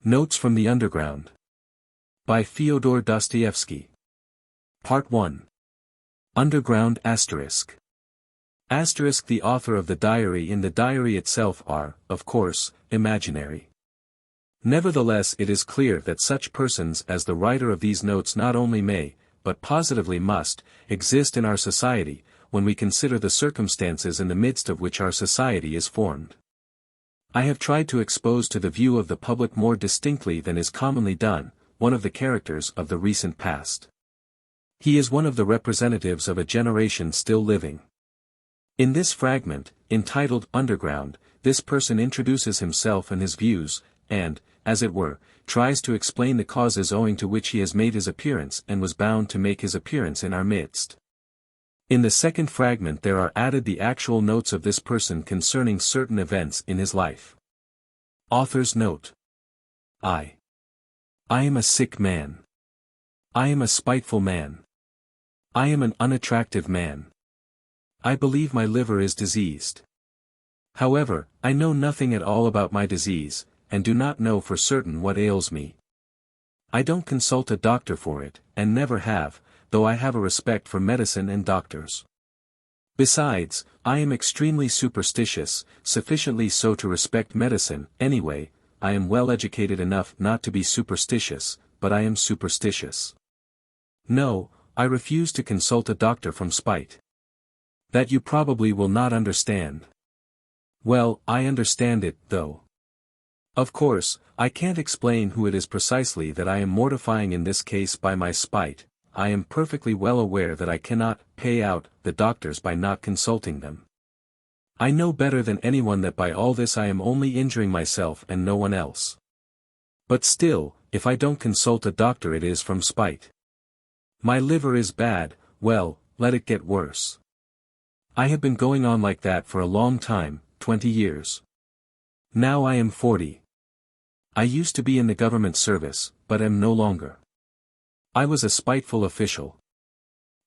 Notes from the Underground. By Fyodor Dostoevsky. Part 1. Underground asterisk. Asterisk. The author of the diary and the diary itself are, of course, imaginary. Nevertheless, it is clear that such persons as the writer of these notes not only may, but positively must, exist in our society, when we consider the circumstances in the midst of which our society is formed. I have tried to expose to the view of the public more distinctly than is commonly done, one of the characters of the recent past. He is one of the representatives of a generation still living. In this fragment, entitled Underground, this person introduces himself and his views, and, as it were, tries to explain the causes owing to which he has made his appearance and was bound to make his appearance in our midst. In the second fragment there are added the actual notes of this person concerning certain events in his life. Author's note. I am a sick man. I am a spiteful man. I am an unattractive man. I believe my liver is diseased. However, I know nothing at all about my disease, and do not know for certain what ails me. I don't consult a doctor for it, and never have, though I have a respect for medicine and doctors. Besides, I am extremely superstitious, sufficiently so to respect medicine. Anyway, I am well educated enough not to be superstitious, but I am superstitious. No, I refuse to consult a doctor from spite. That you probably will not understand. Well, I understand it, though. Of course, I can't explain who it is precisely that I am mortifying in this case by my spite. I am perfectly well aware that I cannot pay out the doctors by not consulting them. I know better than anyone that by all this I am only injuring myself and no one else. But still, if I don't consult a doctor it is from spite. My liver is bad, well, let it get worse. I have been going on like that for a long time, 20 years. Now I am 40. I used to be in the government service, but am no longer. I was a spiteful official.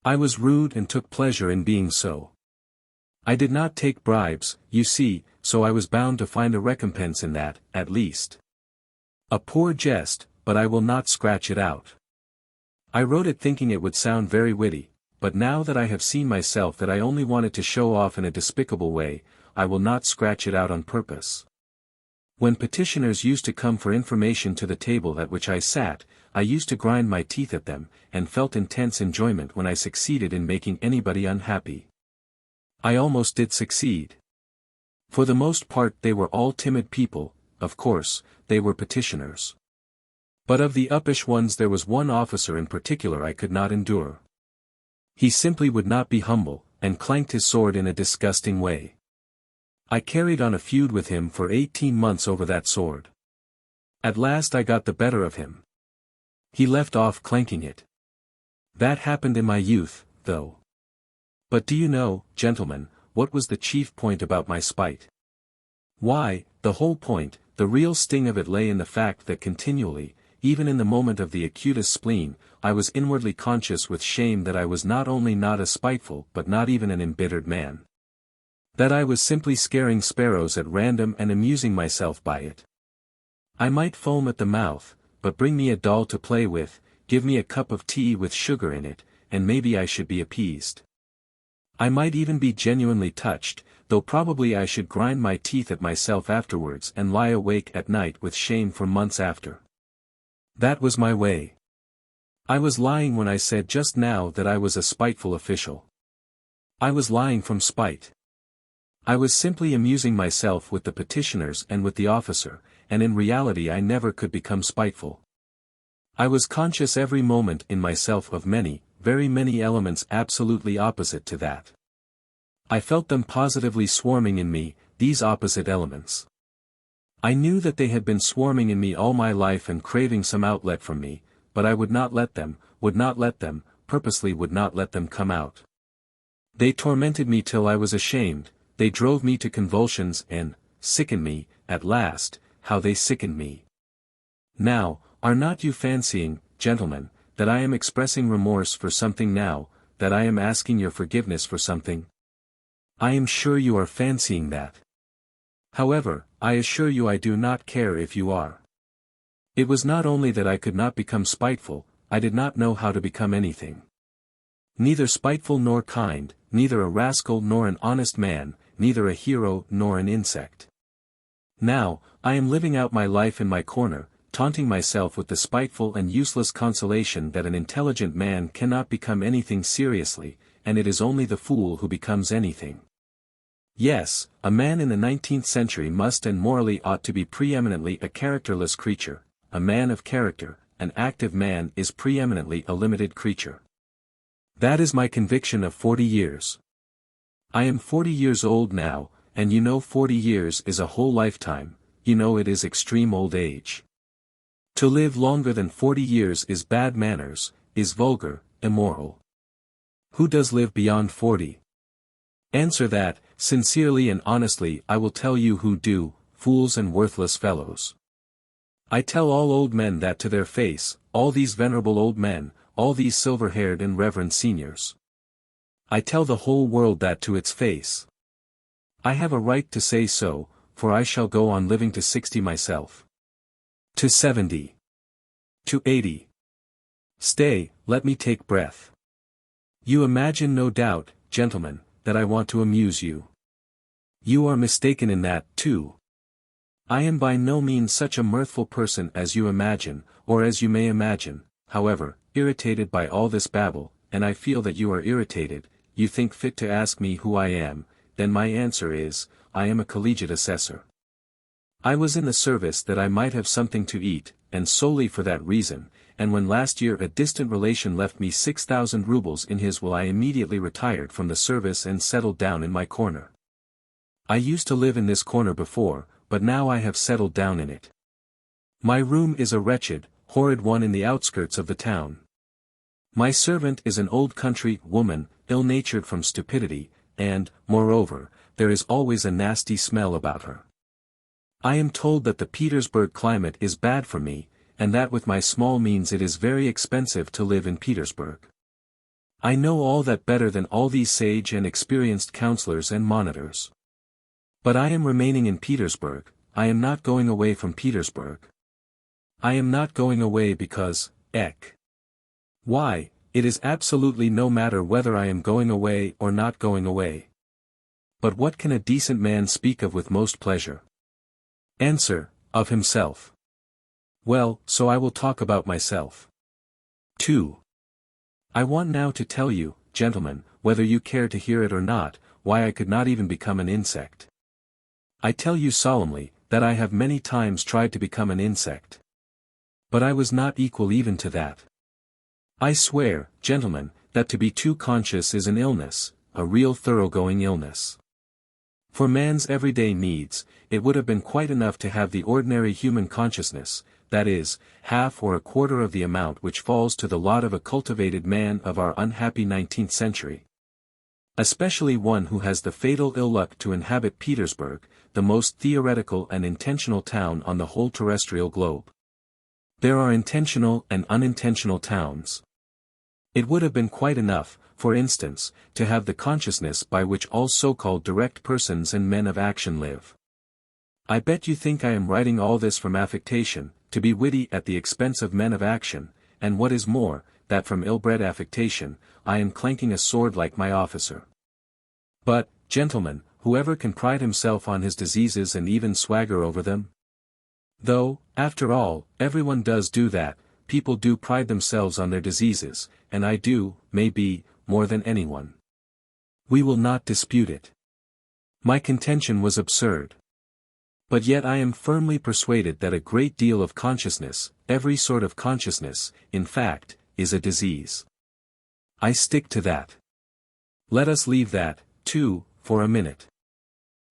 I was rude and took pleasure in being so. I did not take bribes, you see, so I was bound to find a recompense in that, at least. A poor jest, but I will not scratch it out. I wrote it thinking it would sound very witty, but now that I have seen myself that I only wanted to show off in a despicable way, I will not scratch it out on purpose. When petitioners used to come for information to the table at which I sat, I used to grind my teeth at them, and felt intense enjoyment when I succeeded in making anybody unhappy. I almost did succeed. For the most part they were all timid people, of course, they were petitioners. But of the uppish ones there was one officer in particular I could not endure. He simply would not be humble, and clanked his sword in a disgusting way. I carried on a feud with him for 18 months over that sword. At last I got the better of him. He left off clanking it. That happened in my youth, though. But do you know, gentlemen, what was the chief point about my spite? Why, the whole point, the real sting of it lay in the fact that continually, even in the moment of the acutest spleen, I was inwardly conscious with shame that I was not only not a spiteful but not even an embittered man. That I was simply scaring sparrows at random and amusing myself by it. I might foam at the mouth, but bring me a doll to play with, give me a cup of tea with sugar in it, and maybe I should be appeased. I might even be genuinely touched, though probably I should grind my teeth at myself afterwards and lie awake at night with shame for months after. That was my way. I was lying when I said just now that I was a spiteful official. I was lying from spite. I was simply amusing myself with the petitioners and with the officer, and in reality I never could become spiteful. I was conscious every moment in myself of many, very many elements absolutely opposite to that. I felt them positively swarming in me, these opposite elements. I knew that they had been swarming in me all my life and craving some outlet from me, but I would not let them, purposely would not let them come out. They tormented me till I was ashamed. They drove me to convulsions and sickened me, at last, how they sickened me. Now, are not you fancying, gentlemen, that I am expressing remorse for something now, that I am asking your forgiveness for something? I am sure you are fancying that. However, I assure you I do not care if you are. It was not only that I could not become spiteful, I did not know how to become anything. Neither spiteful nor kind, neither a rascal nor an honest man, neither a hero nor an insect. Now, I am living out my life in my corner, taunting myself with the spiteful and useless consolation that an intelligent man cannot become anything seriously, and it is only the fool who becomes anything. Yes, a man in the 19th century must and morally ought to be preeminently a characterless creature. A man of character, an active man is preeminently a limited creature. That is my conviction of 40 years. I am 40 years old now, and you know 40 years is a whole lifetime, you know it is extreme old age. To live longer than 40 years is bad manners, is vulgar, immoral. Who does live beyond 40? Answer that, sincerely and honestly I will tell you who do, fools and worthless fellows. I tell all old men that to their face, all these venerable old men, all these silver-haired and reverend seniors. I tell the whole world that to its face. I have a right to say so, for I shall go on living to 60 myself. To 70. To 80. Stay, let me take breath. You imagine no doubt, gentlemen, that I want to amuse you. You are mistaken in that, too. I am by no means such a mirthful person as you imagine, or as you may imagine, however, irritated by all this babble, and I feel that you are irritated, you think fit to ask me who I am, then my answer is, I am a collegiate assessor. I was in the service that I might have something to eat, and solely for that reason, and when last year a distant relation left me 6,000 rubles in his will I immediately retired from the service and settled down in my corner. I used to live in this corner before, but now I have settled down in it. My room is a wretched, horrid one in the outskirts of the town. My servant is an old country woman, ill-natured from stupidity, and, moreover, there is always a nasty smell about her. I am told that the Petersburg climate is bad for me, and that with my small means it is very expensive to live in Petersburg. I know all that better than all these sage and experienced counselors and monitors. But I am remaining in Petersburg, I am not going away from Petersburg. I am not going away because, Why, it is absolutely no matter whether I am going away or not going away. But what can a decent man speak of with most pleasure? Answer, of himself. Well, so I will talk about myself. 2. I want now to tell you, gentlemen, whether you care to hear it or not, why I could not even become an insect. I tell you solemnly, that I have many times tried to become an insect. But I was not equal even to that. I swear, gentlemen, that to be too conscious is an illness, a real thoroughgoing illness. For man's everyday needs, it would have been quite enough to have the ordinary human consciousness, that is, half or a quarter of the amount which falls to the lot of a cultivated man of our unhappy 19th century. Especially one who has the fatal ill luck to inhabit Petersburg, the most theoretical and intentional town on the whole terrestrial globe. There are intentional and unintentional towns. It would have been quite enough, for instance, to have the consciousness by which all so-called direct persons and men of action live. I bet you think I am writing all this from affectation, to be witty at the expense of men of action, and what is more, that from ill-bred affectation, I am clanking a sword like my officer. But, gentlemen, whoever can pride himself on his diseases and even swagger over them? Though, after all, everyone does do that, people do pride themselves on their diseases, and I do, maybe, more than anyone. We will not dispute it. My contention was absurd. But yet I am firmly persuaded that a great deal of consciousness, every sort of consciousness, in fact, is a disease. I stick to that. Let us leave that, too, for a minute.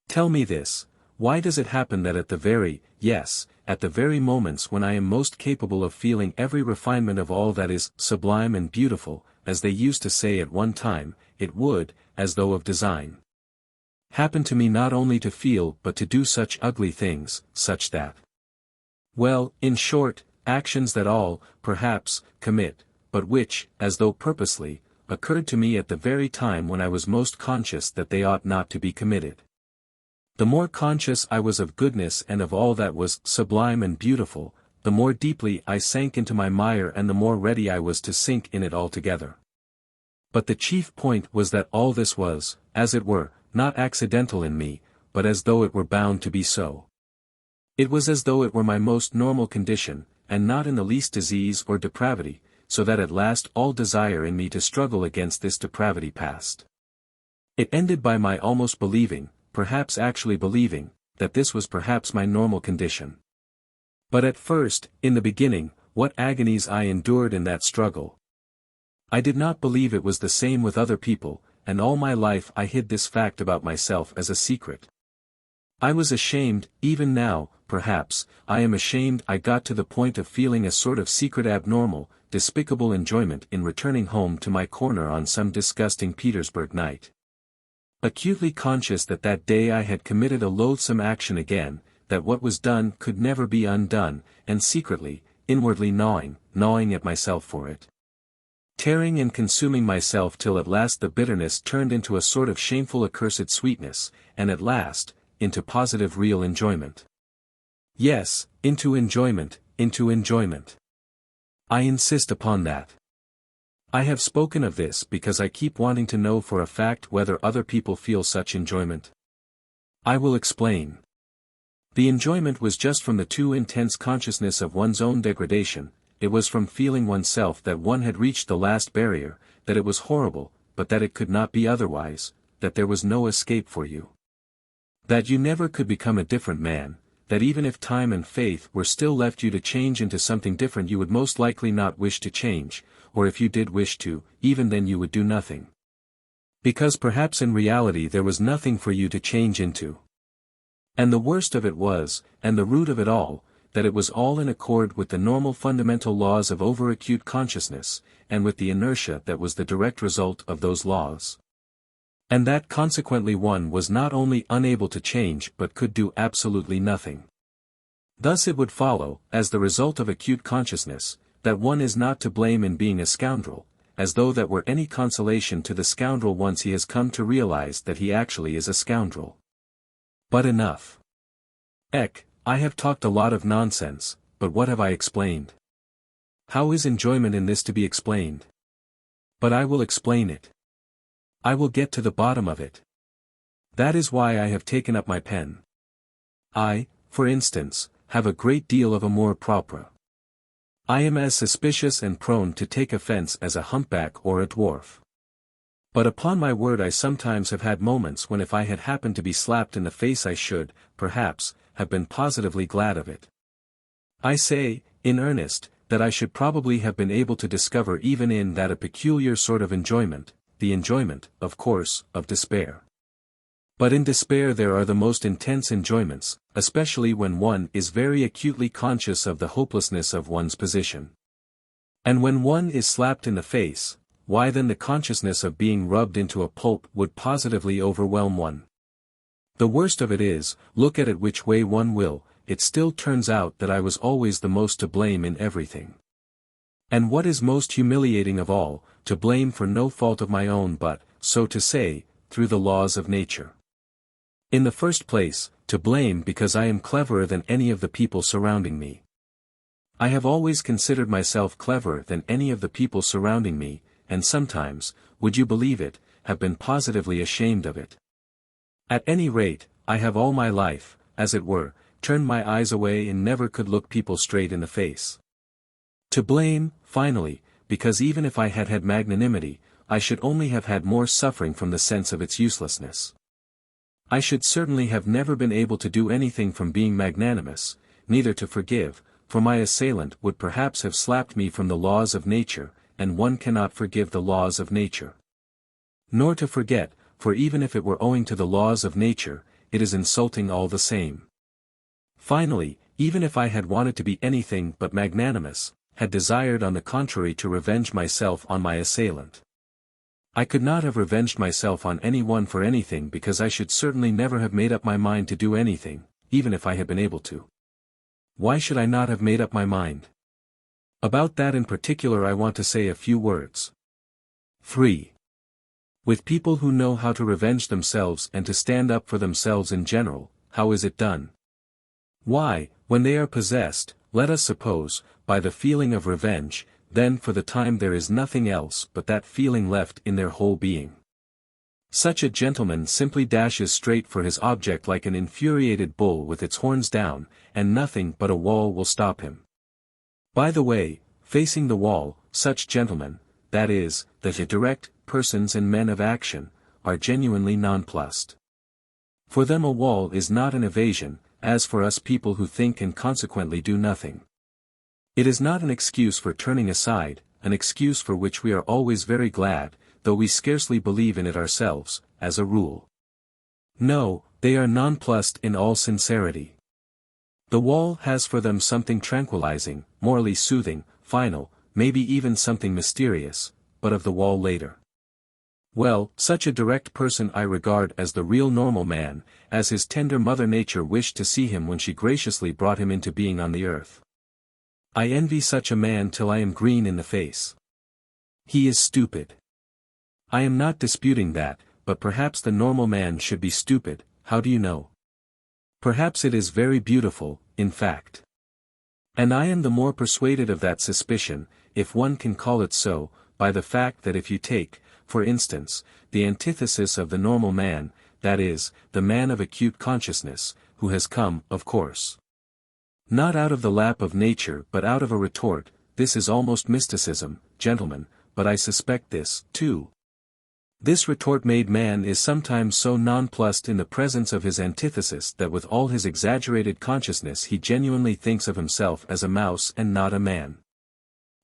Tell me this, why does it happen that at the very moments when I am most capable of feeling every refinement of all that is sublime and beautiful, as they used to say at one time, it would, as though of design, happen to me not only to feel but to do such ugly things, such that, well, in short, actions that all, perhaps, commit, but which, as though purposely, occurred to me at the very time when I was most conscious that they ought not to be committed. The more conscious I was of goodness and of all that was sublime and beautiful, the more deeply I sank into my mire and the more ready I was to sink in it altogether. But the chief point was that all this was, as it were, not accidental in me, but as though it were bound to be so. It was as though it were my most normal condition, and not in the least disease or depravity, so that at last all desire in me to struggle against this depravity passed. It ended by my almost believing, perhaps actually believing, that this was perhaps my normal condition. But at first, in the beginning, what agonies I endured in that struggle! I did not believe it was the same with other people, and all my life I hid this fact about myself as a secret. I was ashamed, even now, perhaps, I am ashamed I got to the point of feeling a sort of secret abnormal, despicable enjoyment in returning home to my corner on some disgusting Petersburg night. Acutely conscious that that day I had committed a loathsome action again, that what was done could never be undone, and secretly, inwardly gnawing at myself for it. Tearing and consuming myself till at last the bitterness turned into a sort of shameful accursed sweetness, and at last, into positive real enjoyment. Yes, into enjoyment. I insist upon that. I have spoken of this because I keep wanting to know for a fact whether other people feel such enjoyment. I will explain. The enjoyment was just from the too intense consciousness of one's own degradation, it was from feeling oneself that one had reached the last barrier, that it was horrible, but that it could not be otherwise, that there was no escape for you. That you never could become a different man, that even if time and faith were still left you to change into something different you would most likely not wish to change, or if you did wish to, even then you would do nothing. Because perhaps in reality there was nothing for you to change into. And the worst of it was, and the root of it all, that it was all in accord with the normal fundamental laws of overacute consciousness, and with the inertia that was the direct result of those laws. And that consequently one was not only unable to change but could do absolutely nothing. Thus it would follow, as the result of acute consciousness, that one is not to blame in being a scoundrel, as though that were any consolation to the scoundrel once he has come to realize that he actually is a scoundrel. But enough. I have talked a lot of nonsense, but what have I explained? How is enjoyment in this to be explained? But I will explain it. I will get to the bottom of it. That is why I have taken up my pen. I, for instance, have a great deal of amour propre. I am as suspicious and prone to take offense as a humpback or a dwarf. But upon my word I sometimes have had moments when if I had happened to be slapped in the face I should, perhaps, have been positively glad of it. I say, in earnest, that I should probably have been able to discover even in that a peculiar sort of enjoyment, the enjoyment, of course, of despair. But in despair there are the most intense enjoyments, especially when one is very acutely conscious of the hopelessness of one's position. And when one is slapped in the face, why then the consciousness of being rubbed into a pulp would positively overwhelm one. The worst of it is, look at it which way one will, it still turns out that I was always the most to blame in everything. And what is most humiliating of all, to blame for no fault of my own but, so to say, through the laws of nature. In the first place, to blame because I am cleverer than any of the people surrounding me. I have always considered myself cleverer than any of the people surrounding me, and sometimes, would you believe it, have been positively ashamed of it. At any rate, I have all my life, as it were, turned my eyes away and never could look people straight in the face. To blame, finally, because even if I had had magnanimity, I should only have had more suffering from the sense of its uselessness. I should certainly have never been able to do anything from being magnanimous, neither to forgive, for my assailant would perhaps have slapped me from the laws of nature, and one cannot forgive the laws of nature. Nor to forget, for even if it were owing to the laws of nature, it is insulting all the same. Finally, even if I had wanted to be anything but magnanimous, had desired on the contrary to revenge myself on my assailant, I could not have revenged myself on anyone for anything because I should certainly never have made up my mind to do anything, even if I had been able to. Why should I not have made up my mind? About that in particular I want to say a few words. 3. With people who know how to revenge themselves and to stand up for themselves in general, how is it done? Why, when they are possessed, let us suppose, by the feeling of revenge, then for the time there is nothing else but that feeling left in their whole being. Such a gentleman simply dashes straight for his object like an infuriated bull with its horns down, and nothing but a wall will stop him. By the way, facing the wall, such gentlemen, that is, the direct persons and men of action, are genuinely nonplussed. For them a wall is not an evasion, as for us people who think and consequently do nothing. It is not an excuse for turning aside, an excuse for which we are always very glad, though we scarcely believe in it ourselves, as a rule. No, they are nonplussed in all sincerity. The wall has for them something tranquilizing, morally soothing, final, maybe even something mysterious, but of the wall later. Well, such a direct person I regard as the real normal man, as his tender mother nature wished to see him when she graciously brought him into being on the earth. I envy such a man till I am green in the face. He is stupid. I am not disputing that, but perhaps the normal man should be stupid, how do you know? Perhaps it is very beautiful, in fact. And I am the more persuaded of that suspicion, if one can call it so, by the fact that if you take, for instance, the antithesis of the normal man, that is, the man of acute consciousness, who has come, of course, not out of the lap of nature but out of a retort, this is almost mysticism, gentlemen, but I suspect this, too. This retort-made man is sometimes so nonplussed in the presence of his antithesis that with all his exaggerated consciousness he genuinely thinks of himself as a mouse and not a man.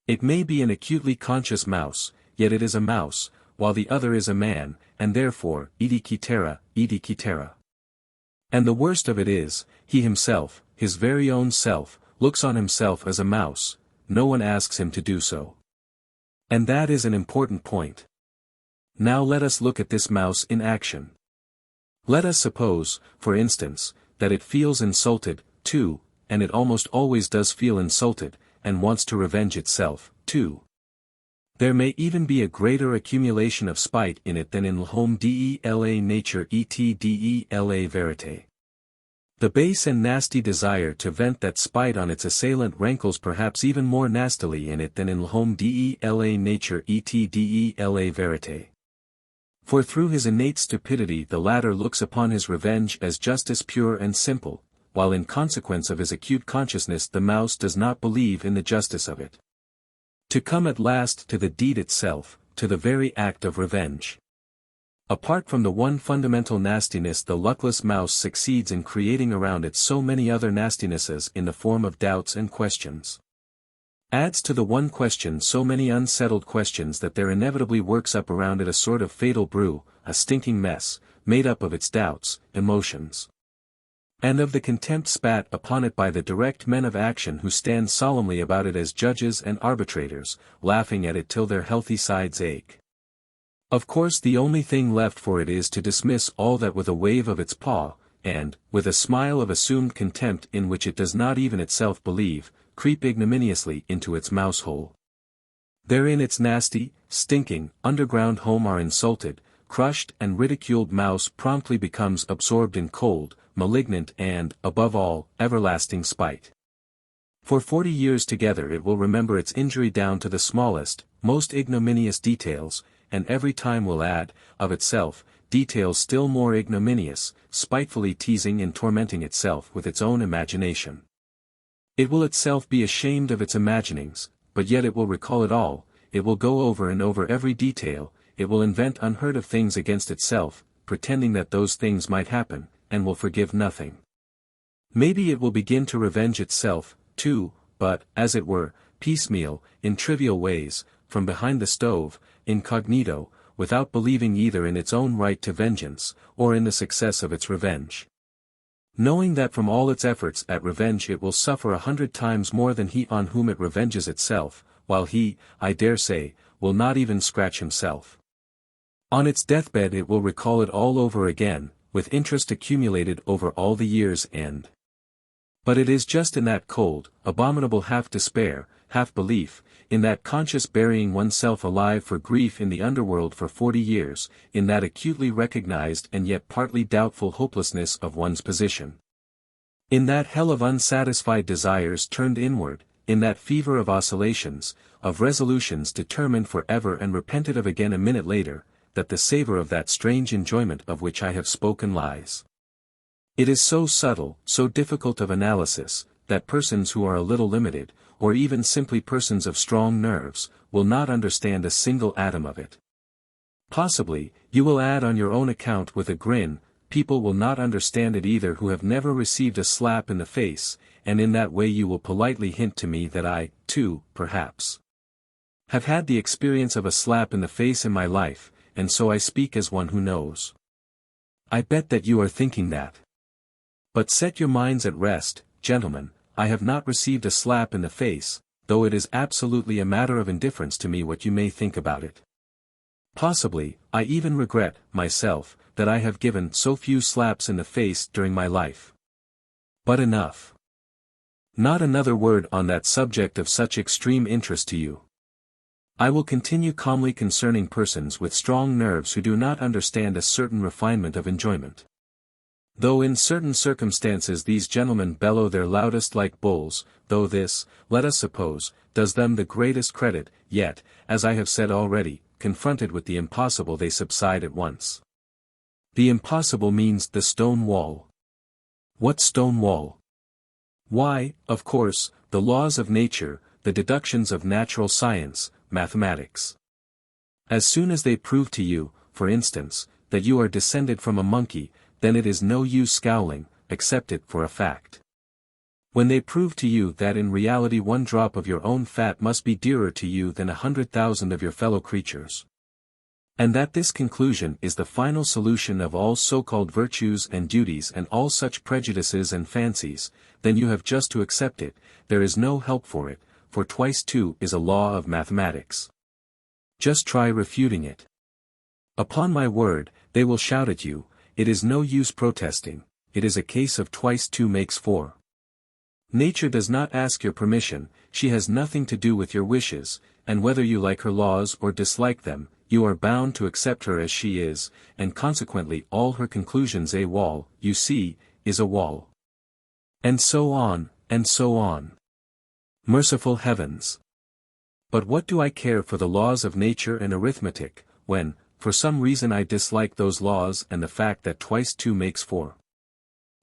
It may be an acutely conscious mouse, yet it is a mouse, while the other is a man, and therefore, idi kitera, idi kitera. And the worst of it is, he himself, his very own self, looks on himself as a mouse, no one asks him to do so. And that is an important point. Now let us look at this mouse in action. Let us suppose, for instance, that it feels insulted, too, and it almost always does feel insulted, and wants to revenge itself, too. There may even be a greater accumulation of spite in it than in l'homme de la nature et de la vérité. The base and nasty desire to vent that spite on its assailant rankles perhaps even more nastily in it than in l'homme de la nature et de la vérité. For through his innate stupidity the latter looks upon his revenge as justice pure and simple, while in consequence of his acute consciousness the mouse does not believe in the justice of it. To come at last to the deed itself, to the very act of revenge. Apart from the one fundamental nastiness the luckless mouse succeeds in creating around it so many other nastinesses in the form of doubts and questions. Adds to the one question so many unsettled questions that there inevitably works up around it a sort of fatal brew, a stinking mess, made up of its doubts, emotions, and of the contempt spat upon it by the direct men of action who stand solemnly about it as judges and arbitrators, laughing at it till their healthy sides ache. Of course the only thing left for it is to dismiss all that with a wave of its paw, and, with a smile of assumed contempt in which it does not even itself believe, creep ignominiously into its mouse-hole. Therein its nasty, stinking, underground home are insulted, crushed and ridiculed mouse promptly becomes absorbed in cold, malignant and, above all, everlasting spite. For 40 years together it will remember its injury down to the smallest, most ignominious details, and every time will add, of itself, details still more ignominious, spitefully teasing and tormenting itself with its own imagination. It will itself be ashamed of its imaginings, but yet it will recall it all, it will go over and over every detail, it will invent unheard of things against itself, pretending that those things might happen, and will forgive nothing. Maybe it will begin to revenge itself, too, but, as it were, piecemeal, in trivial ways, from behind the stove, incognito, without believing either in its own right to vengeance, or in the success of its revenge. Knowing that from all its efforts at revenge it will suffer 100 times more than he on whom it revenges itself, while he, I dare say, will not even scratch himself. On its deathbed it will recall it all over again, with interest accumulated over all the year's end. But it is just in that cold, abominable half-despair, half-belief, in that conscious burying oneself alive for grief in the underworld for 40 years, in that acutely recognized and yet partly doubtful hopelessness of one's position. In that hell of unsatisfied desires turned inward, in that fever of oscillations, of resolutions determined for ever and repented of again a minute later, that the savor of that strange enjoyment of which I have spoken lies. It is so subtle, so difficult of analysis, that persons who are a little limited, or even simply persons of strong nerves, will not understand a single atom of it. Possibly, you will add on your own account with a grin, people will not understand it either who have never received a slap in the face, and in that way you will politely hint to me that I, too, perhaps, have had the experience of a slap in the face in my life, and so I speak as one who knows. I bet that you are thinking that. But set your minds at rest, gentlemen, I have not received a slap in the face, though it is absolutely a matter of indifference to me what you may think about it. Possibly, I even regret, myself, that I have given so few slaps in the face during my life. But enough. Not another word on that subject of such extreme interest to you. I will continue calmly concerning persons with strong nerves who do not understand a certain refinement of enjoyment. Though in certain circumstances these gentlemen bellow their loudest like bulls, though this, let us suppose, does them the greatest credit, yet, as I have said already, confronted with the impossible they subside at once. The impossible means the stone wall. What stone wall? Why, of course, the laws of nature, the deductions of natural science, mathematics. As soon as they prove to you, for instance, that you are descended from a monkey, then it is no use scowling, accept it for a fact. When they prove to you that in reality one drop of your own fat must be dearer to you than 100,000 of your fellow creatures, and that this conclusion is the final solution of all so-called virtues and duties and all such prejudices and fancies, then you have just to accept it, there is no help for it, for twice two is a law of mathematics. Just try refuting it. Upon my word, they will shout at you, it is no use protesting, it is a case of twice two makes four. Nature does not ask your permission, she has nothing to do with your wishes, and whether you like her laws or dislike them, you are bound to accept her as she is, and consequently all her conclusions a wall, you see, is a wall. And so on, and so on. Merciful heavens! But what do I care for the laws of nature and arithmetic, when, for some reason I dislike those laws and the fact that twice two makes four?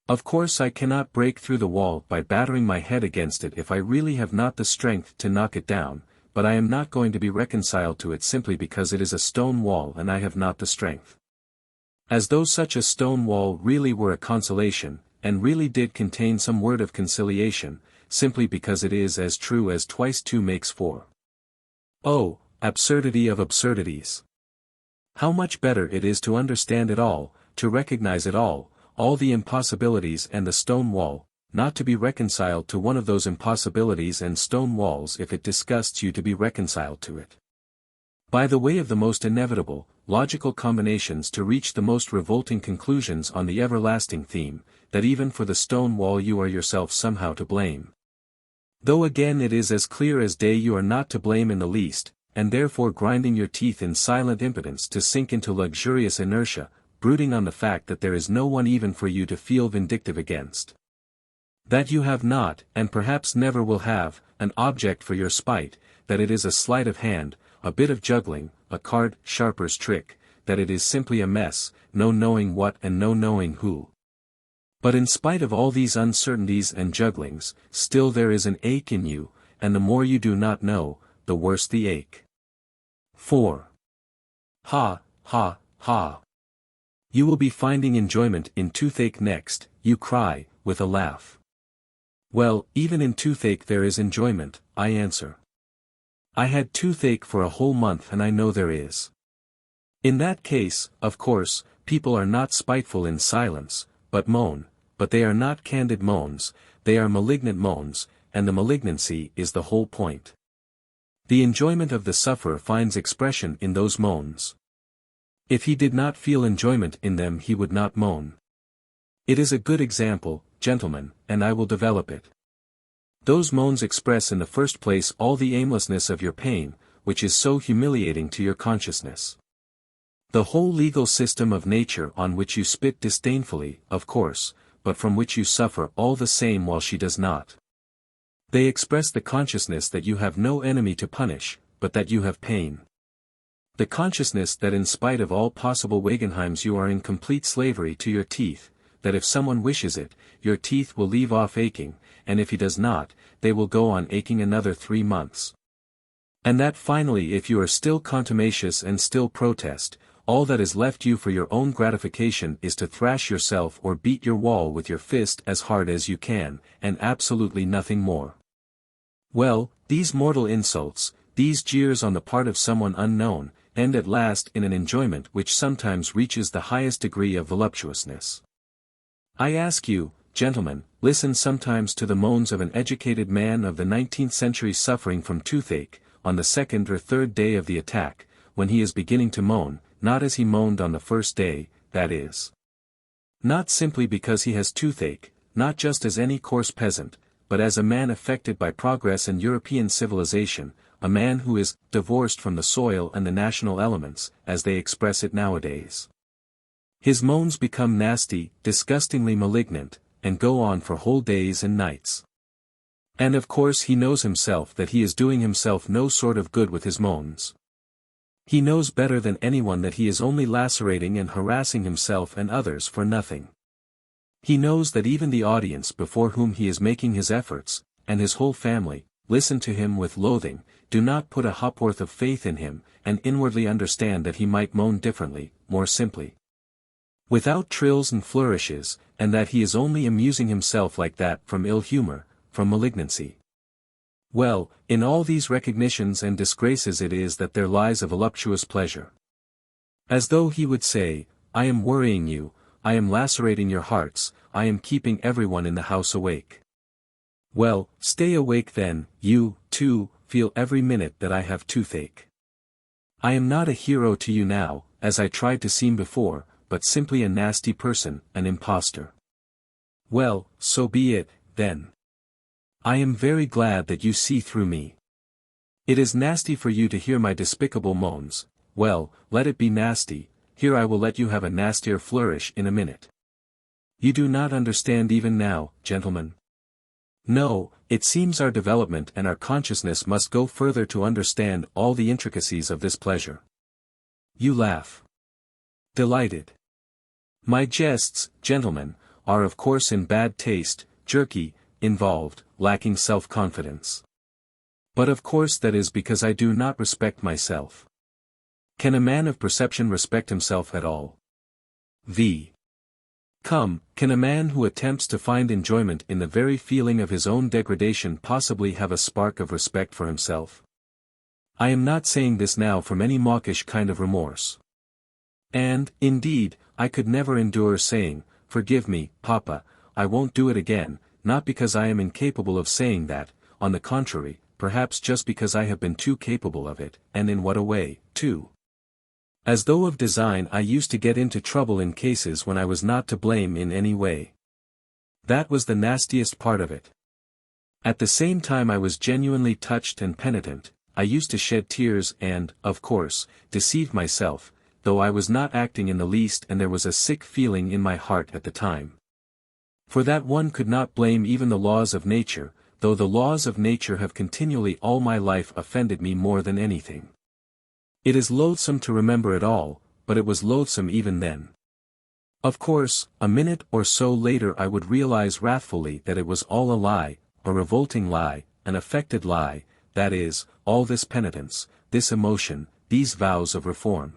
Of course I cannot break through the wall by battering my head against it if I really have not the strength to knock it down, but I am not going to be reconciled to it simply because it is a stone wall and I have not the strength. As though such a stone wall really were a consolation, and really did contain some word of conciliation, simply because it is as true as twice two makes four. Oh, absurdity of absurdities! How much better it is to understand it all, to recognize it all the impossibilities and the stone wall, not to be reconciled to one of those impossibilities and stone walls if it disgusts you to be reconciled to it. By the way of the most inevitable, logical combinations to reach the most revolting conclusions on the everlasting theme, that even for the stone wall you are yourself somehow to blame. Though again it is as clear as day you are not to blame in the least, and therefore grinding your teeth in silent impotence to sink into luxurious inertia, brooding on the fact that there is no one even for you to feel vindictive against. That you have not, and perhaps never will have, an object for your spite, that it is a sleight of hand, a bit of juggling, a card sharper's trick, that it is simply a mess, no knowing what and no knowing who. But in spite of all these uncertainties and jugglings, still there is an ache in you, and the more you do not know, the worse the ache. 4. Ha, ha, ha. You will be finding enjoyment in toothache next, you cry, with a laugh. Well, even in toothache there is enjoyment, I answer. I had toothache for a whole month and I know there is. In that case, of course, people are not spiteful in silence, but moan, but they are not candid moans, they are malignant moans, and the malignancy is the whole point. The enjoyment of the sufferer finds expression in those moans. If he did not feel enjoyment in them he would not moan. It is a good example, gentlemen, and I will develop it. Those moans express in the first place all the aimlessness of your pain, which is so humiliating to your consciousness. The whole legal system of nature on which you spit disdainfully, of course, but from which you suffer all the same while she does not. They express the consciousness that you have no enemy to punish, but that you have pain. The consciousness that in spite of all possible Wagenheims you are in complete slavery to your teeth, that if someone wishes it, your teeth will leave off aching, and if he does not, they will go on aching another 3 months. And that finally if you are still contumacious and still protest, all that is left you for your own gratification is to thrash yourself or beat your wall with your fist as hard as you can, and absolutely nothing more. Well, these mortal insults, these jeers on the part of someone unknown, end at last in an enjoyment which sometimes reaches the highest degree of voluptuousness. I ask you, gentlemen, listen sometimes to the moans of an educated man of the 19th century suffering from toothache, on the 2nd or 3rd day of the attack, when he is beginning to moan, not as he moaned on the first day, that is. Not simply because he has toothache, not just as any coarse peasant, but as a man affected by progress and European civilization, a man who is divorced from the soil and the national elements, as they express it nowadays. His moans become nasty, disgustingly malignant, and go on for whole days and nights. And of course he knows himself that he is doing himself no sort of good with his moans. He knows better than anyone that he is only lacerating and harassing himself and others for nothing. He knows that even the audience before whom he is making his efforts, and his whole family, listen to him with loathing, do not put a ha'porth of faith in him, and inwardly understand that he might moan differently, more simply, without trills and flourishes, and that he is only amusing himself like that from ill humor, from malignancy. Well, in all these recognitions and disgraces it is that there lies a voluptuous pleasure. As though he would say, I am worrying you, I am lacerating your hearts, I am keeping everyone in the house awake. Well, stay awake then, you, too, feel every minute that I have toothache. I am not a hero to you now, as I tried to seem before, but simply a nasty person, an impostor. Well, so be it, then. I am very glad that you see through me. It is nasty for you to hear my despicable moans, well, let it be nasty, here I will let you have a nastier flourish in a minute. You do not understand even now, gentlemen. No, it seems our development and our consciousness must go further to understand all the intricacies of this pleasure. You laugh. Delighted. My jests, gentlemen, are of course in bad taste, jerky, involved, lacking self-confidence. But of course that is because I do not respect myself. Can a man of perception respect himself at all? Come, can a man who attempts to find enjoyment in the very feeling of his own degradation possibly have a spark of respect for himself? I am not saying this now from any mawkish kind of remorse. And, indeed, I could never endure saying, forgive me, Papa, I won't do it again, not because I am incapable of saying that, on the contrary, perhaps just because I have been too capable of it, and in what a way, too. As though of design I used to get into trouble in cases when I was not to blame in any way. That was the nastiest part of it. At the same time I was genuinely touched and penitent, I used to shed tears and, of course, deceive myself, though I was not acting in the least and there was a sick feeling in my heart at the time. For that one could not blame even the laws of nature, though the laws of nature have continually all my life offended me more than anything. It is loathsome to remember it all, but it was loathsome even then. Of course, a minute or so later I would realize wrathfully that it was all a lie, a revolting lie, an affected lie, that is, all this penitence, this emotion, these vows of reform.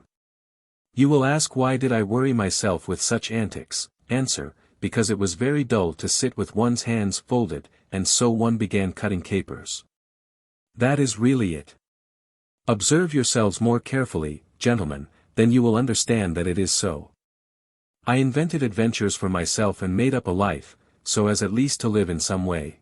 You will ask why did I worry myself with such antics? Answer, because it was very dull to sit with one's hands folded, and so one began cutting capers. That is really it. Observe yourselves more carefully, gentlemen, then you will understand that it is so. I invented adventures for myself and made up a life, so as at least to live in some way.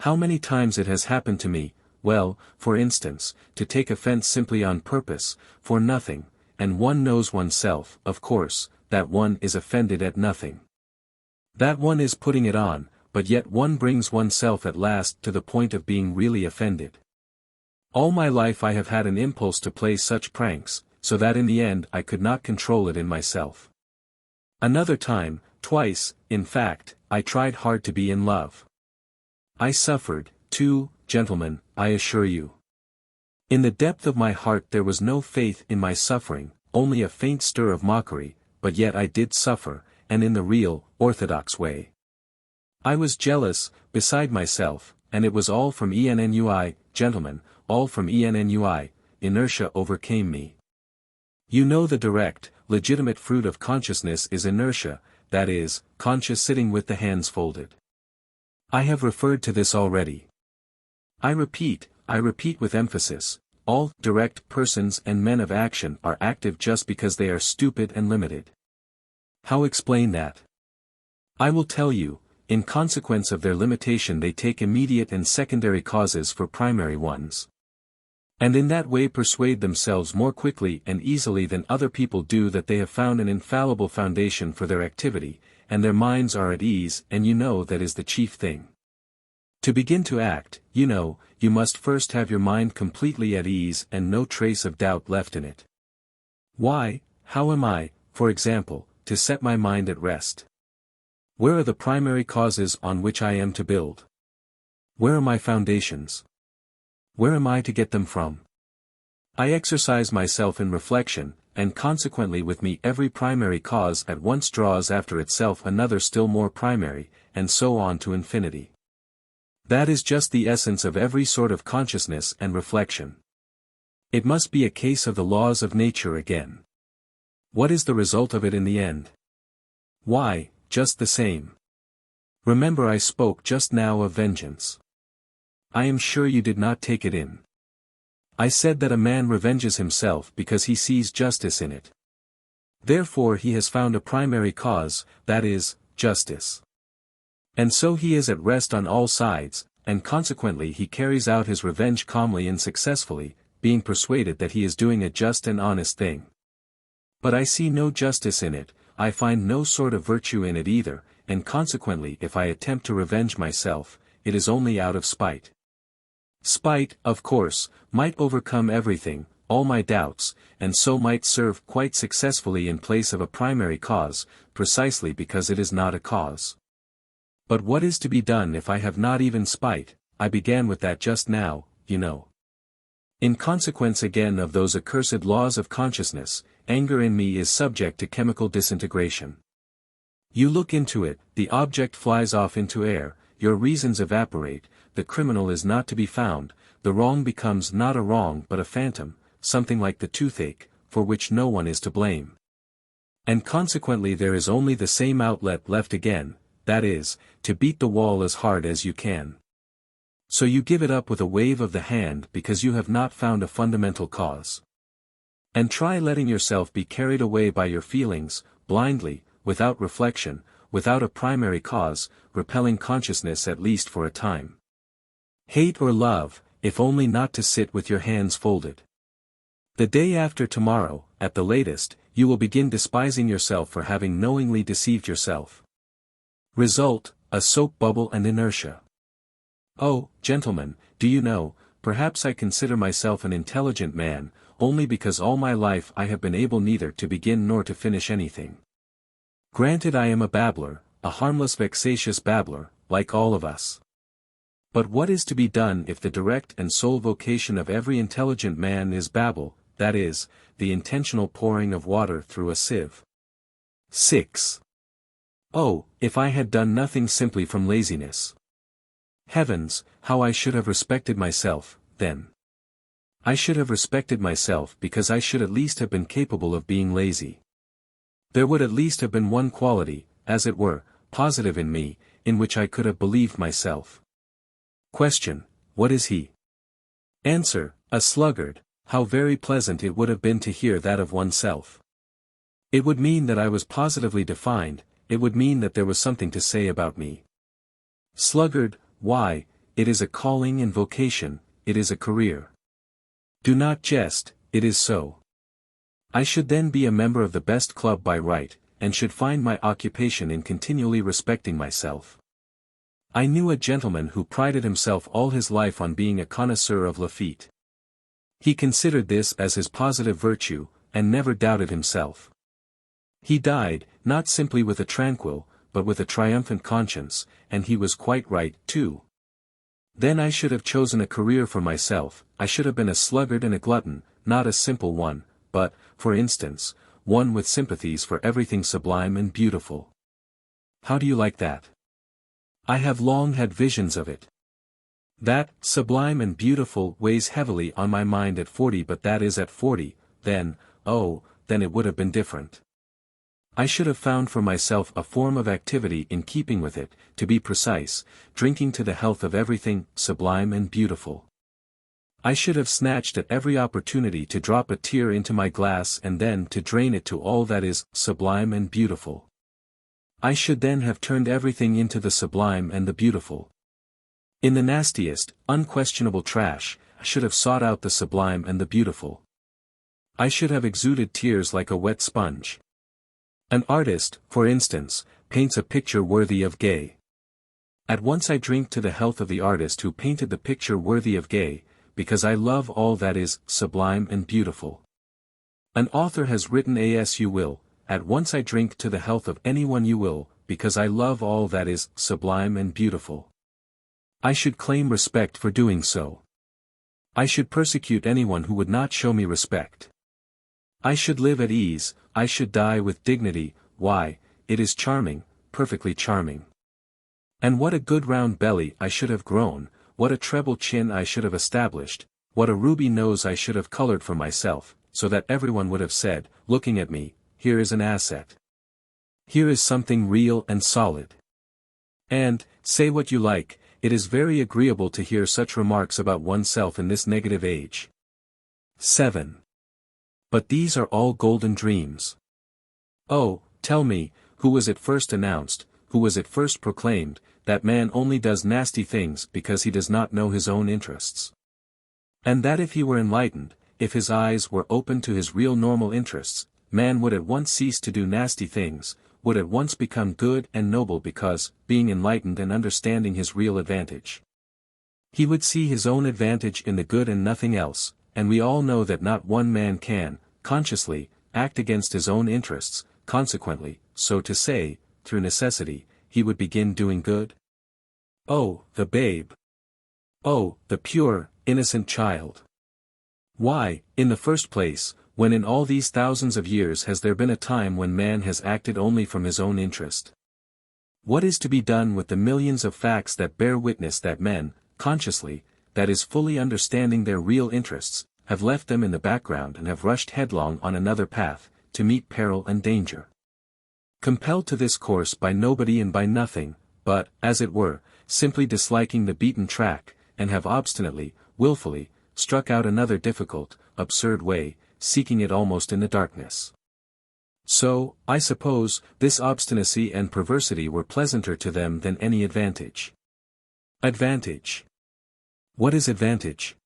How many times it has happened to me, well, for instance, to take offense simply on purpose, for nothing, and one knows oneself, of course, that one is offended at nothing. That one is putting it on, but yet one brings oneself at last to the point of being really offended. All my life I have had an impulse to play such pranks, so that in the end I could not control it in myself. Another time, Twice, in fact, I tried hard to be in love. I suffered, too, gentlemen, I assure you. In the depth of my heart there was no faith in my suffering, only a faint stir of mockery, but yet I did suffer, and in the real, orthodox way. I was jealous, beside myself, and it was all from ennui, gentlemen, all from ennui, inertia overcame me. You know the direct, legitimate fruit of consciousness is inertia, that is, conscious sitting with the hands folded. I have referred to this already. I repeat with emphasis, all direct persons and men of action are active just because they are stupid and limited. How explain that? I will tell you, in consequence of their limitation they take immediate and secondary causes for primary ones. And in that way persuade themselves more quickly and easily than other people do that they have found an infallible foundation for their activity, and their minds are at ease, and you know that is the chief thing. To begin to act, you know, you must first have your mind completely at ease and no trace of doubt left in it. Why, how am I, for example, to set my mind at rest? Where are the primary causes on which I am to build? Where are my foundations? Where am I to get them from? I exercise myself in reflection, and consequently with me every primary cause at once draws after itself another still more primary, and so on to infinity. That is just the essence of every sort of consciousness and reflection. It must be a case of the laws of nature again. What is the result of it in the end? Why, just the same. Remember I spoke just now of vengeance. I am sure you did not take it in. I said that a man revenges himself because he sees justice in it. Therefore he has found a primary cause, that is, justice. And so he is at rest on all sides, and consequently he carries out his revenge calmly and successfully, being persuaded that he is doing a just and honest thing. But I see no justice in it, I find no sort of virtue in it either, and consequently if I attempt to revenge myself, it is only out of spite. Spite, of course, might overcome everything, all my doubts, and so might serve quite successfully in place of a primary cause, precisely because it is not a cause. But what is to be done if I have not even spite? I began with that just now, you know. In consequence again of those accursed laws of consciousness, anger in me is subject to chemical disintegration. You look into it, the object flies off into air, your reasons evaporate, the criminal is not to be found, the wrong becomes not a wrong but a phantom, something like the toothache, for which no one is to blame. And consequently there is only the same outlet left again, that is, to beat the wall as hard as you can. So you give it up with a wave of the hand because you have not found a fundamental cause. And try letting yourself be carried away by your feelings, blindly, without reflection, without a primary cause, repelling consciousness at least for a time. Hate or love, if only not to sit with your hands folded. The day after tomorrow, at the latest, you will begin despising yourself for having knowingly deceived yourself. Result, a soap bubble and inertia. Oh, gentlemen, do you know, perhaps I consider myself an intelligent man, only because all my life I have been able neither to begin nor to finish anything. Granted I am a babbler, a harmless vexatious babbler, like all of us. But what is to be done if the direct and sole vocation of every intelligent man is babble, that is, the intentional pouring of water through a sieve? 6. Oh, if I had done nothing simply from laziness. Heavens, how I should have respected myself, then. I should have respected myself because I should at least have been capable of being lazy. There would at least have been one quality, as it were, positive in me, in which I could have believed myself. Question, what is he? Answer, a sluggard. How very pleasant it would have been to hear that of oneself. It would mean that I was positively defined, it would mean that there was something to say about me. Sluggard, why, it is a calling and vocation, it is a career. Do not jest, it is so. I should then be a member of the best club by right, and should find my occupation in continually respecting myself. I knew a gentleman who prided himself all his life on being a connoisseur of Lafitte. He considered this as his positive virtue, and never doubted himself. He died, not simply with a tranquil, but with a triumphant conscience, and he was quite right, too. Then I should have chosen a career for myself, I should have been a sluggard and a glutton, not a simple one, but, for instance, one with sympathies for everything sublime and beautiful. How do you like that? I have long had visions of it. That, sublime and beautiful, weighs heavily on my mind at 40, but that is at 40, then it would have been different. I should have found for myself a form of activity in keeping with it, to be precise, drinking to the health of everything sublime and beautiful. I should have snatched at every opportunity to drop a tear into my glass and then to drain it to all that is sublime and beautiful. I should then have turned everything into the sublime and the beautiful. In the nastiest, unquestionable trash, I should have sought out the sublime and the beautiful. I should have exuded tears like a wet sponge. An artist, for instance, paints a picture worthy of Gay. At once I drink to the health of the artist who painted the picture worthy of Gay, because I love all that is sublime and beautiful. An author has written as you will, at once I drink to the health of anyone you will, because I love all that is sublime and beautiful. I should claim respect for doing so. I should persecute anyone who would not show me respect. I should live at ease, I should die with dignity. Why, it is charming, perfectly charming. And what a good round belly I should have grown, what a treble chin I should have established, what a ruby nose I should have colored for myself, so that everyone would have said, looking at me, here is an asset. Here is something real and solid. And, say what you like, it is very agreeable to hear such remarks about oneself in this negative age. 7. But these are all golden dreams. Oh, tell me, who was it first announced, who was it first proclaimed, that man only does nasty things because he does not know his own interests? And that if he were enlightened, if his eyes were open to his real normal interests, man would at once cease to do nasty things, would at once become good and noble because, being enlightened and understanding his real advantage, he would see his own advantage in the good and nothing else, and we all know that not one man can, consciously, act against his own interests, consequently, so to say, through necessity, he would begin doing good. Oh, the babe! Oh, the pure, innocent child! Why, in the first place, when in all these thousands of years has there been a time when man has acted only from his own interest? What is to be done with the millions of facts that bear witness that men, consciously, that is fully understanding their real interests, have left them in the background and have rushed headlong on another path, to meet peril and danger? Compelled to this course by nobody and by nothing, but, as it were, simply disliking the beaten track, and have obstinately, willfully, struck out another difficult, absurd way, seeking it almost in the darkness. So, I suppose, this obstinacy and perversity were pleasanter to them than any advantage. Advantage. What is advantage?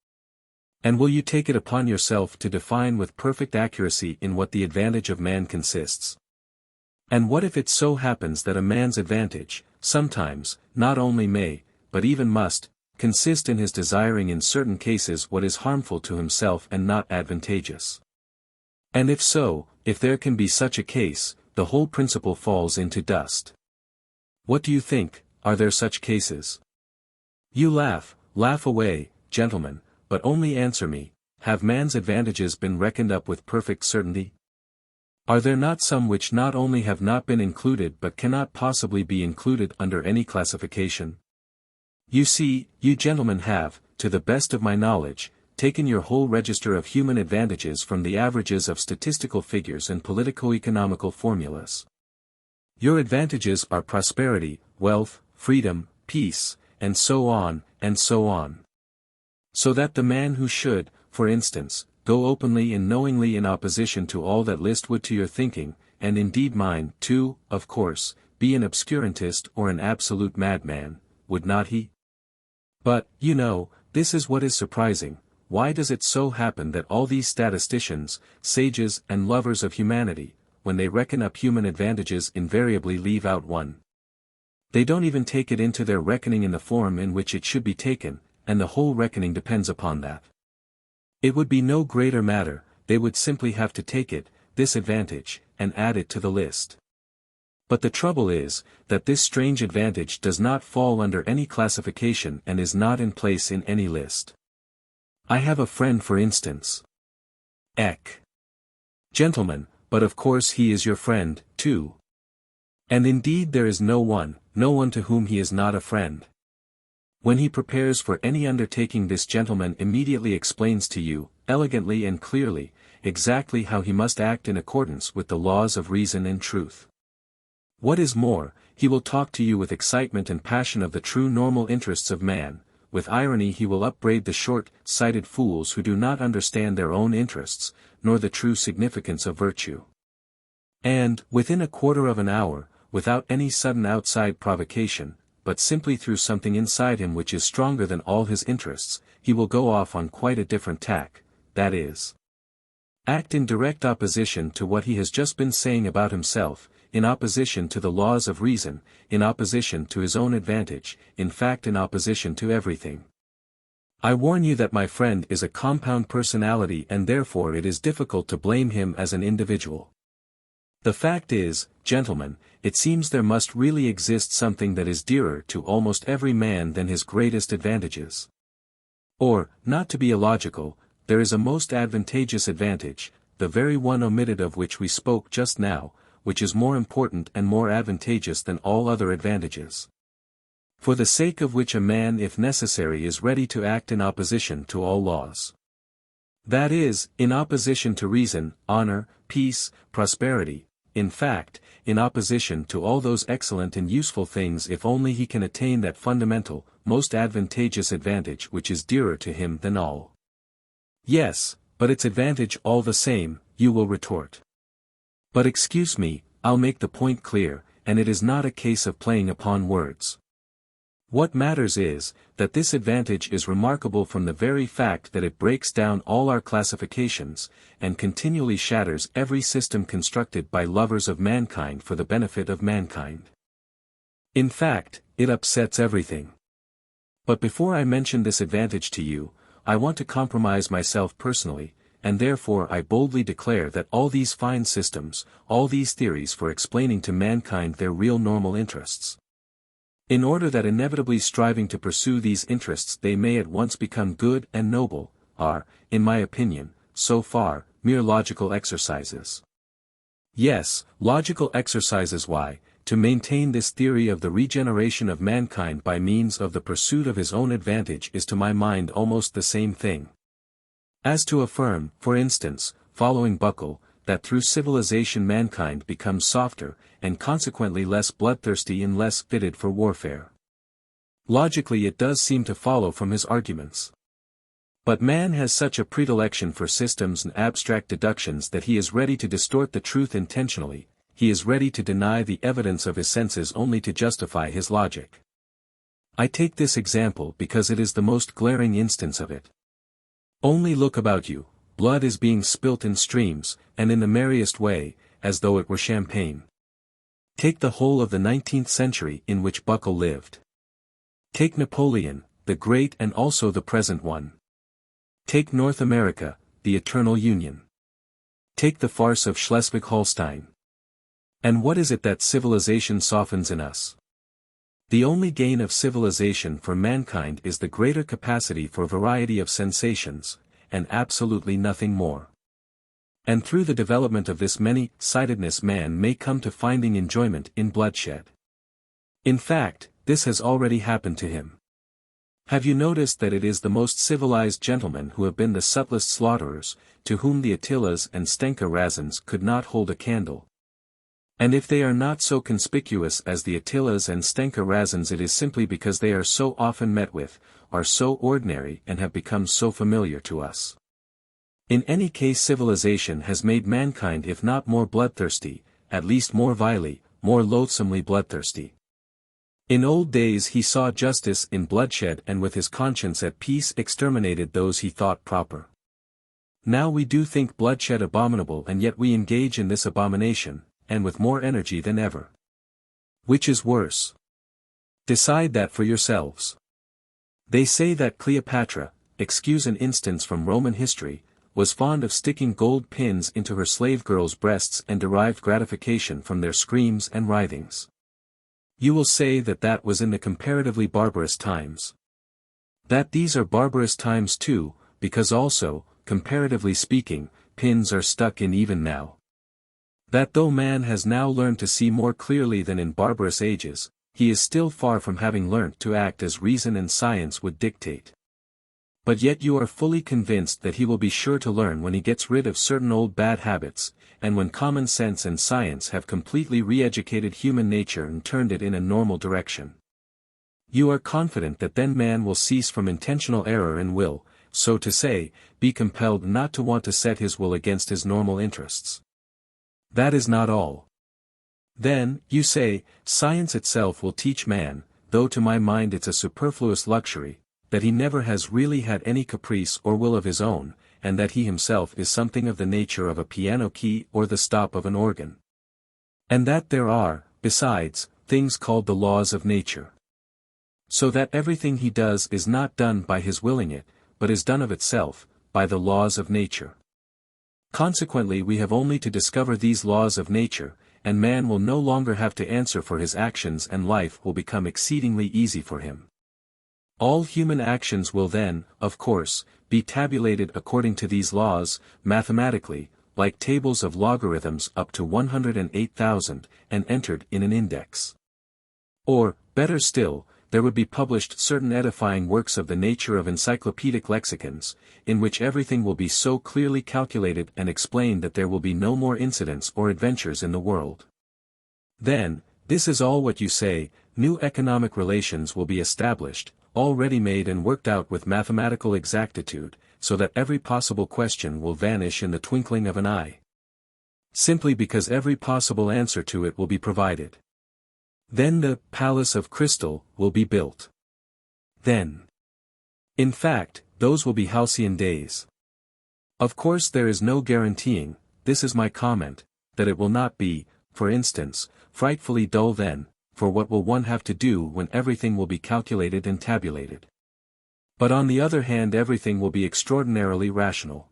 And will you take it upon yourself to define with perfect accuracy in what the advantage of man consists? And what if it so happens that a man's advantage, sometimes, not only may, but even must, consist in his desiring in certain cases what is harmful to himself and not advantageous? And if so, if there can be such a case, the whole principle falls into dust. What do you think, are there such cases? You laugh away, gentlemen, but only answer me, have man's advantages been reckoned up with perfect certainty? Are there not some which not only have not been included but cannot possibly be included under any classification? You see, you gentlemen have, to the best of my knowledge, taken your whole register of human advantages from the averages of statistical figures and politico-economical formulas. Your advantages are prosperity, wealth, freedom, peace, and so on, and so on. So that the man who should, for instance, go openly and knowingly in opposition to all that list would to your thinking, and indeed mine, too, of course, be an obscurantist or an absolute madman, would not he? But, you know, this is what is surprising. Why does it so happen that all these statisticians, sages and lovers of humanity, when they reckon up human advantages invariably leave out one? They don't even take it into their reckoning in the form in which it should be taken, and the whole reckoning depends upon that. It would be no greater matter, they would simply have to take it, this advantage, and add it to the list. But the trouble is, that this strange advantage does not fall under any classification and is not in place in any list. I have a friend for instance. Gentlemen, but of course he is your friend, too. And indeed there is no one to whom he is not a friend. When he prepares for any undertaking, this gentleman immediately explains to you, elegantly and clearly, exactly how he must act in accordance with the laws of reason and truth. What is more, he will talk to you with excitement and passion of the true normal interests of man. With irony he will upbraid the short-sighted fools who do not understand their own interests, nor the true significance of virtue. And, within a quarter of an hour, without any sudden outside provocation, but simply through something inside him which is stronger than all his interests, he will go off on quite a different tack, that is, act in direct opposition to what he has just been saying about himself, in opposition to the laws of reason, in opposition to his own advantage, in fact in opposition to everything. I warn you that my friend is a compound personality and therefore it is difficult to blame him as an individual. The fact is, gentlemen, it seems there must really exist something that is dearer to almost every man than his greatest advantages. Or, not to be illogical, there is a most advantageous advantage, the very one omitted of which we spoke just now, which is more important and more advantageous than all other advantages. For the sake of which a man if necessary is ready to act in opposition to all laws. That is, in opposition to reason, honor, peace, prosperity, in fact, in opposition to all those excellent and useful things if only he can attain that fundamental, most advantageous advantage which is dearer to him than all. Yes, but its advantage all the same, you will retort. But excuse me, I'll make the point clear, and it is not a case of playing upon words. What matters is, that this advantage is remarkable from the very fact that it breaks down all our classifications, and continually shatters every system constructed by lovers of mankind for the benefit of mankind. In fact, it upsets everything. But before I mention this advantage to you, I want to compromise myself personally, and therefore I boldly declare that all these fine systems, all these theories for explaining to mankind their real normal interests, in order that inevitably striving to pursue these interests they may at once become good and noble, are, in my opinion, so far, mere logical exercises. Yes, logical exercises. Why? To maintain this theory of the regeneration of mankind by means of the pursuit of his own advantage is to my mind almost the same thing as to affirm, for instance, following Buckle, that through civilization mankind becomes softer, and consequently less bloodthirsty and less fitted for warfare. Logically it does seem to follow from his arguments. But man has such a predilection for systems and abstract deductions that he is ready to distort the truth intentionally, he is ready to deny the evidence of his senses only to justify his logic. I take this example because it is the most glaring instance of it. Only look about you, blood is being spilt in streams, and in the merriest way, as though it were champagne. Take the whole of the 19th century in which Buckle lived. Take Napoleon, the great and also the present one. Take North America, the eternal Union. Take the farce of Schleswig-Holstein. And what is it that civilization softens in us? The only gain of civilization for mankind is the greater capacity for variety of sensations, and absolutely nothing more. And through the development of this many-sidedness man may come to finding enjoyment in bloodshed. In fact, this has already happened to him. Have you noticed that it is the most civilized gentlemen who have been the subtlest slaughterers, to whom the Attilas and Stenka Razins could not hold a candle? And if they are not so conspicuous as the Attilas and Stenka Razins, it is simply because they are so often met with, are so ordinary and have become so familiar to us. In any case civilization has made mankind if not more bloodthirsty, at least more vilely, more loathsomely bloodthirsty. In old days he saw justice in bloodshed and with his conscience at peace exterminated those he thought proper. Now we do think bloodshed abominable and yet we engage in this abomination, and with more energy than ever. Which is worse? Decide that for yourselves. They say that Cleopatra, excuse an instance from Roman history, was fond of sticking gold pins into her slave girls' breasts and derived gratification from their screams and writhings. You will say that that was in the comparatively barbarous times. That these are barbarous times too, because also, comparatively speaking, pins are stuck in even now. That though man has now learned to see more clearly than in barbarous ages, he is still far from having learnt to act as reason and science would dictate. But yet you are fully convinced that he will be sure to learn when he gets rid of certain old bad habits, and when common sense and science have completely re-educated human nature and turned it in a normal direction. You are confident that then man will cease from intentional error and will, so to say, be compelled not to want to set his will against his normal interests. That is not all. Then, you say, science itself will teach man, though to my mind it's a superfluous luxury, that he never has really had any caprice or will of his own, and that he himself is something of the nature of a piano key or the stop of an organ. And that there are, besides, things called the laws of nature. So that everything he does is not done by his willing it, but is done of itself, by the laws of nature. Consequently we have only to discover these laws of nature, and man will no longer have to answer for his actions and life will become exceedingly easy for him. All human actions will then, of course, be tabulated according to these laws, mathematically, like tables of logarithms up to 108,000, and entered in an index. Or, better still, there would be published certain edifying works of the nature of encyclopedic lexicons, in which everything will be so clearly calculated and explained that there will be no more incidents or adventures in the world. Then, this is all what you say, new economic relations will be established, all ready-made and worked out with mathematical exactitude, so that every possible question will vanish in the twinkling of an eye. Simply because every possible answer to it will be provided. Then the palace of crystal will be built. Then. In fact, those will be halcyon days. Of course there is no guaranteeing, this is my comment, that it will not be, for instance, frightfully dull then, for what will one have to do when everything will be calculated and tabulated? But on the other hand everything will be extraordinarily rational.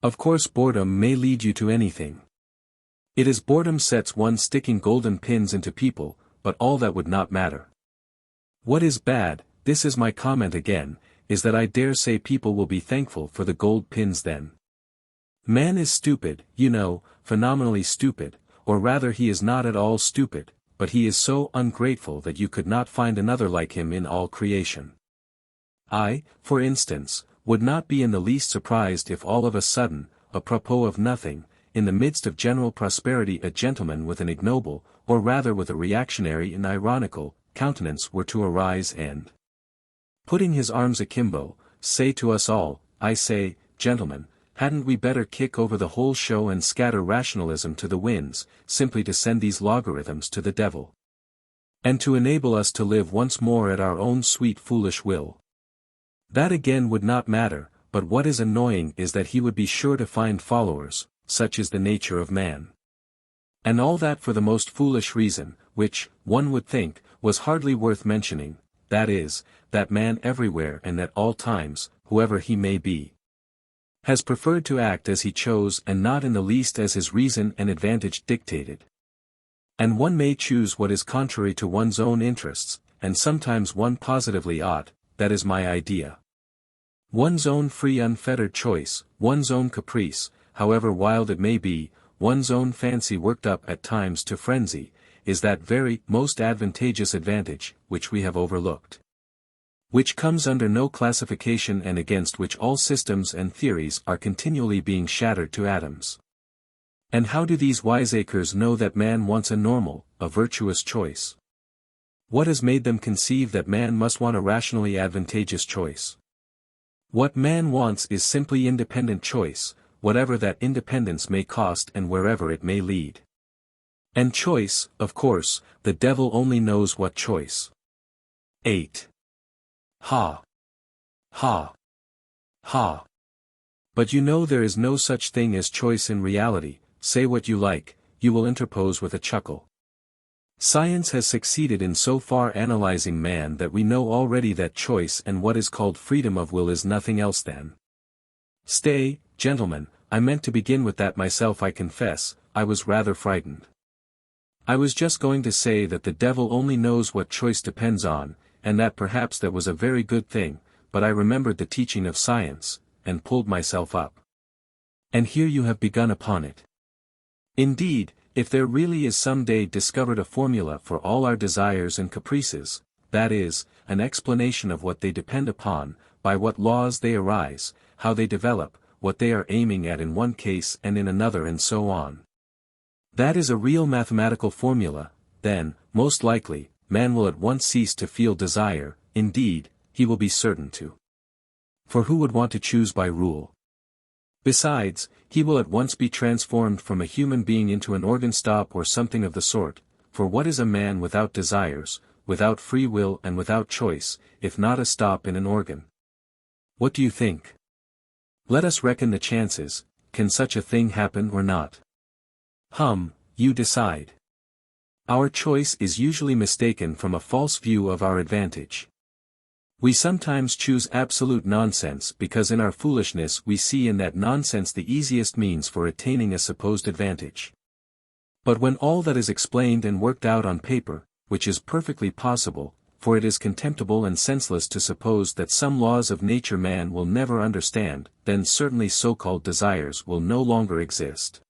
Of course boredom may lead you to anything. It is boredom sets one sticking golden pins into people, but all that would not matter. What is bad, this is my comment again, is that I dare say people will be thankful for the gold pins then. Man is stupid, you know, phenomenally stupid, or rather he is not at all stupid, but he is so ungrateful that you could not find another like him in all creation. I, for instance, would not be in the least surprised if all of a sudden, apropos of nothing, in the midst of general prosperity a gentleman with an ignoble, or rather with a reactionary and ironical, countenance were to arise and, putting his arms akimbo, say to us all, I say, gentlemen, hadn't we better kick over the whole show and scatter rationalism to the winds, simply to send these logarithms to the devil? And to enable us to live once more at our own sweet foolish will. That again would not matter, but what is annoying is that he would be sure to find followers, such is the nature of man. And all that for the most foolish reason, which, one would think, was hardly worth mentioning, that is, that man everywhere and at all times, whoever he may be, has preferred to act as he chose and not in the least as his reason and advantage dictated. And one may choose what is contrary to one's own interests, and sometimes one positively ought, that is my idea. One's own free unfettered choice, one's own caprice, however wild it may be, one's own fancy worked up at times to frenzy, is that very most advantageous advantage, which we have overlooked. Which comes under no classification and against which all systems and theories are continually being shattered to atoms. And how do these wiseacres know that man wants a normal, a virtuous choice? What has made them conceive that man must want a rationally advantageous choice? What man wants is simply independent choice, whatever that independence may cost and wherever it may lead. And choice, of course, the devil only knows what choice. 8. Ha! Ha! Ha! But you know there is no such thing as choice in reality, say what you like, you will interpose with a chuckle. Science has succeeded in so far analyzing man that we know already that choice and what is called freedom of will is nothing else than. Stay, gentlemen, I meant to begin with that myself. I confess, I was rather frightened. I was just going to say that the devil only knows what choice depends on, and that perhaps that was a very good thing, but I remembered the teaching of science, and pulled myself up. And here you have begun upon it. Indeed, if there really is some day discovered a formula for all our desires and caprices, that is, an explanation of what they depend upon, by what laws they arise, how they develop, what they are aiming at in one case and in another and so on. That is a real mathematical formula, then, most likely, man will at once cease to feel desire, indeed, he will be certain to. For who would want to choose by rule? Besides, he will at once be transformed from a human being into an organ stop or something of the sort, for what is a man without desires, without free will and without choice, if not a stop in an organ? What do you think? Let us reckon the chances, can such a thing happen or not? You decide. Our choice is usually mistaken from a false view of our advantage. We sometimes choose absolute nonsense because in our foolishness we see in that nonsense the easiest means for attaining a supposed advantage. But when all that is explained and worked out on paper, which is perfectly possible, for it is contemptible and senseless to suppose that some laws of nature man will never understand, then certainly so-called desires will no longer exist.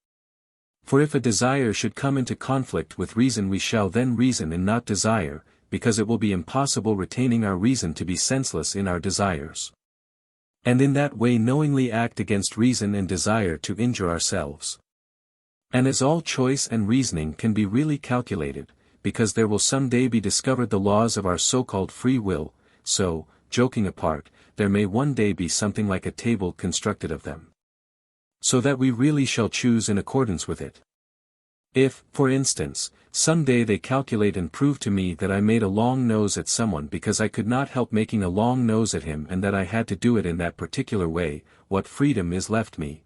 For if a desire should come into conflict with reason, we shall then reason and not desire, because it will be impossible retaining our reason to be senseless in our desires. And in that way knowingly act against reason and desire to injure ourselves. And as all choice and reasoning can be really calculated, because there will some day be discovered the laws of our so-called free will, so, joking apart, there may one day be something like a table constructed of them. So that we really shall choose in accordance with it. If, for instance, some day they calculate and prove to me that I made a long nose at someone because I could not help making a long nose at him and that I had to do it in that particular way, what freedom is left me?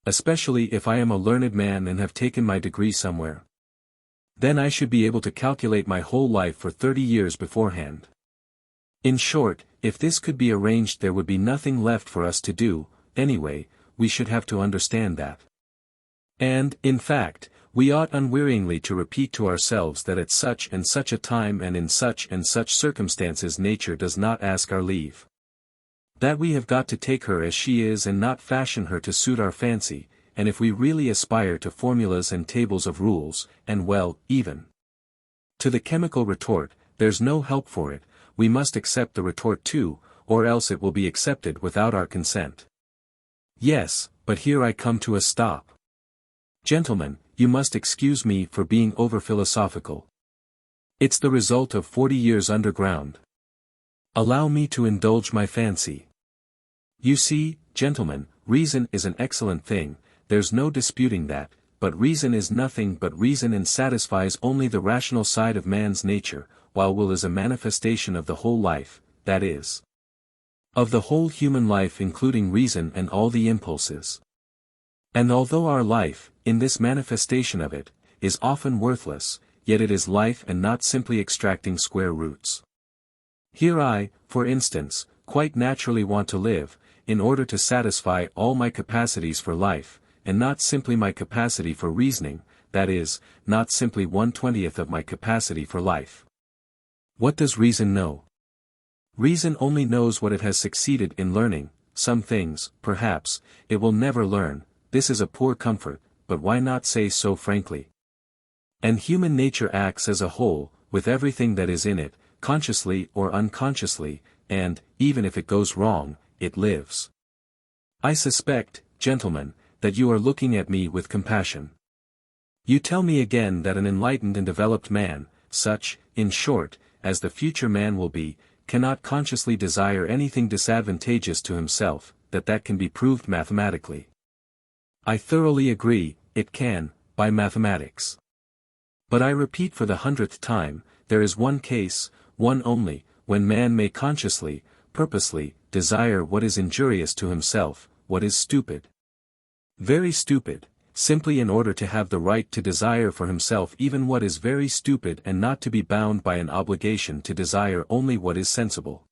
Especially if I am a learned man and have taken my degree somewhere. Then I should be able to calculate my whole life for 30 years beforehand. In short, if this could be arranged there would be nothing left for us to do, anyway, we should have to understand that. And, in fact, we ought unwearyingly to repeat to ourselves that at such and such a time and in such and such circumstances nature does not ask our leave. That we have got to take her as she is and not fashion her to suit our fancy, and if we really aspire to formulas and tables of rules, and well, even to the chemical retort, there's no help for it, we must accept the retort too, or else it will be accepted without our consent. Yes, but here I come to a stop. Gentlemen, you must excuse me for being over-philosophical. It's the result of 40 years underground. Allow me to indulge my fancy. You see, gentlemen, reason is an excellent thing, there's no disputing that, but reason is nothing but reason and satisfies only the rational side of man's nature, while will is a manifestation of the whole life, that is, of the whole human life including reason and all the impulses. And although our life, in this manifestation of it, is often worthless, yet it is life and not simply extracting square roots. Here I, for instance, quite naturally want to live, in order to satisfy all my capacities for life, and not simply my capacity for reasoning, that is, not simply 1/20th of my capacity for life. What does reason know? Reason only knows what it has succeeded in learning, some things, perhaps, it will never learn, this is a poor comfort, but why not say so frankly? And human nature acts as a whole, with everything that is in it, consciously or unconsciously, and, even if it goes wrong, it lives. I suspect, gentlemen, that you are looking at me with compassion. You tell me again that an enlightened and developed man, such, in short, as the future man will be, cannot consciously desire anything disadvantageous to himself, that can be proved mathematically. I thoroughly agree, it can, by mathematics. But I repeat for the 100th time, there is one case, one only, when man may consciously, purposely, desire what is injurious to himself, what is stupid. Very stupid, simply in order to have the right to desire for himself even what is very stupid and not to be bound by an obligation to desire only what is sensible.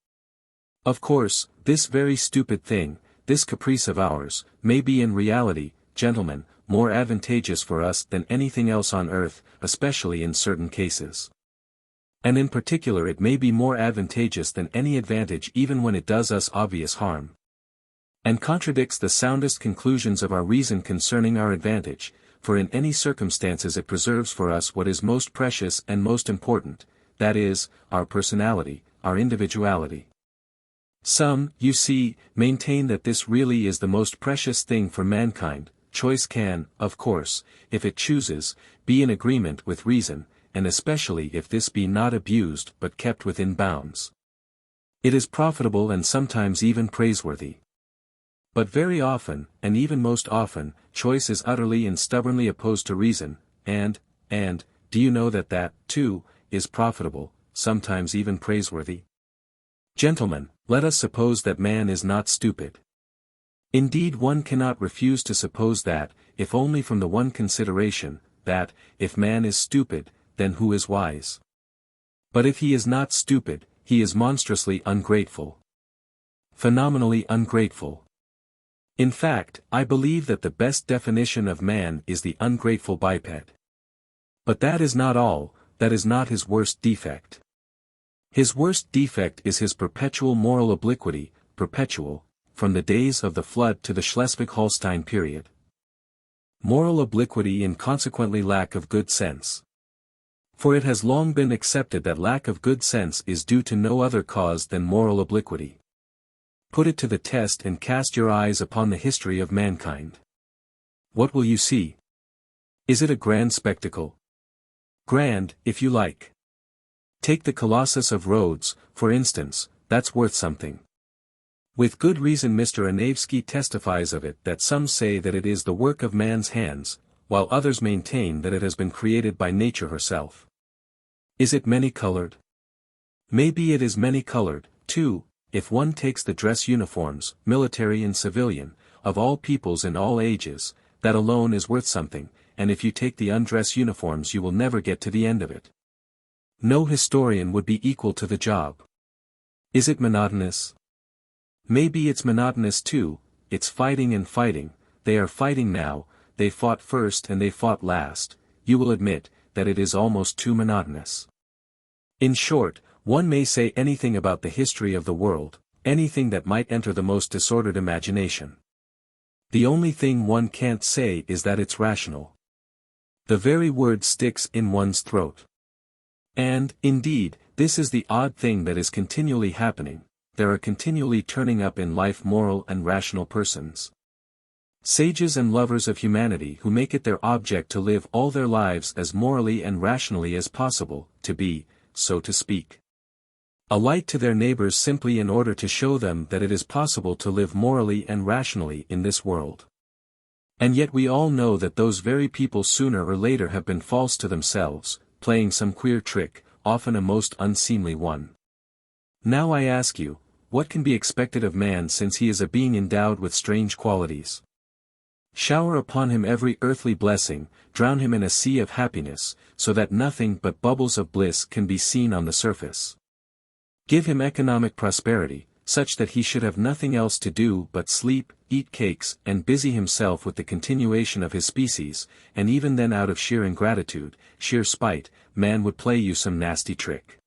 Of course, this very stupid thing, this caprice of ours, may be in reality, gentlemen, more advantageous for us than anything else on earth, especially in certain cases. And in particular it may be more advantageous than any advantage even when it does us obvious harm. And contradicts the soundest conclusions of our reason concerning our advantage, for in any circumstances it preserves for us what is most precious and most important, that is, our personality, our individuality. Some, you see, maintain that this really is the most precious thing for mankind. Choice can, of course, if it chooses, be in agreement with reason, and especially if this be not abused but kept within bounds. It is profitable and sometimes even praiseworthy. But very often, and even most often, choice is utterly and stubbornly opposed to reason, and, do you know that, too, is profitable, sometimes even praiseworthy? Gentlemen, let us suppose that man is not stupid. Indeed, one cannot refuse to suppose that, if only from the one consideration, that, if man is stupid, then who is wise? But if he is not stupid, he is monstrously ungrateful. Phenomenally ungrateful. In fact, I believe that the best definition of man is the ungrateful biped. But that is not all, that is not his worst defect. His worst defect is his perpetual moral obliquity, perpetual, from the days of the flood to the Schleswig-Holstein period. Moral obliquity and consequently lack of good sense. For it has long been accepted that lack of good sense is due to no other cause than moral obliquity. Put it to the test and cast your eyes upon the history of mankind. What will you see? Is it a grand spectacle? Grand, if you like. Take the Colossus of Rhodes, for instance, that's worth something. With good reason Mr. Dostoevsky testifies of it that some say that it is the work of man's hands, while others maintain that it has been created by nature herself. Is it many-colored? Maybe it is many-colored, too, if one takes the dress uniforms, military and civilian, of all peoples in all ages, that alone is worth something, and if you take the undress uniforms you will never get to the end of it. No historian would be equal to the job. Is it monotonous? Maybe it's monotonous too, it's fighting and fighting, they are fighting now, they fought first and they fought last, you will admit, that it is almost too monotonous. In short, one may say anything about the history of the world, anything that might enter the most disordered imagination. The only thing one can't say is that it's rational. The very word sticks in one's throat. And, indeed, this is the odd thing that is continually happening. There are continually turning up in life moral and rational persons. Sages and lovers of humanity who make it their object to live all their lives as morally and rationally as possible, to be, so to speak, a light to their neighbors simply in order to show them that it is possible to live morally and rationally in this world. And yet we all know that those very people sooner or later have been false to themselves, playing some queer trick, often a most unseemly one. Now I ask you, what can be expected of man since he is a being endowed with strange qualities? Shower upon him every earthly blessing, drown him in a sea of happiness, so that nothing but bubbles of bliss can be seen on the surface. Give him economic prosperity, such that he should have nothing else to do but sleep, eat cakes, and busy himself with the continuation of his species, and even then out of sheer ingratitude, sheer spite, man would play you some nasty trick.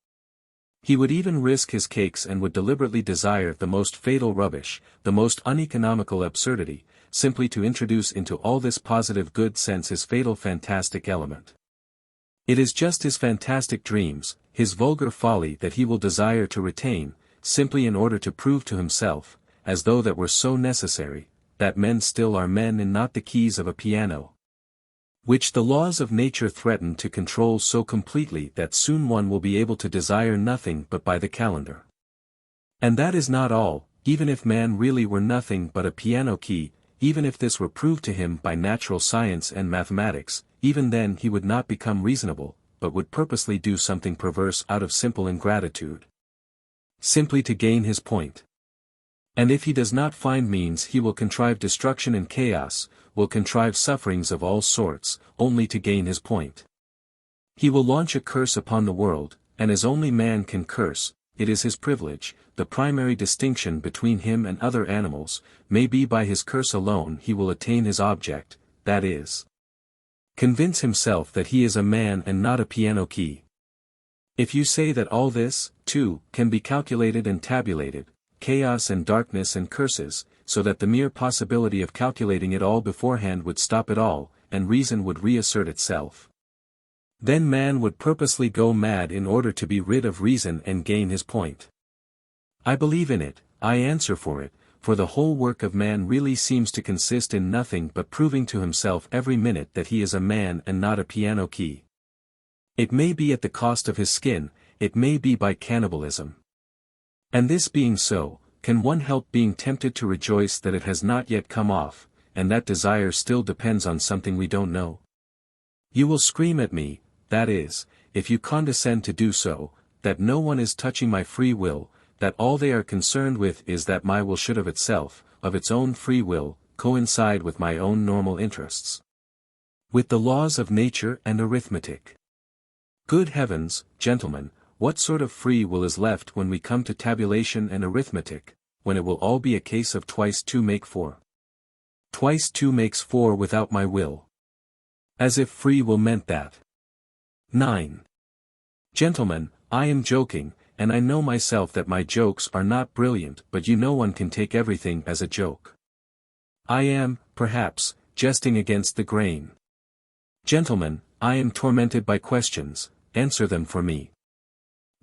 He would even risk his cakes and would deliberately desire the most fatal rubbish, the most uneconomical absurdity, simply to introduce into all this positive good sense his fatal fantastic element. It is just his fantastic dreams, his vulgar folly that he will desire to retain, simply in order to prove to himself, as though that were so necessary, that men still are men and not the keys of a piano, which the laws of nature threaten to control so completely that soon one will be able to desire nothing but by the calendar. And that is not all, even if man really were nothing but a piano key, even if this were proved to him by natural science and mathematics, even then he would not become reasonable, but would purposely do something perverse out of simple ingratitude, simply to gain his point. And if he does not find means he will contrive destruction and chaos, will contrive sufferings of all sorts, only to gain his point. He will launch a curse upon the world, and as only man can curse, it is his privilege, the primary distinction between him and other animals, may be by his curse alone he will attain his object, that is, convince himself that he is a man and not a piano key. If you say that all this, too, can be calculated and tabulated, chaos and darkness and curses, so that the mere possibility of calculating it all beforehand would stop it all, and reason would reassert itself, then man would purposely go mad in order to be rid of reason and gain his point. I believe in it, I answer for it, for the whole work of man really seems to consist in nothing but proving to himself every minute that he is a man and not a piano key. It may be at the cost of his skin, it may be by cannibalism. And this being so, can one help being tempted to rejoice that it has not yet come off, and that desire still depends on something we don't know? You will scream at me, that is, if you condescend to do so, that no one is touching my free will, that all they are concerned with is that my will should of itself, of its own free will, coincide with my own normal interests, with the laws of nature and arithmetic. Good heavens, gentlemen, what sort of free will is left when we come to tabulation and arithmetic, when it will all be a case of twice 2 make 4? Twice 2 makes 4 without my will. As if free will meant that. 9. Gentlemen, I am joking, and I know myself that my jokes are not brilliant, but you know one can take everything as a joke. I am, perhaps, jesting against the grain. Gentlemen, I am tormented by questions, answer them for me.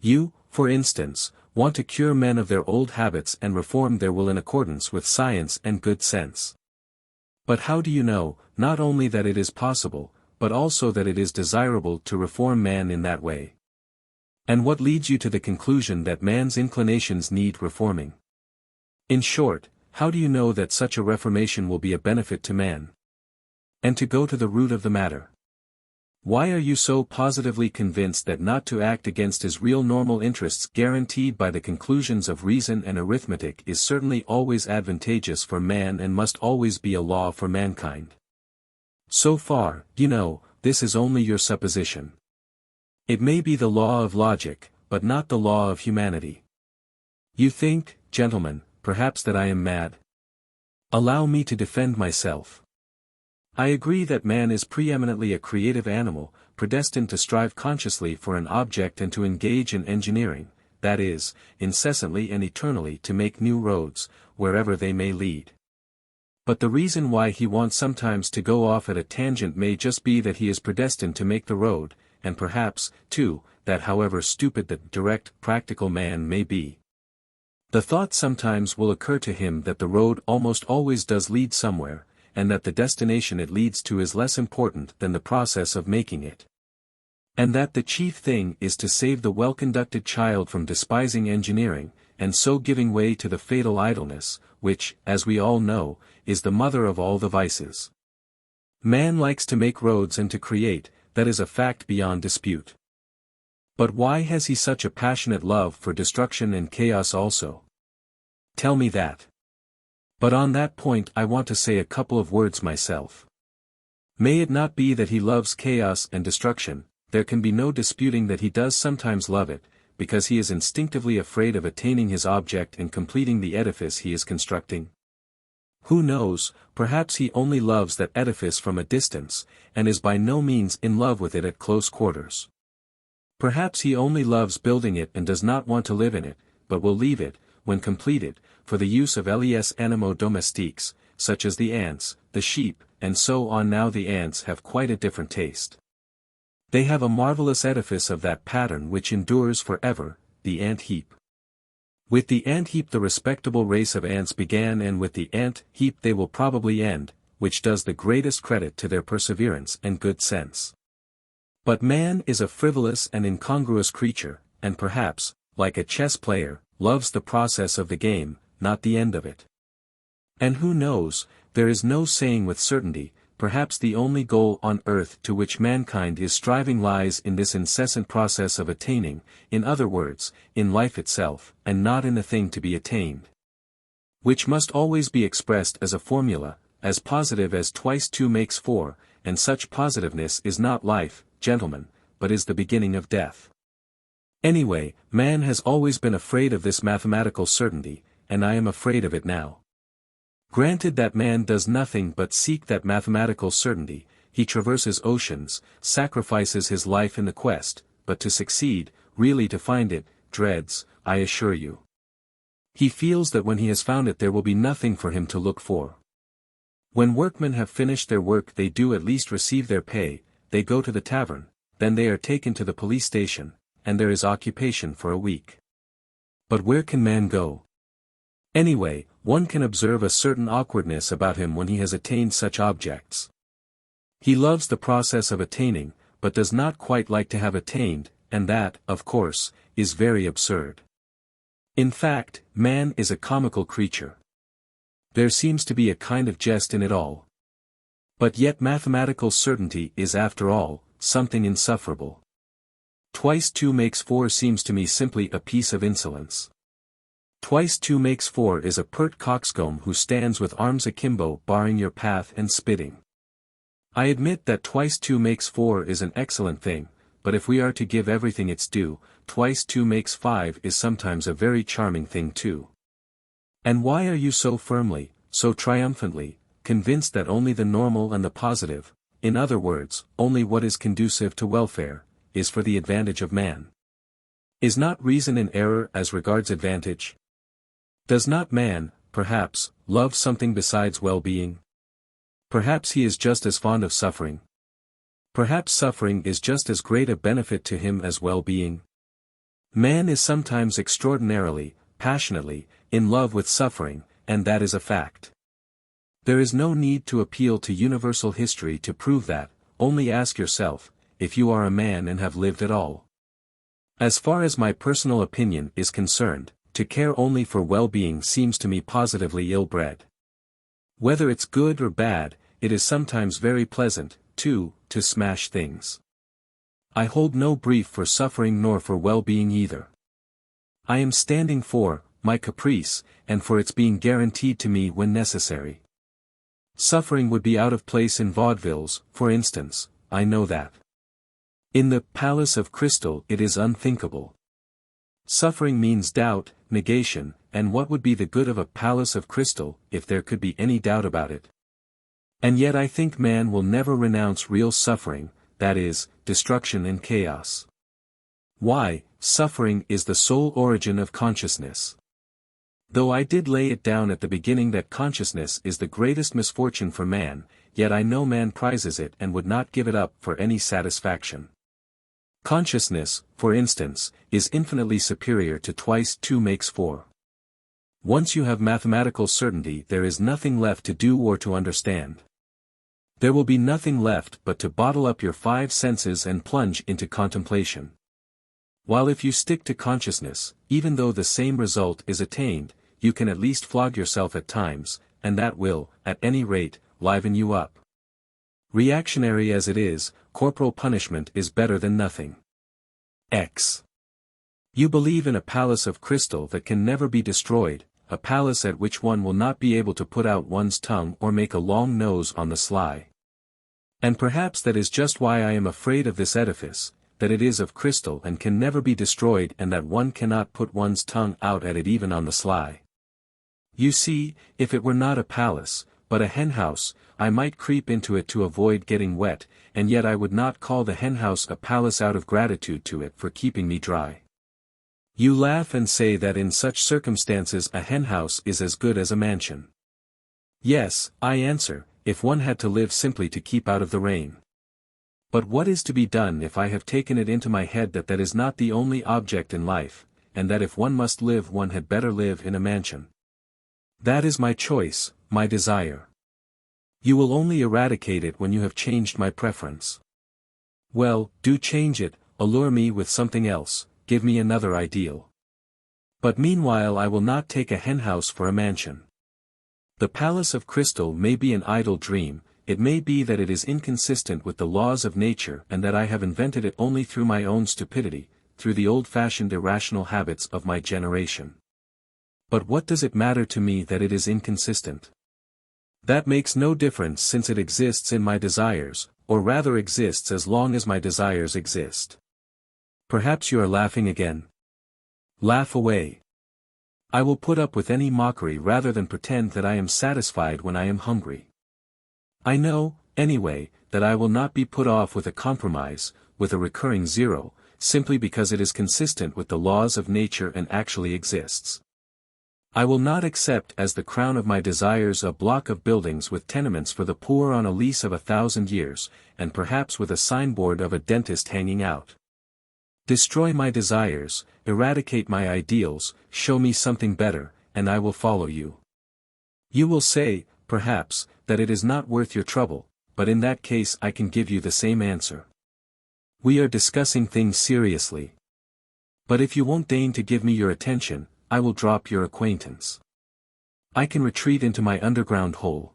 You, for instance, want to cure men of their old habits and reform their will in accordance with science and good sense. But how do you know, not only that it is possible, but also that it is desirable to reform man in that way? And what leads you to the conclusion that man's inclinations need reforming? In short, how do you know that such a reformation will be a benefit to man? And to go to the root of the matter, why are you so positively convinced that not to act against his real normal interests guaranteed by the conclusions of reason and arithmetic is certainly always advantageous for man and must always be a law for mankind? So far, you know, this is only your supposition. It may be the law of logic, but not the law of humanity. You think, gentlemen, perhaps that I am mad? Allow me to defend myself. I agree that man is preeminently a creative animal, predestined to strive consciously for an object and to engage in engineering, that is, incessantly and eternally to make new roads, wherever they may lead. But the reason why he wants sometimes to go off at a tangent may just be that he is predestined to make the road, and perhaps, too, that however stupid the direct, practical man may be, the thought sometimes will occur to him that the road almost always does lead somewhere, and that the destination it leads to is less important than the process of making it. And that the chief thing is to save the well-conducted child from despising engineering, and so giving way to the fatal idleness, which, as we all know, is the mother of all the vices. Man likes to make roads and to create, that is a fact beyond dispute. But why has he such a passionate love for destruction and chaos also? Tell me that. But on that point I want to say a couple of words myself. May it not be that he loves chaos and destruction, there can be no disputing that he does sometimes love it, because he is instinctively afraid of attaining his object and completing the edifice he is constructing. Who knows, perhaps he only loves that edifice from a distance, and is by no means in love with it at close quarters. Perhaps he only loves building it and does not want to live in it, but will leave it, when completed, for the use of les animaux domestiques, such as the ants, the sheep, and so on. Now the ants have quite a different taste. They have a marvelous edifice of that pattern which endures forever, the ant heap. With the ant heap the respectable race of ants began, and with the ant heap they will probably end, which does the greatest credit to their perseverance and good sense. But man is a frivolous and incongruous creature, and perhaps, like a chess player, loves the process of the game, not the end of it. And who knows, there is no saying with certainty, perhaps the only goal on earth to which mankind is striving lies in this incessant process of attaining, in other words, in life itself, and not in the thing to be attained, which must always be expressed as a formula, as positive as twice 2 makes 4, and such positiveness is not life, gentlemen, but is the beginning of death. Anyway, man has always been afraid of this mathematical certainty, and I am afraid of it now. Granted that man does nothing but seek that mathematical certainty, he traverses oceans, sacrifices his life in the quest, but to succeed, really to find it, dreads, I assure you. He feels that when he has found it there will be nothing for him to look for. When workmen have finished their work they do at least receive their pay, they go to the tavern, then they are taken to the police station, and there is occupation for a week. But where can man go? Anyway, one can observe a certain awkwardness about him when he has attained such objects. He loves the process of attaining, but does not quite like to have attained, and that, of course, is very absurd. In fact, man is a comical creature. There seems to be a kind of jest in it all. But yet mathematical certainty is after all, something insufferable. Twice 2 makes 4 seems to me simply a piece of insolence. Twice 2 makes 4 is a pert coxcomb who stands with arms akimbo barring your path and spitting. I admit that twice 2 makes 4 is an excellent thing, but if we are to give everything its due, twice 2 makes 5 is sometimes a very charming thing too. And why are you so firmly, so triumphantly, convinced that only the normal and the positive, in other words, only what is conducive to welfare, is for the advantage of man? Is not reason in error as regards advantage? Does not man, perhaps, love something besides well-being? Perhaps he is just as fond of suffering. Perhaps suffering is just as great a benefit to him as well-being. Man is sometimes extraordinarily, passionately, in love with suffering, and that is a fact. There is no need to appeal to universal history to prove that, only ask yourself, if you are a man and have lived at all. As far as my personal opinion is concerned, to care only for well-being seems to me positively ill-bred. Whether it's good or bad, it is sometimes very pleasant, too, to smash things. I hold no brief for suffering nor for well-being either. I am standing for my caprice, and for its being guaranteed to me when necessary. Suffering would be out of place in vaudevilles, for instance, I know that. In the Palace of Crystal it is unthinkable. Suffering means doubt, negation, and what would be the good of a palace of crystal, if there could be any doubt about it? And yet I think man will never renounce real suffering, that is, destruction and chaos. Why, suffering is the sole origin of consciousness. Though I did lay it down at the beginning that consciousness is the greatest misfortune for man, yet I know man prizes it and would not give it up for any satisfaction. Consciousness, for instance, is infinitely superior to twice 2 makes 4. Once you have mathematical certainty there is nothing left to do or to understand. There will be nothing left but to bottle up your 5 senses and plunge into contemplation. While if you stick to consciousness, even though the same result is attained, you can at least flog yourself at times, and that will, at any rate, liven you up. Reactionary as it is, corporal punishment is better than nothing. X. You believe in a palace of crystal that can never be destroyed, a palace at which one will not be able to put out one's tongue or make a long nose on the sly. And perhaps that is just why I am afraid of this edifice, that it is of crystal and can never be destroyed and that one cannot put one's tongue out at it even on the sly. You see, if it were not a palace, but a henhouse, I might creep into it to avoid getting wet, and yet I would not call the henhouse a palace out of gratitude to it for keeping me dry. You laugh and say that in such circumstances a henhouse is as good as a mansion. Yes, I answer, if one had to live simply to keep out of the rain. But what is to be done if I have taken it into my head that that is not the only object in life, and that if one must live one had better live in a mansion? That is my choice, my desire. You will only eradicate it when you have changed my preference. Well, do change it, allure me with something else, give me another ideal. But meanwhile I will not take a henhouse for a mansion. The palace of crystal may be an idle dream, it may be that it is inconsistent with the laws of nature and that I have invented it only through my own stupidity, through the old-fashioned irrational habits of my generation. But what does it matter to me that it is inconsistent? That makes no difference since it exists in my desires, or rather exists as long as my desires exist. Perhaps you are laughing again. Laugh away. I will put up with any mockery rather than pretend that I am satisfied when I am hungry. I know, anyway, that I will not be put off with a compromise, with a recurring zero, simply because it is consistent with the laws of nature and actually exists. I will not accept as the crown of my desires a block of buildings with tenements for the poor on a lease of 1,000 years, and perhaps with a signboard of a dentist hanging out. Destroy my desires, eradicate my ideals, show me something better, and I will follow you. You will say, perhaps, that it is not worth your trouble, but in that case I can give you the same answer. We are discussing things seriously. But if you won't deign to give me your attention, I will drop your acquaintance. I can retreat into my underground hole.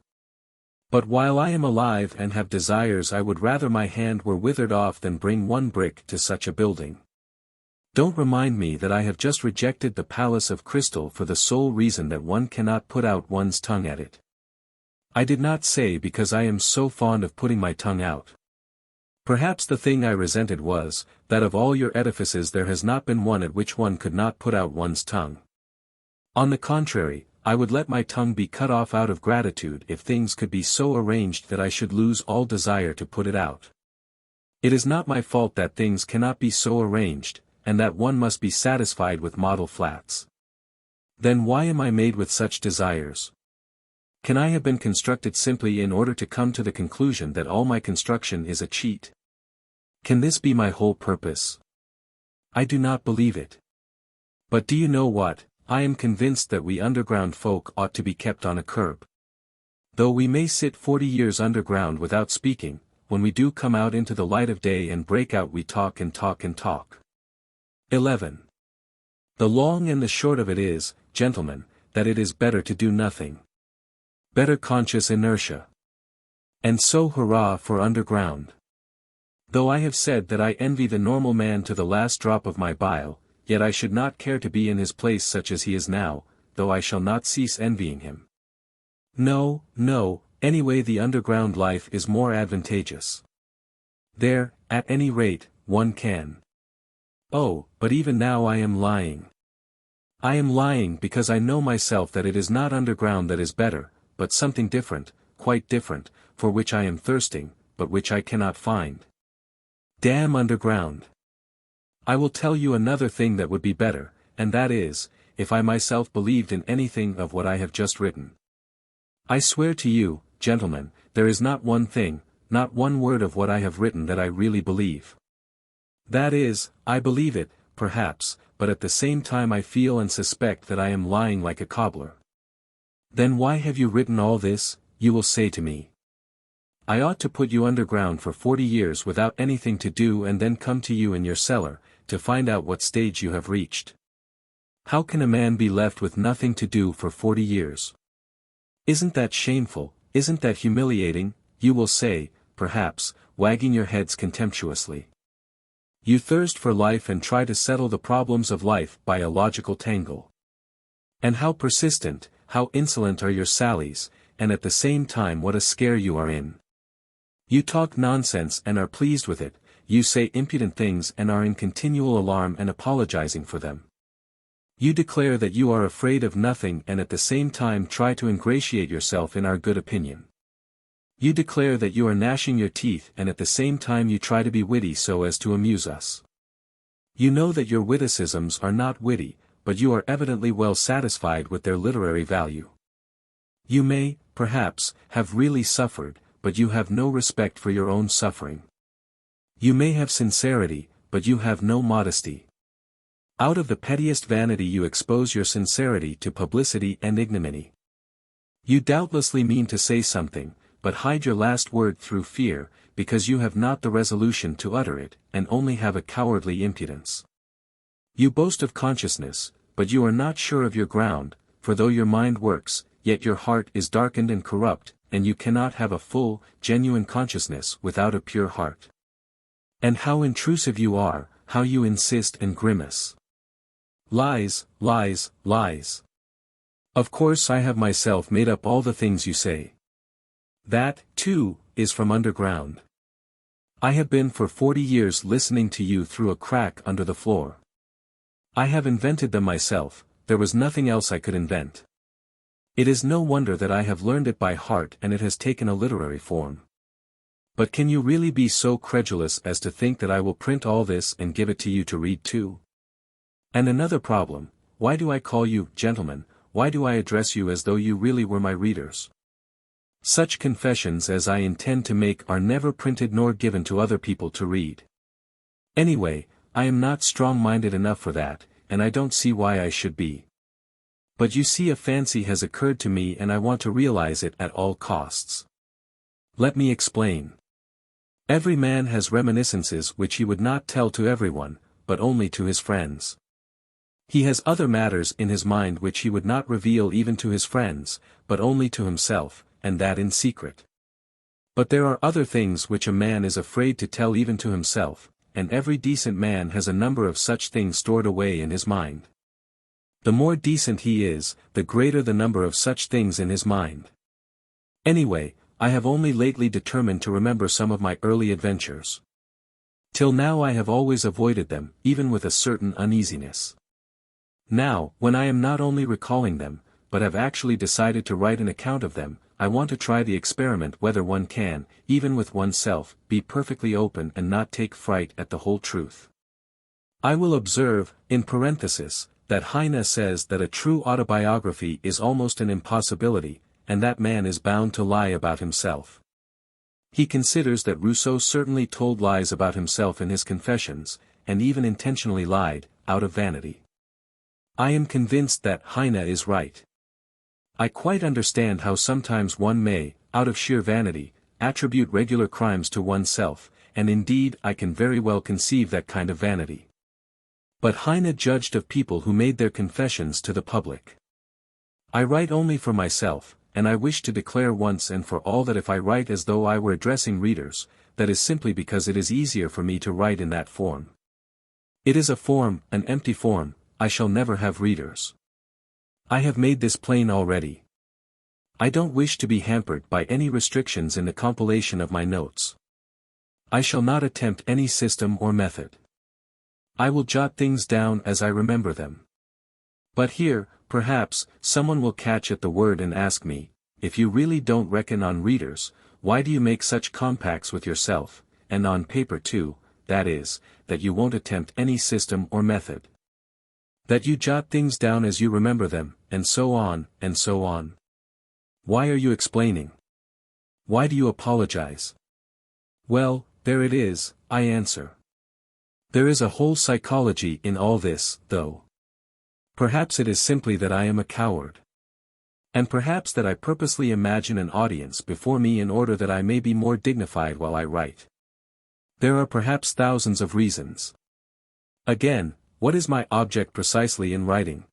But while I am alive and have desires, I would rather my hand were withered off than bring one brick to such a building. Don't remind me that I have just rejected the palace of crystal for the sole reason that one cannot put out one's tongue at it. I did not say because I am so fond of putting my tongue out. Perhaps the thing I resented was, that of all your edifices there has not been one at which one could not put out one's tongue. On the contrary, I would let my tongue be cut off out of gratitude if things could be so arranged that I should lose all desire to put it out. It is not my fault that things cannot be so arranged, and that one must be satisfied with model flats. Then why am I made with such desires? Can I have been constructed simply in order to come to the conclusion that all my construction is a cheat? Can this be my whole purpose? I do not believe it. But do you know what? I am convinced that we underground folk ought to be kept on a curb. Though we may sit 40 years underground without speaking, when we do come out into the light of day and break out we talk and talk and talk. 11. The long and the short of it is, gentlemen, that it is better to do nothing. Better conscious inertia. And so hurrah for underground. Though I have said that I envy the normal man to the last drop of my bile, yet I should not care to be in his place such as he is now, though I shall not cease envying him. No, anyway the underground life is more advantageous. There, at any rate, one can. Oh, but even now I am lying. I am lying because I know myself that it is not underground that is better, but something different, quite different, for which I am thirsting, but which I cannot find. Damn underground! I will tell you another thing that would be better, and that is, if I myself believed in anything of what I have just written. I swear to you, gentlemen, there is not one thing, not one word of what I have written that I really believe. That is, I believe it, perhaps, but at the same time I feel and suspect that I am lying like a cobbler. Then why have you written all this, you will say to me. I ought to put you underground for 40 years without anything to do and then come to you in your cellar, to find out what stage you have reached. How can a man be left with nothing to do for 40 years? Isn't that shameful, isn't that humiliating, you will say, perhaps, wagging your heads contemptuously. You thirst for life and try to settle the problems of life by a logical tangle. And how persistent, how insolent are your sallies, and at the same time what a scare you are in. You talk nonsense and are pleased with it, you say impudent things and are in continual alarm and apologizing for them. You declare that you are afraid of nothing and at the same time try to ingratiate yourself in our good opinion. You declare that you are gnashing your teeth and at the same time you try to be witty so as to amuse us. You know that your witticisms are not witty, but you are evidently well satisfied with their literary value. You may, perhaps, have really suffered, but you have no respect for your own suffering. You may have sincerity, but you have no modesty. Out of the pettiest vanity you expose your sincerity to publicity and ignominy. You doubtlessly mean to say something, but hide your last word through fear, because you have not the resolution to utter it, and only have a cowardly impudence. You boast of consciousness, but you are not sure of your ground, for though your mind works, yet your heart is darkened and corrupt, and you cannot have a full, genuine consciousness without a pure heart. And how intrusive you are, how you insist and grimace. Lies, lies, lies. Of course I have myself made up all the things you say. That, too, is from underground. I have been for 40 years listening to you through a crack under the floor. I have invented them myself, there was nothing else I could invent. It is no wonder that I have learned it by heart and it has taken a literary form. But can you really be so credulous as to think that I will print all this and give it to you to read too? And another problem, why do I call you, gentlemen, why do I address you as though you really were my readers? Such confessions as I intend to make are never printed nor given to other people to read. Anyway, I am not strong-minded enough for that, and I don't see why I should be. But you see, a fancy has occurred to me and I want to realize it at all costs. Let me explain. Every man has reminiscences which he would not tell to everyone, but only to his friends. He has other matters in his mind which he would not reveal even to his friends, but only to himself, and that in secret. But there are other things which a man is afraid to tell even to himself, and every decent man has a number of such things stored away in his mind. The more decent he is, the greater the number of such things in his mind. Anyway, I have only lately determined to remember some of my early adventures. Till now I have always avoided them, even with a certain uneasiness. Now, when I am not only recalling them, but have actually decided to write an account of them, I want to try the experiment whether one can, even with oneself, be perfectly open and not take fright at the whole truth. I will observe, in parenthesis, that Heine says that a true autobiography is almost an impossibility, and that man is bound to lie about himself. He considers that Rousseau certainly told lies about himself in his Confessions, and even intentionally lied, out of vanity. I am convinced that Heine is right. I quite understand how sometimes one may, out of sheer vanity, attribute regular crimes to oneself, and indeed I can very well conceive that kind of vanity. But Heine judged of people who made their confessions to the public. I write only for myself, and I wish to declare once and for all that if I write as though I were addressing readers, that is simply because it is easier for me to write in that form. It is a form, an empty form, I shall never have readers. I have made this plain already. I don't wish to be hampered by any restrictions in the compilation of my notes. I shall not attempt any system or method. I will jot things down as I remember them. But here, perhaps, someone will catch at the word and ask me, if you really don't reckon on readers, why do you make such compacts with yourself, and on paper too, that is, that you won't attempt any system or method? That you jot things down as you remember them, and so on, and so on. Why are you explaining? Why do you apologize? Well, there it is, I answer. There is a whole psychology in all this, though. Perhaps it is simply that I am a coward. And perhaps that I purposely imagine an audience before me in order that I may be more dignified while I write. There are perhaps thousands of reasons. Again, what is my object precisely in writing?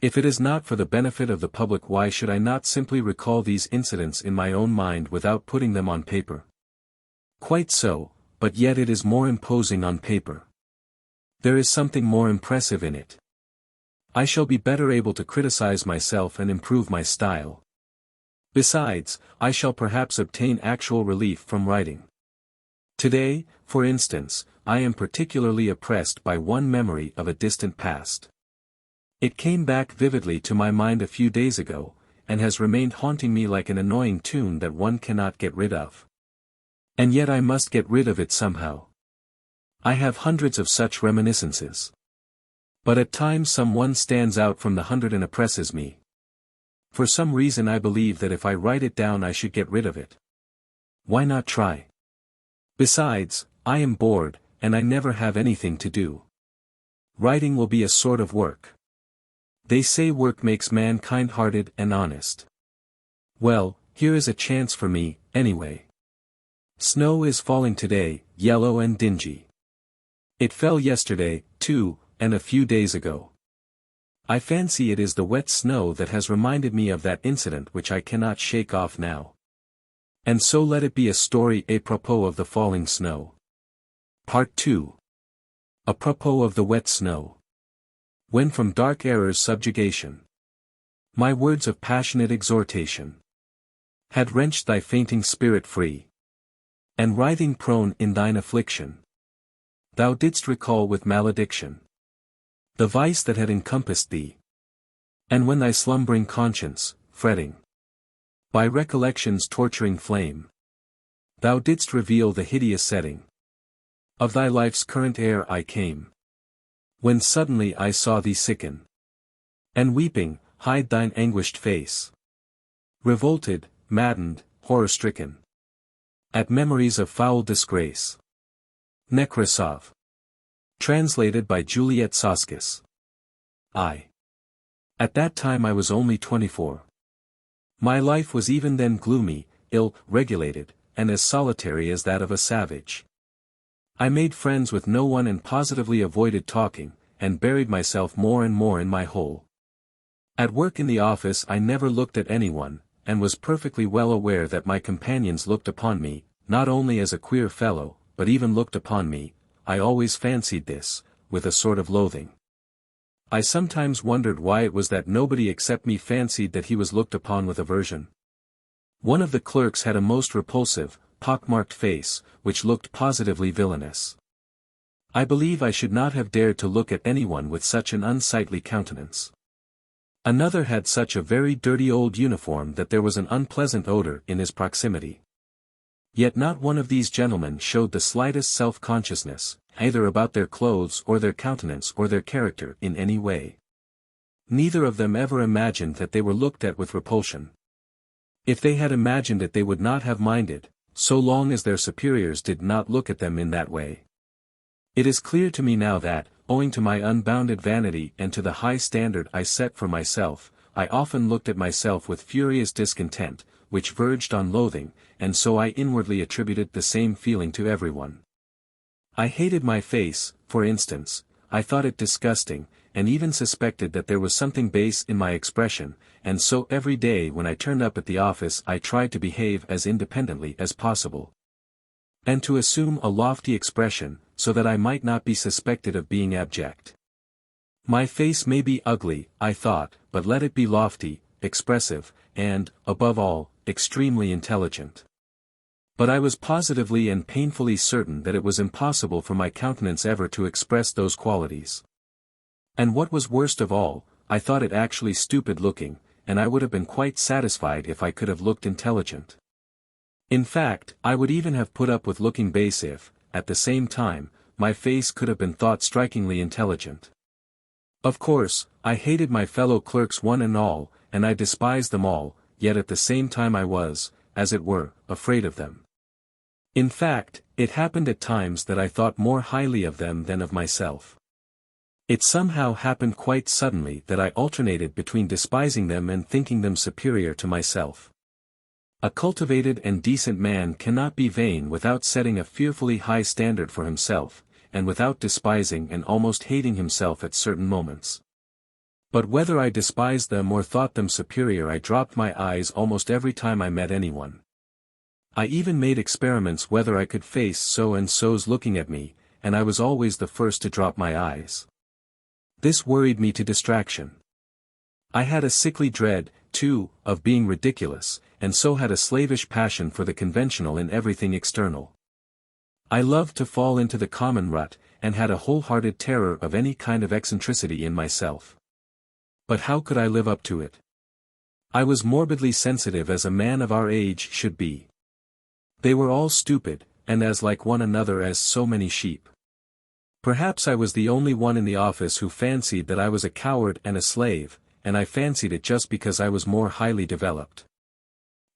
If it is not for the benefit of the public, why should I not simply recall these incidents in my own mind without putting them on paper? Quite so, but yet it is more imposing on paper. There is something more impressive in it. I shall be better able to criticize myself and improve my style. Besides, I shall perhaps obtain actual relief from writing. Today, for instance, I am particularly oppressed by one memory of a distant past. It came back vividly to my mind a few days ago, and has remained haunting me like an annoying tune that one cannot get rid of. And yet I must get rid of it somehow. I have hundreds of such reminiscences. But at times some one stands out from the hundred and oppresses me. For some reason I believe that if I write it down I should get rid of it. Why not try? Besides, I am bored, and I never have anything to do. Writing will be a sort of work. They say work makes man kind-hearted and honest. Well, here is a chance for me, anyway. Snow is falling today, yellow and dingy. It fell yesterday, too, and a few days ago. I fancy it is the wet snow that has reminded me of that incident which I cannot shake off now. And so let it be a story à propos of the falling snow. Part 2. A propos of the wet snow. When from dark error's subjugation my words of passionate exhortation had wrenched thy fainting spirit free, And writhing prone in thine affliction, thou didst recall with malediction the vice that had encompassed thee. And when thy slumbering conscience, fretting by recollection's torturing flame, thou didst reveal the hideous setting of thy life's current air, I came. When suddenly I saw thee sicken, and weeping, hide thine anguished face. Revolted, maddened, horror-stricken at memories of foul disgrace. Nekrasov. Translated by Juliet Soskis. At that time I was only 24. My life was even then gloomy, ill-regulated, and as solitary as that of a savage. I made friends with no one and positively avoided talking, and buried myself more and more in my hole. At work in the office I never looked at anyone, and was perfectly well aware that my companions looked upon me, not only as a queer fellow, but even looked upon me, I always fancied this, with a sort of loathing. I sometimes wondered why it was that nobody except me fancied that he was looked upon with aversion. One of the clerks had a most repulsive, pockmarked face, which looked positively villainous. I believe I should not have dared to look at anyone with such an unsightly countenance. Another had such a very dirty old uniform that there was an unpleasant odor in his proximity. Yet not one of these gentlemen showed the slightest self-consciousness, either about their clothes or their countenance or their character in any way. Neither of them ever imagined that they were looked at with repulsion. If they had imagined it they would not have minded, so long as their superiors did not look at them in that way. It is clear to me now that, owing to my unbounded vanity and to the high standard I set for myself, I often looked at myself with furious discontent, which verged on loathing, and so I inwardly attributed the same feeling to everyone. I hated my face, for instance, I thought it disgusting, and even suspected that there was something base in my expression, and so every day when I turned up at the office I tried to behave as independently as possible, and to assume a lofty expression, so that I might not be suspected of being abject. My face may be ugly, I thought, but let it be lofty, expressive, and, above all, extremely intelligent. But I was positively and painfully certain that it was impossible for my countenance ever to express those qualities. And what was worst of all, I thought it actually stupid looking, and I would have been quite satisfied if I could have looked intelligent. In fact, I would even have put up with looking base if, at the same time, my face could have been thought strikingly intelligent. Of course, I hated my fellow clerks one and all, and I despised them all, yet at the same time I was, as it were, afraid of them. In fact, it happened at times that I thought more highly of them than of myself. It somehow happened quite suddenly that I alternated between despising them and thinking them superior to myself. A cultivated and decent man cannot be vain without setting a fearfully high standard for himself, and without despising and almost hating himself at certain moments. But whether I despised them or thought them superior, I dropped my eyes almost every time I met anyone. I even made experiments whether I could face so-and-so's looking at me, and I was always the first to drop my eyes. This worried me to distraction. I had a sickly dread, too, of being ridiculous, and so had a slavish passion for the conventional in everything external. I loved to fall into the common rut, and had a wholehearted terror of any kind of eccentricity in myself. But how could I live up to it? I was morbidly sensitive as a man of our age should be. They were all stupid, and as like one another as so many sheep. Perhaps I was the only one in the office who fancied that I was a coward and a slave, and I fancied it just because I was more highly developed.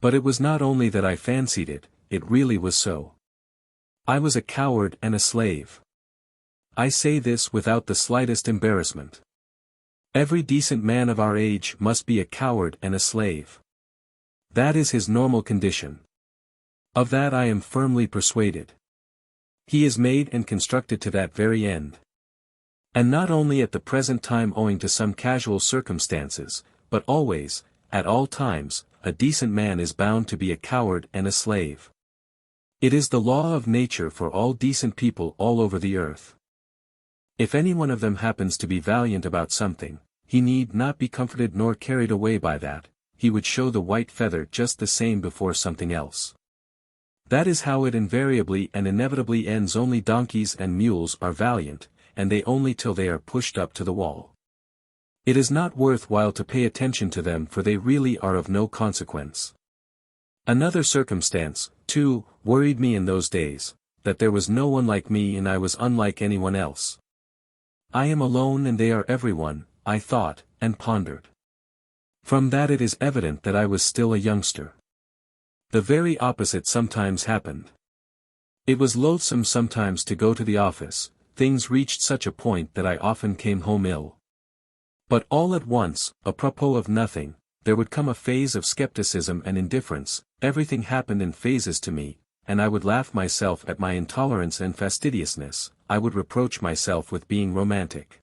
But it was not only that I fancied it, it really was so. I was a coward and a slave. I say this without the slightest embarrassment. Every decent man of our age must be a coward and a slave. That is his normal condition. Of that I am firmly persuaded. He is made and constructed to that very end. And not only at the present time owing to some casual circumstances, but always, at all times, a decent man is bound to be a coward and a slave. It is the law of nature for all decent people all over the earth. If any one of them happens to be valiant about something, he need not be comforted nor carried away by that, he would show the white feather just the same before something else. That is how it invariably and inevitably ends. Only donkeys and mules are valiant, and they only till they are pushed up to the wall. It is not worth while to pay attention to them, for they really are of no consequence. Another circumstance, too, worried me in those days, that there was no one like me and I was unlike anyone else. I am alone and they are everyone, I thought, and pondered. From that it is evident that I was still a youngster. The very opposite sometimes happened. It was loathsome sometimes to go to the office, things reached such a point that I often came home ill. But all at once, apropos of nothing, there would come a phase of skepticism and indifference. Everything happened in phases to me, and I would laugh myself at my intolerance and fastidiousness. I would reproach myself with being romantic.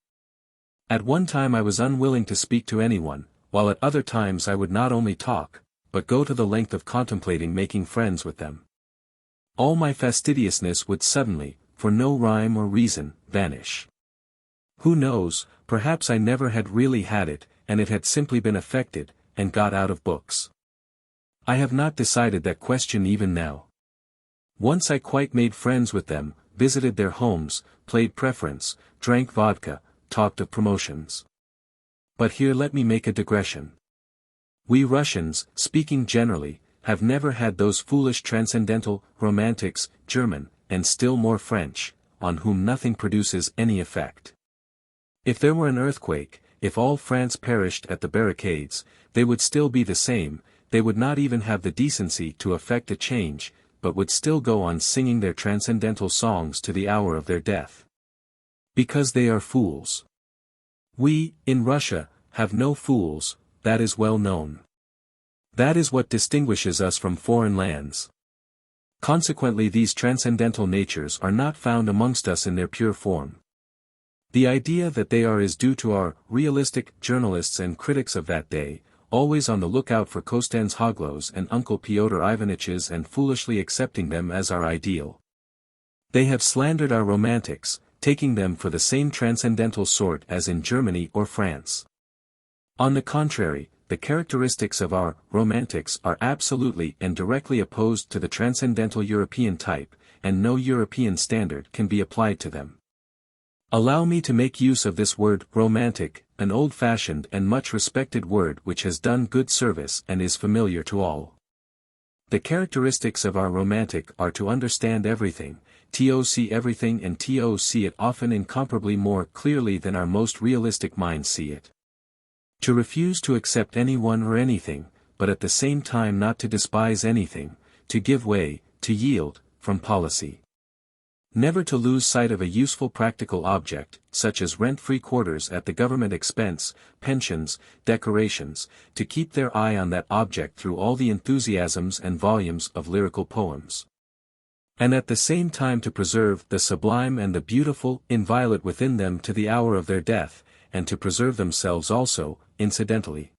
At one time I was unwilling to speak to anyone, while at other times I would not only talk, but go to the length of contemplating making friends with them. All my fastidiousness would suddenly, for no rhyme or reason, vanish. Who knows, perhaps I never had really had it, and it had simply been affected, and got out of books. I have not decided that question even now. Once I quite made friends with them, visited their homes, played preference, drank vodka, talked of promotions. But here let me make a digression. We Russians, speaking generally, have never had those foolish transcendental romantics, German, and still more French, on whom nothing produces any effect. If there were an earthquake, if all France perished at the barricades, they would still be the same. They would not even have the decency to effect a change, but would still go on singing their transcendental songs to the hour of their death. Because they are fools. We, in Russia, have no fools, that is well known. That is what distinguishes us from foreign lands. Consequently these transcendental natures are not found amongst us in their pure form. The idea that they are is due to our realistic journalists and critics of that day, always on the lookout for Konstanz-Hoglos and Uncle Pyotr Ivaniches and foolishly accepting them as our ideal. They have slandered our romantics, taking them for the same transcendental sort as in Germany or France. On the contrary, the characteristics of our romantics are absolutely and directly opposed to the transcendental European type, and no European standard can be applied to them. Allow me to make use of this word romantic, an old-fashioned and much respected word which has done good service and is familiar to all. The characteristics of our romantic are to understand everything, to see everything and to see it often incomparably more clearly than our most realistic minds see it. To refuse to accept anyone or anything, but at the same time not to despise anything, to give way, to yield, from policy. Never to lose sight of a useful practical object, such as rent-free quarters at the government expense, pensions, decorations, to keep their eye on that object through all the enthusiasms and volumes of lyrical poems. And at the same time to preserve the sublime and the beautiful inviolate within them to the hour of their death, and to preserve themselves also, incidentally.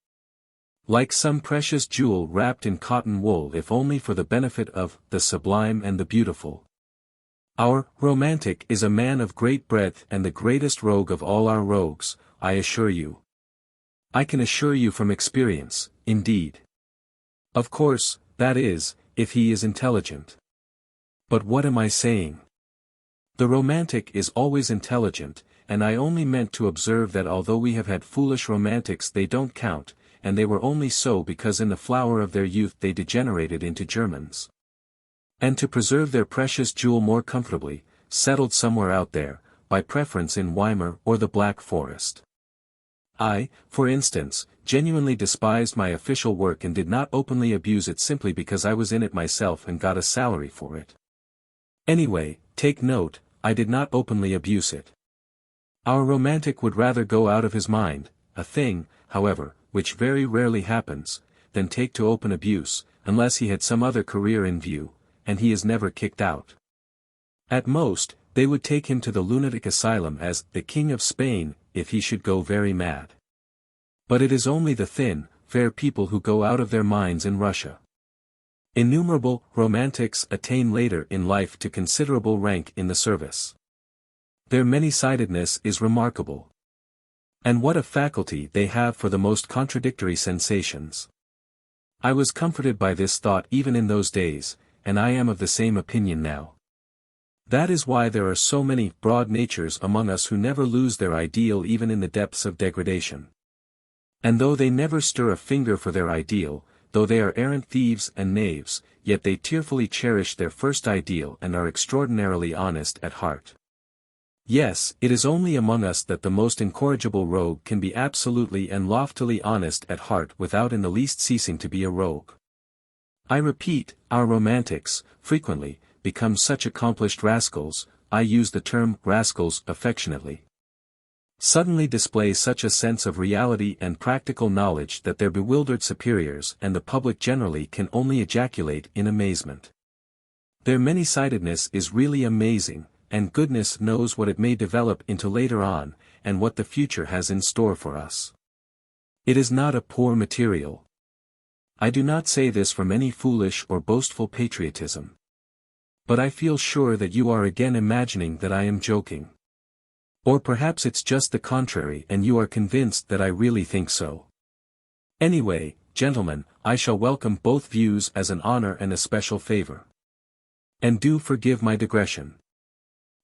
Like some precious jewel wrapped in cotton wool, if only for the benefit of the sublime and the beautiful. Our romantic is a man of great breadth and the greatest rogue of all our rogues, I assure you. I can assure you from experience, indeed. Of course, that is, if he is intelligent. But what am I saying? The romantic is always intelligent, and I only meant to observe that although we have had foolish romantics they don't count, and they were only so because in the flower of their youth they degenerated into Germans. And to preserve their precious jewel more comfortably, settled somewhere out there, by preference in Weimar or the Black Forest. I, for instance, genuinely despised my official work and did not openly abuse it simply because I was in it myself and got a salary for it. Anyway, take note, I did not openly abuse it. Our romantic would rather go out of his mind, a thing, however, which very rarely happens, than take to open abuse, unless he had some other career in view, and he is never kicked out. At most, they would take him to the lunatic asylum as the King of Spain, if he should go very mad. But it is only the thin, fair people who go out of their minds in Russia. Innumerable romantics attain later in life to considerable rank in the service. Their many-sidedness is remarkable. And what a faculty they have for the most contradictory sensations. I was comforted by this thought even in those days, and I am of the same opinion now. That is why there are so many broad natures among us who never lose their ideal even in the depths of degradation. And though they never stir a finger for their ideal, though they are arrant thieves and knaves, yet they tearfully cherish their first ideal and are extraordinarily honest at heart. Yes, it is only among us that the most incorrigible rogue can be absolutely and loftily honest at heart without in the least ceasing to be a rogue. I repeat, our romantics, frequently, become such accomplished rascals, I use the term rascals affectionately. Suddenly display such a sense of reality and practical knowledge that their bewildered superiors and the public generally can only ejaculate in amazement. Their many-sidedness is really amazing, and goodness knows what it may develop into later on, and what the future has in store for us. It is not a poor material. I do not say this from any foolish or boastful patriotism. But I feel sure that you are again imagining that I am joking. Or perhaps it's just the contrary and you are convinced that I really think so. Anyway, gentlemen, I shall welcome both views as an honor and a special favor. And do forgive my digression.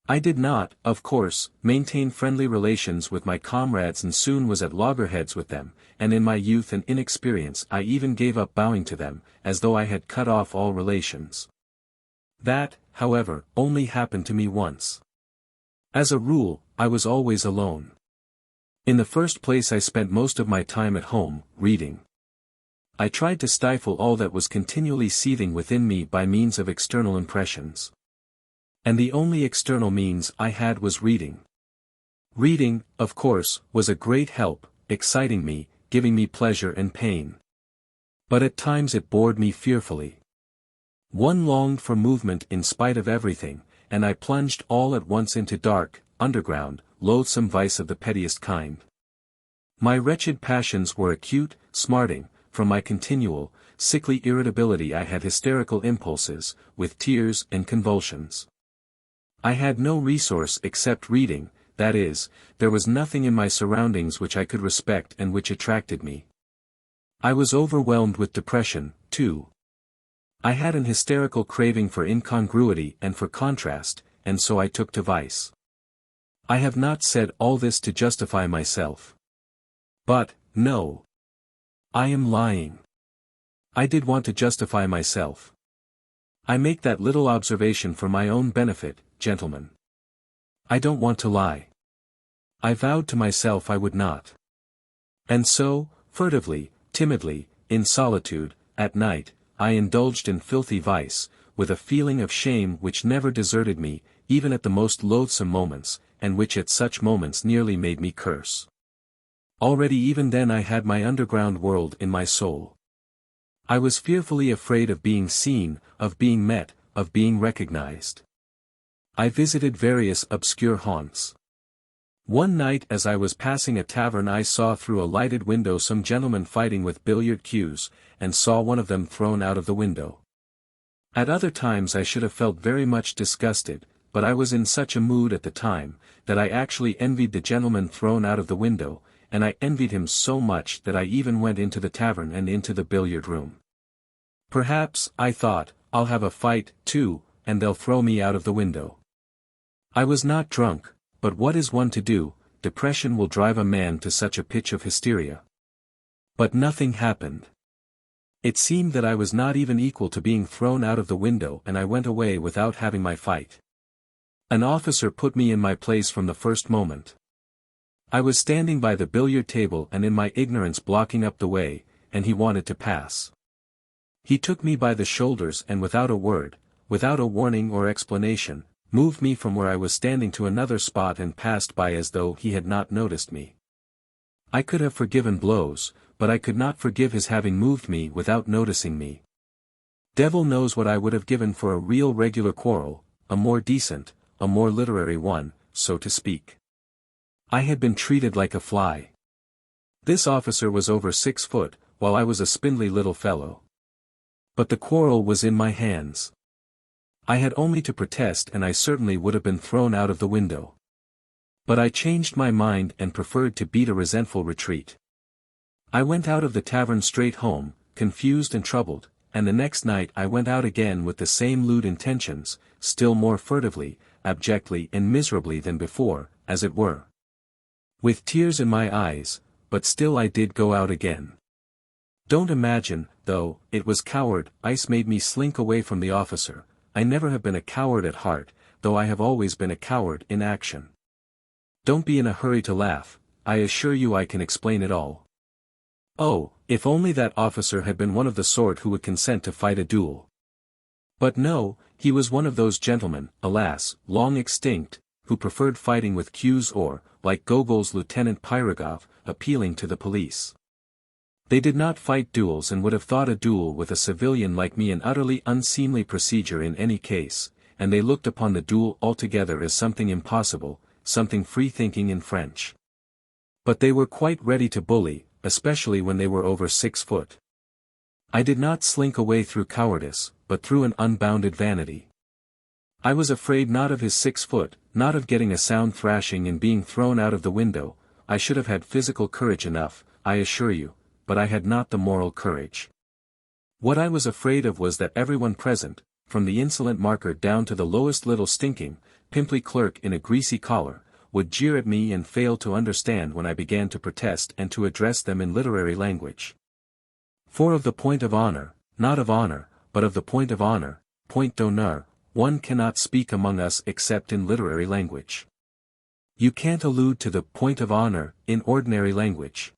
I did not, of course, maintain friendly relations with my comrades and soon was at loggerheads with them, and in my youth and inexperience I even gave up bowing to them, as though I had cut off all relations. That, however, only happened to me once. As a rule, I was always alone. In the first place I spent most of my time at home, reading. I tried to stifle all that was continually seething within me by means of external impressions. And the only external means I had was reading. Reading, of course, was a great help, exciting me, giving me pleasure and pain. But at times it bored me fearfully. One longed for movement in spite of everything, and I plunged all at once into dark, underground, loathsome vice of the pettiest kind. My wretched passions were acute, smarting, from my continual, sickly irritability I had hysterical impulses, with tears and convulsions. I had no resource except reading, that is, there was nothing in my surroundings which I could respect and which attracted me. I was overwhelmed with depression, too. I had an hysterical craving for incongruity and for contrast, and so I took to vice. I have not said all this to justify myself. But, no. I am lying. I did want to justify myself. I make that little observation for my own benefit, gentlemen. I don't want to lie. I vowed to myself I would not. And so, furtively, timidly, in solitude, at night, I indulged in filthy vice, with a feeling of shame which never deserted me, even at the most loathsome moments, and which at such moments nearly made me curse. Already even then I had my underground world in my soul. I was fearfully afraid of being seen, of being met, of being recognized. I visited various obscure haunts. One night as I was passing a tavern I saw through a lighted window some gentlemen fighting with billiard cues, and saw one of them thrown out of the window. At other times I should have felt very much disgusted, but I was in such a mood at the time, that I actually envied the gentleman thrown out of the window, and I envied him so much that I even went into the tavern and into the billiard room. Perhaps, I thought, I'll have a fight, too, and they'll throw me out of the window. I was not drunk, but what is one to do? Depression will drive a man to such a pitch of hysteria. But nothing happened. It seemed that I was not even equal to being thrown out of the window and I went away without having my fight. An officer put me in my place from the first moment. I was standing by the billiard table and in my ignorance blocking up the way, and he wanted to pass. He took me by the shoulders and without a word, without a warning or explanation, moved me from where I was standing to another spot and passed by as though he had not noticed me. I could have forgiven blows, but I could not forgive his having moved me without noticing me. Devil knows what I would have given for a real regular quarrel, a more decent, a more literary one, so to speak. I had been treated like a fly. This officer was over 6 foot, while I was a spindly little fellow. But the quarrel was in my hands. I had only to protest and I certainly would have been thrown out of the window. But I changed my mind and preferred to beat a resentful retreat. I went out of the tavern straight home, confused and troubled, and the next night I went out again with the same lewd intentions, still more furtively, abjectly and miserably than before, as it were. With tears in my eyes, but still I did go out again. Don't imagine, though, it was cowardice made me slink away from the officer. I never have been a coward at heart, though I have always been a coward in action. Don't be in a hurry to laugh, I assure you I can explain it all. Oh, if only that officer had been one of the sort who would consent to fight a duel. But no, he was one of those gentlemen, alas, long extinct, who preferred fighting with cues or, like Gogol's Lieutenant Pirogov, appealing to the police. They did not fight duels and would have thought a duel with a civilian like me an utterly unseemly procedure in any case, and they looked upon the duel altogether as something impossible, something free-thinking in French. But they were quite ready to bully, especially when they were over 6 foot. I did not slink away through cowardice, but through an unbounded vanity. I was afraid not of his 6 foot, not of getting a sound thrashing and being thrown out of the window. I should have had physical courage enough, I assure you, but I had not the moral courage. What I was afraid of was that everyone present, from the insolent marker down to the lowest little stinking, pimply clerk in a greasy collar, would jeer at me and fail to understand when I began to protest and to address them in literary language. For of the point of honor, not of honor, but of the point of honor, point d'honneur, one cannot speak among us except in literary language. You can't allude to the point of honor in ordinary language.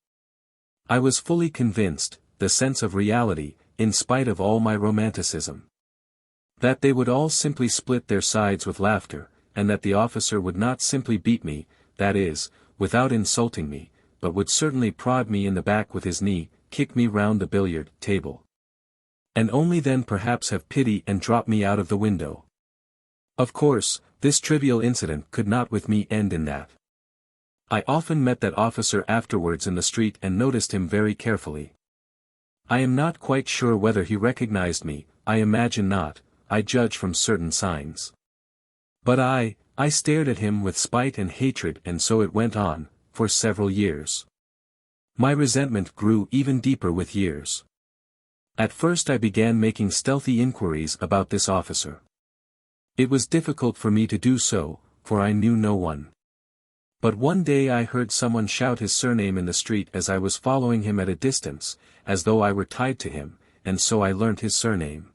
I was fully convinced, the sense of reality, in spite of all my romanticism. That they would all simply split their sides with laughter, and that the officer would not simply beat me, that is, without insulting me, but would certainly prod me in the back with his knee, kick me round the billiard table. And only then perhaps have pity and drop me out of the window. Of course, this trivial incident could not with me end in that. I often met that officer afterwards in the street and noticed him very carefully. I am not quite sure whether he recognized me, I imagine not, I judge from certain signs. But I stared at him with spite and hatred, and so it went on, for several years. My resentment grew even deeper with years. At first I began making stealthy inquiries about this officer. It was difficult for me to do so, for I knew no one. But one day I heard someone shout his surname in the street as I was following him at a distance, as though I were tied to him, and so I learnt his surname.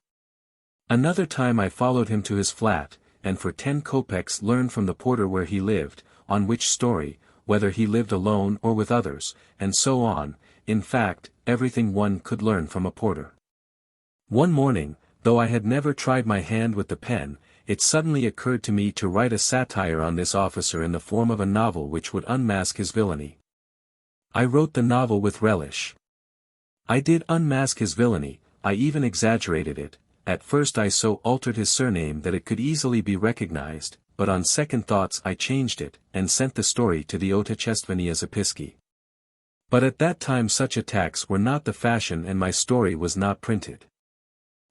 Another time I followed him to his flat, and for 10 kopecks learned from the porter where he lived, on which story, whether he lived alone or with others, and so on, in fact, everything one could learn from a porter. One morning, though I had never tried my hand with the pen, it suddenly occurred to me to write a satire on this officer in the form of a novel which would unmask his villainy. I wrote the novel with relish. I did unmask his villainy, I even exaggerated it. At first I so altered his surname that it could easily be recognized, but on second thoughts I changed it, and sent the story to the Otechestvenia Zapiski. But at that time such attacks were not the fashion and my story was not printed.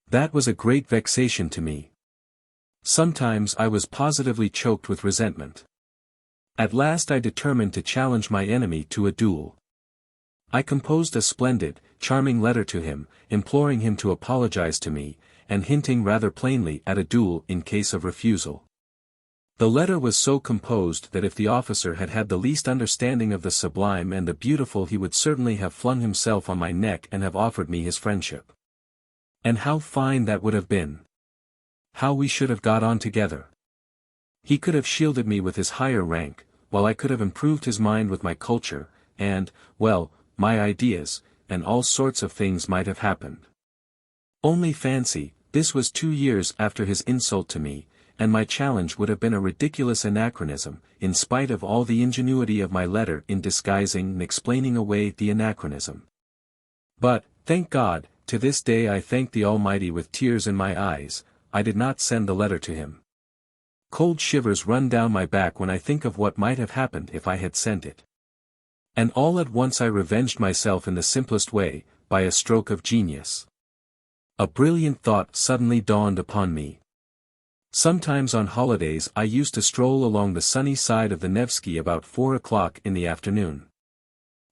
That was a great vexation to me. Sometimes I was positively choked with resentment. At last I determined to challenge my enemy to a duel. I composed a splendid, charming letter to him, imploring him to apologize to me, and hinting rather plainly at a duel in case of refusal. The letter was so composed that if the officer had had the least understanding of the sublime and the beautiful he would certainly have flung himself on my neck and have offered me his friendship. And how fine that would have been! How we should have got on together! He could have shielded me with his higher rank, while I could have improved his mind with my culture, and, well, my ideas, and all sorts of things might have happened. Only fancy, this was 2 years after his insult to me, and my challenge would have been a ridiculous anachronism, in spite of all the ingenuity of my letter in disguising and explaining away the anachronism. But, thank God, to this day I thank the Almighty with tears in my eyes, I did not send the letter to him. Cold shivers run down my back when I think of what might have happened if I had sent it. And all at once I revenged myself in the simplest way, by a stroke of genius. A brilliant thought suddenly dawned upon me. Sometimes on holidays I used to stroll along the sunny side of the Nevsky about 4 o'clock in the afternoon.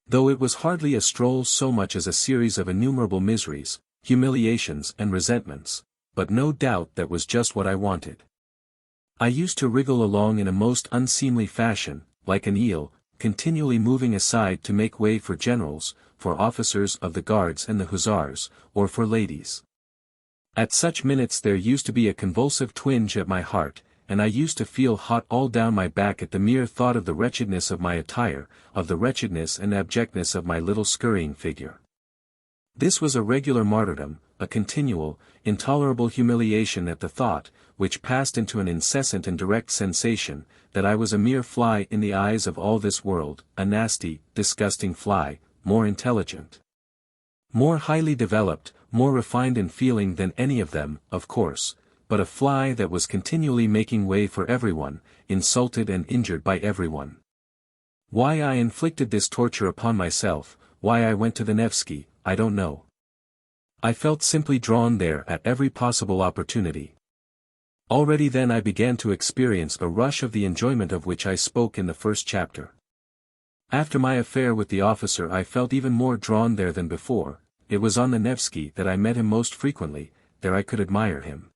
Though it was hardly a stroll so much as a series of innumerable miseries, humiliations and resentments, but no doubt that was just what I wanted. I used to wriggle along in a most unseemly fashion, like an eel, continually moving aside to make way for generals, for officers of the guards and the hussars, or for ladies. At such minutes there used to be a convulsive twinge at my heart, and I used to feel hot all down my back at the mere thought of the wretchedness of my attire, of the wretchedness and abjectness of my little scurrying figure. This was a regular martyrdom, a continual, intolerable humiliation at the thought, which passed into an incessant and direct sensation, that I was a mere fly in the eyes of all this world, a nasty, disgusting fly, more intelligent, more highly developed, more refined in feeling than any of them, of course, but a fly that was continually making way for everyone, insulted and injured by everyone. Why I inflicted this torture upon myself, why I went to the Nevsky, I don't know. I felt simply drawn there at every possible opportunity. Already then I began to experience a rush of the enjoyment of which I spoke in the first chapter. After my affair with the officer I felt even more drawn there than before. It was on the Nevsky that I met him most frequently, there I could admire him.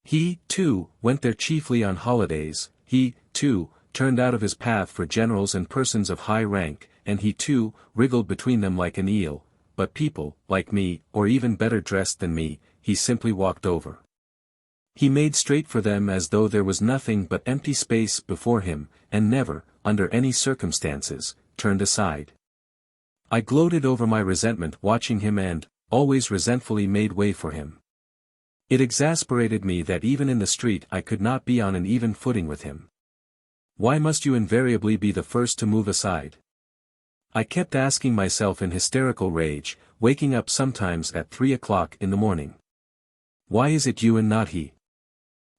He, too, went there chiefly on holidays, he, too, turned out of his path for generals and persons of high rank, and he too, wriggled between them like an eel, but people, like me, or even better dressed than me, he simply walked over. He made straight for them as though there was nothing but empty space before him, and never, under any circumstances, turned aside. I gloated over my resentment watching him and, always resentfully made way for him. It exasperated me that even in the street I could not be on an even footing with him. Why must you invariably be the first to move aside? I kept asking myself in hysterical rage, waking up sometimes at 3 o'clock in the morning. Why is it you and not he?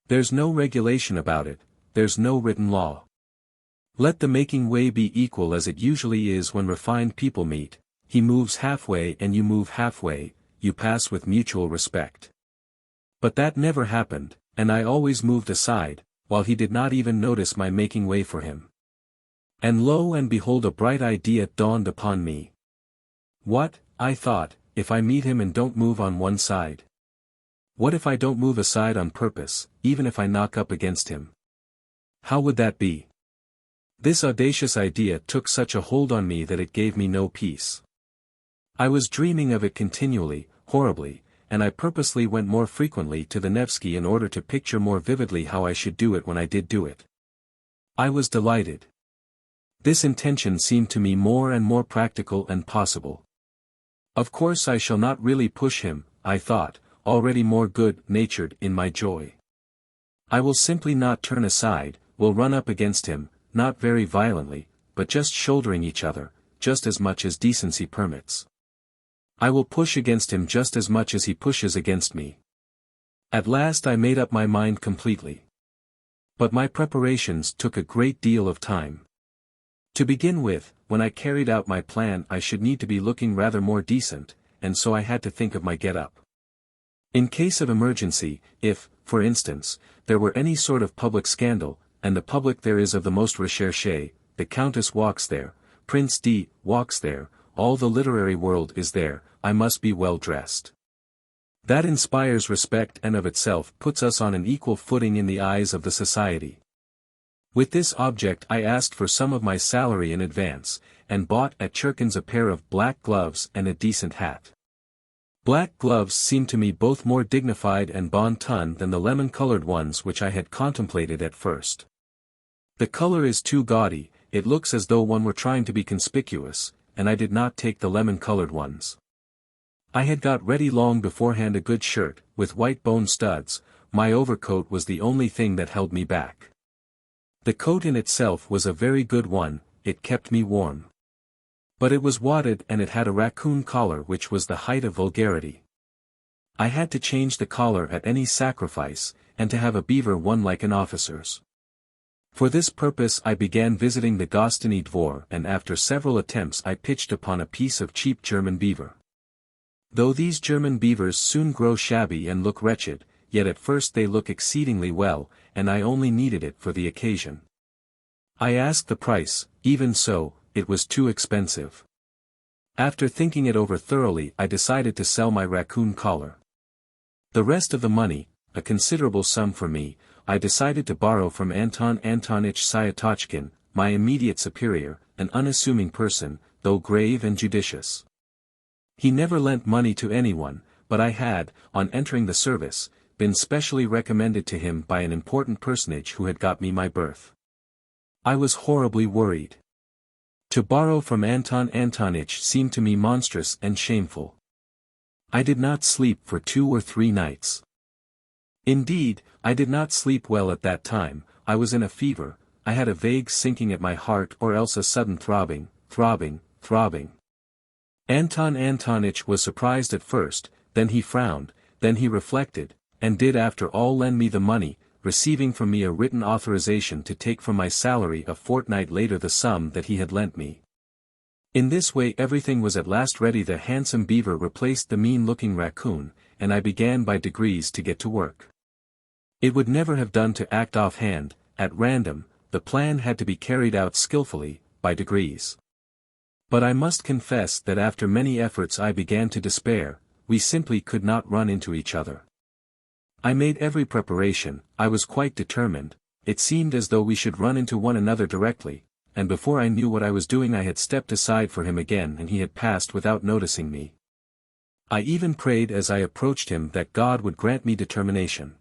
There's no regulation about it, there's no written law. Let the making way be equal as it usually is when refined people meet, he moves halfway and you move halfway, you pass with mutual respect. But that never happened, and I always moved aside, while he did not even notice my making way for him. And lo and behold a bright idea dawned upon me. What, I thought, if I meet him and don't move on one side? What if I don't move aside on purpose, even if I knock up against him? How would that be? This audacious idea took such a hold on me that it gave me no peace. I was dreaming of it continually, horribly, and I purposely went more frequently to the Nevsky in order to picture more vividly how I should do it when I did do it. I was delighted. This intention seemed to me more and more practical and possible. Of course I shall not really push him, I thought, already more good-natured in my joy. I will simply not turn aside, will run up against him, not very violently, but just shouldering each other, just as much as decency permits. I will push against him just as much as he pushes against me. At last I made up my mind completely. But my preparations took a great deal of time. To begin with, when I carried out my plan I should need to be looking rather more decent, and so I had to think of my get-up. In case of emergency, if, for instance, there were any sort of public scandal, and the public there is of the most recherché, the Countess walks there, Prince D. walks there, all the literary world is there, I must be well dressed. That inspires respect and of itself puts us on an equal footing in the eyes of the society. With this object I asked for some of my salary in advance, and bought at Churkin's a pair of black gloves and a decent hat. Black gloves seemed to me both more dignified and bon ton than the lemon-colored ones which I had contemplated at first. The color is too gaudy, it looks as though one were trying to be conspicuous, and I did not take the lemon-colored ones. I had got ready long beforehand a good shirt, with white bone studs, my overcoat was the only thing that held me back. The coat in itself was a very good one, it kept me warm. But it was wadded and it had a raccoon collar which was the height of vulgarity. I had to change the collar at any sacrifice, and to have a beaver one like an officer's. For this purpose I began visiting the Gostiny Dvor and after several attempts I pitched upon a piece of cheap German beaver. Though these German beavers soon grow shabby and look wretched, yet at first they look exceedingly well, and I only needed it for the occasion. I asked the price, even so, it was too expensive. After thinking it over thoroughly, I decided to sell my raccoon collar. The rest of the money, a considerable sum for me, I decided to borrow from Anton Antonich Syatochkin, my immediate superior, an unassuming person, though grave and judicious. He never lent money to anyone, but I had, on entering the service, been specially recommended to him by an important personage who had got me my berth. I was horribly worried. To borrow from Anton Antonich seemed to me monstrous and shameful. I did not sleep for 2 or 3 nights. Indeed, I did not sleep well at that time. I was in a fever, I had a vague sinking at my heart or else a sudden throbbing. Anton Antonich was surprised at first, then he frowned, then he reflected, and did after all lend me the money, receiving from me a written authorization to take from my salary a fortnight later the sum that he had lent me. In this way everything was at last ready. The handsome beaver replaced the mean-looking raccoon, and I began by degrees to get to work. It would never have done to act offhand, at random. The plan had to be carried out skillfully, by degrees. But I must confess that after many efforts I began to despair. We simply could not run into each other. I made every preparation, I was quite determined, it seemed as though we should run into one another directly, and before I knew what I was doing I had stepped aside for him again and he had passed without noticing me. I even prayed as I approached him that God would grant me determination.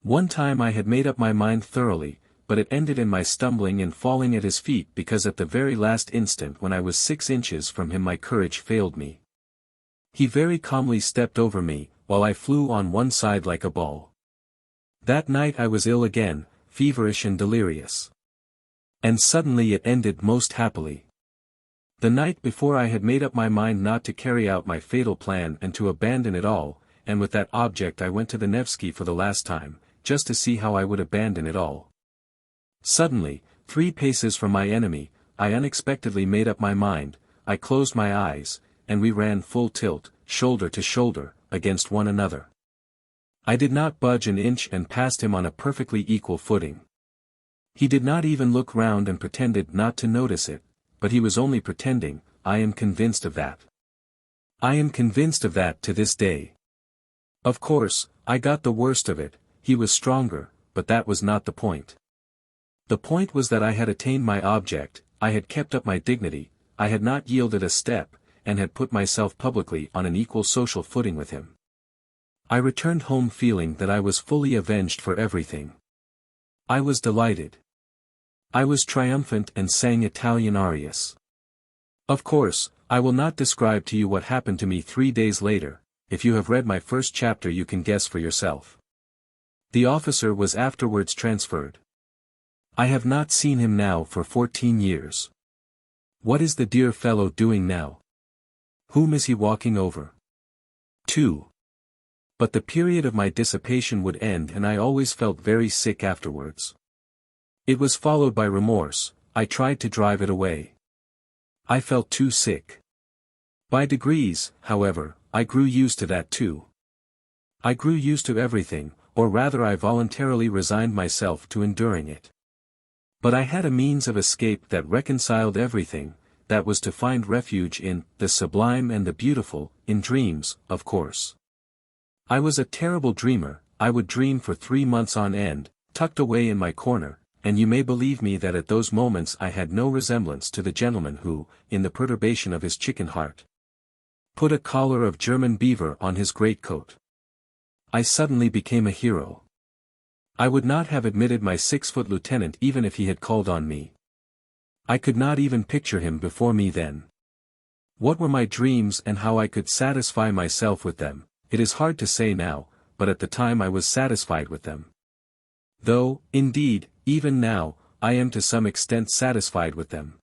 One time I had made up my mind thoroughly, but it ended in my stumbling and falling at his feet because at the very last instant when I was 6 inches from him my courage failed me. He very calmly stepped over me, while I flew on one side like a ball. That night I was ill again, feverish and delirious. And suddenly it ended most happily. The night before I had made up my mind not to carry out my fatal plan and to abandon it all, and with that object I went to the Nevsky for the last time, just to see how I would abandon it all. Suddenly, 3 paces from my enemy, I unexpectedly made up my mind, I closed my eyes, and we ran full tilt, shoulder to shoulder, against one another. I did not budge an inch and passed him on a perfectly equal footing. He did not even look round and pretended not to notice it, but he was only pretending. I am convinced of that. I am convinced of that to this day. Of course, I got the worst of it, he was stronger, but that was not the point. The point was that I had attained my object, I had kept up my dignity, I had not yielded a step, and had put myself publicly on an equal social footing with him. I returned home feeling that I was fully avenged for everything. I was delighted. I was triumphant and sang Italian arias. Of course, I will not describe to you what happened to me 3 days later. If you have read my first chapter you can guess for yourself. The officer was afterwards transferred. I have not seen him now for 14 years. What is the dear fellow doing now? Whom is he walking over? 2. But the period of my dissipation would end and I always felt very sick afterwards. It was followed by remorse. I tried to drive it away. I felt too sick. By degrees, however, I grew used to that too. I grew used to everything, or rather I voluntarily resigned myself to enduring it. But I had a means of escape that reconciled everything, that was to find refuge in the sublime and the beautiful, in dreams, of course. I was a terrible dreamer. I would dream for 3 months on end, tucked away in my corner, and you may believe me that at those moments I had no resemblance to the gentleman who, in the perturbation of his chicken heart, put a collar of German beaver on his greatcoat. I suddenly became a hero. I would not have admitted my 6-foot lieutenant even if he had called on me. I could not even picture him before me then. What were my dreams and how I could satisfy myself with them, it is hard to say now, but at the time I was satisfied with them. Though, indeed, even now, I am to some extent satisfied with them.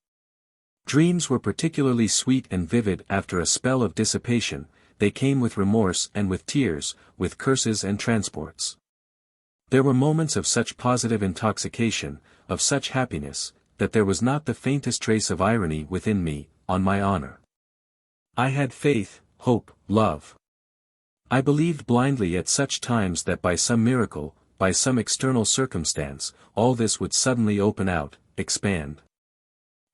Dreams were particularly sweet and vivid after a spell of dissipation. They came with remorse and with tears, with curses and transports. There were moments of such positive intoxication, of such happiness, that there was not the faintest trace of irony within me, on my honor. I had faith, hope, love. I believed blindly at such times that by some miracle, by some external circumstance, all this would suddenly open out, expand.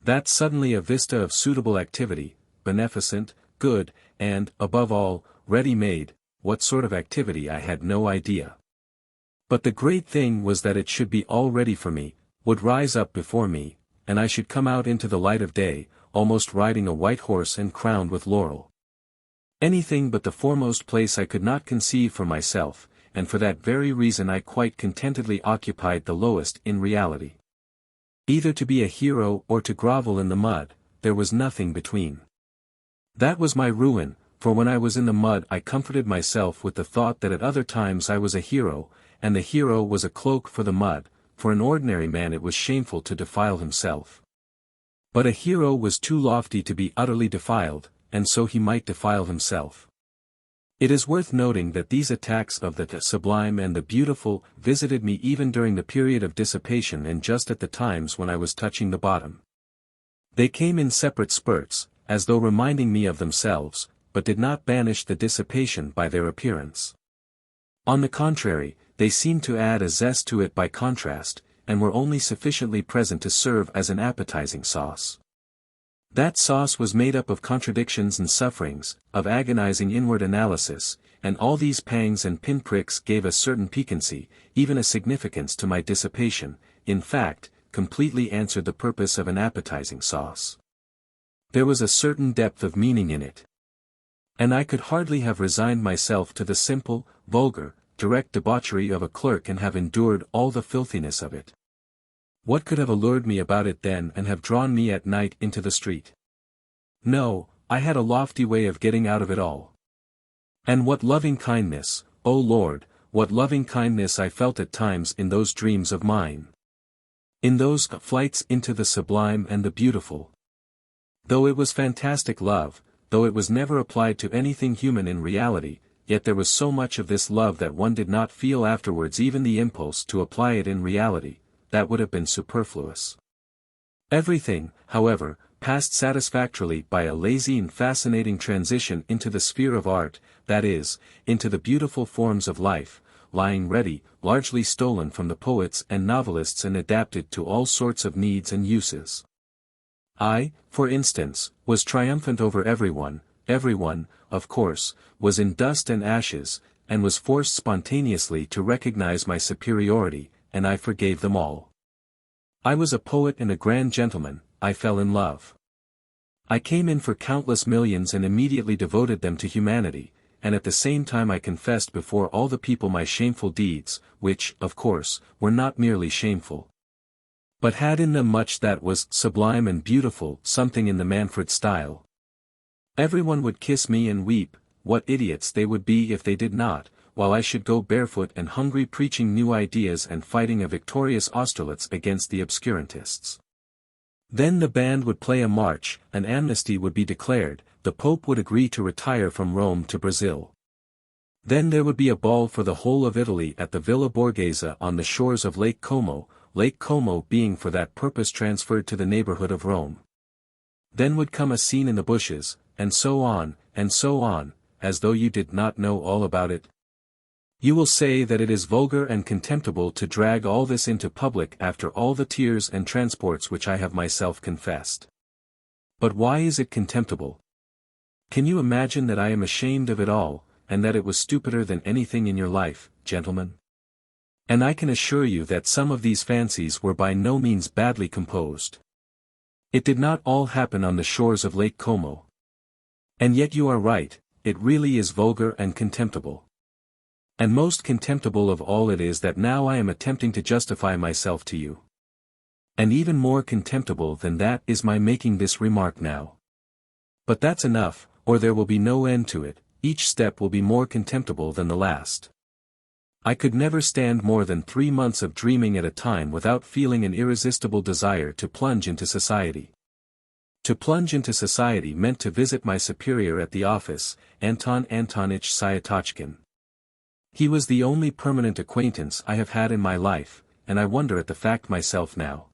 That suddenly a vista of suitable activity, beneficent, good, and, above all, ready-made. What sort of activity I had no idea. But the great thing was that it should be all ready for me, would rise up before me, and I should come out into the light of day, almost riding a white horse and crowned with laurel. Anything but the foremost place I could not conceive for myself, and for that very reason I quite contentedly occupied the lowest in reality. Either to be a hero or to grovel in the mud, there was nothing between. That was my ruin, for when I was in the mud I comforted myself with the thought that at other times I was a hero, and the hero was a cloak for the mud. For an ordinary man it was shameful to defile himself. But a hero was too lofty to be utterly defiled, and so he might defile himself. It is worth noting that these attacks of the sublime and the beautiful visited me even during the period of dissipation and just at the times when I was touching the bottom. They came in separate spurts, as though reminding me of themselves, but did not banish the dissipation by their appearance. On the contrary, they seemed to add a zest to it by contrast, and were only sufficiently present to serve as an appetizing sauce. That sauce was made up of contradictions and sufferings, of agonizing inward analysis, and all these pangs and pinpricks gave a certain piquancy, even a significance to my dissipation, in fact, completely answered the purpose of an appetizing sauce. There was a certain depth of meaning in it. And I could hardly have resigned myself to the simple, vulgar, direct debauchery of a clerk and have endured all the filthiness of it. What could have allured me about it then and have drawn me at night into the street? No, I had a lofty way of getting out of it all. And what loving kindness, O Lord, what loving kindness I felt at times in those dreams of mine. In those flights into the sublime and the beautiful. Though it was fantastic love, though it was never applied to anything human in reality, yet there was so much of this love that one did not feel afterwards even the impulse to apply it in reality. That would have been superfluous. Everything, however, passed satisfactorily by a lazy and fascinating transition into the sphere of art, that is, into the beautiful forms of life, lying ready, largely stolen from the poets and novelists and adapted to all sorts of needs and uses. I, for instance, was triumphant over everyone, of course, was in dust and ashes, and was forced spontaneously to recognize my superiority, and I forgave them all. I was a poet and a grand gentleman, I fell in love. I came in for countless millions and immediately devoted them to humanity, and at the same time I confessed before all the people my shameful deeds, which, of course, were not merely shameful, but had in them much that was sublime and beautiful, something in the Manfred style. Everyone would kiss me and weep, what idiots they would be if they did not, while I should go barefoot and hungry preaching new ideas and fighting a victorious Austerlitz against the obscurantists. Then the band would play a march, an amnesty would be declared, the Pope would agree to retire from Rome to Brazil. Then there would be a ball for the whole of Italy at the Villa Borghese on the shores of Lake Como being for that purpose transferred to the neighborhood of Rome. Then would come a scene in the bushes, and so on, as though you did not know all about it. You will say that it is vulgar and contemptible to drag all this into public after all the tears and transports which I have myself confessed. But why is it contemptible? Can you imagine that I am ashamed of it all, and that it was stupider than anything in your life, gentlemen? And I can assure you that some of these fancies were by no means badly composed. It did not all happen on the shores of Lake Como. And yet you are right, it really is vulgar and contemptible. And most contemptible of all it is that now I am attempting to justify myself to you. And even more contemptible than that is my making this remark now. But that's enough, or there will be no end to it, each step will be more contemptible than the last. I could never stand more than 3 months of dreaming at a time without feeling an irresistible desire to plunge into society. To plunge into society meant to visit my superior at the office, Anton Antonitch Syatochkin. He was the only permanent acquaintance I have had in my life, and I wonder at the fact myself now.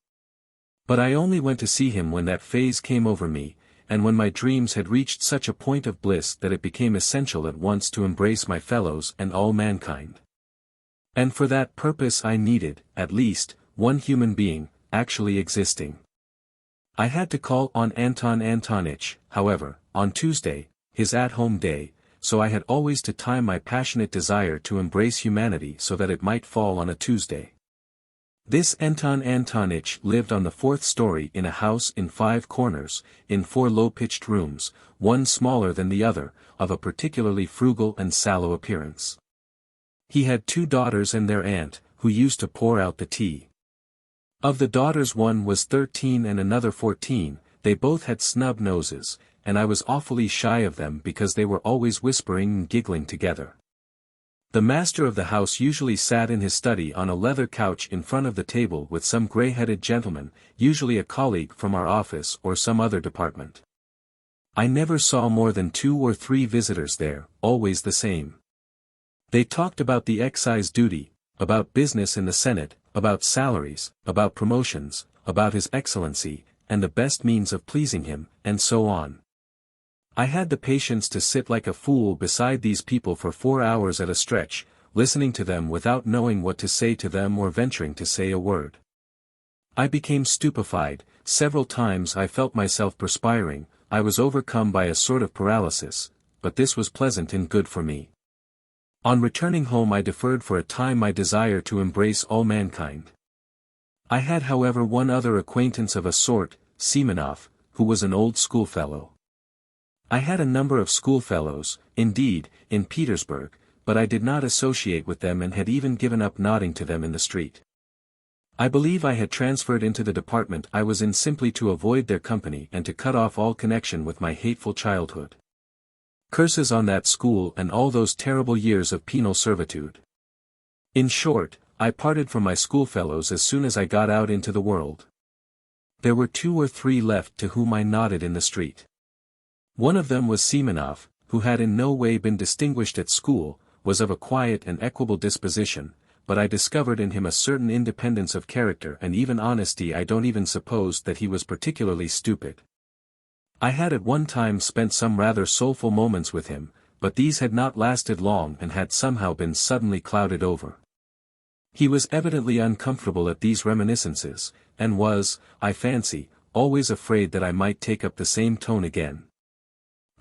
But I only went to see him when that phase came over me, and when my dreams had reached such a point of bliss that it became essential at once to embrace my fellows and all mankind. And for that purpose I needed, at least, one human being, actually existing. I had to call on Anton Antonitch, however, on Tuesday, his at-home day, so I had always to time my passionate desire to embrace humanity so that it might fall on a Tuesday. This Anton Antonitch lived on the 4th story in a house in 5 corners, in 4 low-pitched rooms, one smaller than the other, of a particularly frugal and sallow appearance. He had 2 daughters and their aunt, who used to pour out the tea. Of the daughters one was 13 and another 14, they both had snub noses, and I was awfully shy of them because they were always whispering and giggling together. The master of the house usually sat in his study on a leather couch in front of the table with some grey-headed gentleman, usually a colleague from our office or some other department. I never saw more than 2 or 3 visitors there, always the same. They talked about the excise duty, about business in the Senate, about salaries, about promotions, about His Excellency, and the best means of pleasing him, and so on. I had the patience to sit like a fool beside these people for 4 hours at a stretch, listening to them without knowing what to say to them or venturing to say a word. I became stupefied, several times I felt myself perspiring, I was overcome by a sort of paralysis, but this was pleasant and good for me. On returning home I deferred for a time my desire to embrace all mankind. I had however one other acquaintance of a sort, Semenov, who was an old schoolfellow. I had a number of schoolfellows, indeed, in Petersburg, but I did not associate with them and had even given up nodding to them in the street. I believe I had transferred into the department I was in simply to avoid their company and to cut off all connection with my hateful childhood. Curses on that school and all those terrible years of penal servitude. In short, I parted from my schoolfellows as soon as I got out into the world. There were 2 or 3 left to whom I nodded in the street. One of them was Semenov, who had in no way been distinguished at school, was of a quiet and equable disposition, but I discovered in him a certain independence of character and even honesty. I don't even suppose that he was particularly stupid. I had at one time spent some rather soulful moments with him, but these had not lasted long and had somehow been suddenly clouded over. He was evidently uncomfortable at these reminiscences, and was, I fancy, always afraid that I might take up the same tone again.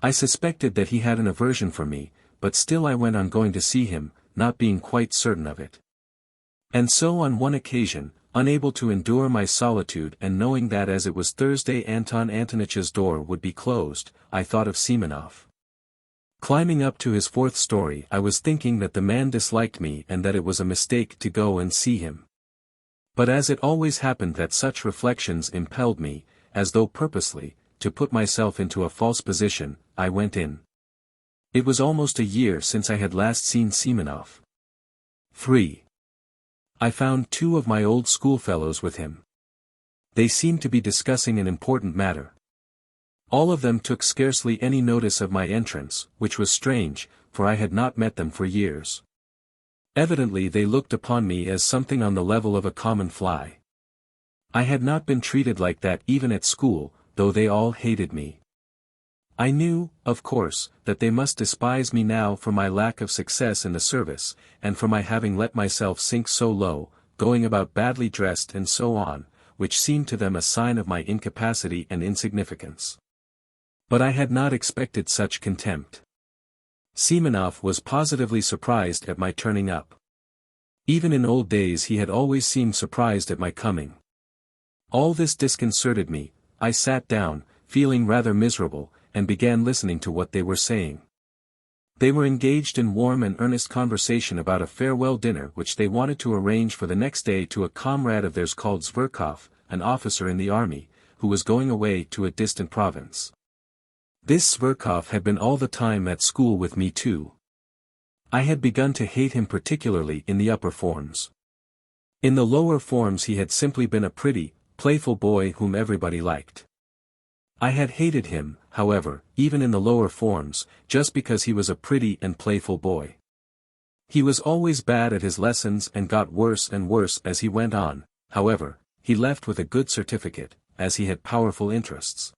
I suspected that he had an aversion for me, but still I went on going to see him, not being quite certain of it. And so on one occasion, unable to endure my solitude and knowing that as it was Thursday Anton Antonitch's door would be closed, I thought of Semenov. Climbing up to his 4th story I was thinking that the man disliked me and that it was a mistake to go and see him. But as it always happened that such reflections impelled me, as though purposely, to put myself into a false position, I went in. It was almost a year since I had last seen Semenov. 3. I found 2 of my old schoolfellows with him. They seemed to be discussing an important matter. All of them took scarcely any notice of my entrance, which was strange, for I had not met them for years. Evidently they looked upon me as something on the level of a common fly. I had not been treated like that even at school, though they all hated me. I knew, of course, that they must despise me now for my lack of success in the service, and for my having let myself sink so low, going about badly dressed and so on, which seemed to them a sign of my incapacity and insignificance. But I had not expected such contempt. Semenov was positively surprised at my turning up. Even in old days he had always seemed surprised at my coming. All this disconcerted me. I sat down, feeling rather miserable, and began listening to what they were saying. They were engaged in warm and earnest conversation about a farewell dinner which they wanted to arrange for the next day to a comrade of theirs called Zverkov, an officer in the army, who was going away to a distant province. This Zverkov had been all the time at school with me too. I had begun to hate him particularly in the upper forms. In the lower forms he had simply been a pretty, playful boy whom everybody liked. I had hated him, however, even in the lower forms, just because he was a pretty and playful boy. He was always bad at his lessons and got worse and worse as he went on. However, he left with a good certificate, as he had powerful interests.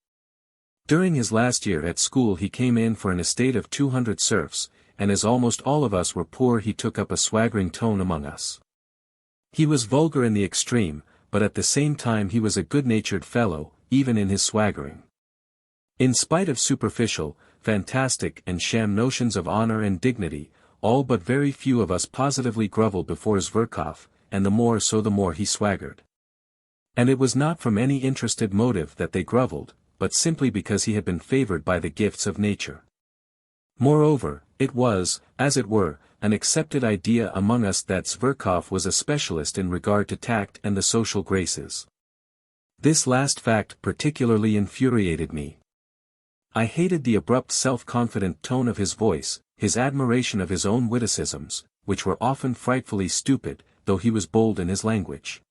During his last year at school he came in for an estate of 200 serfs, and as almost all of us were poor he took up a swaggering tone among us. He was vulgar in the extreme, but at the same time he was a good-natured fellow, even in his swaggering. In spite of superficial, fantastic and sham notions of honor and dignity, all but very few of us positively grovelled before Zverkov, and the more so the more he swaggered. And it was not from any interested motive that they grovelled, but simply because he had been favoured by the gifts of nature. Moreover, it was, as it were, an accepted idea among us that Zverkov was a specialist in regard to tact and the social graces. This last fact particularly infuriated me. I hated the abrupt self-confident tone of his voice, his admiration of his own witticisms, which were often frightfully stupid, though he was bold in his language.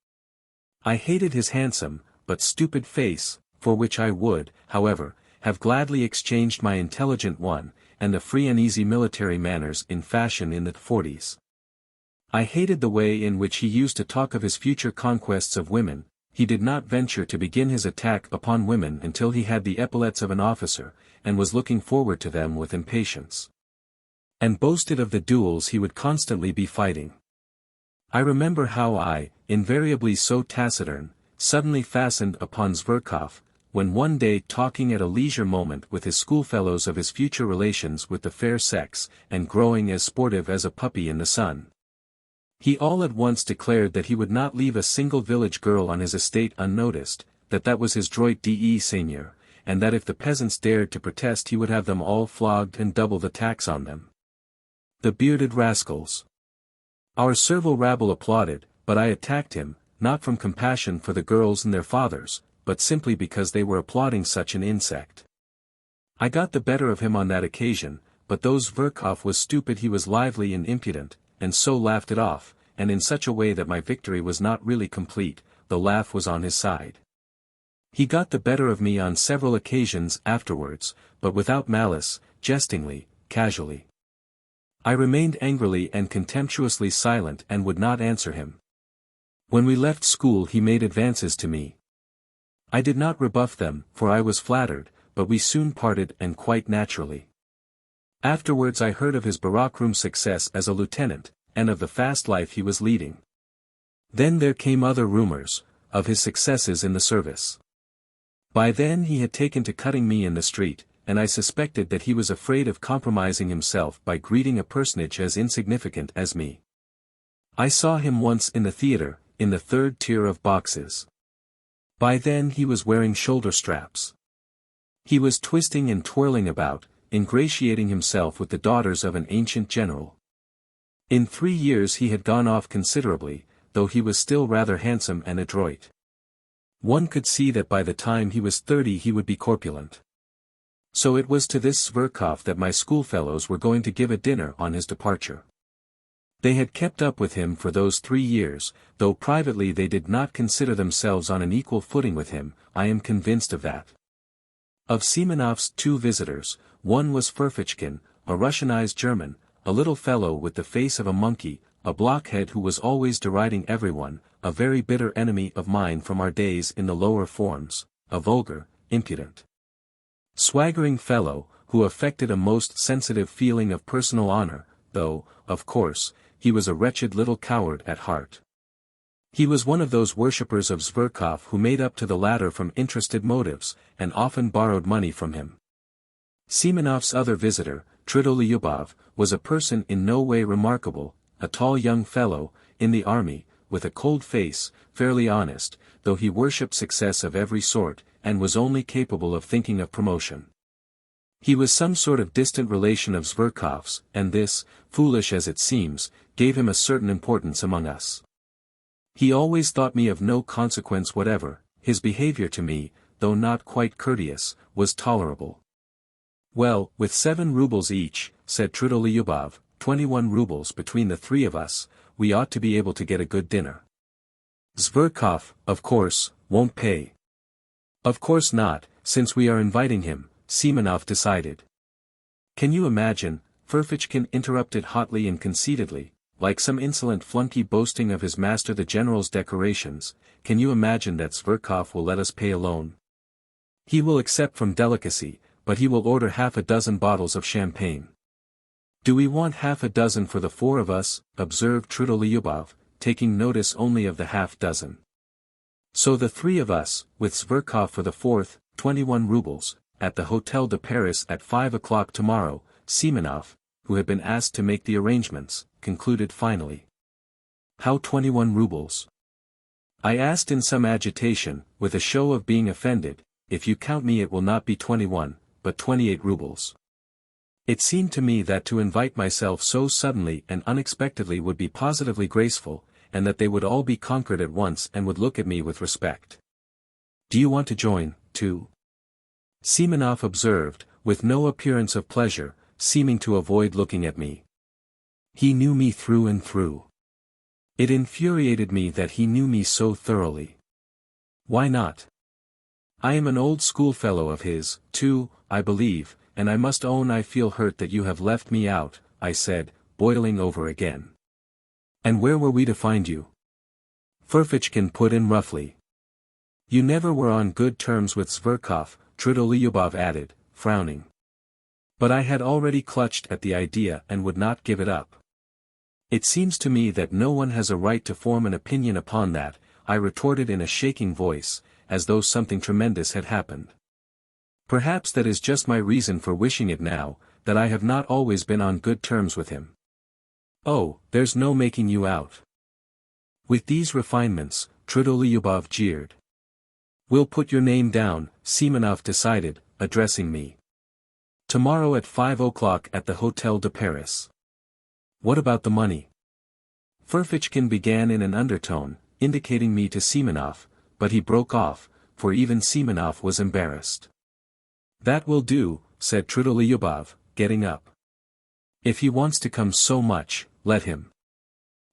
I hated his handsome, but stupid face, for which I would, however, have gladly exchanged my intelligent one, and the free and easy military manners in fashion in the 40s. I hated the way in which he used to talk of his future conquests of women. He did not venture to begin his attack upon women until he had the epaulets of an officer, and was looking forward to them with impatience. And boasted of the duels he would constantly be fighting. I remember how I, invariably so taciturn, suddenly fastened upon Zverkov, when one day talking at a leisure moment with his schoolfellows of his future relations with the fair sex, and growing as sportive as a puppy in the sun. He all at once declared that he would not leave a single village girl on his estate unnoticed, that was his droit de seigneur, and that if the peasants dared to protest he would have them all flogged and double the tax on them. The bearded rascals. Our servile rabble applauded, but I attacked him, not from compassion for the girls and their fathers, but simply because they were applauding such an insect. I got the better of him on that occasion, but though Zverkov was stupid he was lively and impudent, and so laughed it off, and in such a way that my victory was not really complete, the laugh was on his side. He got the better of me on several occasions afterwards, but without malice, jestingly, casually. I remained angrily and contemptuously silent and would not answer him. When we left school he made advances to me. I did not rebuff them, for I was flattered, but we soon parted and quite naturally. Afterwards I heard of his barrack-room success as a lieutenant, and of the fast life he was leading. Then there came other rumors, of his successes in the service. By then he had taken to cutting me in the street, and I suspected that he was afraid of compromising himself by greeting a personage as insignificant as me. I saw him once in the theatre, in the third tier of boxes. By then he was wearing shoulder straps. He was twisting and twirling about, ingratiating himself with the daughters of an ancient general. In 3 years he had gone off considerably, though he was still rather handsome and adroit. One could see that by the time he was 30 he would be corpulent. So it was to this Zverkov that my schoolfellows were going to give a dinner on his departure. They had kept up with him for those 3 years, though privately they did not consider themselves on an equal footing with him, I am convinced of that. Of Semenov's 2 visitors, one was Ferfitchkin, a Russianized German, a little fellow with the face of a monkey, a blockhead who was always deriding everyone, a very bitter enemy of mine from our days in the lower forms, a vulgar, impudent, swaggering fellow, who affected a most sensitive feeling of personal honor, though, of course, he was a wretched little coward at heart. He was one of those worshippers of Zverkov who made up to the latter from interested motives, and often borrowed money from him. Semenov's other visitor, Tridolyubov, was a person in no way remarkable, a tall young fellow, in the army, with a cold face, fairly honest, though he worshipped success of every sort, and was only capable of thinking of promotion. He was some sort of distant relation of Zverkov's, and this, foolish as it seems, gave him a certain importance among us. He always thought me of no consequence whatever. His behavior to me, though not quite courteous, was tolerable. Well, with 7 rubles each, said Tridolyubov, 21 rubles between the 3 of us, we ought to be able to get a good dinner. Zverkov, of course, won't pay. Of course not, since we are inviting him, Semenov decided. Can you imagine, Ferfitchkin interrupted hotly and conceitedly, like some insolent flunky boasting of his master the general's decorations, can you imagine that Zverkov will let us pay alone? He will accept from delicacy, but he will order half a dozen bottles of champagne. Do we want half a dozen for the 4 of us, observed Tridolyubov, taking notice only of the half dozen. So the three of us, with Zverkov for the fourth, 21 rubles, at the Hotel de Paris at 5 o'clock tomorrow, Semenov, who had been asked to make the arrangements, concluded finally. How 21 rubles? I asked in some agitation, with a show of being offended. If you count me it will not be 21, but 28 rubles. It seemed to me that to invite myself so suddenly and unexpectedly would be positively graceful, and that they would all be conquered at once and would look at me with respect. Do you want to join, too? Semenov observed, with no appearance of pleasure, seeming to avoid looking at me. He knew me through and through. It infuriated me that he knew me so thoroughly. Why not? I am an old schoolfellow of his, too, I believe, and I must own I feel hurt that you have left me out, I said, boiling over again. And where were we to find you? Ferfitchkin put in roughly. You never were on good terms with Zverkov, Trudolyubov added, frowning. But I had already clutched at the idea and would not give it up. It seems to me that no one has a right to form an opinion upon that, I retorted in a shaking voice, as though something tremendous had happened. Perhaps that is just my reason for wishing it now, that I have not always been on good terms with him. Oh, there's no making you out. With these refinements, Trudolyubov jeered. We'll put your name down, Semenov decided, addressing me. Tomorrow at 5 o'clock at the Hotel de Paris. What about the money? Ferfitchkin began in an undertone, indicating me to Semenov, but he broke off, for even Semenov was embarrassed. That will do, said Trudolyubov, getting up. If he wants to come so much, let him.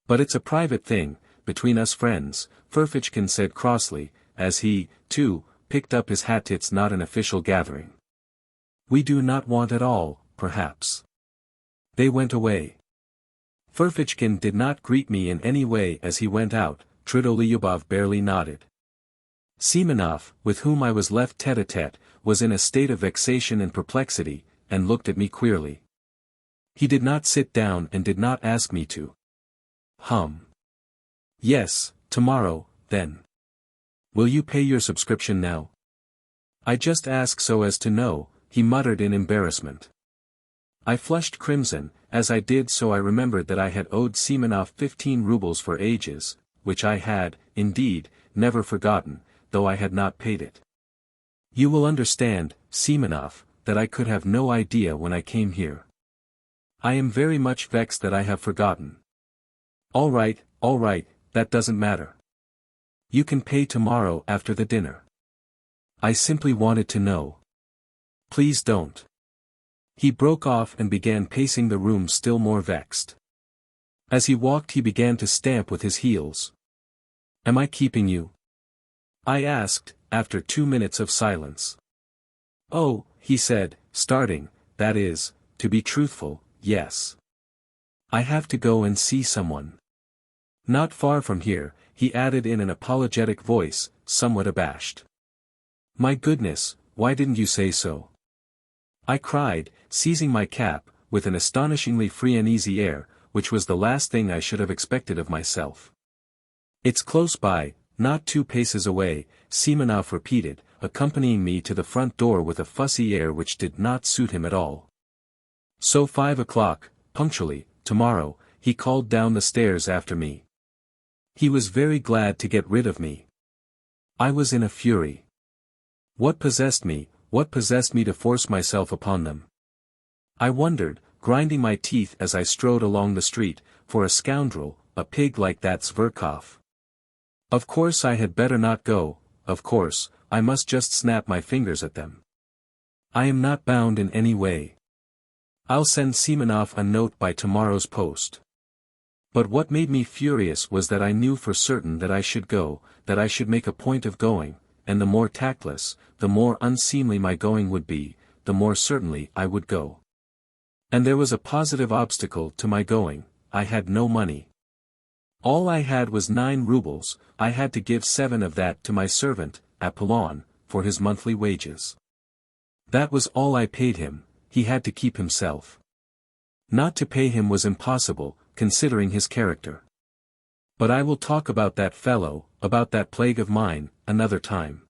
But it's a private thing, between us friends, Ferfitchkin said crossly, as he, too, picked up his hat. It's not an official gathering. We do not want at all, perhaps. They went away. Ferfitchkin did not greet me in any way as he went out, Trudolyubov barely nodded. Semenov, with whom I was left tête-à-tête, was in a state of vexation and perplexity, and looked at me queerly. He did not sit down and did not ask me to. Yes, tomorrow, then. Will you pay your subscription now? I just ask so as to know, he muttered in embarrassment. I flushed crimson. As I did so I remembered that I had owed Semenov 15 rubles for ages, which I had, indeed, never forgotten, though I had not paid it. You will understand, Semenov, that I could have no idea when I came here. I am very much vexed that I have forgotten. All right, that doesn't matter. You can pay tomorrow after the dinner. I simply wanted to know. Please don't. He broke off and began pacing the room still more vexed. As he walked he began to stamp with his heels. Am I keeping you? I asked, after 2 minutes of silence. Oh, he said, starting, that is, to be truthful, yes. I have to go and see someone. Not far from here, he added in an apologetic voice, somewhat abashed. My goodness, why didn't you say so? I cried, seizing my cap, with an astonishingly free and easy air, which was the last thing I should have expected of myself. It's close by, not 2 paces away, Semenov repeated, accompanying me to the front door with a fussy air which did not suit him at all. So 5 o'clock, punctually, tomorrow, he called down the stairs after me. He was very glad to get rid of me. I was in a fury. What possessed me to force myself upon them? I wondered, grinding my teeth as I strode along the street, for a scoundrel, a pig like that Zverkov. Of course I had better not go, of course, I must just snap my fingers at them. I am not bound in any way. I'll send Semenov a note by tomorrow's post. But what made me furious was that I knew for certain that I should go, that I should make a point of going, and the more tactless, the more unseemly my going would be, the more certainly I would go. And there was a positive obstacle to my going, I had no money. All I had was 9 rubles, I had to give 7 of that to my servant, Apollon, for his monthly wages. That was all I paid him, he had to keep himself. Not to pay him was impossible, considering his character. But I will talk about that fellow, about that plague of mine, another time.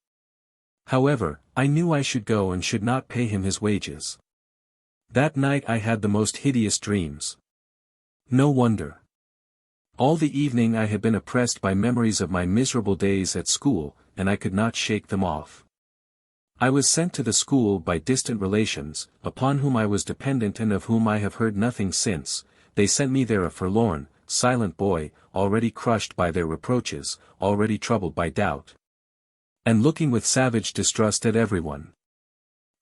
However, I knew I should go and should not pay him his wages. That night I had the most hideous dreams. No wonder. All the evening I had been oppressed by memories of my miserable days at school, and I could not shake them off. I was sent to the school by distant relations, upon whom I was dependent and of whom I have heard nothing since. They sent me there a forlorn, silent boy, already crushed by their reproaches, already troubled by doubt, and looking with savage distrust at everyone.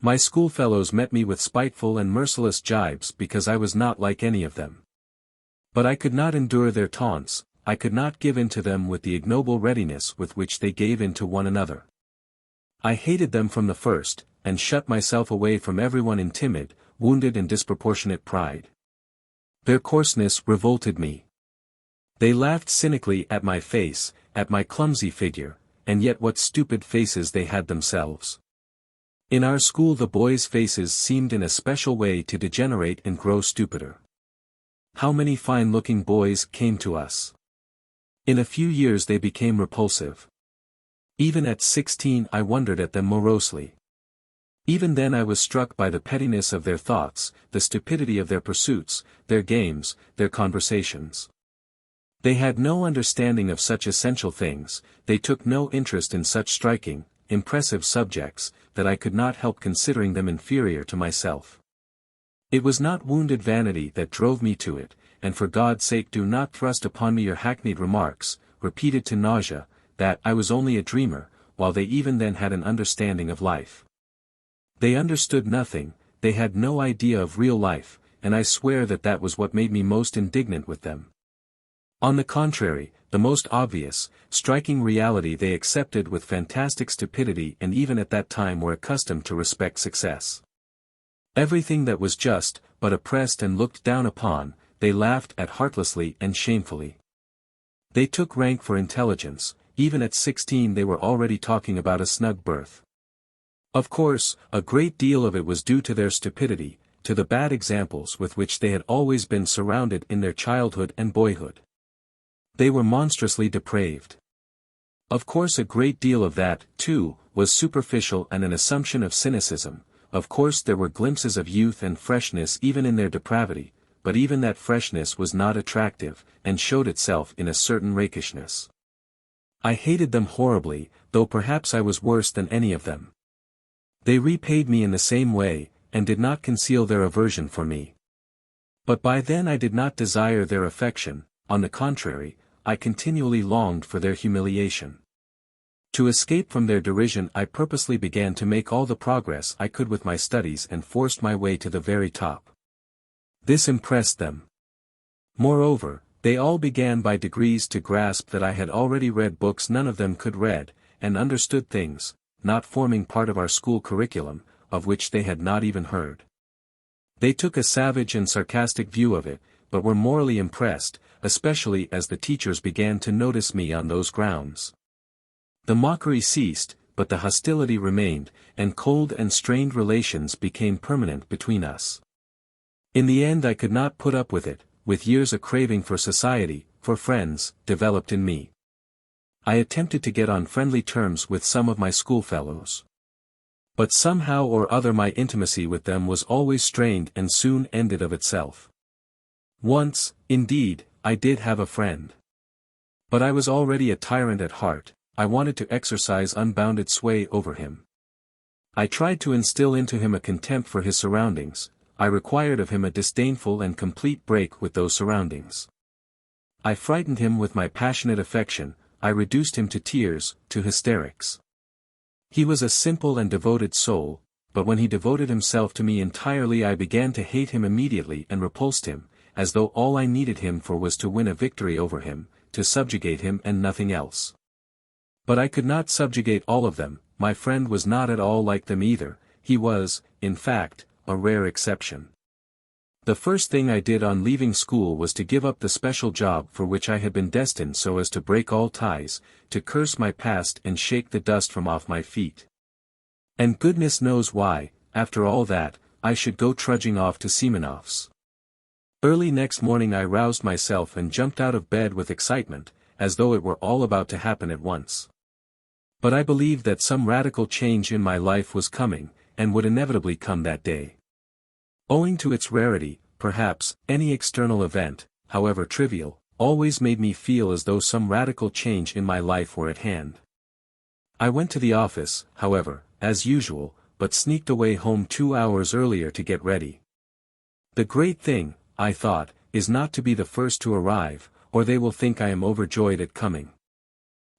My schoolfellows met me with spiteful and merciless jibes because I was not like any of them. But I could not endure their taunts, I could not give in to them with the ignoble readiness with which they gave in to one another. I hated them from the first, and shut myself away from everyone in timid, wounded and disproportionate pride. Their coarseness revolted me. They laughed cynically at my face, at my clumsy figure, and yet what stupid faces they had themselves. In our school the boys' faces seemed in a special way to degenerate and grow stupider. How many fine-looking boys came to us! In a few years they became repulsive. Even at 16 I wondered at them morosely. Even then I was struck by the pettiness of their thoughts, the stupidity of their pursuits, their games, their conversations. They had no understanding of such essential things, they took no interest in such striking, impressive subjects, that I could not help considering them inferior to myself. It was not wounded vanity that drove me to it, and for God's sake do not thrust upon me your hackneyed remarks, repeated to nausea, that I was only a dreamer, while they even then had an understanding of life. They understood nothing, they had no idea of real life, and I swear that that was what made me most indignant with them. On the contrary, the most obvious, striking reality they accepted with fantastic stupidity and even at that time were accustomed to respect success. Everything that was just, but oppressed and looked down upon, they laughed at heartlessly and shamefully. They took rank for intelligence. Even at 16 they were already talking about a snug berth. Of course, a great deal of it was due to their stupidity, to the bad examples with which they had always been surrounded in their childhood and boyhood. They were monstrously depraved. Of course a great deal of that, too, was superficial and an assumption of cynicism. Of course there were glimpses of youth and freshness even in their depravity, but even that freshness was not attractive, and showed itself in a certain rakishness. I hated them horribly, though perhaps I was worse than any of them. They repaid me in the same way, and did not conceal their aversion for me. But by then I did not desire their affection, on the contrary, I continually longed for their humiliation. To escape from their derision I purposely began to make all the progress I could with my studies and forced my way to the very top. This impressed them. Moreover, they all began by degrees to grasp that I had already read books none of them could read, and understood things, not forming part of our school curriculum, of which they had not even heard. They took a savage and sarcastic view of it, but were morally impressed, especially as the teachers began to notice me on those grounds. The mockery ceased, but the hostility remained, and cold and strained relations became permanent between us. In the end I could not put up with it. With years a craving for society, for friends, developed in me. I attempted to get on friendly terms with some of my schoolfellows. But somehow or other my intimacy with them was always strained and soon ended of itself. Once, indeed, I did have a friend. But I was already a tyrant at heart, I wanted to exercise unbounded sway over him. I tried to instill into him a contempt for his surroundings. I required of him a disdainful and complete break with those surroundings. I frightened him with my passionate affection, I reduced him to tears, to hysterics. He was a simple and devoted soul, but when he devoted himself to me entirely I began to hate him immediately and repulsed him, as though all I needed him for was to win a victory over him, to subjugate him and nothing else. But I could not subjugate all of them, my friend was not at all like them either, he was, in fact, a rare exception. The first thing I did on leaving school was to give up the special job for which I had been destined so as to break all ties, to curse my past and shake the dust from off my feet. And goodness knows why, after all that, I should go trudging off to Semenov's. Early next morning I roused myself and jumped out of bed with excitement, as though it were all about to happen at once. But I believed that some radical change in my life was coming, and would inevitably come that day. Owing to its rarity, perhaps, any external event, however trivial, always made me feel as though some radical change in my life were at hand. I went to the office, however, as usual, but sneaked away home 2 hours earlier to get ready. The great thing, I thought, is not to be the first to arrive, or they will think I am overjoyed at coming.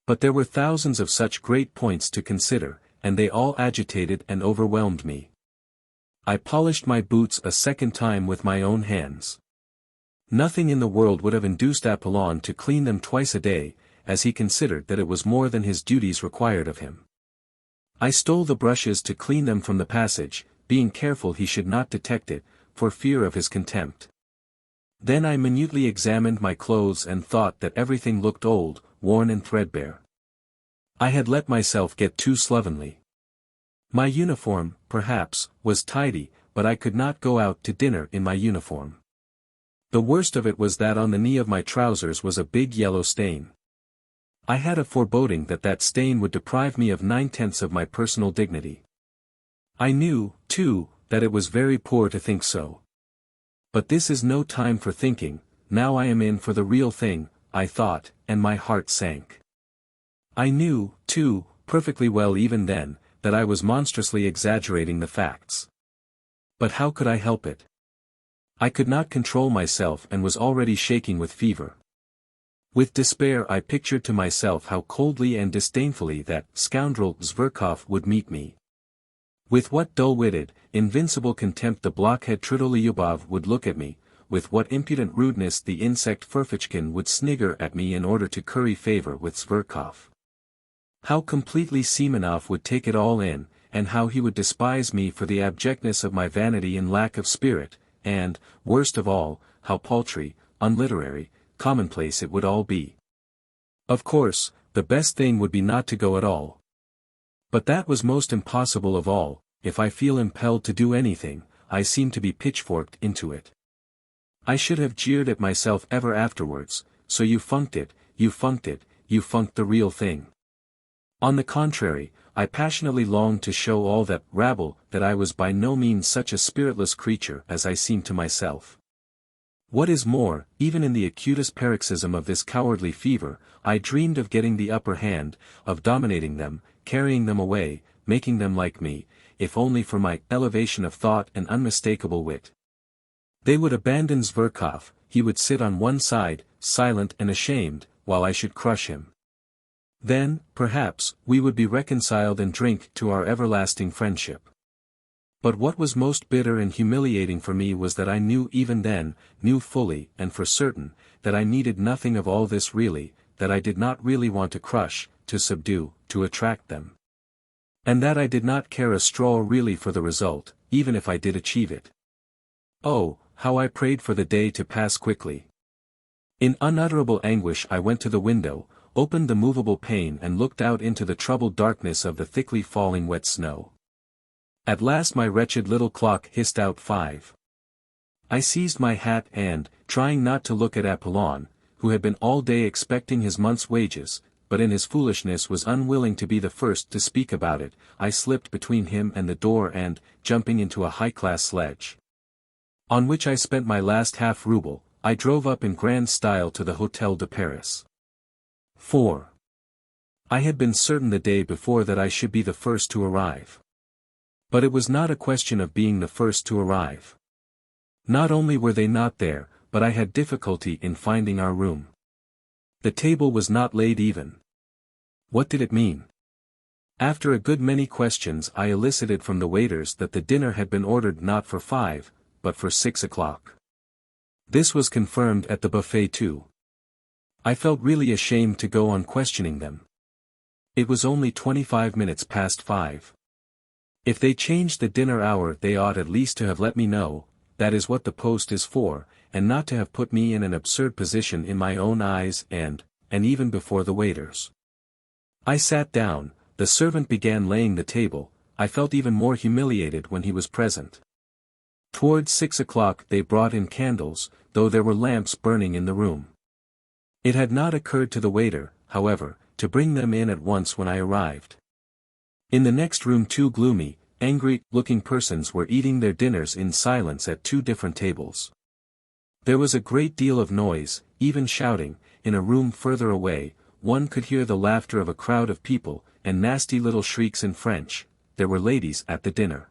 But there were thousands of such great points to consider, and they all agitated and overwhelmed me. I polished my boots a second time with my own hands. Nothing in the world would have induced Apollon to clean them twice a day, as he considered that it was more than his duties required of him. I stole the brushes to clean them from the passage, being careful he should not detect it, for fear of his contempt. Then I minutely examined my clothes and thought that everything looked old, worn and threadbare. I had let myself get too slovenly. My uniform, perhaps, was tidy, but I could not go out to dinner in my uniform. The worst of it was that on the knee of my trousers was a big yellow stain. I had a foreboding that that stain would deprive me of 9/10 of my personal dignity. I knew, too, that it was very poor to think so. But this is no time for thinking, now I am in for the real thing, I thought, and my heart sank. I knew, too, perfectly well even then, that I was monstrously exaggerating the facts. But how could I help it? I could not control myself and was already shaking with fever. With despair I pictured to myself how coldly and disdainfully that scoundrel Zverkov would meet me. With what dull-witted, invincible contempt the blockhead Tridolyubov would look at me, with what impudent rudeness the insect Ferfitchkin would snigger at me in order to curry favor with Zverkov. How completely Semenov would take it all in, and how he would despise me for the abjectness of my vanity and lack of spirit, and, worst of all, how paltry, unliterary, commonplace it would all be. Of course, the best thing would be not to go at all. But that was most impossible of all. If I feel impelled to do anything, I seem to be pitchforked into it. I should have jeered at myself ever afterwards, so you funked it, you funked the real thing. On the contrary, I passionately longed to show all that rabble that I was by no means such a spiritless creature as I seemed to myself. What is more, even in the acutest paroxysm of this cowardly fever, I dreamed of getting the upper hand, of dominating them, carrying them away, making them like me, if only for my elevation of thought and unmistakable wit. They would abandon Zverkov, he would sit on one side, silent and ashamed, while I should crush him. Then, perhaps, we would be reconciled and drink to our everlasting friendship. But what was most bitter and humiliating for me was that I knew even then, knew fully and for certain, that I needed nothing of all this really, that I did not really want to crush, to subdue, to attract them. And that I did not care a straw really for the result, even if I did achieve it. Oh, how I prayed for the day to pass quickly. In unutterable anguish I went to the window, opened the movable pane and looked out into the troubled darkness of the thickly falling wet snow. At last my wretched little clock hissed out 5. I seized my hat and, trying not to look at Apollon, who had been all day expecting his month's wages, but in his foolishness was unwilling to be the first to speak about it, I slipped between him and the door and, jumping into a high-class sledge, on which I spent my last half-ruble, I drove up in grand style to the Hôtel de Paris. 4. I had been certain the day before that I should be the first to arrive. But it was not a question of being the first to arrive. Not only were they not there, but I had difficulty in finding our room. The table was not laid even. What did it mean? After a good many questions I elicited from the waiters that the dinner had been ordered not for 5, but for 6 o'clock. This was confirmed at the buffet too. I felt really ashamed to go on questioning them. It was only 25 minutes past 5. If they changed the dinner hour they ought at least to have let me know, that is what the post is for, and not to have put me in an absurd position in my own eyes and even before the waiters. I sat down, the servant began laying the table, I felt even more humiliated when he was present. Towards 6 o'clock they brought in candles, though there were lamps burning in the room. It had not occurred to the waiter, however, to bring them in at once when I arrived. In the next room two gloomy, angry-looking persons were eating their dinners in silence at two different tables. There was a great deal of noise, even shouting. In a room further away, one could hear the laughter of a crowd of people, and nasty little shrieks in French. There were ladies at the dinner.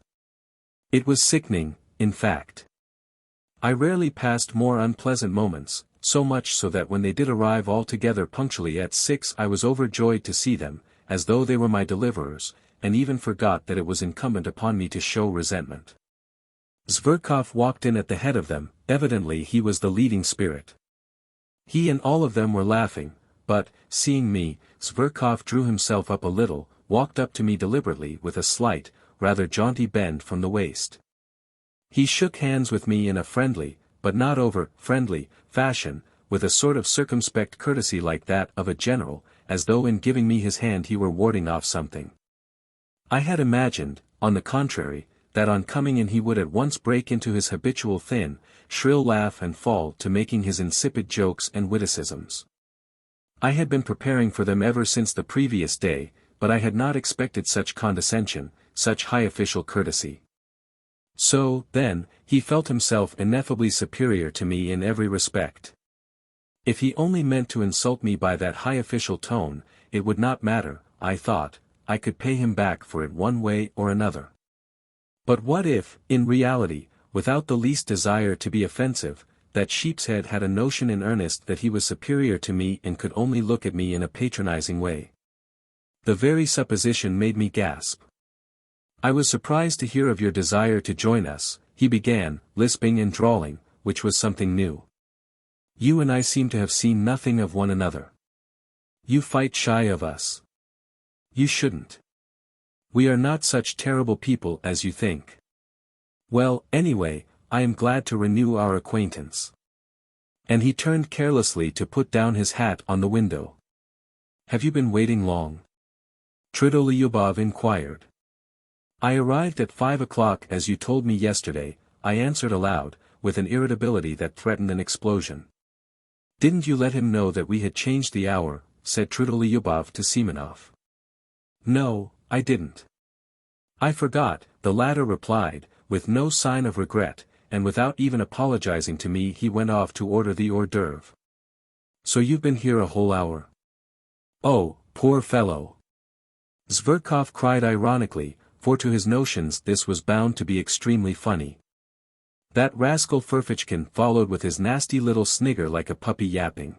It was sickening, in fact. I rarely passed more unpleasant moments, so much so that when they did arrive all together punctually at 6 I was overjoyed to see them, as though they were my deliverers, and even forgot that it was incumbent upon me to show resentment. Zverkov walked in at the head of them. Evidently he was the leading spirit. He and all of them were laughing, but, seeing me, Zverkov drew himself up a little, walked up to me deliberately with a slight, rather jaunty bend from the waist. He shook hands with me in a friendly, but not over-friendly, fashion, with a sort of circumspect courtesy like that of a general, as though in giving me his hand he were warding off something. I had imagined, on the contrary, that on coming in he would at once break into his habitual thin, shrill laugh and fall to making his insipid jokes and witticisms. I had been preparing for them ever since the previous day, but I had not expected such condescension, such high official courtesy. So, then, he felt himself ineffably superior to me in every respect. If he only meant to insult me by that high official tone, it would not matter, I thought. I could pay him back for it one way or another. But what if, in reality, without the least desire to be offensive, that sheepshead had a notion in earnest that he was superior to me and could only look at me in a patronizing way? The very supposition made me gasp. I was surprised to hear of your desire to join us, he began, lisping and drawling, which was something new. You and I seem to have seen nothing of one another. You fight shy of us. You shouldn't. We are not such terrible people as you think. Well, anyway, I am glad to renew our acquaintance. And he turned carelessly to put down his hat on the window. Have you been waiting long? Tridolyubov inquired. I arrived at 5 o'clock as you told me yesterday, I answered aloud, with an irritability that threatened an explosion. Didn't you let him know that we had changed the hour, said Tridolyubov to Semenov. No, I didn't. I forgot, the latter replied, with no sign of regret, and without even apologizing to me he went off to order the hors d'oeuvre. So you've been here a whole hour? Oh, poor fellow! Zverkov cried ironically, for to his notions this was bound to be extremely funny. That rascal Ferfitchkin followed with his nasty little snigger like a puppy yapping.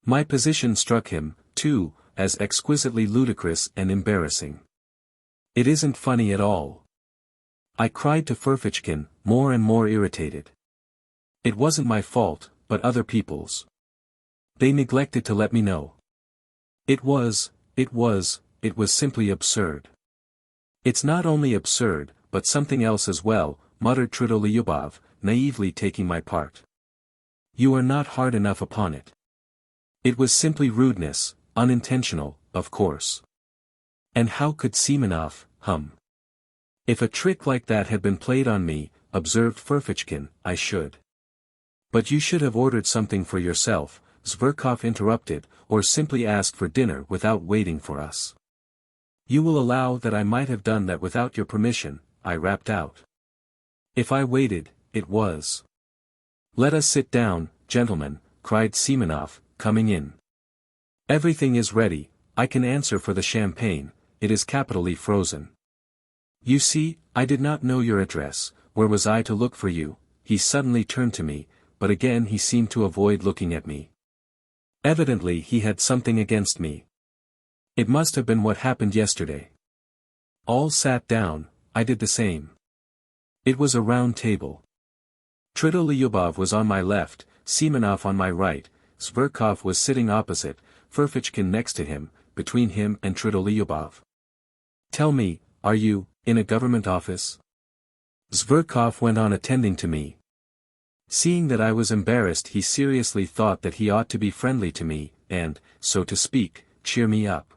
My position struck him, too, as exquisitely ludicrous and embarrassing. It isn't funny at all. I cried to Ferfitchkin, more and more irritated. It wasn't my fault, but other people's. They neglected to let me know. It was simply absurd. It's not only absurd, but something else as well, muttered Tridolyubov, naively taking my part. You are not hard enough upon it. It was simply rudeness, unintentional, of course. And how could Semenov, If a trick like that had been played on me, observed Ferfitchkin, I should. But you should have ordered something for yourself, Zverkov interrupted, or simply asked for dinner without waiting for us. You will allow that I might have done that without your permission, I rapped out. If I waited, it was. Let us sit down, gentlemen, cried Semenov, coming in. Everything is ready, I can answer for the champagne, it is capitally frozen. You see, I did not know your address, where was I to look for you? He suddenly turned to me, but again he seemed to avoid looking at me. Evidently he had something against me. It must have been what happened yesterday. All sat down, I did the same. It was a round table. Tridolyubov was on my left, Semenov on my right, Zverkov was sitting opposite, Ferfitchkin next to him, between him and Tridolyubov. Tell me, are you, in a government office? Zverkov went on attending to me. Seeing that I was embarrassed he seriously thought that he ought to be friendly to me, and, so to speak, cheer me up.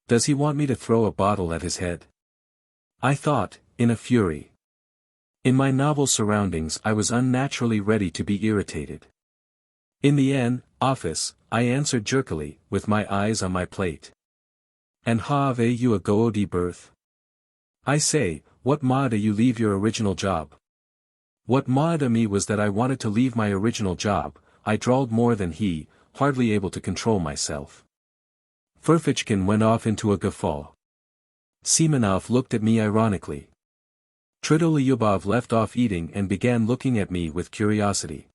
Does he want me to throw a bottle at his head? I thought, in a fury. In my novel surroundings I was unnaturally ready to be irritated. In the office, I answered jerkily, with my eyes on my plate. And have you a go-ody berth? I say, what made you leave your original job? What made me was that I wanted to leave my original job. I drawled more than he, hardly able to control myself. Ferfitchkin went off into a guffaw. Semenov looked at me ironically. Tridolyubov left off eating and began looking at me with curiosity.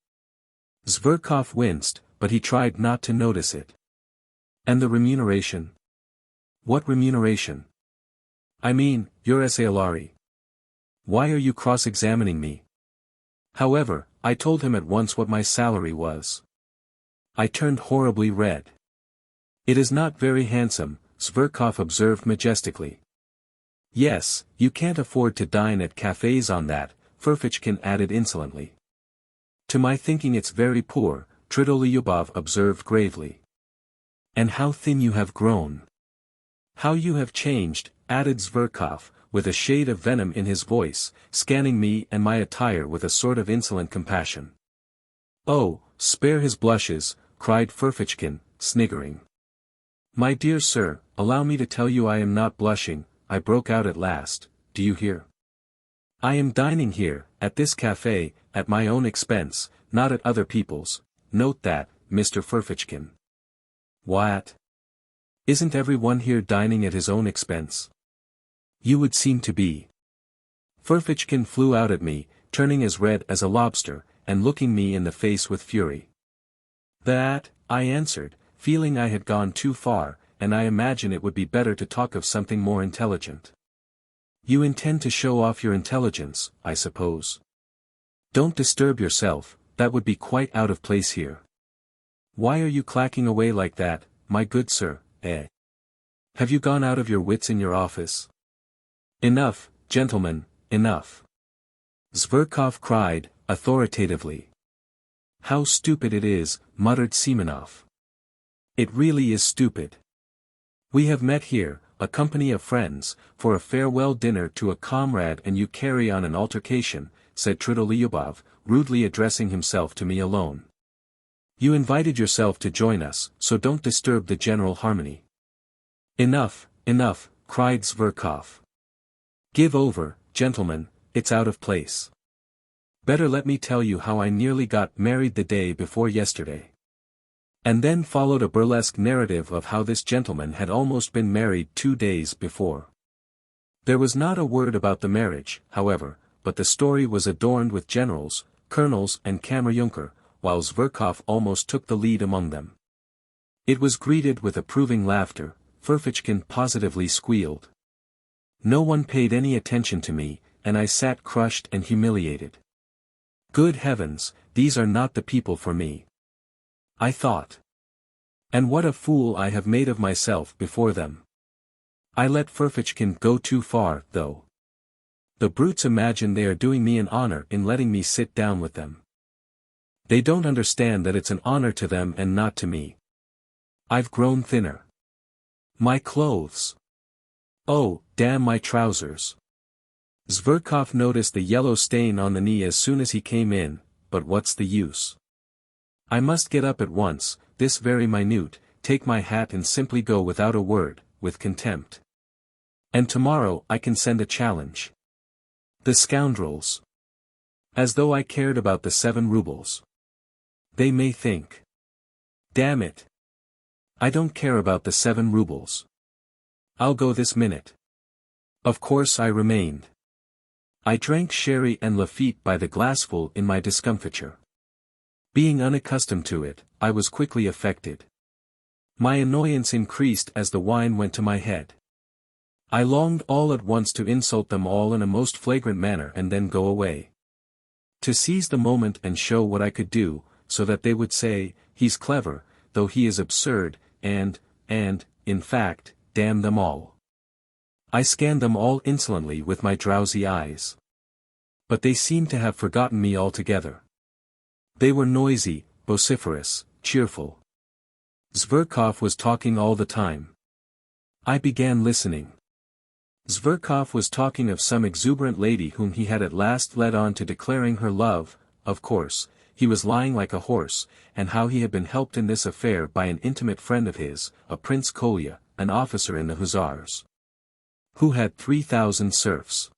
Zverkov winced, but he tried not to notice it. And the remuneration? What remuneration? I mean, your salary. Why are you cross-examining me? However, I told him at once what my salary was. I turned horribly red. It is not very handsome, Zverkov observed majestically. Yes, you can't afford to dine at cafes on that, Ferfitchkin added insolently. To my thinking it's very poor, Tridolyubov observed gravely. And how thin you have grown. How you have changed, added Zverkov, with a shade of venom in his voice, scanning me and my attire with a sort of insolent compassion. Oh, spare his blushes, cried Ferfitchkin, sniggering. My dear sir, allow me to tell you I am not blushing, I broke out at last, do you hear? I am dining here, at this cafe, at my own expense, not at other people's, note that, Mr. Ferfitchkin. What? Isn't everyone here dining at his own expense? You would seem to be. Ferfitchkin flew out at me, turning as red as a lobster, and looking me in the face with fury. That, I answered, feeling I had gone too far, and I imagine it would be better to talk of something more intelligent. You intend to show off your intelligence, I suppose. Don't disturb yourself, that would be quite out of place here. Why are you clacking away like that, my good sir, eh? Have you gone out of your wits in your office? Enough, gentlemen, enough. Zverkov cried, authoritatively. How stupid it is, muttered Semenov. It really is stupid. We have met here, a company of friends, for a farewell dinner to a comrade, and you carry on an altercation, said Tridolyubov, rudely addressing himself to me alone. You invited yourself to join us, so don't disturb the general harmony. Enough, enough, cried Zverkov. Give over, gentlemen, it's out of place. Better let me tell you how I nearly got married the day before yesterday. And then followed a burlesque narrative of how this gentleman had almost been married 2 days before. There was not a word about the marriage, however, but the story was adorned with generals, colonels and Kammerjunker, while Zverkov almost took the lead among them. It was greeted with approving laughter. Ferfitchkin positively squealed. No one paid any attention to me, and I sat crushed and humiliated. Good heavens, these are not the people for me. I thought. And what a fool I have made of myself before them. I let Ferfitchkin go too far, though. The brutes imagine they are doing me an honor in letting me sit down with them. They don't understand that it's an honor to them and not to me. I've grown thinner. My clothes. Oh, damn my trousers. Zverkov noticed the yellow stain on the knee as soon as he came in, but what's the use? I must get up at once, this very minute, take my hat and simply go without a word, with contempt. And tomorrow I can send a challenge. The scoundrels. As though I cared about the 7 rubles. They may think. Damn it. I don't care about the 7 rubles. I'll go this minute. Of course I remained. I drank sherry and Lafitte by the glassful in my discomfiture. Being unaccustomed to it, I was quickly affected. My annoyance increased as the wine went to my head. I longed all at once to insult them all in a most flagrant manner and then go away. To seize the moment and show what I could do, so that they would say, he's clever, though he is absurd, and, in fact, damn them all. I scanned them all insolently with my drowsy eyes. But they seemed to have forgotten me altogether. They were noisy, vociferous, cheerful. Zverkov was talking all the time. I began listening. Zverkov was talking of some exuberant lady whom he had at last led on to declaring her love. Of course, he was lying like a horse, and how he had been helped in this affair by an intimate friend of his, a Prince Kolya, an officer in the hussars, who had 3,000 serfs.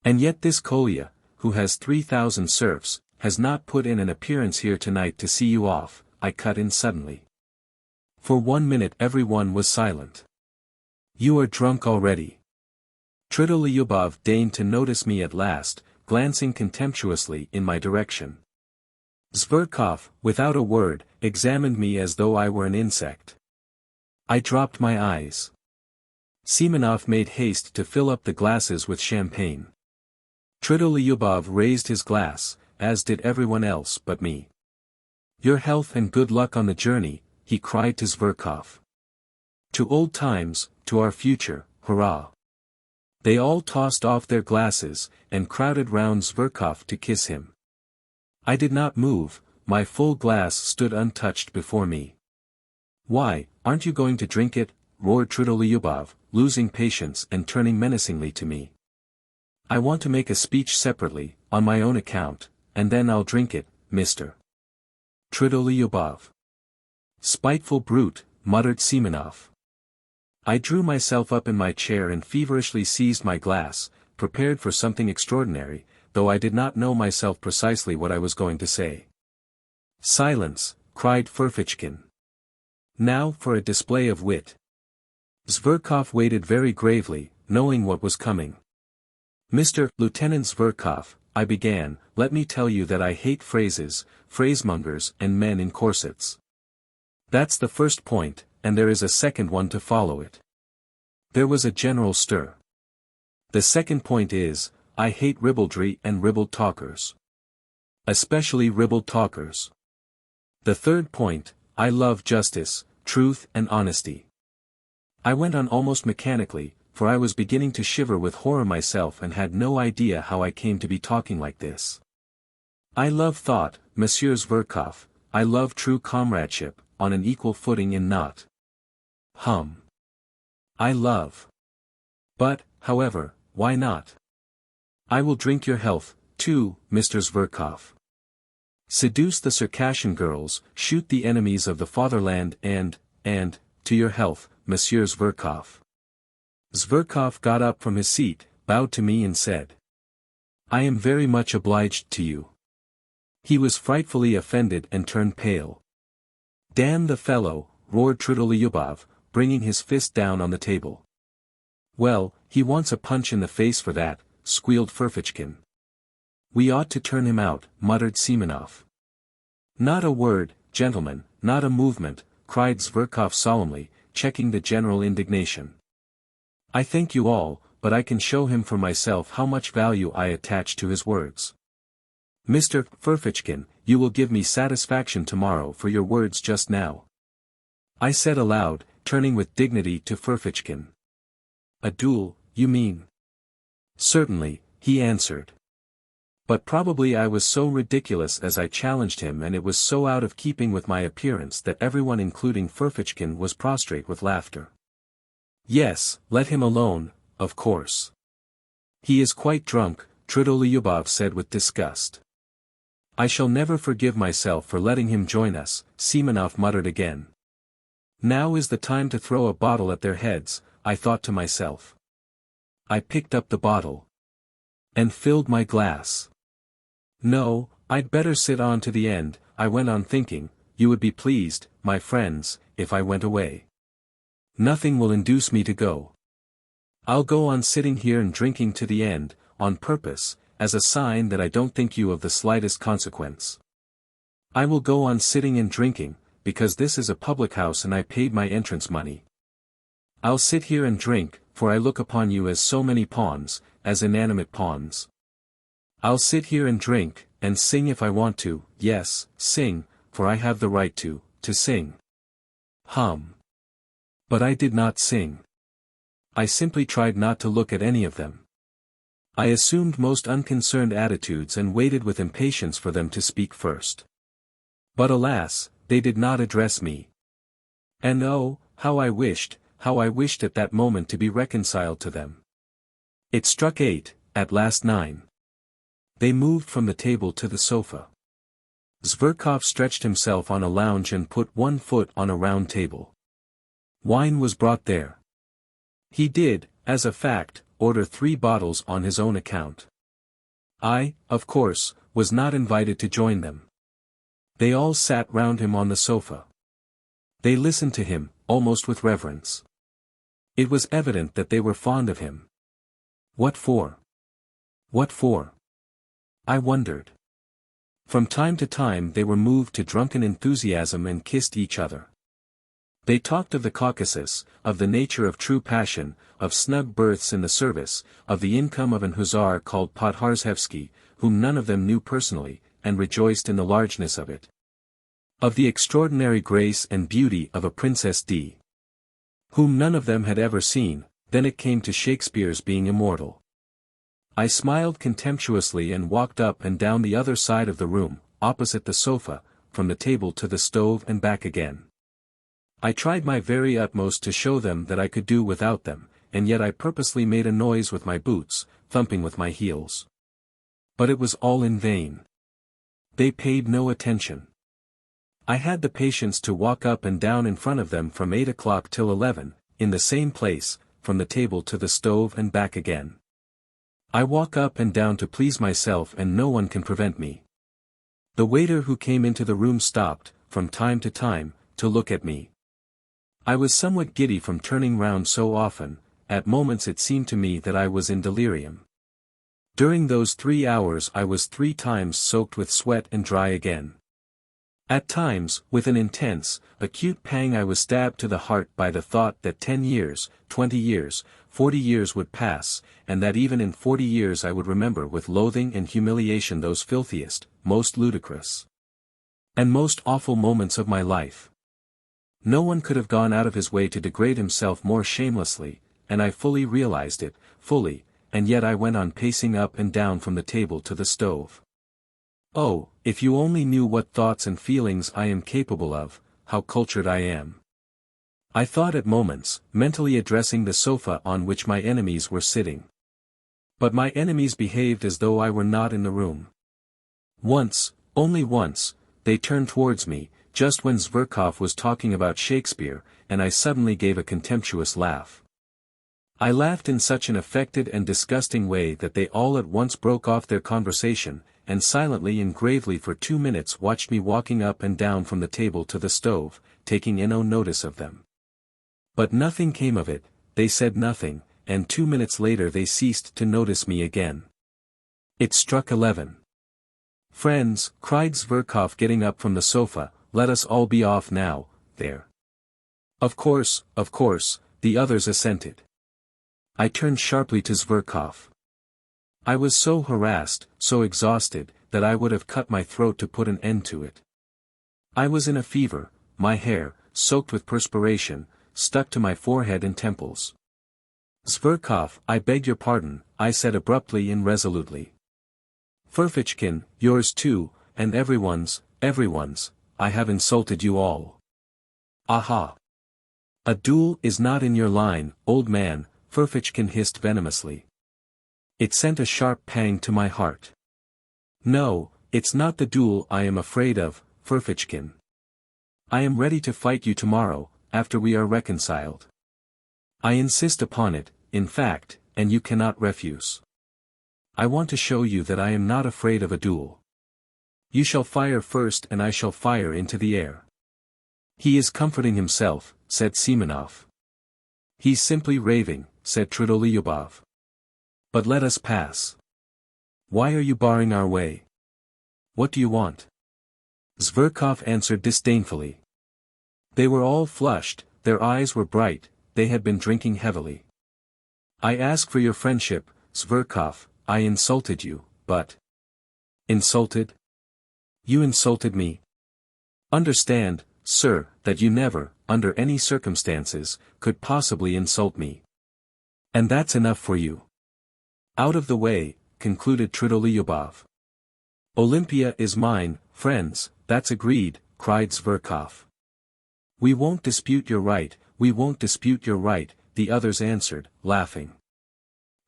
And yet this Kolya, who has 3,000 serfs, has not put in an appearance here tonight to see you off, I cut in suddenly. For 1 minute everyone was silent. You are drunk already. Tridolyubov deigned to notice me at last, glancing contemptuously in my direction. Zverkov, without a word, examined me as though I were an insect. I dropped my eyes. Semenov made haste to fill up the glasses with champagne. Tridolyubov raised his glass, as did everyone else but me. Your health and good luck on the journey, he cried to Zverkov. To old times, to our future, hurrah! They all tossed off their glasses, and crowded round Zverkov to kiss him. I did not move, my full glass stood untouched before me. Why, aren't you going to drink it? Roared Tridolyubov, losing patience and turning menacingly to me. I want to make a speech separately, on my own account, and then I'll drink it, Mr. Tridolyubov. Spiteful brute, muttered Semenov. I drew myself up in my chair and feverishly seized my glass, prepared for something extraordinary, though I did not know myself precisely what I was going to say. Silence, cried Ferfitchkin. Now for a display of wit. Zverkov waited very gravely, knowing what was coming. Mr. Lieutenant Zverkov, I began, let me tell you that I hate phrases, phrasemongers and men in corsets. That's the first point, and there is a second one to follow it. There was a general stir. The second point is, I hate ribaldry and ribald talkers. Especially ribald talkers. The third point, I love justice, truth and honesty. I went on almost mechanically, for I was beginning to shiver with horror myself and had no idea how I came to be talking like this. I love thought, Monsieur Zverkov, I love true comradeship, on an equal footing in not. I love. But, however, why not? I will drink your health, too, Mr. Zverkov. Seduce the Circassian girls, shoot the enemies of the fatherland and, to your health, Monsieur Zverkov. Zverkov got up from his seat, bowed to me and said. I am very much obliged to you. He was frightfully offended and turned pale. Damn the fellow, roared Tridolyubov, bringing his fist down on the table. Well, he wants a punch in the face for that, squealed Ferfitchkin. We ought to turn him out, muttered Semenov. Not a word, gentlemen, not a movement, cried Zverkov solemnly, checking the general indignation. I thank you all, but I can show him for myself how much value I attach to his words. Mr. Ferfitchkin, you will give me satisfaction tomorrow for your words just now. I said aloud, turning with dignity to Ferfitchkin. A duel, you mean? Certainly, he answered. But probably I was so ridiculous as I challenged him, and it was so out of keeping with my appearance that everyone including Ferfitchkin was prostrate with laughter. Yes, let him alone, of course. He is quite drunk, Tridolyubov said with disgust. I shall never forgive myself for letting him join us, Semenov muttered again. Now is the time to throw a bottle at their heads, I thought to myself. I picked up the bottle. And filled my glass. No, I'd better sit on to the end, I went on thinking, you would be pleased, my friends, if I went away. Nothing will induce me to go. I'll go on sitting here and drinking to the end, on purpose, as a sign that I don't think you of the slightest consequence. I will go on sitting and drinking, because this is a public house and I paid my entrance money. I'll sit here and drink, for I look upon you as so many pawns, as inanimate pawns. I'll sit here and drink, and sing if I want to, yes, sing, for I have the right to sing. But I did not sing. I simply tried not to look at any of them. I assumed most unconcerned attitudes and waited with impatience for them to speak first. But alas, they did not address me. And oh, how I wished at that moment to be reconciled to them. It struck 8, at last 9. They moved from the table to the sofa. Zverkov stretched himself on a lounge and put one foot on a round table. Wine was brought there. He did, as a fact, order 3 bottles on his own account. I, of course, was not invited to join them. They all sat round him on the sofa. They listened to him, almost with reverence. It was evident that they were fond of him. What for? What for? I wondered. From time to time they were moved to drunken enthusiasm and kissed each other. They talked of the Caucasus, of the nature of true passion, of snug berths in the service, of the income of an hussar called Podharzhevsky, whom none of them knew personally, and rejoiced in the largeness of it. Of the extraordinary grace and beauty of a Princess D. whom none of them had ever seen. Then it came to Shakespeare's being immortal. I smiled contemptuously and walked up and down the other side of the room, opposite the sofa, from the table to the stove and back again. I tried my very utmost to show them that I could do without them, and yet I purposely made a noise with my boots, thumping with my heels. But it was all in vain. They paid no attention. I had the patience to walk up and down in front of them from 8 o'clock till 11, in the same place, from the table to the stove and back again. I walk up and down to please myself and no one can prevent me. The waiter who came into the room stopped, from time to time, to look at me. I was somewhat giddy from turning round so often. At moments it seemed to me that I was in delirium. During those 3 hours I was 3 times soaked with sweat and dry again. At times, with an intense, acute pang I was stabbed to the heart by the thought that 10 years, 20 years, 40 years would pass, and that even in 40 years I would remember with loathing and humiliation those filthiest, most ludicrous, and most awful moments of my life. No one could have gone out of his way to degrade himself more shamelessly, and I fully realized it, and yet I went on pacing up and down from the table to the stove. Oh, if you only knew what thoughts and feelings I am capable of, how cultured I am. I thought at moments, mentally addressing the sofa on which my enemies were sitting. But my enemies behaved as though I were not in the room. Once, only once, they turned towards me, just when Zverkov was talking about Shakespeare, and I suddenly gave a contemptuous laugh. I laughed in such an affected and disgusting way that they all at once broke off their conversation, and silently and gravely for 2 minutes watched me walking up and down from the table to the stove, taking no notice of them. But nothing came of it, they said nothing, and 2 minutes later they ceased to notice me again. It struck 11. "Friends," cried Zverkov getting up from the sofa, "let us all be off now, there." Of course, the others assented. I turned sharply to Zverkov. I was so harassed, so exhausted, that I would have cut my throat to put an end to it. I was in a fever, my hair, soaked with perspiration, stuck to my forehead and temples. "Zverkov, I beg your pardon," I said abruptly and resolutely. "Ferfitchkin, yours too, and everyone's, I have insulted you all." "Aha! A duel is not in your line, old man," Ferfitchkin hissed venomously. It sent a sharp pang to my heart. "No, it's not the duel I am afraid of, Ferfitchkin. I am ready to fight you tomorrow, after we are reconciled. I insist upon it, in fact, and you cannot refuse. I want to show you that I am not afraid of a duel. You shall fire first and I shall fire into the air." "He is comforting himself," said Semenov. "He's simply raving," said Trudolyubov. "But let us pass. Why are you barring our way? What do you want?" Zverkov answered disdainfully. They were all flushed, their eyes were bright, they had been drinking heavily. "I ask for your friendship, Zverkov, I insulted you, but—" "Insulted? You insulted me? Understand, sir, that you never, under any circumstances, could possibly insult me. And that's enough for you. Out of the way," concluded Trudolyubov. "Olympia is mine, friends, that's agreed," cried Zverkov. "We won't dispute your right, the others answered, laughing.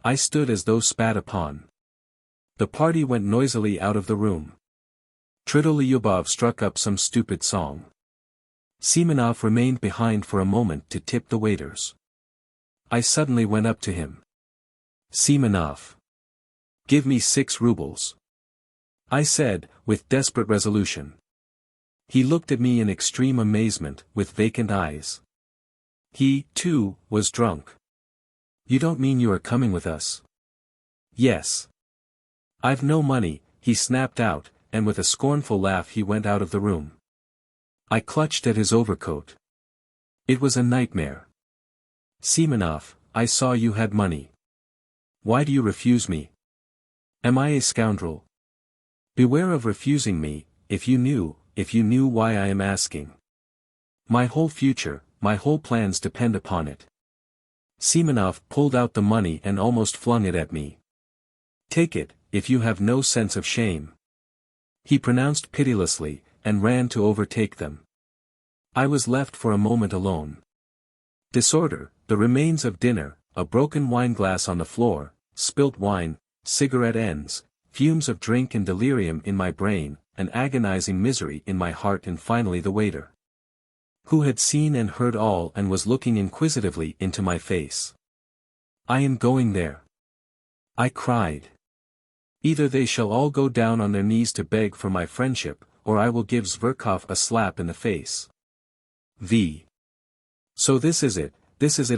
I stood as though spat upon. The party went noisily out of the room. Tridolyubov struck up some stupid song. Semenov remained behind for a moment to tip the waiters. I suddenly went up to him. Semenov. Give me 6 rubles. I said, with desperate resolution. He looked at me in extreme amazement, with vacant eyes. He, too, was drunk. You don't mean you are coming with us? Yes. I've no money, he snapped out, and with a scornful laugh he went out of the room. I clutched at his overcoat. It was a nightmare. Semenov, I saw you had money. Why do you refuse me? Am I a scoundrel? Beware of refusing me, if you knew why I am asking. My whole future, my whole plans depend upon it. Semenov pulled out the money and almost flung it at me. Take it, if you have no sense of shame. He pronounced pitilessly, and ran to overtake them. I was left for a moment alone. Disorder, the remains of dinner, a broken wineglass on the floor, spilt wine, cigarette ends, fumes of drink and delirium in my brain, an agonizing misery in my heart, and finally the waiter, who had seen and heard all and was looking inquisitively into my face. I am going there. I cried. Either they shall all go down on their knees to beg for my friendship, or I will give Zverkov a slap in the face. So this is it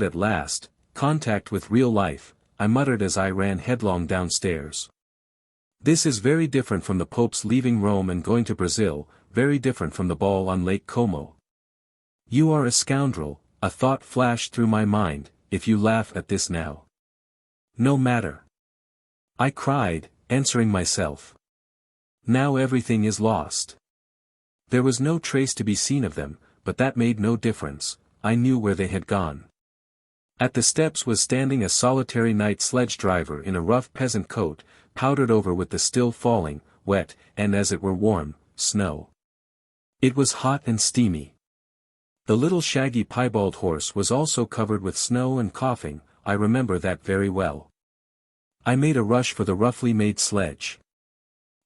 at last, contact with real life, I muttered as I ran headlong downstairs. This is very different from the Pope's leaving Rome and going to Brazil, very different from the ball on Lake Como. You are a scoundrel, a thought flashed through my mind, if you laugh at this now. No matter. I cried, answering myself. Now everything is lost. There was no trace to be seen of them, but that made no difference, I knew where they had gone. At the steps was standing a solitary night sledge driver in a rough peasant coat, powdered over with the still falling, wet, and as it were warm, snow. It was hot and steamy. The little shaggy piebald horse was also covered with snow and coughing, I remember that very well. I made a rush for the roughly made sledge.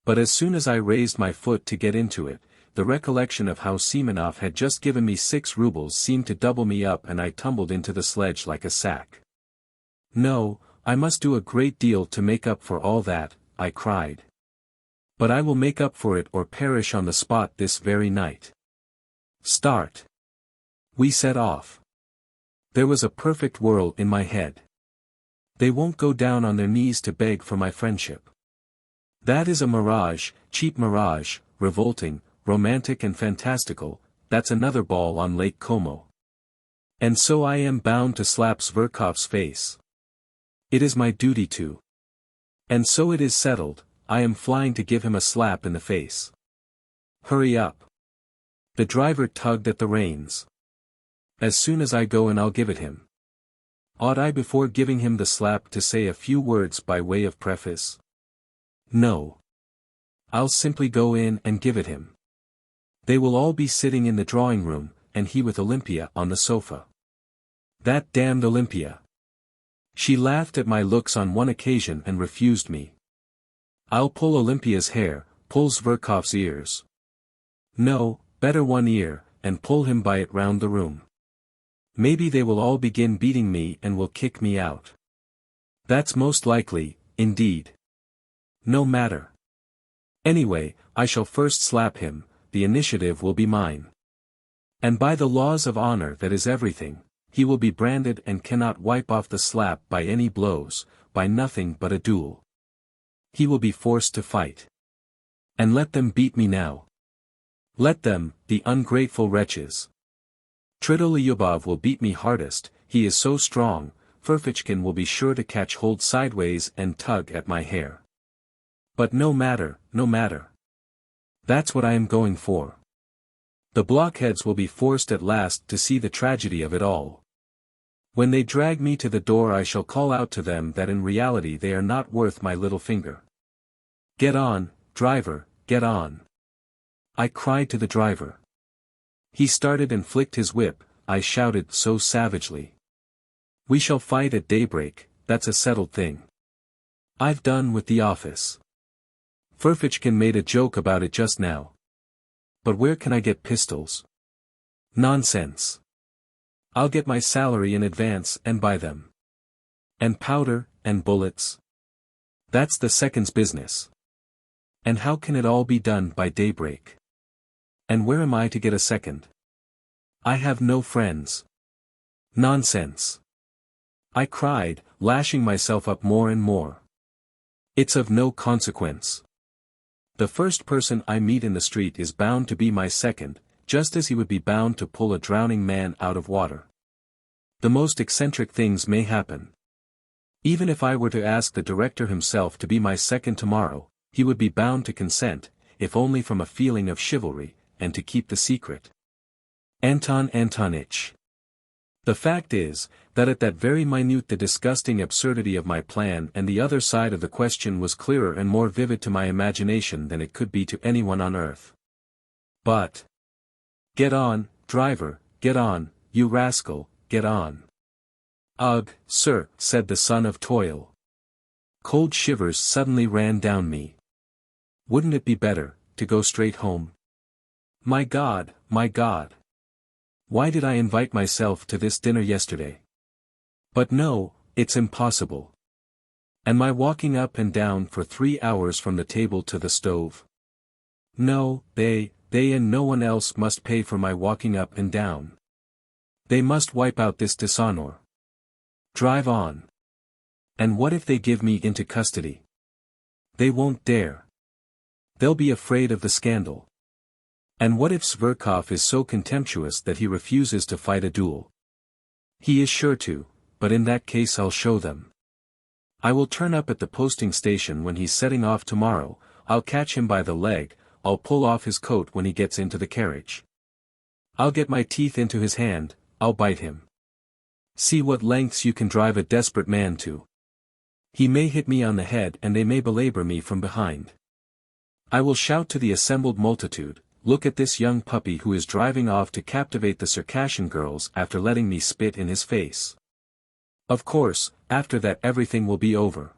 But as soon as I raised my foot to get into it, the recollection of how Semenov had just given me 6 rubles seemed to double me up, and I tumbled into the sledge like a sack. No, I must do a great deal to make up for all that, I cried. But I will make up for it or perish on the spot this very night. Start. We set off. There was a perfect whirl in my head. They won't go down on their knees to beg for my friendship. That is a mirage, cheap mirage, revolting, romantic and fantastical, that's another ball on Lake Como. And so I am bound to slap Zverkov's face. It is my duty to. And so it is settled, I am flying to give him a slap in the face. Hurry up. The driver tugged at the reins. As soon as I go in I'll give it him. Ought I before giving him the slap to say a few words by way of preface? No. I'll simply go in and give it him. They will all be sitting in the drawing room, and he with Olympia on the sofa. That damned Olympia. She laughed at my looks on one occasion and refused me. I'll pull Olympia's hair, pull Zverkov's ears. No, better one ear, and pull him by it round the room. Maybe they will all begin beating me and will kick me out. That's most likely, indeed. No matter. Anyway, I shall first slap him, the initiative will be mine. And by the laws of honor that is everything, he will be branded and cannot wipe off the slap by any blows, by nothing but a duel. He will be forced to fight. And let them beat me now. Let them, the ungrateful wretches. Tridolyubov will beat me hardest, he is so strong, Ferfitchkin will be sure to catch hold sideways and tug at my hair. But no matter, no matter. That's what I am going for. The blockheads will be forced at last to see the tragedy of it all. When they drag me to the door I shall call out to them that in reality they are not worth my little finger. Get on, driver, get on. I cried to the driver. He started and flicked his whip, I shouted so savagely. We shall fight at daybreak, that's a settled thing. I've done with the office. Ferfitchkin made a joke about it just now, But where can I get pistols? Nonsense. I'll get my salary in advance and buy them. And powder, and bullets. That's the second's business. And how can it all be done by daybreak? And where am I to get a second? I have no friends. Nonsense. I cried, lashing myself up more and more. It's of no consequence. The first person I meet in the street is bound to be my second, just as he would be bound to pull a drowning man out of water. The most eccentric things may happen. Even if I were to ask the director himself to be my second tomorrow, he would be bound to consent, if only from a feeling of chivalry, and to keep the secret. Anton Antonitch. The fact is, that at that very minute the disgusting absurdity of my plan and the other side of the question was clearer and more vivid to my imagination than it could be to anyone on earth. But, "Get on, driver, get on, you rascal, get on." "Ugh, sir," said the son of toil. Cold shivers suddenly ran down me. Wouldn't it be better, to go straight home? My God, my God! Why did I invite myself to this dinner yesterday? But no, it's impossible. And my walking up and down for 3 hours from the table to the stove? No, they and no one else must pay for my walking up and down. They must wipe out this dishonor. Drive on. And what if they give me into custody? They won't dare. They'll be afraid of the scandal. And what if Sverkov is so contemptuous that he refuses to fight a duel? He is sure to, but in that case I'll show them. I will turn up at the posting station when he's setting off tomorrow, I'll catch him by the leg, I'll pull off his coat when he gets into the carriage. I'll get my teeth into his hand, I'll bite him. See what lengths you can drive a desperate man to. He may hit me on the head and they may belabor me from behind. I will shout to the assembled multitude, "Look at this young puppy who is driving off to captivate the Circassian girls after letting me spit in his face." Of course, after that everything will be over.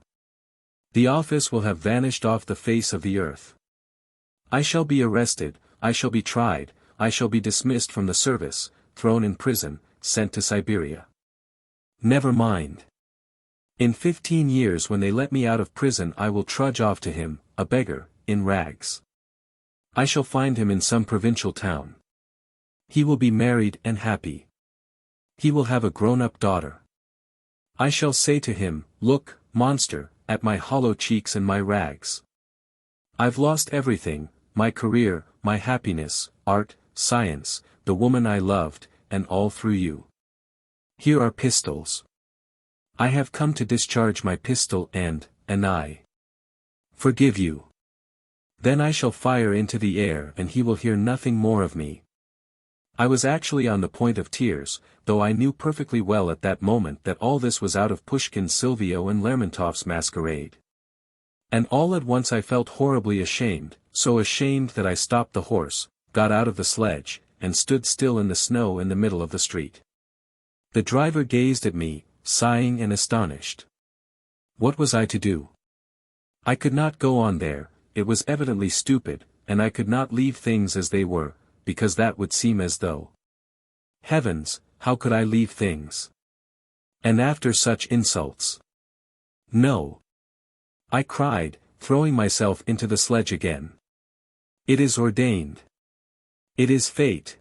The office will have vanished off the face of the earth. I shall be arrested, I shall be tried, I shall be dismissed from the service, thrown in prison, sent to Siberia. Never mind. In 15 years when they let me out of prison I will trudge off to him, a beggar, in rags. I shall find him in some provincial town. He will be married and happy. He will have a grown-up daughter. I shall say to him, "Look, monster, at my hollow cheeks and my rags. I've lost everything, my career, my happiness, art, science, the woman I loved, and all through you. Here are pistols. I have come to discharge my pistol and I forgive you." Then I shall fire into the air and he will hear nothing more of me. I was actually on the point of tears, though I knew perfectly well at that moment that all this was out of Pushkin's Silvio and Lermontov's Masquerade. And all at once I felt horribly ashamed, so ashamed that I stopped the horse, got out of the sledge, and stood still in the snow in the middle of the street. The driver gazed at me, sighing and astonished. What was I to do? I could not go on there, it was evidently stupid, and I could not leave things as they were, because that would seem as though... Heavens, how could I leave things? And after such insults? No. I cried, throwing myself into the sledge again. It is ordained. It is fate.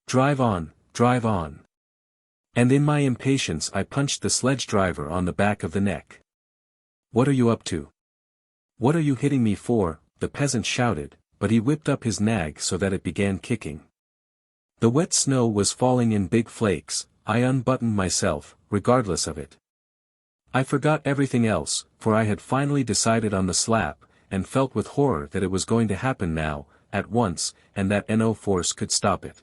Drive on, drive on. And in my impatience I punched the sledge driver on the back of the neck. What are you up to? What are you hitting me for? The peasant shouted, but he whipped up his nag so that it began kicking. The wet snow was falling in big flakes, I unbuttoned myself, regardless of it. I forgot everything else, for I had finally decided on the slap, and felt with horror that it was going to happen now, at once, and that no force could stop it.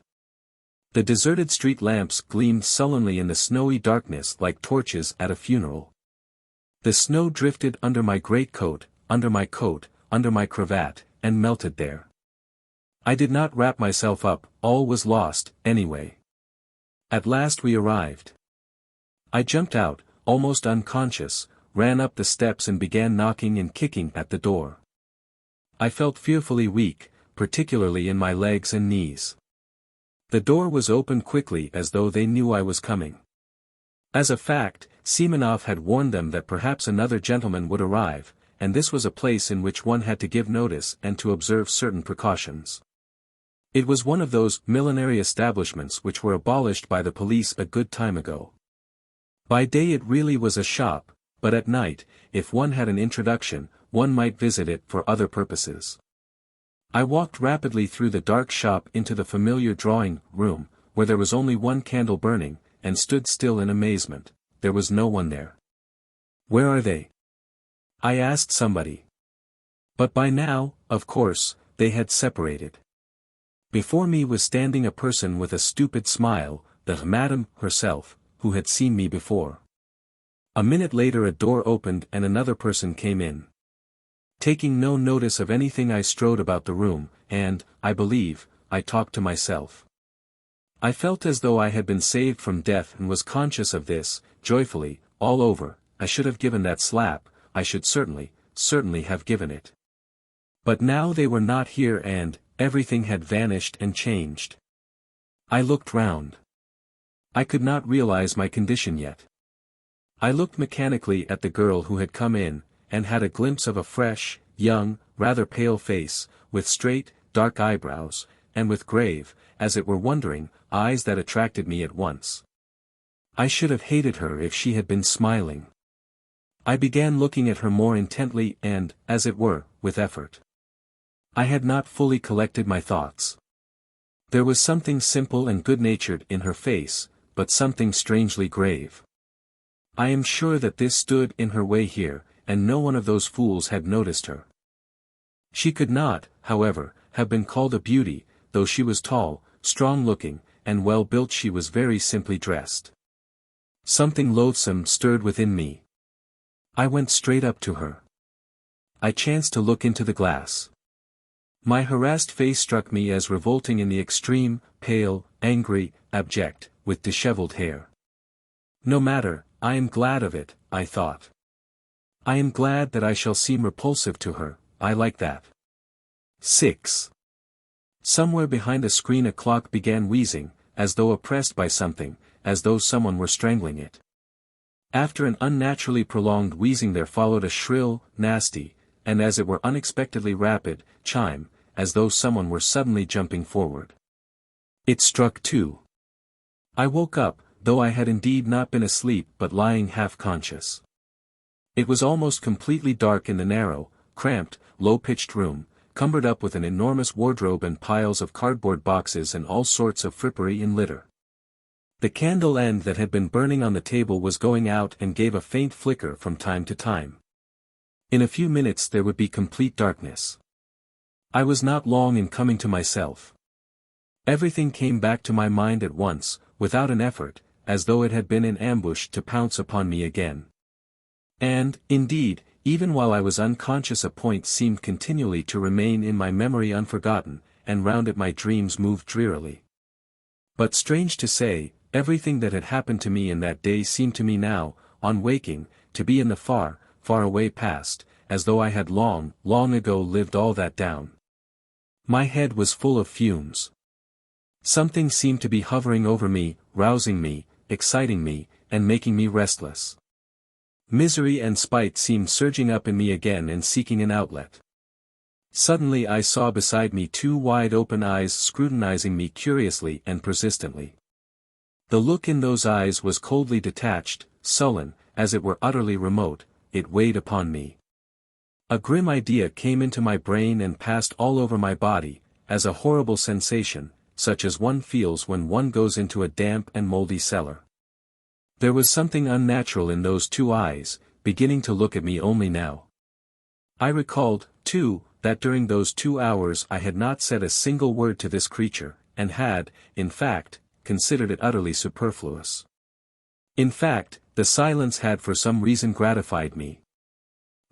The deserted street lamps gleamed sullenly in the snowy darkness like torches at a funeral. The snow drifted under my greatcoat, under my coat, under my cravat, and melted there. I did not wrap myself up, all was lost, anyway. At last we arrived. I jumped out, almost unconscious, ran up the steps and began knocking and kicking at the door. I felt fearfully weak, particularly in my legs and knees. The door was opened quickly as though they knew I was coming. As a fact, Semenov had warned them that perhaps another gentleman would arrive, and this was a place in which one had to give notice and to observe certain precautions. It was one of those millinery establishments which were abolished by the police a good time ago. By day it really was a shop, but at night, if one had an introduction, one might visit it for other purposes. I walked rapidly through the dark shop into the familiar drawing room, where there was only one candle burning, and stood still in amazement. There was no one there. "Where are they?" I asked somebody. But by now, of course, they had separated. Before me was standing a person with a stupid smile, the madam herself, who had seen me before. A minute later a door opened and another person came in. Taking no notice of anything I strode about the room, and, I believe, I talked to myself. I felt as though I had been saved from death and was conscious of this, joyfully, all over. I should have given that slap, I should certainly have given it. But now they were not here and, everything had vanished and changed. I looked round. I could not realize my condition yet. I looked mechanically at the girl who had come in, and had a glimpse of a fresh, young, rather pale face, with straight, dark eyebrows, and with grave, as it were wondering, eyes that attracted me at once. I should have hated her if she had been smiling. I began looking at her more intently and, as it were, with effort. I had not fully collected my thoughts. There was something simple and good-natured in her face, but something strangely grave. I am sure that this stood in her way here, and no one of those fools had noticed her. She could not, however, have been called a beauty, though she was tall, strong-looking, and well-built. She was very simply dressed. Something loathsome stirred within me. I went straight up to her. I chanced to look into the glass. My harassed face struck me as revolting in the extreme, pale, angry, abject, with disheveled hair. No matter, I am glad of it, I thought. I am glad that I shall seem repulsive to her, I like that. 6. Somewhere behind a screen a clock began wheezing, as though oppressed by something, as though someone were strangling it. After an unnaturally prolonged wheezing there followed a shrill, nasty, and as it were unexpectedly rapid, chime, as though someone were suddenly jumping forward. It struck 2. I woke up, though I had indeed not been asleep but lying half-conscious. It was almost completely dark in the narrow, cramped, low-pitched room, cumbered up with an enormous wardrobe and piles of cardboard boxes and all sorts of frippery in litter. The candle end that had been burning on the table was going out and gave a faint flicker from time to time. In a few minutes there would be complete darkness. I was not long in coming to myself. Everything came back to my mind at once, without an effort, as though it had been in ambush to pounce upon me again. And, indeed, even while I was unconscious a point seemed continually to remain in my memory unforgotten, and round it my dreams moved drearily. But strange to say, everything that had happened to me in that day seemed to me now, on waking, to be in the far, far away past, as though I had long, long ago lived all that down. My head was full of fumes. Something seemed to be hovering over me, rousing me, exciting me, and making me restless. Misery and spite seemed surging up in me again and seeking an outlet. Suddenly I saw beside me 2 wide-open eyes scrutinizing me curiously and persistently. The look in those eyes was coldly detached, sullen, as it were utterly remote. It weighed upon me. A grim idea came into my brain and passed all over my body, as a horrible sensation, such as one feels when one goes into a damp and moldy cellar. There was something unnatural in those 2 eyes, beginning to look at me only now. I recalled, too, that during those 2 hours I had not said a single word to this creature, and had, in fact, considered it utterly superfluous. In fact, the silence had for some reason gratified me.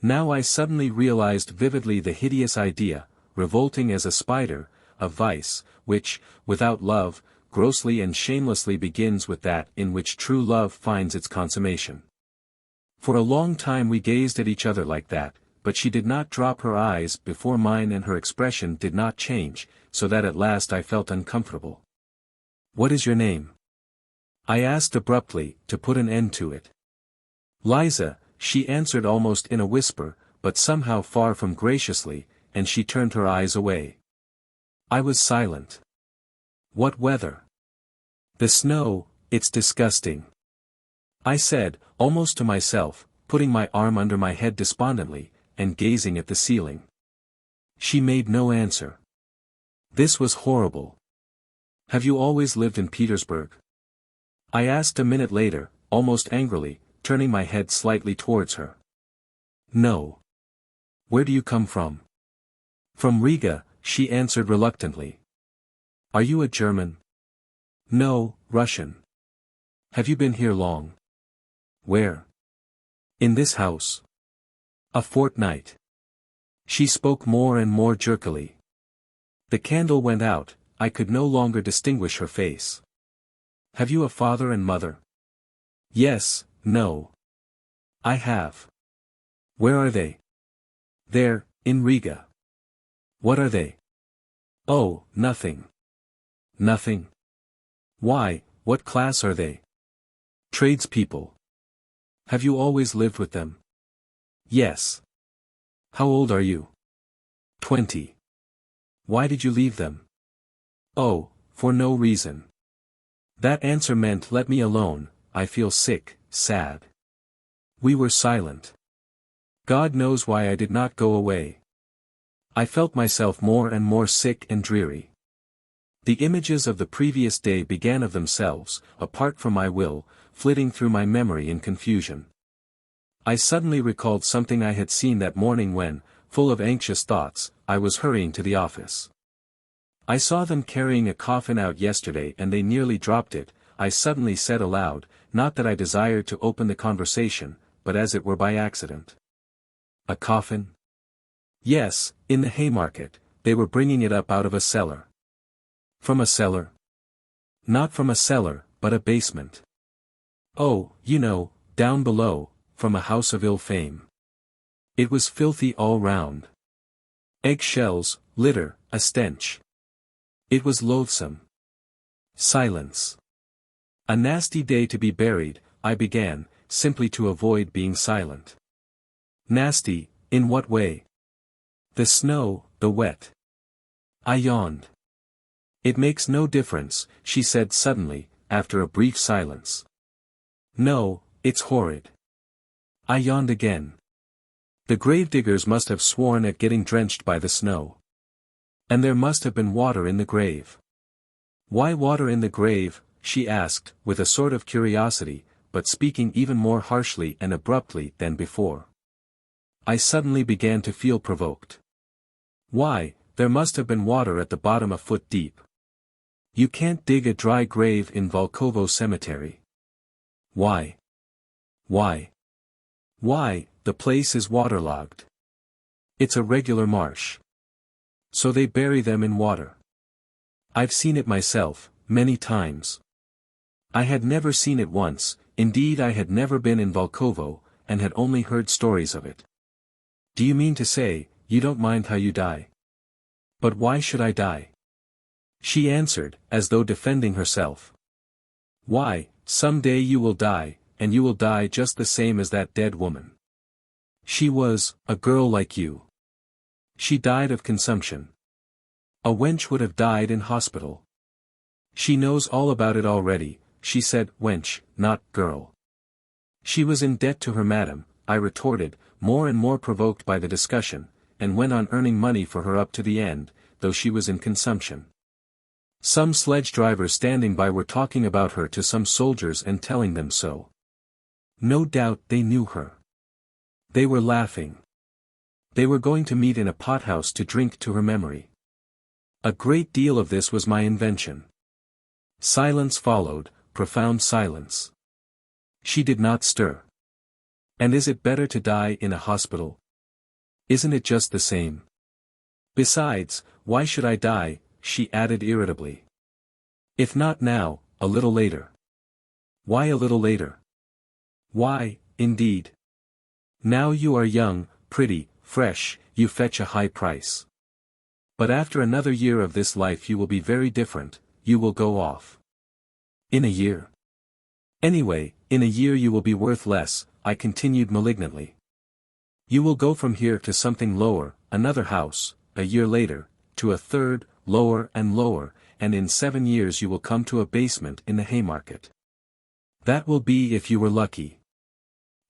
Now I suddenly realized vividly the hideous idea, revolting as a spider, of vice, which, without love, grossly and shamelessly begins with that in which true love finds its consummation. For a long time we gazed at each other like that, but she did not drop her eyes before mine and her expression did not change, so that at last I felt uncomfortable. "What is your name?" I asked abruptly, to put an end to it. "Liza," she answered almost in a whisper, but somehow far from graciously, and she turned her eyes away. I was silent. "What weather?" "The snow, it's disgusting," I said, almost to myself, putting my arm under my head despondently, and gazing at the ceiling. She made no answer. This was horrible. "Have you always lived in Petersburg?" I asked a minute later, almost angrily, turning my head slightly towards her. "No." "Where do you come from?" "From Riga," she answered reluctantly. "Are you a German?" "No, Russian." "Have you been here long?" "Where?" "In this house." "A fortnight." She spoke more and more jerkily. The candle went out, I could no longer distinguish her face. "Have you a father and mother?" "Yes, no." "I have." "Where are they?" "There, in Riga." "What are they?" "Oh, nothing." "Nothing? Why, what class are they?" "Tradespeople." "Have you always lived with them?" "Yes." "How old are you?" 20. "Why did you leave them?" "Oh, for no reason." That answer meant let me alone. I feel sick, sad. We were silent. God knows why I did not go away. I felt myself more and more sick and dreary. The images of the previous day began of themselves, apart from my will, flitting through my memory in confusion. I suddenly recalled something I had seen that morning when, full of anxious thoughts, I was hurrying to the office. I saw them carrying a coffin out yesterday and they nearly dropped it. I suddenly said aloud, not that I desired to open the conversation, but as it were by accident. "A coffin?" "Yes, in the Haymarket, they were bringing it up out of a cellar." "From a cellar?" "Not from a cellar, but a basement." "Oh, you know, down below, from a house of ill fame." It was filthy all round. Eggshells, litter, a stench. It was loathsome. Silence. "A nasty day to be buried," I began, simply to avoid being silent. "Nasty, in what way?" "The snow, the wet." I yawned. "It makes no difference," she said suddenly, after a brief silence. "No, it's horrid." I yawned again. The gravediggers must have sworn at getting drenched by the snow. And there must have been water in the grave. "Why water in the grave?" she asked, with a sort of curiosity, but speaking even more harshly and abruptly than before. I suddenly began to feel provoked. "Why, there must have been water at the bottom a foot deep. You can't dig a dry grave in Volkovo Cemetery." "Why? Why?" "Why, the place is waterlogged. It's a regular marsh. So they bury them in water. I've seen it myself, many times." I had never seen it once, indeed I had never been in Volkovo, and had only heard stories of it. "Do you mean to say, you don't mind how you die?" "But why should I die?" She answered, as though defending herself. "Why, some day you will die, and you will die just the same as that dead woman. She was, a girl like you. She died of consumption. A wench would have died in hospital. She knows all about it already," she said, "wench, not girl." "She was in debt to her madam," I retorted, more and more provoked by the discussion, "and went on earning money for her up to the end, though she was in consumption. Some sledge drivers standing by were talking about her to some soldiers and telling them so. No doubt they knew her. They were laughing. They were going to meet in a pothouse to drink to her memory. A great deal of this was my invention." Silence followed, profound silence. She did not stir. "And is it better to die in a hospital? Isn't it just the same? Besides, why should I die?" she added irritably. "If not now, a little later." "Why a little later?" "Why, indeed? Now you are young, pretty, fresh, you fetch a high price. But after another year of this life you will be very different, you will go off. In a year. Anyway, in a year you will be worth less, I continued malignantly. You will go from here to something lower, another house, a year later, to a third, lower and lower, and in 7 years you will come to a basement in the Haymarket. That will be if you were lucky.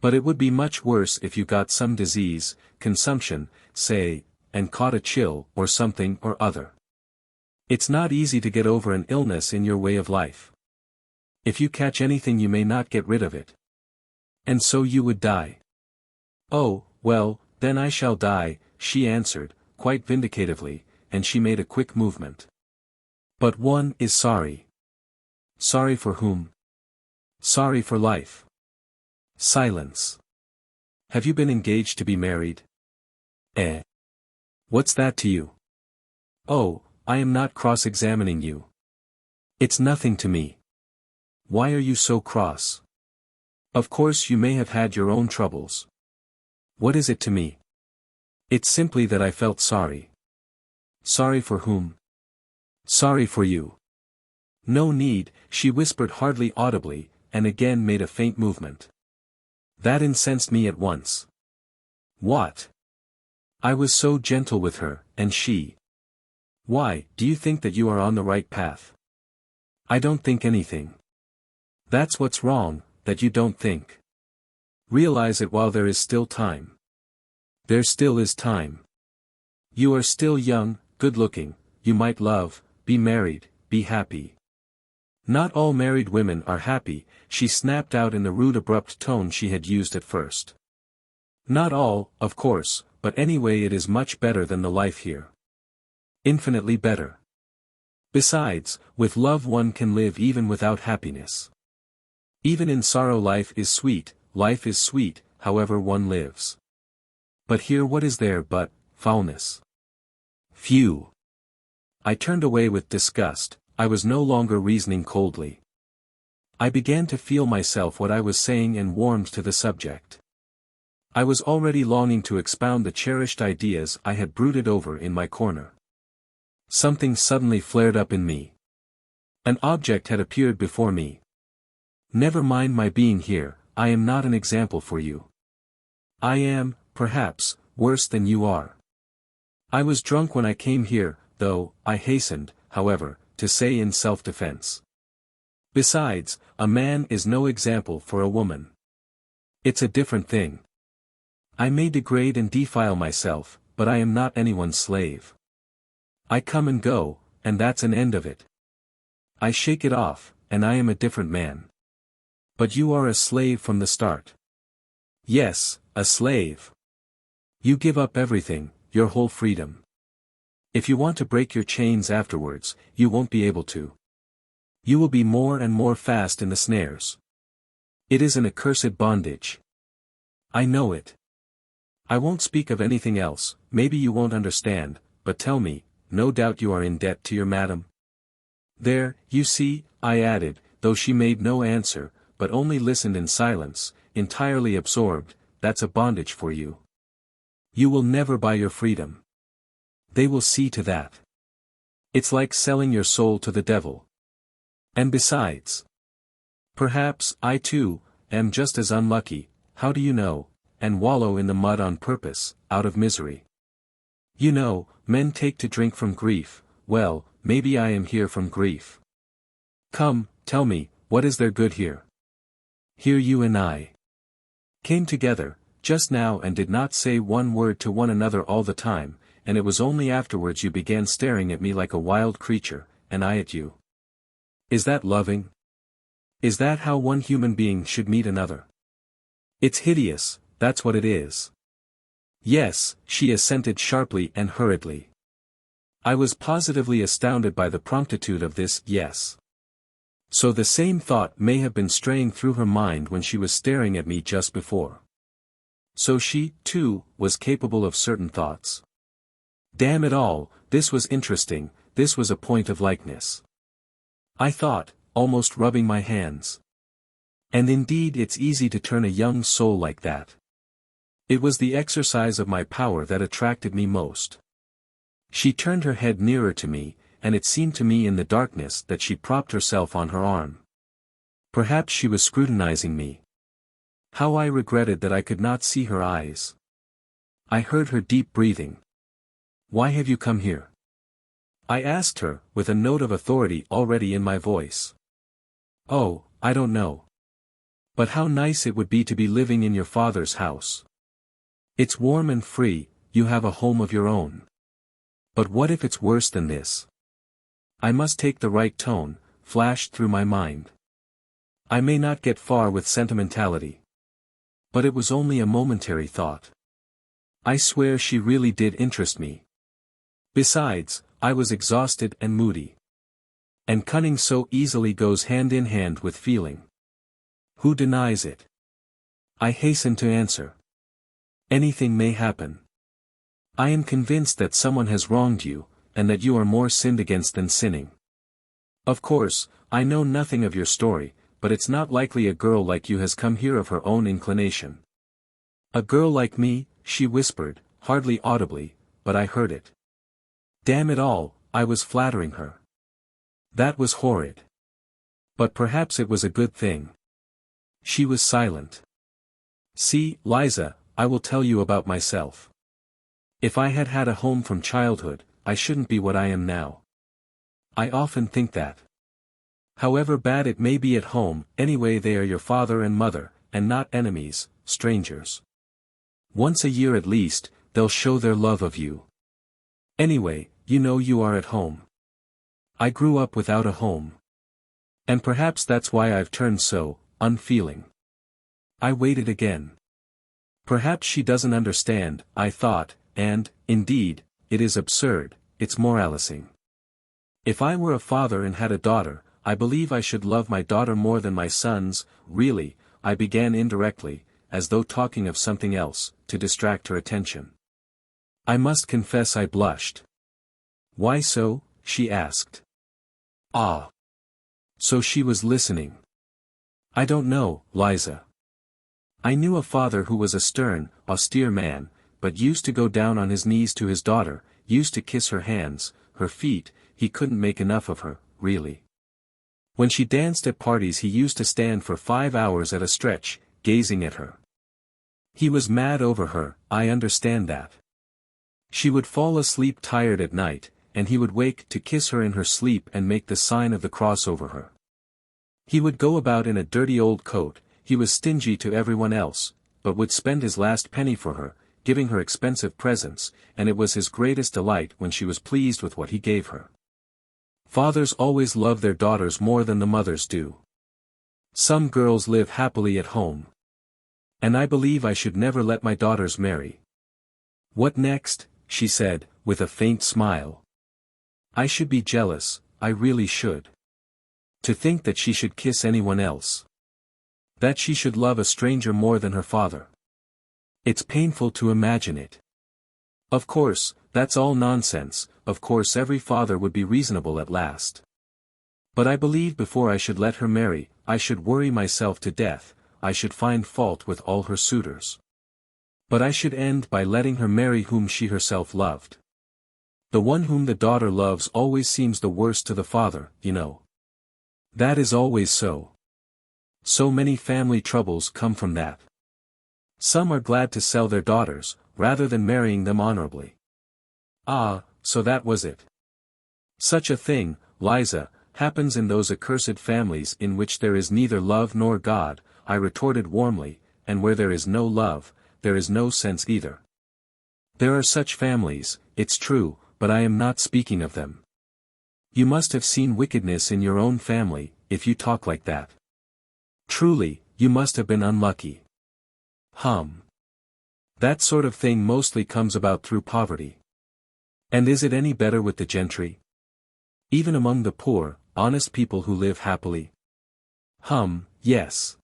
But it would be much worse if you got some disease, consumption, say, and caught a chill or something or other. It's not easy to get over an illness in your way of life. If you catch anything you may not get rid of it. And so you would die. Oh, well, then I shall die, she answered, quite vindicatively, and she made a quick movement. But one is sorry. Sorry for whom? Sorry for life. Silence. Have you been engaged to be married? Eh? What's that to you? Oh, I am not cross-examining you. It's nothing to me. Why are you so cross? Of course you may have had your own troubles. What is it to me? It's simply that I felt sorry. Sorry for whom? Sorry for you. No need, she whispered hardly audibly, and again made a faint movement. That incensed me at once. What? I was so gentle with her, and she. Why, do you think that you are on the right path? I don't think anything. That's what's wrong, that you don't think. Realize it while there is still time. There still is time. You are still young, good-looking, you might love, be married, be happy. Not all married women are happy, she snapped out in the rude abrupt tone she had used at first. Not all, of course, but anyway it is much better than the life here. Infinitely better. Besides, with love one can live even without happiness. Even in sorrow life is sweet, however one lives. But here what is there but foulness? Phew! I turned away with disgust, I was no longer reasoning coldly. I began to feel myself what I was saying and warmed to the subject. I was already longing to expound the cherished ideas I had brooded over in my corner. Something suddenly flared up in me. An object had appeared before me. Never mind my being here, I am not an example for you. I am, perhaps, worse than you are. I was drunk when I came here, though, I hastened, however, to say in self-defense. Besides, a man is no example for a woman. It's a different thing. I may degrade and defile myself, but I am not anyone's slave. I come and go, and that's an end of it. I shake it off, and I am a different man. But you are a slave from the start. Yes, a slave. You give up everything, your whole freedom. If you want to break your chains afterwards, you won't be able to. You will be more and more fast in the snares. It is an accursed bondage. I know it. I won't speak of anything else, maybe you won't understand, but tell me, no doubt you are in debt to your madam. There, you see, I added, though she made no answer, but only listened in silence, entirely absorbed, that's a bondage for you. You will never buy your freedom. They will see to that. It's like selling your soul to the devil. And besides, perhaps, I too, am just as unlucky, how do you know, and wallow in the mud on purpose, out of misery. You know, men take to drink from grief, well, maybe I am here from grief. Come, tell me, what is there good here? Here you and I came together, just now and did not say one word to one another all the time, and it was only afterwards you began staring at me like a wild creature, and I at you. Is that loving? Is that how one human being should meet another? It's hideous, that's what it is. Yes, she assented sharply and hurriedly. I was positively astounded by the promptitude of this yes. So the same thought may have been straying through her mind when she was staring at me just before. So she, too, was capable of certain thoughts. Damn it all, this was interesting, this was a point of likeness. I thought, almost rubbing my hands. And indeed it's easy to turn a young soul like that. It was the exercise of my power that attracted me most. She turned her head nearer to me, and it seemed to me in the darkness that she propped herself on her arm. Perhaps she was scrutinizing me. How I regretted that I could not see her eyes. I heard her deep breathing. "Why have you come here?" I asked her, with a note of authority already in my voice. "Oh, I don't know. But how nice it would be to be living in your father's house. It's warm and free, you have a home of your own. But what if it's worse than this?" I must take the right tone, flashed through my mind. I may not get far with sentimentality. But it was only a momentary thought. I swear she really did interest me. Besides, I was exhausted and moody. And cunning so easily goes hand in hand with feeling. Who denies it? I hastened to answer. Anything may happen. I am convinced that someone has wronged you, and that you are more sinned against than sinning. Of course, I know nothing of your story, but it's not likely a girl like you has come here of her own inclination. A girl like me, she whispered, hardly audibly, but I heard it. Damn it all, I was flattering her. That was horrid. But perhaps it was a good thing. She was silent. "See, Liza, I will tell you about myself. If I had had a home from childhood, I shouldn't be what I am now. I often think that. However bad it may be at home, anyway they are your father and mother, and not enemies, strangers. Once a year at least, they'll show their love of you. Anyway, you know you are at home. I grew up without a home. And perhaps that's why I've turned so unfeeling." I waited again. Perhaps she doesn't understand, I thought, and, indeed, it is absurd, it's moralizing. If I were a father and had a daughter, I believe I should love my daughter more than my sons. Really, I began indirectly, as though talking of something else, to distract her attention. I must confess I blushed. "Why so?" she asked. Ah. So she was listening. "I don't know, Liza. I knew a father who was a stern, austere man, but used to go down on his knees to his daughter, used to kiss her hands, her feet, he couldn't make enough of her, really. When she danced at parties he used to stand for 5 hours at a stretch, gazing at her. He was mad over her, I understand that. She would fall asleep tired at night, and he would wake to kiss her in her sleep and make the sign of the cross over her. He would go about in a dirty old coat, he was stingy to everyone else, but would spend his last penny for her, giving her expensive presents, and it was his greatest delight when she was pleased with what he gave her. Fathers always love their daughters more than the mothers do. Some girls live happily at home. And I believe I should never let my daughters marry." "What next?" she said, with a faint smile. "I should be jealous, I really should. To think that she should kiss anyone else. That she should love a stranger more than her father. It's painful to imagine it. Of course, that's all nonsense, of course every father would be reasonable at last. But I believe before I should let her marry, I should worry myself to death, I should find fault with all her suitors. But I should end by letting her marry whom she herself loved. The one whom the daughter loves always seems the worst to the father, you know. That is always so. So many family troubles come from that. Some are glad to sell their daughters, rather than marrying them honorably." Ah, so that was it. "Such a thing, Liza, happens in those accursed families in which there is neither love nor God," I retorted warmly, "and where there is no love, there is no sense either. There are such families, it's true, but I am not speaking of them. You must have seen wickedness in your own family, if you talk like that. Truly, you must have been unlucky." That sort of thing mostly comes about through poverty. And is it any better with the gentry? Even among the poor, honest people who live happily? Yes.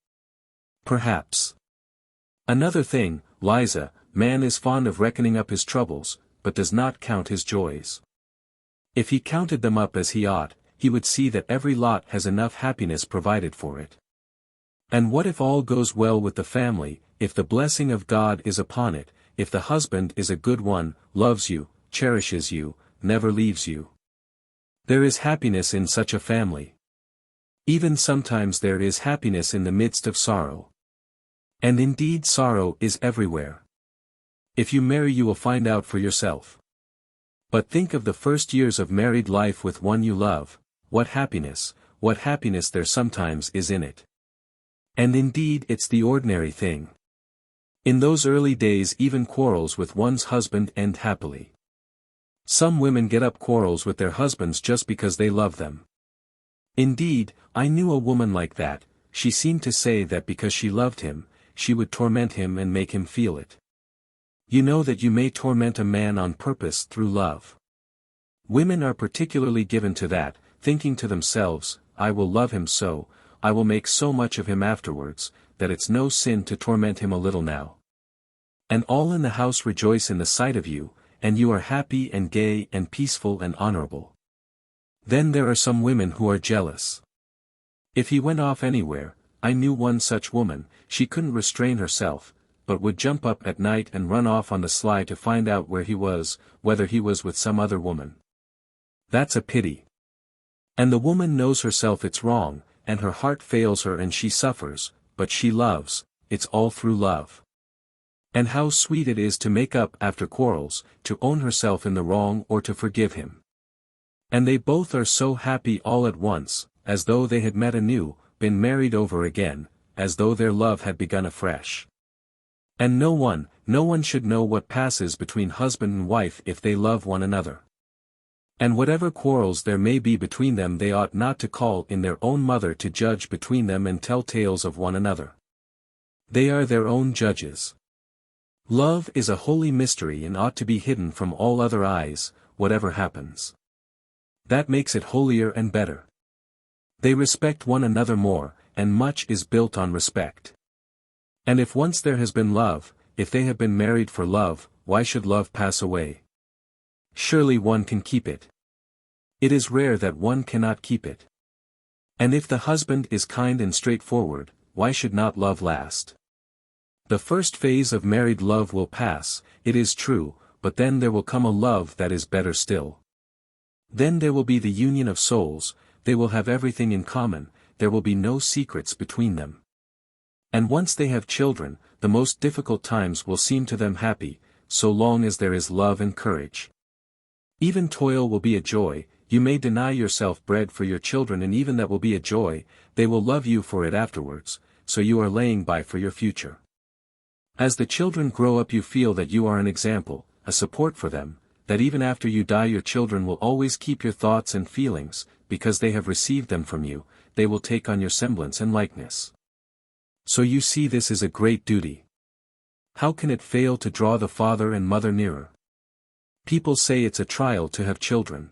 Perhaps. Another thing, Liza, man is fond of reckoning up his troubles, but does not count his joys. If he counted them up as he ought, he would see that every lot has enough happiness provided for it. And what if all goes well with the family, if the blessing of God is upon it, if the husband is a good one, loves you, cherishes you, never leaves you. There is happiness in such a family. Even sometimes there is happiness in the midst of sorrow. And indeed sorrow is everywhere. If you marry you will find out for yourself. But think of the first years of married life with one you love, what happiness there sometimes is in it. And indeed it's the ordinary thing. In those early days even quarrels with one's husband end happily. Some women get up quarrels with their husbands just because they love them. Indeed, I knew a woman like that. She seemed to say that because she loved him, she would torment him and make him feel it. You know that you may torment a man on purpose through love. Women are particularly given to that, thinking to themselves, I will love him so, I will make so much of him afterwards, that it's no sin to torment him a little now. And all in the house rejoice in the sight of you, and you are happy and gay and peaceful and honorable. Then there are some women who are jealous. If he went off anywhere, I knew one such woman, she couldn't restrain herself, but would jump up at night and run off on the sly to find out where he was, whether he was with some other woman. That's a pity. And the woman knows herself it's wrong, and her heart fails her and she suffers, but she loves, it's all through love. And how sweet it is to make up after quarrels, to own herself in the wrong or to forgive him. And they both are so happy all at once, as though they had met anew, been married over again, as though their love had begun afresh. And no one should know what passes between husband and wife if they love one another. And whatever quarrels there may be between them they ought not to call in their own mother to judge between them and tell tales of one another. They are their own judges. Love is a holy mystery and ought to be hidden from all other eyes, whatever happens. That makes it holier and better. They respect one another more, and much is built on respect. And if once there has been love, if they have been married for love, why should love pass away? Surely one can keep it. It is rare that one cannot keep it. And if the husband is kind and straightforward, why should not love last? The first phase of married love will pass, it is true, but then there will come a love that is better still. Then there will be the union of souls, they will have everything in common, there will be no secrets between them. And once they have children, the most difficult times will seem to them happy, so long as there is love and courage. Even toil will be a joy, you may deny yourself bread for your children and even that will be a joy, they will love you for it afterwards, so you are laying by for your future. As the children grow up you feel that you are an example, a support for them, that even after you die your children will always keep your thoughts and feelings, because they have received them from you, they will take on your semblance and likeness. So you see this is a great duty. How can it fail to draw the father and mother nearer? People say it's a trial to have children.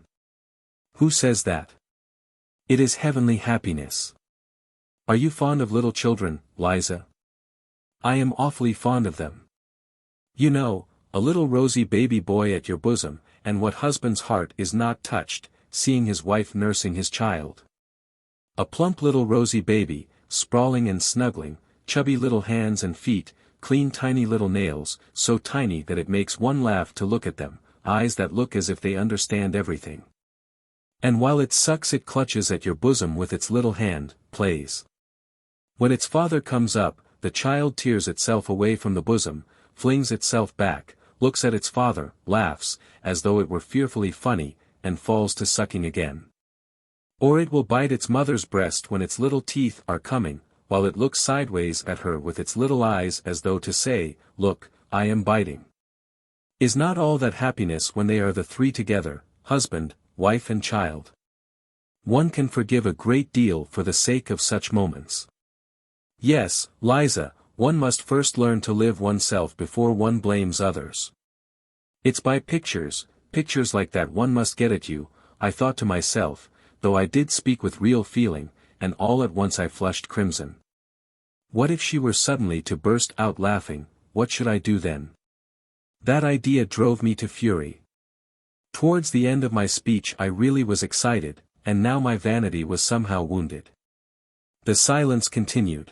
Who says that? It is heavenly happiness. Are you fond of little children, Liza? I am awfully fond of them. You know, a little rosy baby boy at your bosom, and what husband's heart is not touched, seeing his wife nursing his child? A plump little rosy baby, sprawling and snuggling, chubby little hands and feet, clean tiny little nails, so tiny that it makes one laugh to look at them, eyes that look as if they understand everything. And while it sucks it clutches at your bosom with its little hand, plays. When its father comes up, the child tears itself away from the bosom, flings itself back, looks at its father, laughs, as though it were fearfully funny, and falls to sucking again. Or it will bite its mother's breast when its little teeth are coming, while it looks sideways at her with its little eyes as though to say, look, I am biting. Is not all that happiness when they are the three together, husband, wife and child? One can forgive a great deal for the sake of such moments. Yes, Liza, one must first learn to live oneself before one blames others. It's by pictures like that one must get at you, I thought to myself, though I did speak with real feeling, and all at once I flushed crimson. What if she were suddenly to burst out laughing, what should I do then? That idea drove me to fury. Towards the end of my speech I really was excited, and now my vanity was somehow wounded. The silence continued.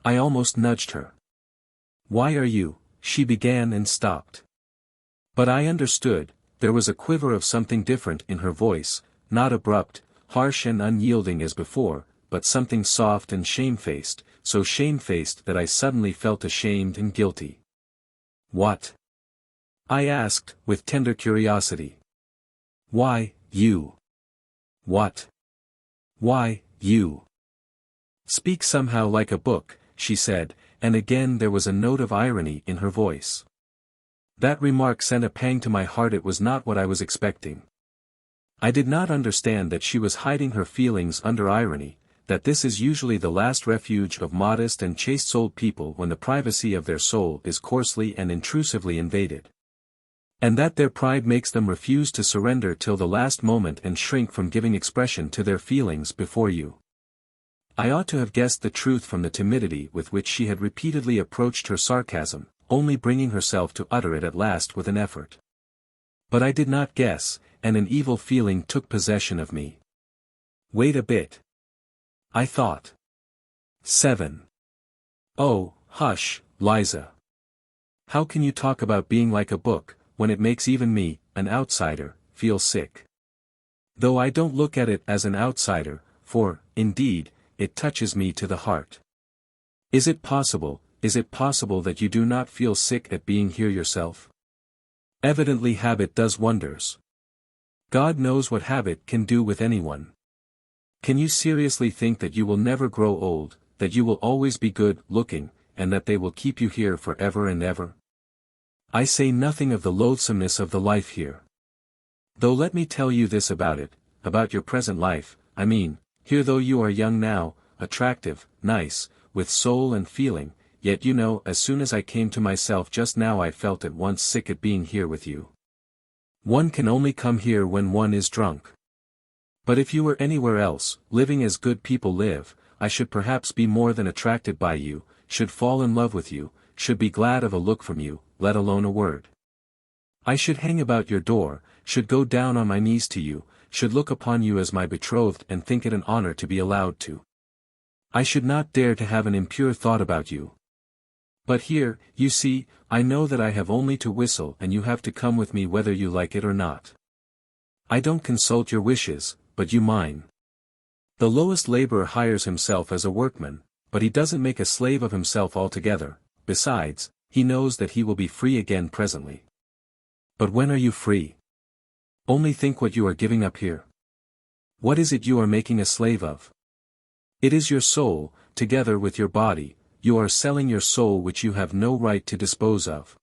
I almost nudged her. Why are you, she began and stopped. But I understood, there was a quiver of something different in her voice, not abrupt, harsh and unyielding as before, but something soft and shamefaced, so shamefaced that I suddenly felt ashamed and guilty. What? I asked, with tender curiosity. Why, you? What? Why, you? Speak somehow like a book, she said, and again there was a note of irony in her voice. That remark sent a pang to my heart. It was not what I was expecting. I did not understand that she was hiding her feelings under irony, that this is usually the last refuge of modest and chaste-souled people when the privacy of their soul is coarsely and intrusively invaded. And that their pride makes them refuse to surrender till the last moment and shrink from giving expression to their feelings before you. I ought to have guessed the truth from the timidity with which she had repeatedly approached her sarcasm, only bringing herself to utter it at last with an effort. But I did not guess, and an evil feeling took possession of me. Wait a bit. I thought. 7. Oh, hush, Liza. How can you talk about being like a book, when it makes even me, an outsider, feel sick? Though I don't look at it as an outsider, for, indeed, it touches me to the heart. Is it possible that you do not feel sick at being here yourself? Evidently habit does wonders. God knows what habit can do with anyone. Can you seriously think that you will never grow old, that you will always be good looking, and that they will keep you here forever and ever? I say nothing of the loathsomeness of the life here. Though let me tell you this about it, about your present life, I mean, here though you are young now, attractive, nice, with soul and feeling, yet you know as soon as I came to myself just now I felt at once sick at being here with you. One can only come here when one is drunk. But if you were anywhere else, living as good people live, I should perhaps be more than attracted by you, should fall in love with you, should be glad of a look from you, let alone a word. I should hang about your door, should go down on my knees to you, should look upon you as my betrothed and think it an honor to be allowed to. I should not dare to have an impure thought about you. But here, you see, I know that I have only to whistle and you have to come with me whether you like it or not. I don't consult your wishes, but you mine. The lowest laborer hires himself as a workman, but he doesn't make a slave of himself altogether. Besides, he knows that he will be free again presently. But when are you free? Only think what you are giving up here. What is it you are making a slave of? It is your soul, together with your body. You are selling your soul which you have no right to dispose of.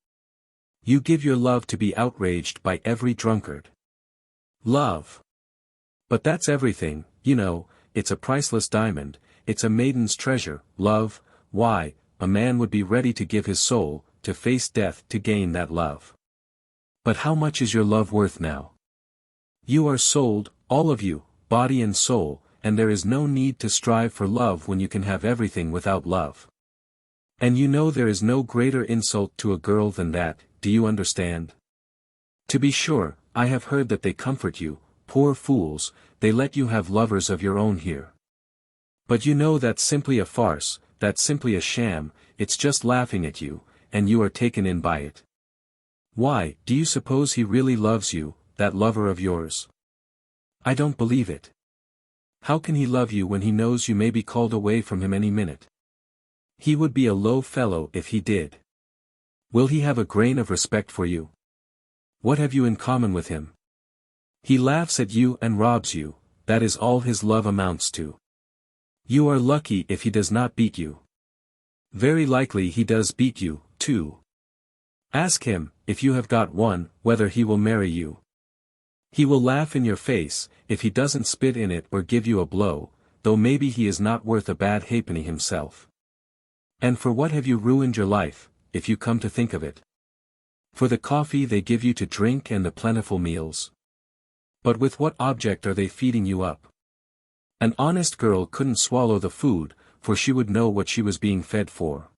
You give your love to be outraged by every drunkard. Love. But that's everything, you know, it's a priceless diamond, it's a maiden's treasure, love. Why, a man would be ready to give his soul, to face death to gain that love. But how much is your love worth now? You are sold, all of you, body and soul, and there is no need to strive for love when you can have everything without love. And you know there is no greater insult to a girl than that, do you understand? To be sure, I have heard that they comfort you, poor fools, they let you have lovers of your own here. But you know that's simply a farce, that's simply a sham, it's just laughing at you, and you are taken in by it. Why, do you suppose he really loves you, that lover of yours? I don't believe it. How can he love you when he knows you may be called away from him any minute? He would be a low fellow if he did. Will he have a grain of respect for you? What have you in common with him? He laughs at you and robs you, that is all his love amounts to. You are lucky if he does not beat you. Very likely he does beat you, too. Ask him, if you have got one, whether he will marry you. He will laugh in your face, if he doesn't spit in it or give you a blow, though maybe he is not worth a bad halfpenny himself. And for what have you ruined your life, if you come to think of it? For the coffee they give you to drink and the plentiful meals. But with what object are they feeding you up? An honest girl couldn't swallow the food, for she would know what she was being fed for.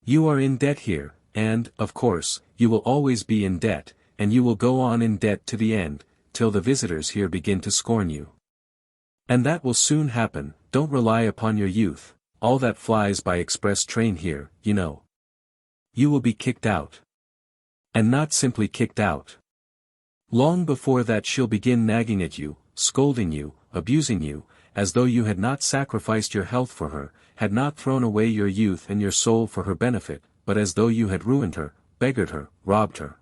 You are in debt here, and, of course, you will always be in debt, and you will go on in debt to the end, till the visitors here begin to scorn you. And that will soon happen. Don't rely upon your youth, all that flies by express train here, you know. You will be kicked out. And not simply kicked out. Long before that she'll begin nagging at you, scolding you, abusing you, as though you had not sacrificed your health for her, had not thrown away your youth and your soul for her benefit, but as though you had ruined her, beggared her, robbed her.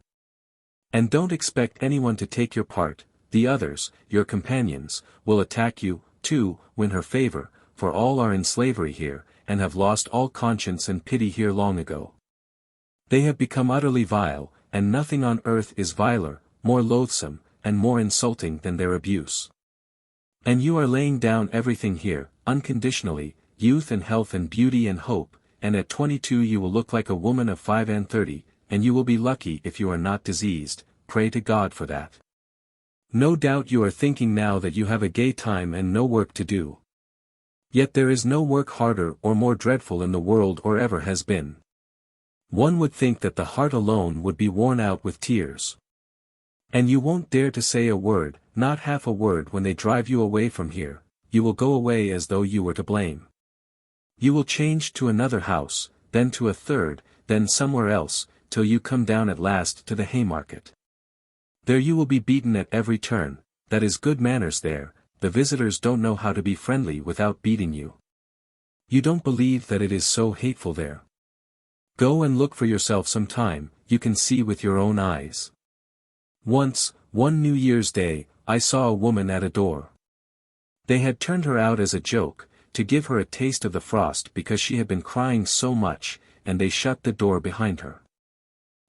And don't expect anyone to take your part. The others, your companions, will attack you, too, win her favor, for all are in slavery here, and have lost all conscience and pity here long ago. They have become utterly vile, and nothing on earth is viler, more loathsome, and more insulting than their abuse. And you are laying down everything here, unconditionally, youth and health and beauty and hope, and at 22 you will look like a woman of 35, and you will be lucky if you are not diseased. Pray to God for that. No doubt you are thinking now that you have a gay time and no work to do. Yet there is no work harder or more dreadful in the world or ever has been. One would think that the heart alone would be worn out with tears. And you won't dare to say a word, not half a word when they drive you away from here. You will go away as though you were to blame. You will change to another house, then to a third, then somewhere else, till you come down at last to the Haymarket. There you will be beaten at every turn. That is good manners there. The visitors don't know how to be friendly without beating you. You don't believe that it is so hateful there. Go and look for yourself some time, you can see with your own eyes. Once, one New Year's Day, I saw a woman at a door. They had turned her out as a joke, to give her a taste of the frost because she had been crying so much, and they shut the door behind her.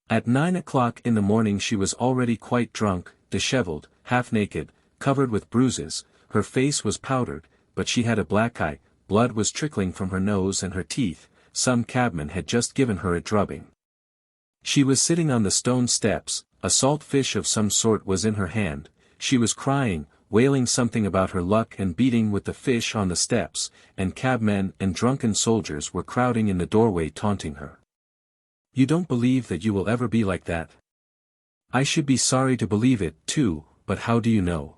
At 9 o'clock in the morning she was already quite drunk, disheveled, half-naked, covered with bruises, her face was powdered, but she had a black eye, blood was trickling from her nose and her teeth, some cabman had just given her a drubbing. She was sitting on the stone steps, a salt fish of some sort was in her hand, she was crying, wailing something about her luck and beating with the fish on the steps, and cabmen and drunken soldiers were crowding in the doorway taunting her. You don't believe that you will ever be like that? I should be sorry to believe it, too, but how do you know?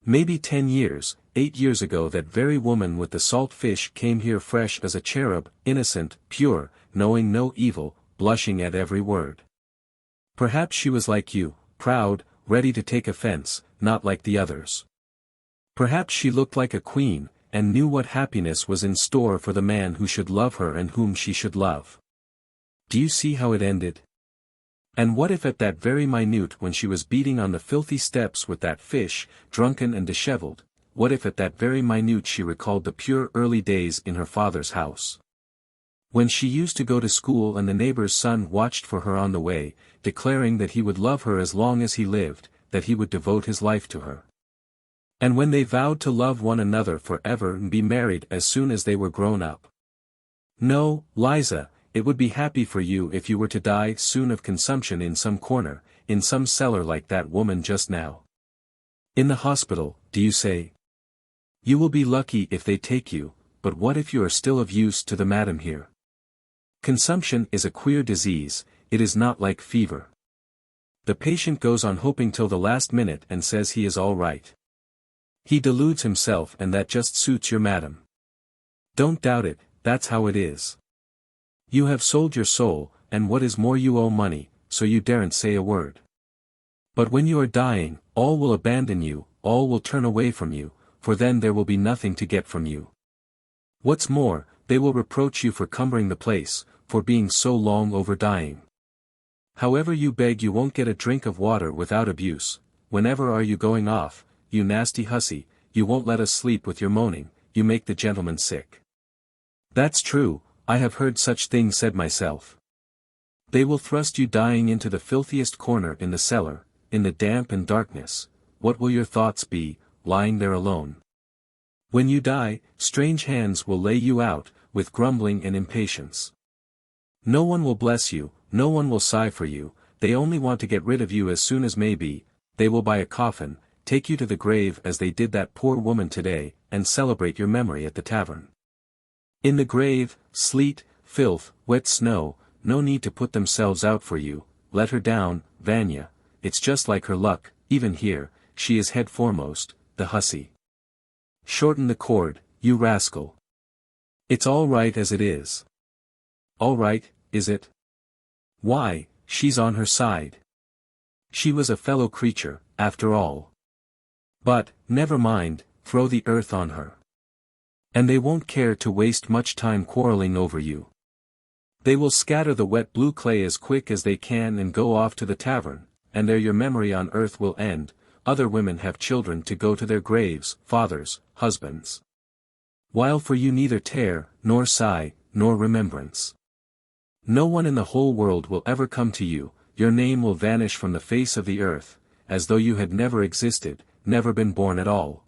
Maybe 10 years, 8 years ago that very woman with the salt fish came here fresh as a cherub, innocent, pure, knowing no evil, blushing at every word. Perhaps she was like you, proud, ready to take offense, not like the others. Perhaps she looked like a queen, and knew what happiness was in store for the man who should love her and whom she should love. Do you see how it ended? And what if at that very minute when she was beating on the filthy steps with that fish, drunken and disheveled, what if at that very minute she recalled the pure early days in her father's house? When she used to go to school and the neighbor's son watched for her on the way, declaring that he would love her as long as he lived, that he would devote his life to her. And when they vowed to love one another forever and be married as soon as they were grown up. No, Liza, it would be happy for you if you were to die soon of consumption in some corner, in some cellar like that woman just now. In the hospital, do you say? You will be lucky if they take you, but what if you are still of use to the madam here? Consumption is a queer disease, it is not like fever. The patient goes on hoping till the last minute and says he is all right. He deludes himself and that just suits your madam. Don't doubt it, that's how it is. You have sold your soul, and what is more you owe money, so you daren't say a word. But when you are dying, all will abandon you, all will turn away from you, for then there will be nothing to get from you. What's more, they will reproach you for cumbering the place, for being so long over dying. However you beg you won't get a drink of water without abuse. Whenever are you going off, you nasty hussy, you won't let us sleep with your moaning, you make the gentleman sick. That's true, I have heard such things said myself. They will thrust you dying into the filthiest corner in the cellar, in the damp and darkness. What will your thoughts be, lying there alone? When you die, strange hands will lay you out, with grumbling and impatience. No one will bless you, no one will sigh for you, they only want to get rid of you as soon as may be. They will buy a coffin, take you to the grave as they did that poor woman today, and celebrate your memory at the tavern. In the grave, sleet, filth, wet snow, no need to put themselves out for you, let her down, Vanya, it's just like her luck, even here, she is head foremost, the hussy. Shorten the cord, you rascal. It's all right as it is. All right, is it? Why, she's on her side. She was a fellow creature, after all. But, never mind, throw the earth on her. And they won't care to waste much time quarreling over you. They will scatter the wet blue clay as quick as they can and go off to the tavern, and there your memory on earth will end. Other women have children to go to their graves, fathers, husbands. While for you neither tear, nor sigh, nor remembrance. No one in the whole world will ever come to you, your name will vanish from the face of the earth, as though you had never existed, never been born at all.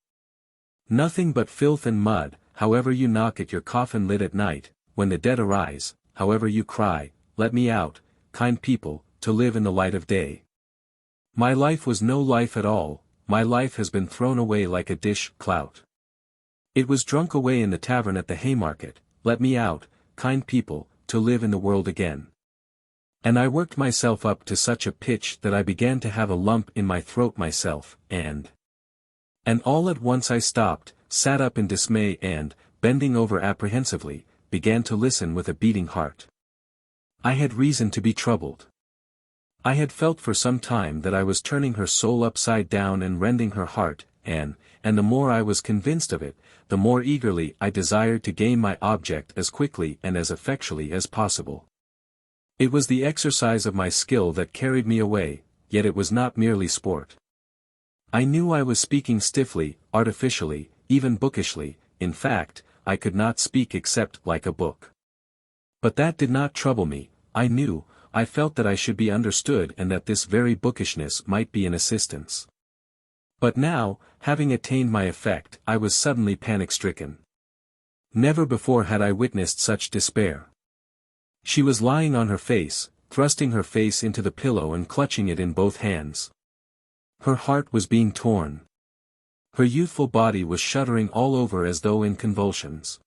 Nothing but filth and mud, however you knock at your coffin lid at night, when the dead arise, however you cry, let me out, kind people, to live in the light of day. My life was no life at all, my life has been thrown away like a dish clout. It was drunk away in the tavern at the Haymarket, let me out, kind people, to live in the world again. And I worked myself up to such a pitch that I began to have a lump in my throat myself, and all at once I stopped, sat up in dismay and, bending over apprehensively, began to listen with a beating heart. I had reason to be troubled. I had felt for some time that I was turning her soul upside down and rending her heart, and the more I was convinced of it, the more eagerly I desired to gain my object as quickly and as effectually as possible. It was the exercise of my skill that carried me away, yet it was not merely sport. I knew I was speaking stiffly, artificially, even bookishly, in fact, I could not speak except like a book. But that did not trouble me, I felt that I should be understood and that this very bookishness might be an assistance. But now, having attained my effect, I was suddenly panic-stricken. Never before had I witnessed such despair. She was lying on her face, thrusting her face into the pillow and clutching it in both hands. Her heart was being torn. Her youthful body was shuddering all over as though in convulsions.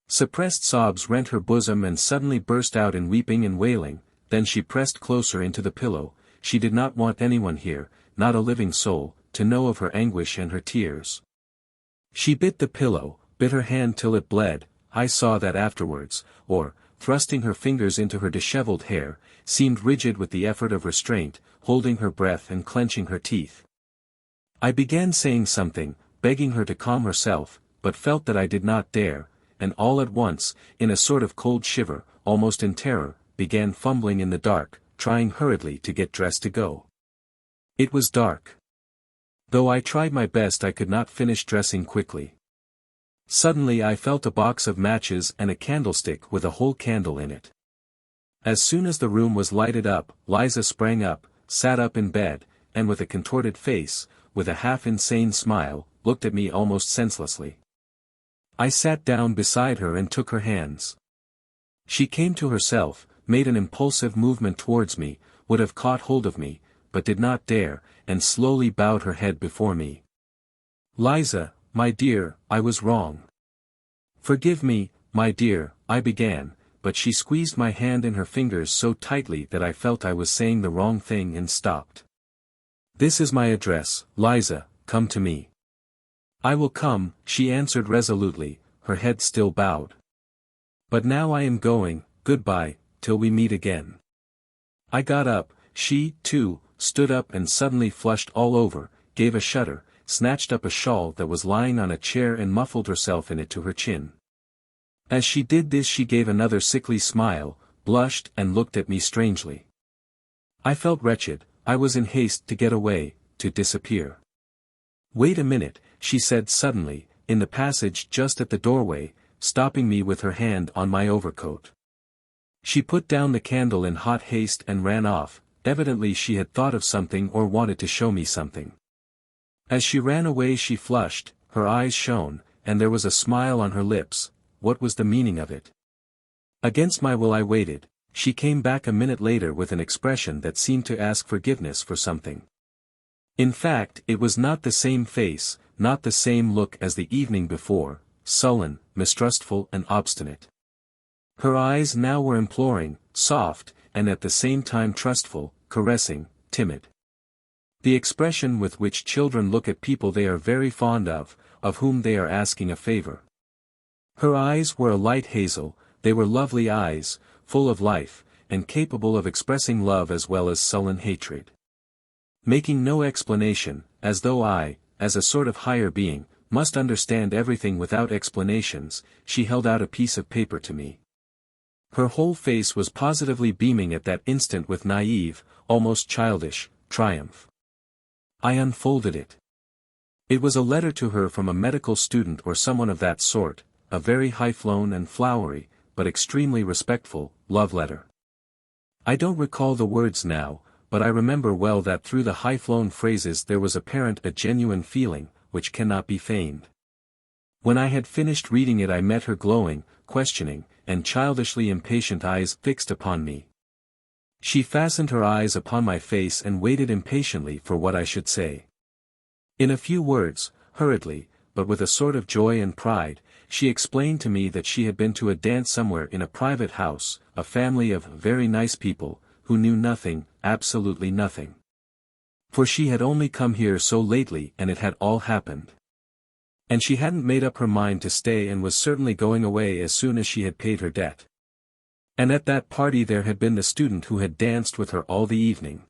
Suppressed sobs rent her bosom and suddenly burst out in weeping and wailing, then she pressed closer into the pillow. She did not want anyone here, not a living soul, to know of her anguish and her tears. She bit the pillow, bit her hand till it bled, I saw that afterwards, or, thrusting her fingers into her disheveled hair, seemed rigid with the effort of restraint, holding her breath and clenching her teeth. I began saying something, begging her to calm herself, but felt that I did not dare, and all at once, in a sort of cold shiver, almost in terror, began fumbling in the dark, trying hurriedly to get dressed to go. It was dark. Though I tried my best I could not finish dressing quickly. Suddenly I felt a box of matches and a candlestick with a whole candle in it. As soon as the room was lighted up, Liza sprang up, sat up in bed, and with a contorted face, with a half-insane smile, looked at me almost senselessly. I sat down beside her and took her hands. She came to herself, made an impulsive movement towards me, would have caught hold of me, but did not dare, and slowly bowed her head before me. Liza, my dear, I was wrong. Forgive me, my dear, I began, but she squeezed my hand in her fingers so tightly that I felt I was saying the wrong thing and stopped. This is my address, Liza, come to me. I will come, she answered resolutely, her head still bowed. But now I am going, goodbye, till we meet again. I got up, she, too, stood up and suddenly flushed all over, gave a shudder, snatched up a shawl that was lying on a chair and muffled herself in it to her chin. As she did this she gave another sickly smile, blushed and looked at me strangely. I felt wretched, I was in haste to get away, to disappear. Wait a minute, she said suddenly, in the passage just at the doorway, stopping me with her hand on my overcoat. She put down the candle in hot haste and ran off, evidently she had thought of something or wanted to show me something. As she ran away she flushed, her eyes shone, and there was a smile on her lips. What was the meaning of it? Against my will I waited. She came back a minute later with an expression that seemed to ask forgiveness for something. In fact, it was not the same face, not the same look as the evening before, sullen, mistrustful and obstinate. Her eyes now were imploring, soft, and at the same time trustful, caressing, timid. The expression with which children look at people they are very fond of whom they are asking a favor. Her eyes were a light hazel, they were lovely eyes, full of life, and capable of expressing love as well as sullen hatred. Making no explanation, as though I, as a sort of higher being, must understand everything without explanations, she held out a piece of paper to me. Her whole face was positively beaming at that instant with naive, almost childish, triumph. I unfolded it. It was a letter to her from a medical student or someone of that sort, a very high-flown and flowery, but extremely respectful, love letter. I don't recall the words now, but I remember well that through the high-flown phrases there was apparent a genuine feeling, which cannot be feigned. When I had finished reading it I met her glowing, questioning, and childishly impatient eyes fixed upon me. She fastened her eyes upon my face and waited impatiently for what I should say. In a few words, hurriedly, but with a sort of joy and pride, she explained to me that she had been to a dance somewhere in a private house, a family of very nice people, who knew nothing, absolutely nothing. For she had only come here so lately and it had all happened. And she hadn't made up her mind to stay and was certainly going away as soon as she had paid her debt. And at that party there had been the student who had danced with her all the evening.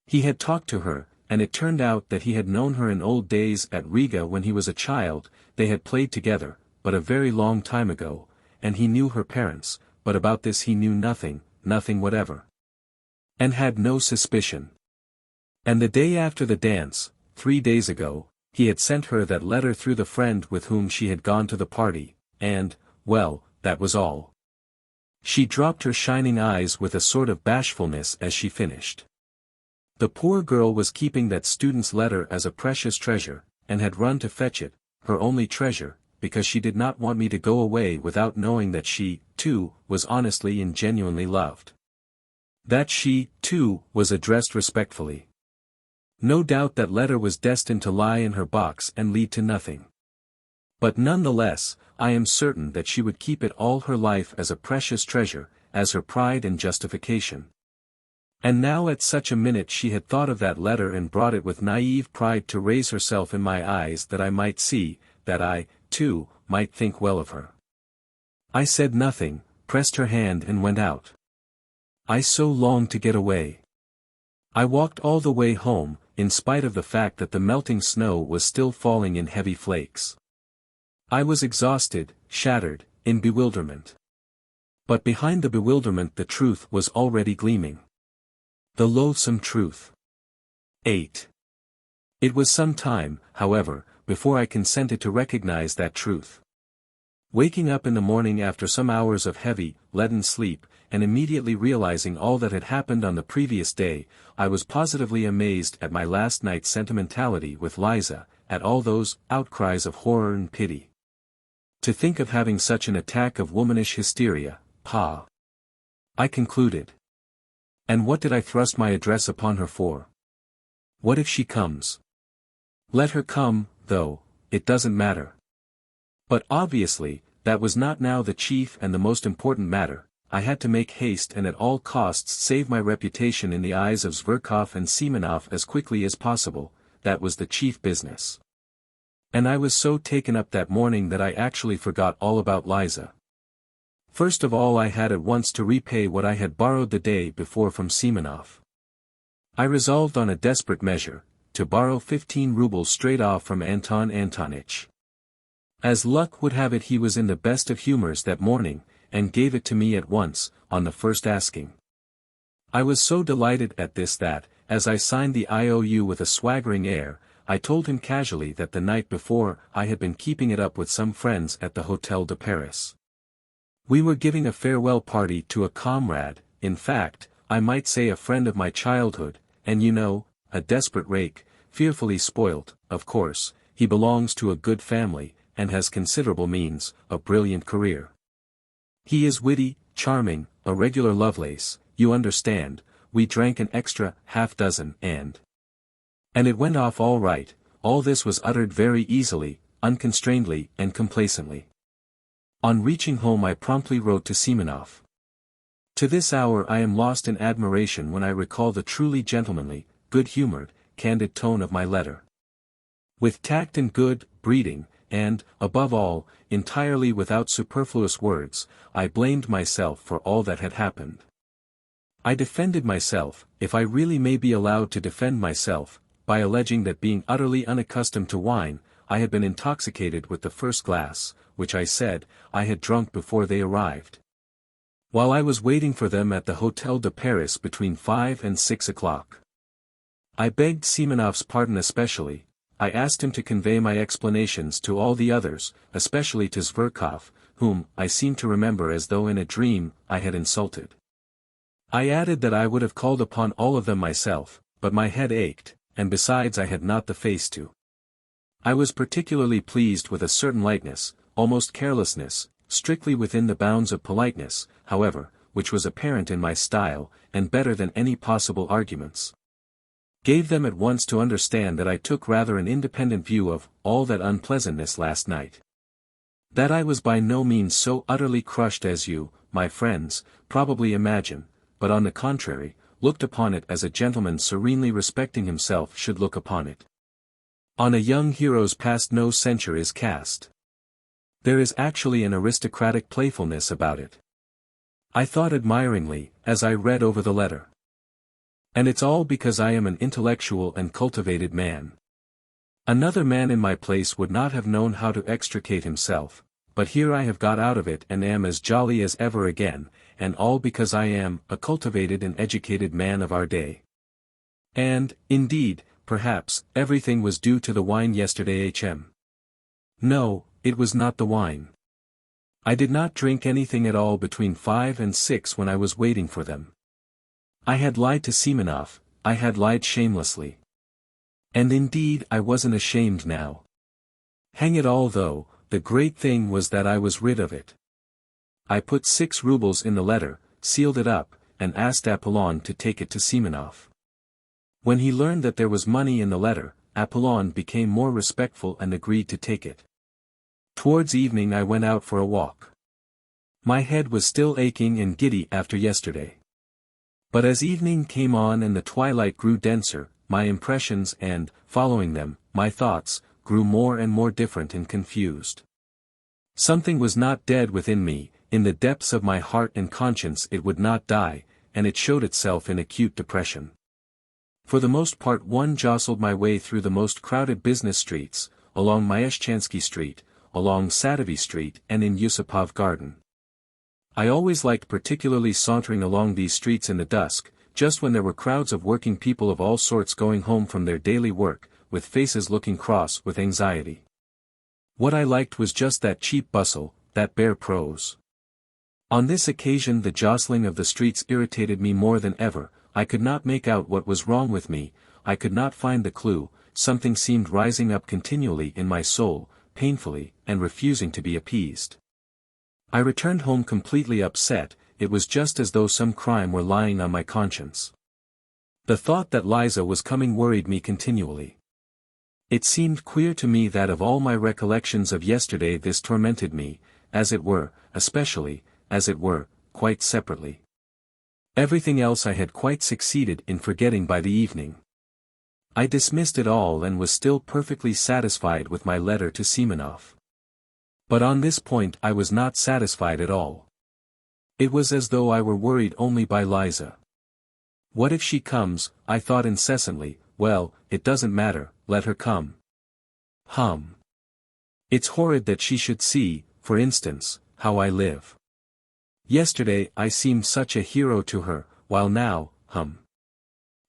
He had talked to her, and it turned out that he had known her in old days at Riga when he was a child. They had played together, but a very long time ago, and he knew her parents, but about this he knew nothing, nothing whatever. And had no suspicion. And the day after the dance, 3 days ago, he had sent her that letter through the friend with whom she had gone to the party, and, well, that was all. She dropped her shining eyes with a sort of bashfulness as she finished. The poor girl was keeping that student's letter as a precious treasure, and had run to fetch it, her only treasure, because she did not want me to go away without knowing that she, too, was honestly and genuinely loved. That she, too, was addressed respectfully. No doubt that letter was destined to lie in her box and lead to nothing. But nonetheless, I am certain that she would keep it all her life as a precious treasure, as her pride and justification. And now at such a minute she had thought of that letter and brought it with naive pride to raise herself in my eyes that I might see, that I, too, might think well of her. I said nothing, pressed her hand and went out. I so longed to get away. I walked all the way home, in spite of the fact that the melting snow was still falling in heavy flakes. I was exhausted, shattered, in bewilderment. But behind the bewilderment the truth was already gleaming. The loathsome truth. 8. It was some time, however, before I consented to recognize that truth. Waking up in the morning after some hours of heavy, leaden sleep, and immediately realizing all that had happened on the previous day, I was positively amazed at my last night's sentimentality with Liza, at all those outcries of horror and pity. To think of having such an attack of womanish hysteria, pah! I concluded. And what did I thrust my address upon her for? What if she comes? Let her come, though, it doesn't matter. But obviously, that was not now the chief and the most important matter. I had to make haste and at all costs save my reputation in the eyes of Zverkov and Semenov as quickly as possible. That was the chief business. And I was so taken up that morning that I actually forgot all about Liza. First of all I had at once to repay what I had borrowed the day before from Semenov. I resolved on a desperate measure, to borrow 15 rubles straight off from Anton Antonitch. As luck would have it he was in the best of humors that morning, and gave it to me at once, on the first asking. I was so delighted at this that, as I signed the IOU with a swaggering air, I told him casually that the night before I had been keeping it up with some friends at the Hotel de Paris. We were giving a farewell party to a comrade, in fact, I might say a friend of my childhood, and you know, a desperate rake, fearfully spoilt, of course, he belongs to a good family, and has considerable means, a brilliant career. He is witty, charming, a regular Lovelace, you understand. We drank an extra half-dozen and it went off all right. All this was uttered very easily, unconstrainedly and complacently. On reaching home I promptly wrote to Semenov. To this hour I am lost in admiration when I recall the truly gentlemanly, good-humored, candid tone of my letter. With tact and good breeding, and, above all, entirely without superfluous words, I blamed myself for all that had happened. I defended myself, if I really may be allowed to defend myself, by alleging that being utterly unaccustomed to wine, I had been intoxicated with the first glass, which I said, I had drunk before they arrived. While I was waiting for them at the Hôtel de Paris between 5 and 6 o'clock. I begged Semenov's pardon especially. I asked him to convey my explanations to all the others, especially to Zverkov, whom, I seem to remember as though in a dream, I had insulted. I added that I would have called upon all of them myself, but my head ached, and besides I had not the face to. I was particularly pleased with a certain lightness, almost carelessness, strictly within the bounds of politeness, however, which was apparent in my style, and better than any possible arguments. Gave them at once to understand that I took rather an independent view of all that unpleasantness last night. That I was by no means so utterly crushed as you, my friends, probably imagine, but on the contrary, looked upon it as a gentleman serenely respecting himself should look upon it. On a young hero's past no censure is cast. There is actually an aristocratic playfulness about it. I thought admiringly, as I read over the letter. And it's all because I am an intellectual and cultivated man. Another man in my place would not have known how to extricate himself, but here I have got out of it and am as jolly as ever again, and all because I am a cultivated and educated man of our day. And, indeed, perhaps, everything was due to the wine yesterday. No, it was not the wine. I did not drink anything at all between 5 and 6 when I was waiting for them. I had lied to Semenov, I had lied shamelessly. And indeed I wasn't ashamed now. Hang it all though, the great thing was that I was rid of it. I put 6 rubles in the letter, sealed it up, and asked Apollon to take it to Semenov. When he learned that there was money in the letter, Apollon became more respectful and agreed to take it. Towards evening I went out for a walk. My head was still aching and giddy after yesterday. But as evening came on and the twilight grew denser, my impressions and, following them, my thoughts, grew more and more different and confused. Something was not dead within me, in the depths of my heart and conscience it would not die, and it showed itself in acute depression. For the most part one jostled my way through the most crowded business streets, along Myeshchansky Street, along Sadovy Street and in Yusupov Garden. I always liked particularly sauntering along these streets in the dusk, just when there were crowds of working people of all sorts going home from their daily work, with faces looking cross with anxiety. What I liked was just that cheap bustle, that bare prose. On this occasion the jostling of the streets irritated me more than ever. I could not make out what was wrong with me, I could not find the clue, something seemed rising up continually in my soul, painfully, and refusing to be appeased. I returned home completely upset, it was just as though some crime were lying on my conscience. The thought that Liza was coming worried me continually. It seemed queer to me that of all my recollections of yesterday this tormented me, as it were, especially, as it were, quite separately. Everything else I had quite succeeded in forgetting by the evening. I dismissed it all and was still perfectly satisfied with my letter to Semenov. But on this point I was not satisfied at all. It was as though I were worried only by Liza. What if she comes, I thought incessantly, well, it doesn't matter, let her come. It's horrid that she should see, for instance, how I live. Yesterday I seemed such a hero to her, while now,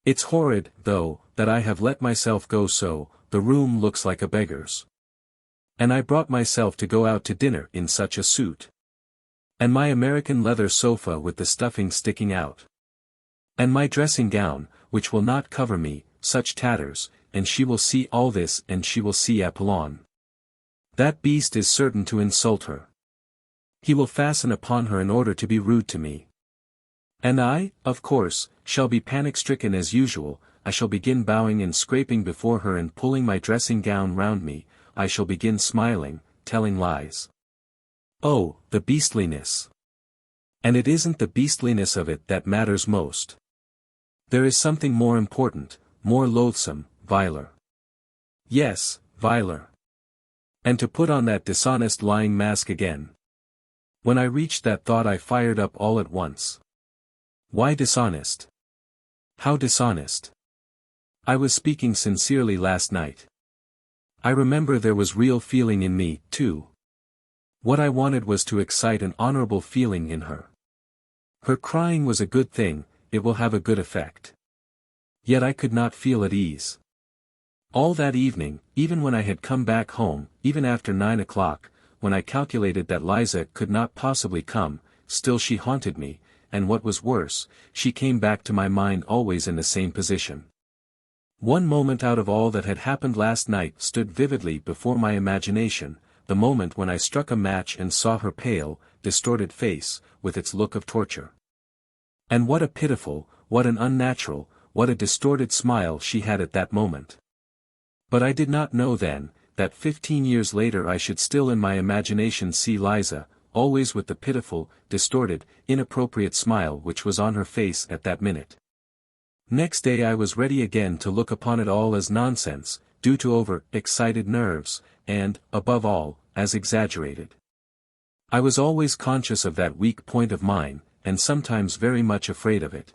It's horrid, though, that I have let myself go so, the room looks like a beggar's. And I brought myself to go out to dinner in such a suit. And my American leather sofa with the stuffing sticking out. And my dressing gown, which will not cover me, such tatters, and she will see all this and she will see Apollon. That beast is certain to insult her. He will fasten upon her in order to be rude to me. And I, of course, shall be panic-stricken as usual, I shall begin bowing and scraping before her and pulling my dressing gown round me, I shall begin smiling, telling lies. Oh, the beastliness! And it isn't the beastliness of it that matters most. There is something more important, more loathsome, viler. Yes, viler. And to put on that dishonest lying mask again. When I reached that thought I fired up all at once. Why dishonest? How dishonest? I was speaking sincerely last night. I remember there was real feeling in me, too. What I wanted was to excite an honorable feeling in her. Her crying was a good thing, it will have a good effect. Yet I could not feel at ease. All that evening, even when I had come back home, even after 9 o'clock, when I calculated that Liza could not possibly come, still she haunted me, and what was worse, she came back to my mind always in the same position. One moment out of all that had happened last night stood vividly before my imagination, the moment when I struck a match and saw her pale, distorted face, with its look of torture. And what a pitiful, what an unnatural, what a distorted smile she had at that moment. But I did not know then, that 15 years later I should still in my imagination see Liza, always with the pitiful, distorted, inappropriate smile which was on her face at that minute. Next day I was ready again to look upon it all as nonsense, due to over-excited nerves, and, above all, as exaggerated. I was always conscious of that weak point of mine, and sometimes very much afraid of it.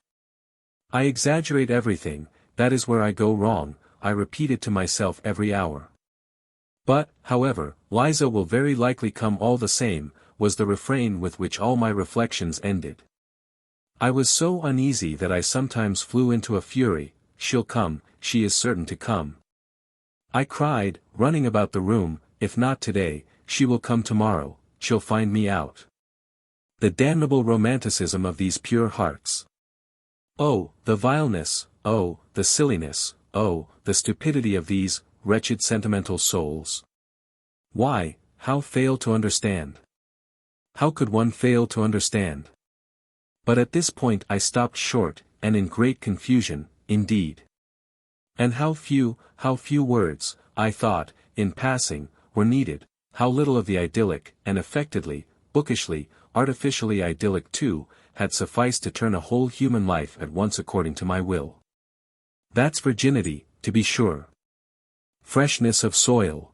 I exaggerate everything, that is where I go wrong, I repeated to myself every hour. But, however, Liza will very likely come all the same, was the refrain with which all my reflections ended. I was so uneasy that I sometimes flew into a fury, she'll come, she is certain to come. I cried, running about the room, if not today, she will come tomorrow, she'll find me out. The damnable romanticism of these pure hearts. Oh, the vileness, oh, the silliness, oh, the stupidity of these, wretched sentimental souls. Why, how fail to understand? How could one fail to understand? But at this point I stopped short, and in great confusion, indeed. And how few words, I thought, in passing, were needed, how little of the idyllic, and affectedly, bookishly, artificially idyllic too, had sufficed to turn a whole human life at once according to my will. That's virginity, to be sure. Freshness of soil.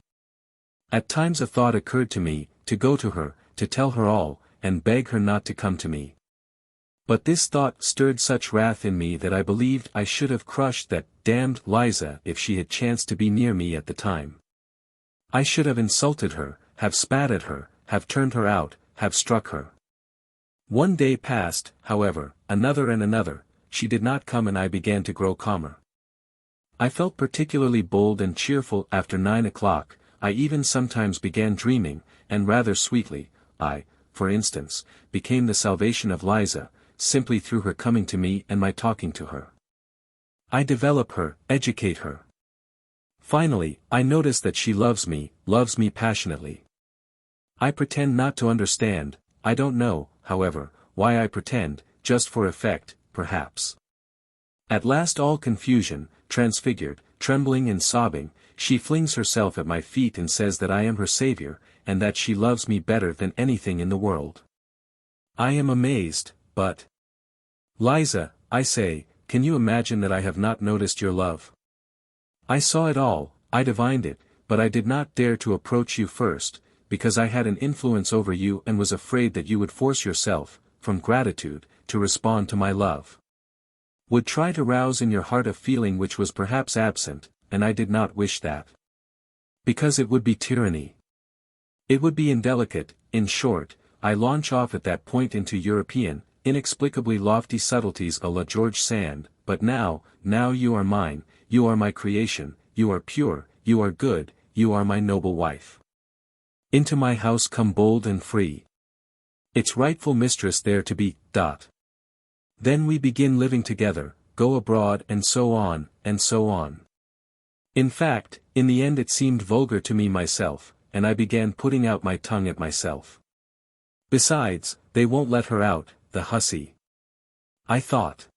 At times a thought occurred to me, to go to her, to tell her all, and beg her not to come to me. But this thought stirred such wrath in me that I believed I should have crushed that damned Liza if she had chanced to be near me at the time. I should have insulted her, have spat at her, have turned her out, have struck her. One day passed, however, another and another, she did not come and I began to grow calmer. I felt particularly bold and cheerful after 9 o'clock, I even sometimes began dreaming, and rather sweetly, I, for instance, became the salvation of Liza, simply through her coming to me and my talking to her. I develop her, educate her. Finally, I notice that she loves me passionately. I pretend not to understand, I don't know, however, why I pretend, just for effect, perhaps. At last all confusion, transfigured, trembling and sobbing, she flings herself at my feet and says that I am her savior, and that she loves me better than anything in the world. I am amazed, but... Liza, I say, can you imagine that I have not noticed your love? I saw it all, I divined it, but I did not dare to approach you first, because I had an influence over you and was afraid that you would force yourself, from gratitude, to respond to my love. Would try to rouse in your heart a feeling which was perhaps absent, and I did not wish that. Because it would be tyranny. It would be indelicate, in short, I launch off at that point into European, inexplicably lofty subtleties a la George Sand, but now you are mine, you are my creation, you are pure, you are good, you are my noble wife. Into my house come bold and free. Its rightful mistress there to be, ... Then we begin living together, go abroad and so on, and so on. In fact, in the end it seemed vulgar to me myself, and I began putting out my tongue at myself. Besides, they won't let her out, the hussy. I thought.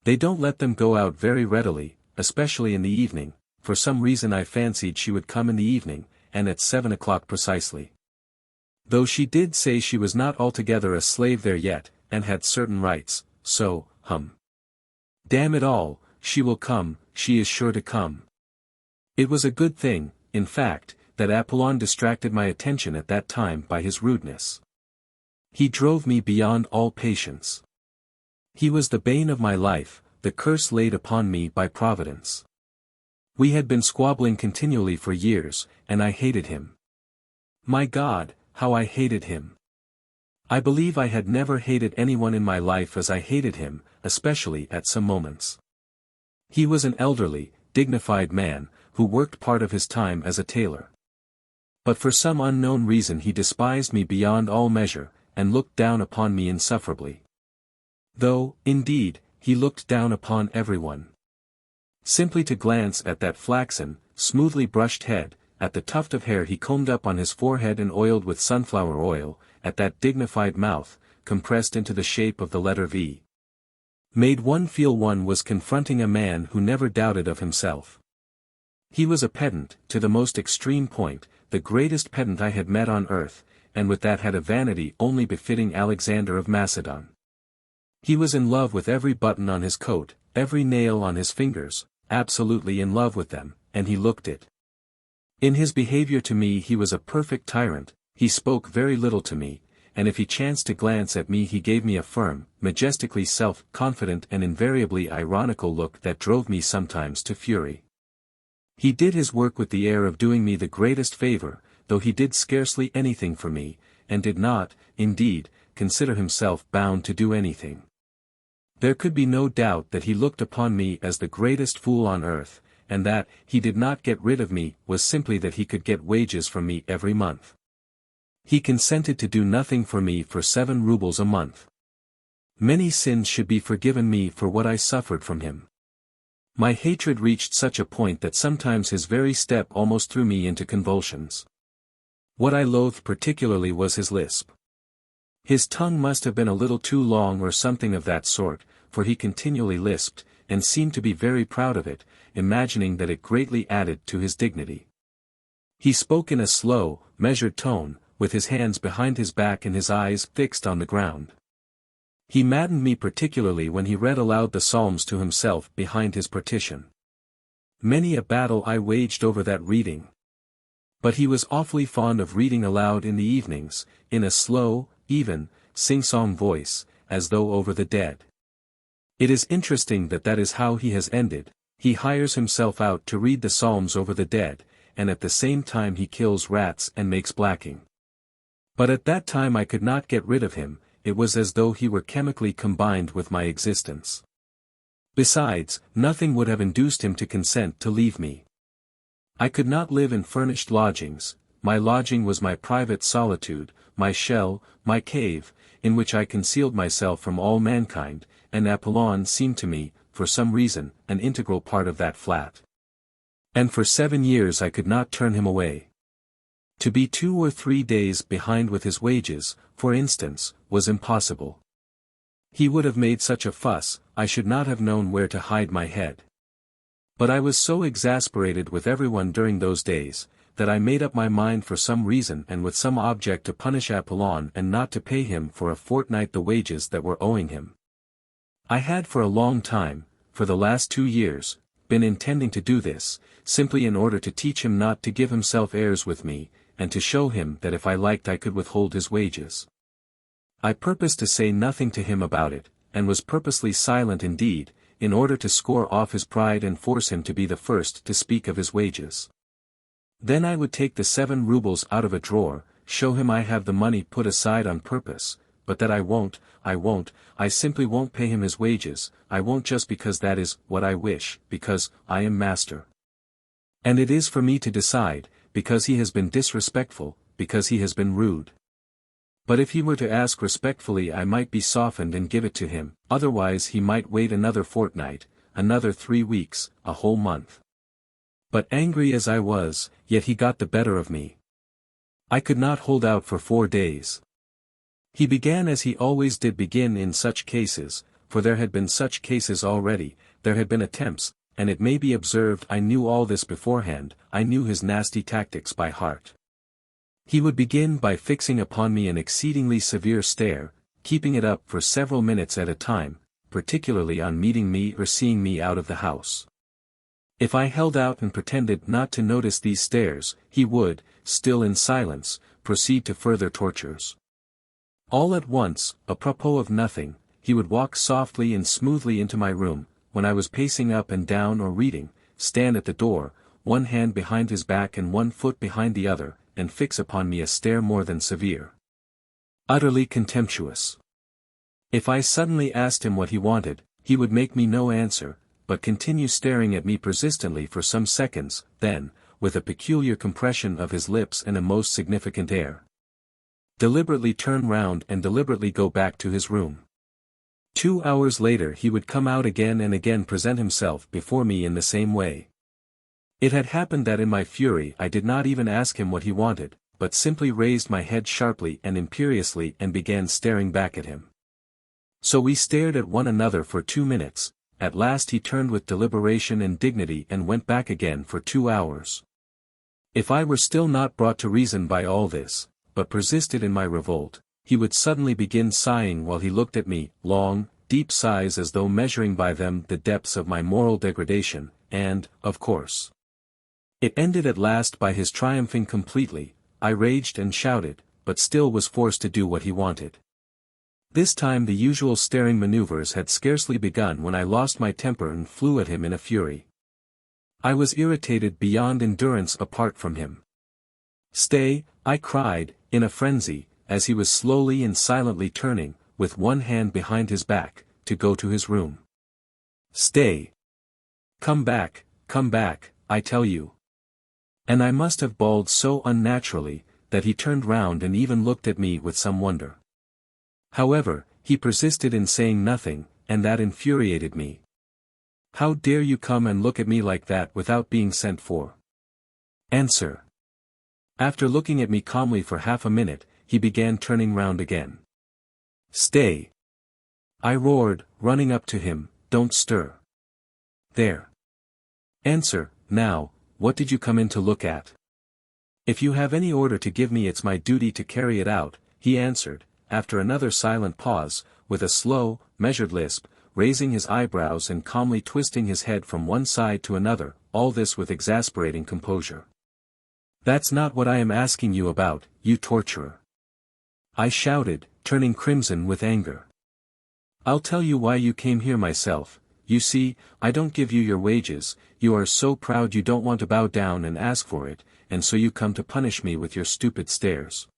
They don't let them go out very readily, especially in the evening, for some reason I fancied she would come in the evening, and at 7 o'clock precisely. Though she did say she was not altogether a slave there yet, and had certain rights, so, Damn it all, she will come, she is sure to come. It was a good thing, in fact, that Apollon distracted my attention at that time by his rudeness. He drove me beyond all patience. He was the bane of my life, the curse laid upon me by Providence. We had been squabbling continually for years, and I hated him. My God, how I hated him! I believe I had never hated anyone in my life as I hated him, especially at some moments. He was an elderly, dignified man, who worked part of his time as a tailor. But for some unknown reason he despised me beyond all measure, and looked down upon me insufferably. Though, indeed, he looked down upon everyone. Simply to glance at that flaxen, smoothly brushed head, at the tuft of hair he combed up on his forehead and oiled with sunflower oil, at that dignified mouth, compressed into the shape of the letter V, made one feel one was confronting a man who never doubted of himself. He was a pedant, to the most extreme point, the greatest pedant I had met on earth, and with that had a vanity only befitting Alexander of Macedon. He was in love with every button on his coat, every nail on his fingers, absolutely in love with them, and he looked it. In his behavior to me he was a perfect tyrant, he spoke very little to me, and if he chanced to glance at me he gave me a firm, majestically self-confident and invariably ironical look that drove me sometimes to fury. He did his work with the air of doing me the greatest favor, though he did scarcely anything for me, and did not, indeed, consider himself bound to do anything. There could be no doubt that he looked upon me as the greatest fool on earth, and that he did not get rid of me was simply that he could get wages from me every month. He consented to do nothing for me for 7 rubles a month. Many sins should be forgiven me for what I suffered from him. My hatred reached such a point that sometimes his very step almost threw me into convulsions. What I loathed particularly was his lisp. His tongue must have been a little too long or something of that sort, for he continually lisped, and seemed to be very proud of it, imagining that it greatly added to his dignity. He spoke in a slow, measured tone, with his hands behind his back and his eyes fixed on the ground. He maddened me particularly when he read aloud the Psalms to himself behind his partition. Many a battle I waged over that reading. But he was awfully fond of reading aloud in the evenings, in a slow, even, sing-song voice, as though over the dead. It is interesting that that is how he has ended. He hires himself out to read the Psalms over the dead, and at the same time he kills rats and makes blacking. But at that time I could not get rid of him, it was as though he were chemically combined with my existence. Besides, nothing would have induced him to consent to leave me. I could not live in furnished lodgings, my lodging was my private solitude, my shell, my cave, in which I concealed myself from all mankind, and Apollon seemed to me, for some reason, an integral part of that flat. And for 7 years I could not turn him away. To be 2 or 3 days behind with his wages, for instance, was impossible. He would have made such a fuss, I should not have known where to hide my head. But I was so exasperated with everyone during those days, that I made up my mind for some reason and with some object to punish Apollon and not to pay him for a fortnight the wages that were owing him. I had for a long time, for the last 2 years, been intending to do this, simply in order to teach him not to give himself airs with me, and to show him that if I liked I could withhold his wages. I purposed to say nothing to him about it, and was purposely silent indeed, in order to score off his pride and force him to be the first to speak of his wages. Then I would take the 7 rubles out of a drawer, show him I have the money put aside on purpose, but that I simply won't pay him his wages, I won't just because that is what I wish, because I am master. And it is for me to decide, because he has been disrespectful, because he has been rude. But if he were to ask respectfully I might be softened and give it to him, otherwise he might wait another fortnight, another 3 weeks, a whole month. But angry as I was, yet he got the better of me. I could not hold out for 4 days. He began as he always did begin in such cases, for there had been such cases already, there had been attempts, and it may be observed I knew all this beforehand, I knew his nasty tactics by heart. He would begin by fixing upon me an exceedingly severe stare, keeping it up for several minutes at a time, particularly on meeting me or seeing me out of the house. If I held out and pretended not to notice these stares, he would, still in silence, proceed to further tortures. All at once, apropos of nothing, he would walk softly and smoothly into my room, when I was pacing up and down or reading, stand at the door, one hand behind his back and one foot behind the other, and fix upon me a stare more than severe. Utterly contemptuous. If I suddenly asked him what he wanted, he would make me no answer, but continue staring at me persistently for some seconds, then, with a peculiar compression of his lips and a most significant air, deliberately turn round and deliberately go back to his room. 2 hours later he would come out again and again present himself before me in the same way. It had happened that in my fury I did not even ask him what he wanted, but simply raised my head sharply and imperiously and began staring back at him. So we stared at one another for 2 minutes, at last he turned with deliberation and dignity and went back again for 2 hours. If I were still not brought to reason by all this, but persisted in my revolt, he would suddenly begin sighing while he looked at me, long, deep sighs as though measuring by them the depths of my moral degradation, and, of course, it ended at last by his triumphing completely. I raged and shouted, but still was forced to do what he wanted. This time the usual staring maneuvers had scarcely begun when I lost my temper and flew at him in a fury. I was irritated beyond endurance apart from him. "Stay," I cried, in a frenzy, as he was slowly and silently turning, with one hand behind his back, to go to his room. "Stay. Come back, I tell you." And I must have bawled so unnaturally, that he turned round and even looked at me with some wonder. However, he persisted in saying nothing, and that infuriated me. "How dare you come and look at me like that without being sent for? Answer." After looking at me calmly for half a minute, he began turning round again. "Stay," I roared, running up to him, "don't stir. There. Answer, now, what did you come in to look at? If you have any order to give me it's my duty to carry it out," he answered, after another silent pause, with a slow, measured lisp, raising his eyebrows and calmly twisting his head from one side to another, all this with exasperating composure. "That's not what I am asking you about, you torturer," I shouted, turning crimson with anger. "I'll tell you why you came here myself. You see, I don't give you your wages, you are so proud you don't want to bow down and ask for it, and so you come to punish me with your stupid stares.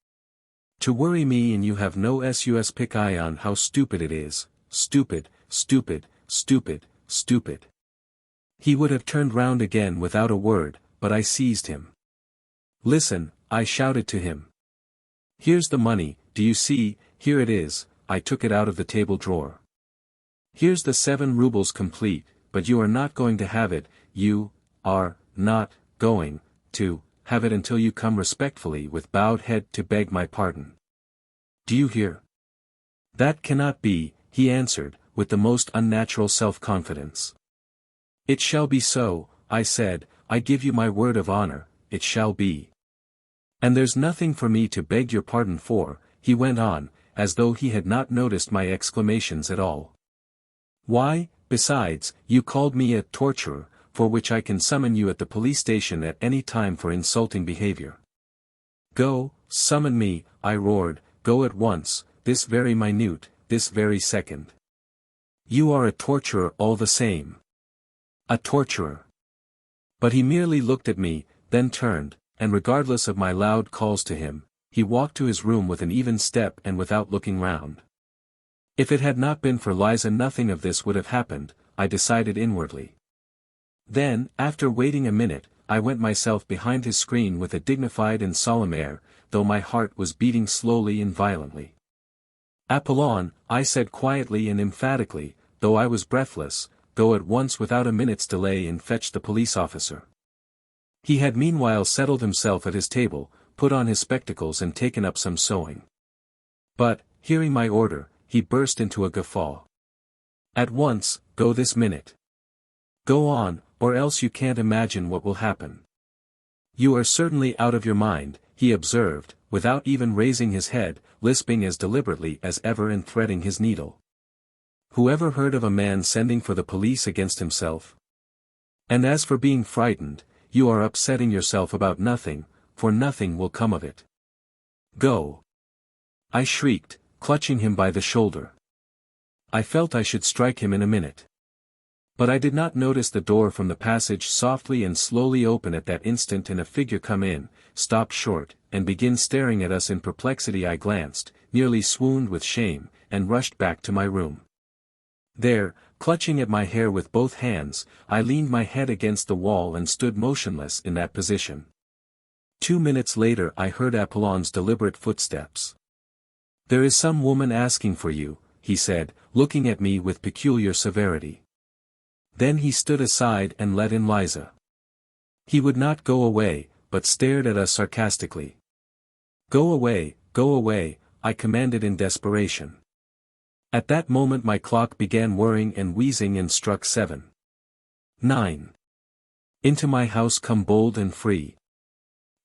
To worry me, and you have no sus pick eye on how stupid it is. Stupid, stupid, stupid, stupid." He would have turned round again without a word, but I seized him. "Listen," I shouted to him. "Here's the money, do you see, here it is," I took it out of the table drawer. "Here's the 7 rubles complete, but you are not going to have it, you are not going to have it until you come respectfully with bowed head to beg my pardon. Do you hear?" "That cannot be," he answered, with the most unnatural self-confidence. "It shall be so," I said, "I give you my word of honor, it shall be. And there's nothing for me to beg your pardon for," he went on, as though he had not noticed my exclamations at all. "Why, besides, you called me a torturer, for which I can summon you at the police station at any time for insulting behavior. Go, summon me," I roared, "go at once, this very minute, this very second. You are a torturer all the same. A torturer." But he merely looked at me, then turned, and regardless of my loud calls to him, he walked to his room with an even step and without looking round. If it had not been for Liza nothing of this would have happened, I decided inwardly. Then, after waiting a minute, I went myself behind his screen with a dignified and solemn air, though my heart was beating slowly and violently. "Apollon," I said quietly and emphatically, though I was breathless, "go at once without a minute's delay and fetch the police officer." He had meanwhile settled himself at his table, put on his spectacles and taken up some sewing. But, hearing my order, he burst into a guffaw. "At once, go this minute. Go on, or else you can't imagine what will happen." "You are certainly out of your mind," he observed, without even raising his head, lisping as deliberately as ever and threading his needle. "Whoever heard of a man sending for the police against himself? And as for being frightened, you are upsetting yourself about nothing, for nothing will come of it. Go!" I shrieked, clutching him by the shoulder. I felt I should strike him in a minute. But I did not notice the door from the passage softly and slowly open at that instant and a figure come in, stop short, and begin staring at us in perplexity. I glanced, nearly swooned with shame, and rushed back to my room. There, clutching at my hair with both hands, I leaned my head against the wall and stood motionless in that position. 2 minutes later I heard Apollon's deliberate footsteps. "There is some woman asking for you," he said, looking at me with peculiar severity. Then he stood aside and let in Liza. He would not go away, but stared at us sarcastically. Go away," I commanded in desperation. At that moment my clock began whirring and wheezing and struck 7. 9. Into my house come bold and free.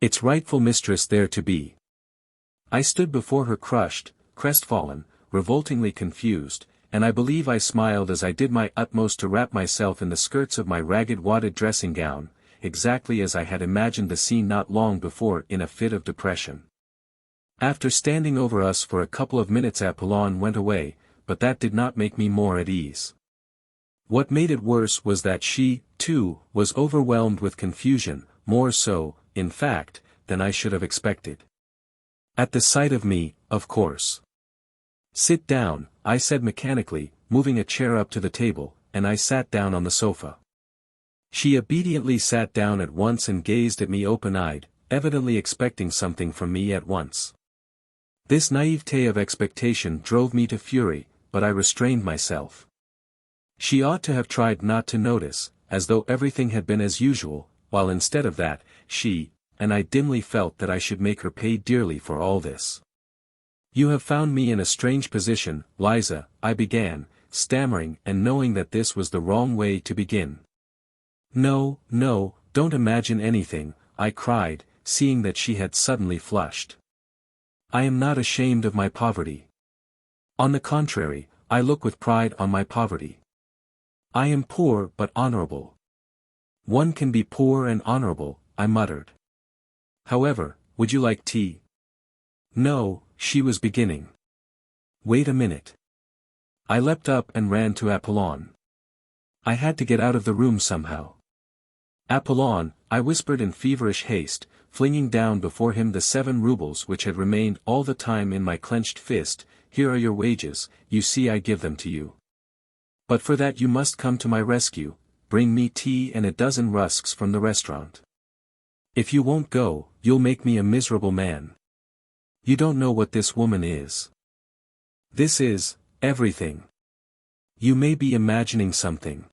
Its rightful mistress there to be. I stood before her crushed, crestfallen, revoltingly confused, and I believe I smiled as I did my utmost to wrap myself in the skirts of my ragged wadded dressing gown, exactly as I had imagined the scene not long before in a fit of depression. After standing over us for a couple of minutes Apollon went away, but that did not make me more at ease. What made it worse was that she, too, was overwhelmed with confusion, more so, in fact, than I should have expected. At the sight of me, of course. "Sit down," I said mechanically, moving a chair up to the table, and I sat down on the sofa. She obediently sat down at once and gazed at me open-eyed, evidently expecting something from me at once. This naivete of expectation drove me to fury, but I restrained myself. She ought to have tried not to notice, as though everything had been as usual, while instead of that, and I dimly felt that I should make her pay dearly for all this. "You have found me in a strange position, Liza," I began, stammering and knowing that this was the wrong way to begin. No, don't imagine anything," I cried, seeing that she had suddenly flushed. "I am not ashamed of my poverty. On the contrary, I look with pride on my poverty. I am poor but honorable." "One can be poor and honorable," I muttered. "However, would you like tea?" "No," she was beginning. "Wait a minute." I leapt up and ran to Apollon. I had to get out of the room somehow. "Apollon," I whispered in feverish haste, flinging down before him the 7 rubles which had remained all the time in my clenched fist, "here are your wages, you see I give them to you. But for that you must come to my rescue, bring me tea and a dozen rusks from the restaurant. If you won't go, you'll make me a miserable man. You don't know what this woman is. This is everything. You may be imagining something.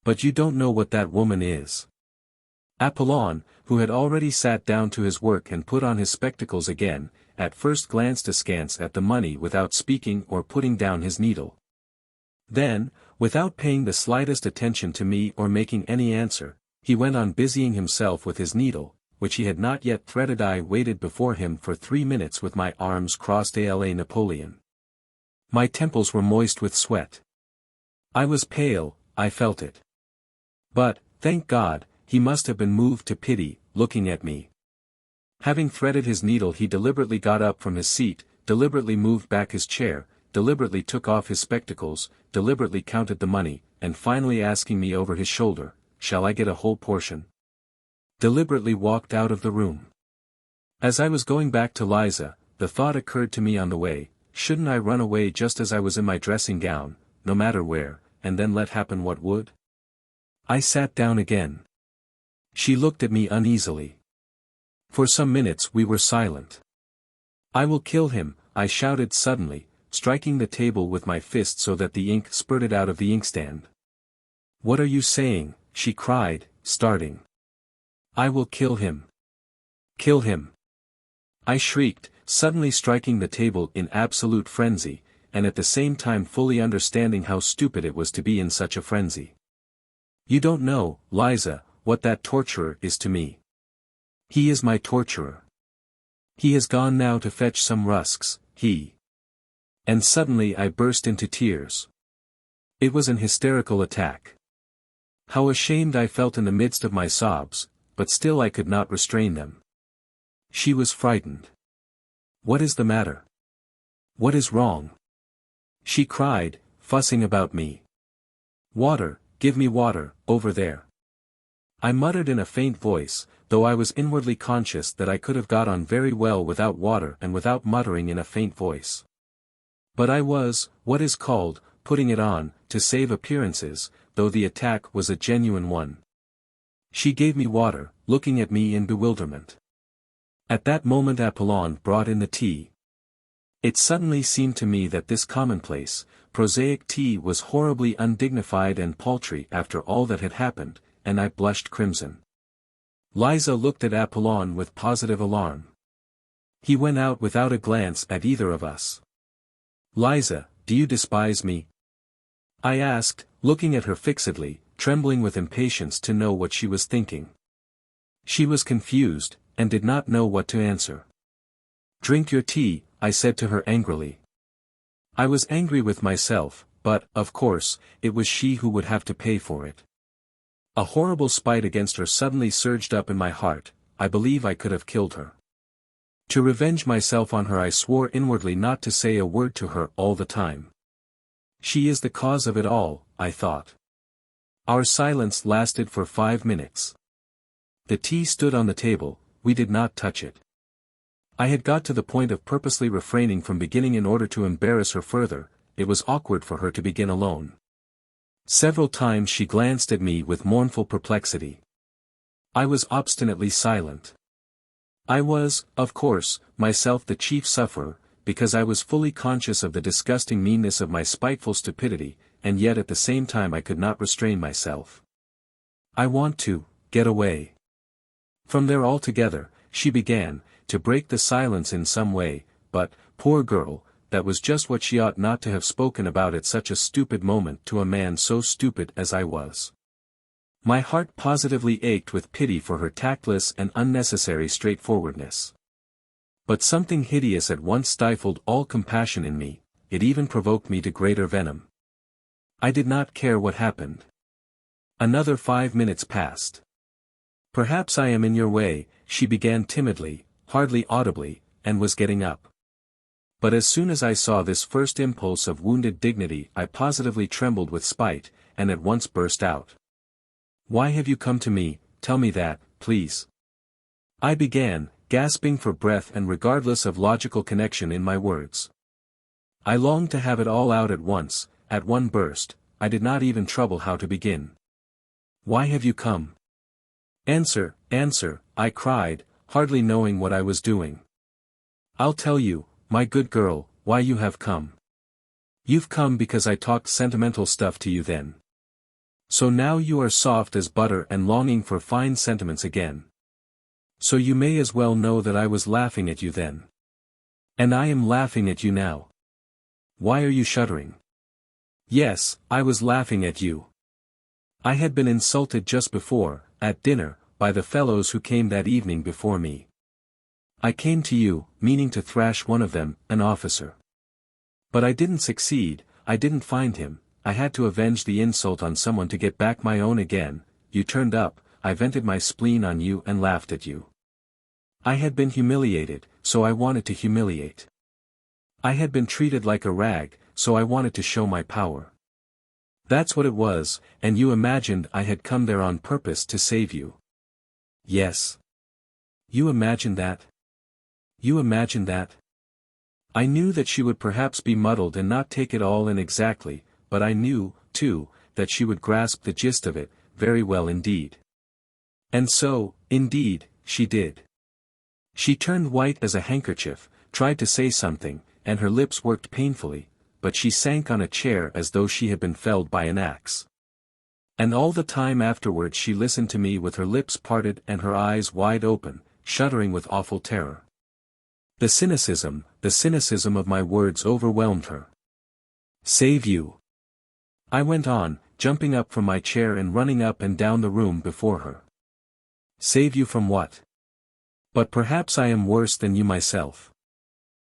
But you don't know what that woman is." Apollon, who had already sat down to his work and put on his spectacles again, at first glanced askance at the money without speaking or putting down his needle. Then, without paying the slightest attention to me or making any answer, he went on busying himself with his needle, which he had not yet threaded. I waited before him for 3 minutes with my arms crossed à la Napoleon. My temples were moist with sweat. I was pale, I felt it. But, thank God, he must have been moved to pity, looking at me. Having threaded his needle he deliberately got up from his seat, deliberately moved back his chair, deliberately took off his spectacles, deliberately counted the money, and finally asking me over his shoulder, "Shall I get a whole portion?" deliberately walked out of the room. As I was going back to Liza, the thought occurred to me on the way, shouldn't I run away just as I was in my dressing gown, no matter where, and then let happen what would? I sat down again. She looked at me uneasily. For some minutes we were silent. "I will kill him," I shouted suddenly, striking the table with my fist so that the ink spurted out of the inkstand. "What are you saying?" she cried, starting. "I will kill him. Kill him!" I shrieked, suddenly striking the table in absolute frenzy, and at the same time fully understanding how stupid it was to be in such a frenzy. "You don't know, Liza, what that torturer is to me. He is my torturer. He has gone now to fetch some rusks, And suddenly I burst into tears. It was an hysterical attack. How ashamed I felt in the midst of my sobs, but still I could not restrain them. She was frightened. "What is the matter? What is wrong?" she cried, fussing about me. Water, give me water, over there. I muttered in a faint voice, though I was inwardly conscious that I could have got on very well without water and without muttering in a faint voice. But I was, what is called, putting it on, to save appearances, though the attack was a genuine one. She gave me water, looking at me in bewilderment. At that moment Apollon brought in the tea. It suddenly seemed to me that this commonplace, prosaic tea was horribly undignified and paltry after all that had happened, and I blushed crimson. Liza looked at Apollon with positive alarm. He went out without a glance at either of us. "Liza, do you despise me?" I asked, looking at her fixedly, trembling with impatience to know what she was thinking. She was confused, and did not know what to answer. "Drink your tea," I said to her angrily. I was angry with myself, but, of course, it was she who would have to pay for it. A horrible spite against her suddenly surged up in my heart. I believe I could have killed her. To revenge myself on her I swore inwardly not to say a word to her all the time. She is the cause of it all, I thought. Our silence lasted for 5 minutes. The tea stood on the table, we did not touch it. I had got to the point of purposely refraining from beginning in order to embarrass her further. It was awkward for her to begin alone. Several times she glanced at me with mournful perplexity. I was obstinately silent. I was, of course, myself the chief sufferer, because I was fully conscious of the disgusting meanness of my spiteful stupidity, and yet at the same time I could not restrain myself. "I want to get away from there altogether," she began, to break the silence in some way, but, poor girl, that was just what she ought not to have spoken about at such a stupid moment to a man so stupid as I was. My heart positively ached with pity for her tactless and unnecessary straightforwardness. But something hideous at once stifled all compassion in me, it even provoked me to greater venom. I did not care what happened. Another 5 minutes passed. "Perhaps I am in your way," she began timidly, hardly audibly, and was getting up. But as soon as I saw this first impulse of wounded dignity I positively trembled with spite, and at once burst out. "Why have you come to me? Tell me that, please." I began, gasping for breath and regardless of logical connection in my words. I longed to have it all out at once, at one burst. I did not even trouble how to begin. "Why have you come? Answer, answer," I cried, hardly knowing what I was doing. "I'll tell you, my good girl, why you have come. You've come because I talked sentimental stuff to you then. So now you are soft as butter and longing for fine sentiments again. So you may as well know that I was laughing at you then. And I am laughing at you now. Why are you shuddering?" "Yes, I was laughing at you. I had been insulted just before, at dinner, by the fellows who came that evening before me. I came to you, meaning to thrash one of them, an officer. But I didn't succeed, I didn't find him, I had to avenge the insult on someone to get back my own again. You turned up, I vented my spleen on you and laughed at you. I had been humiliated, so I wanted to humiliate. I had been treated like a rag, so I wanted to show my power. That's what it was, and you imagined I had come there on purpose to save you. Yes. You imagined that? You imagined that? I knew that she would perhaps be muddled and not take it all in exactly, but I knew, too, that she would grasp the gist of it, very well indeed. And so, indeed, she did. She turned white as a handkerchief, tried to say something, and her lips worked painfully, but she sank on a chair as though she had been felled by an axe. And all the time afterwards she listened to me with her lips parted and her eyes wide open, shuddering with awful terror. The cynicism of my words overwhelmed her. "Save you!" I went on, jumping up from my chair and running up and down the room before her. "Save you from what? But perhaps I am worse than you myself.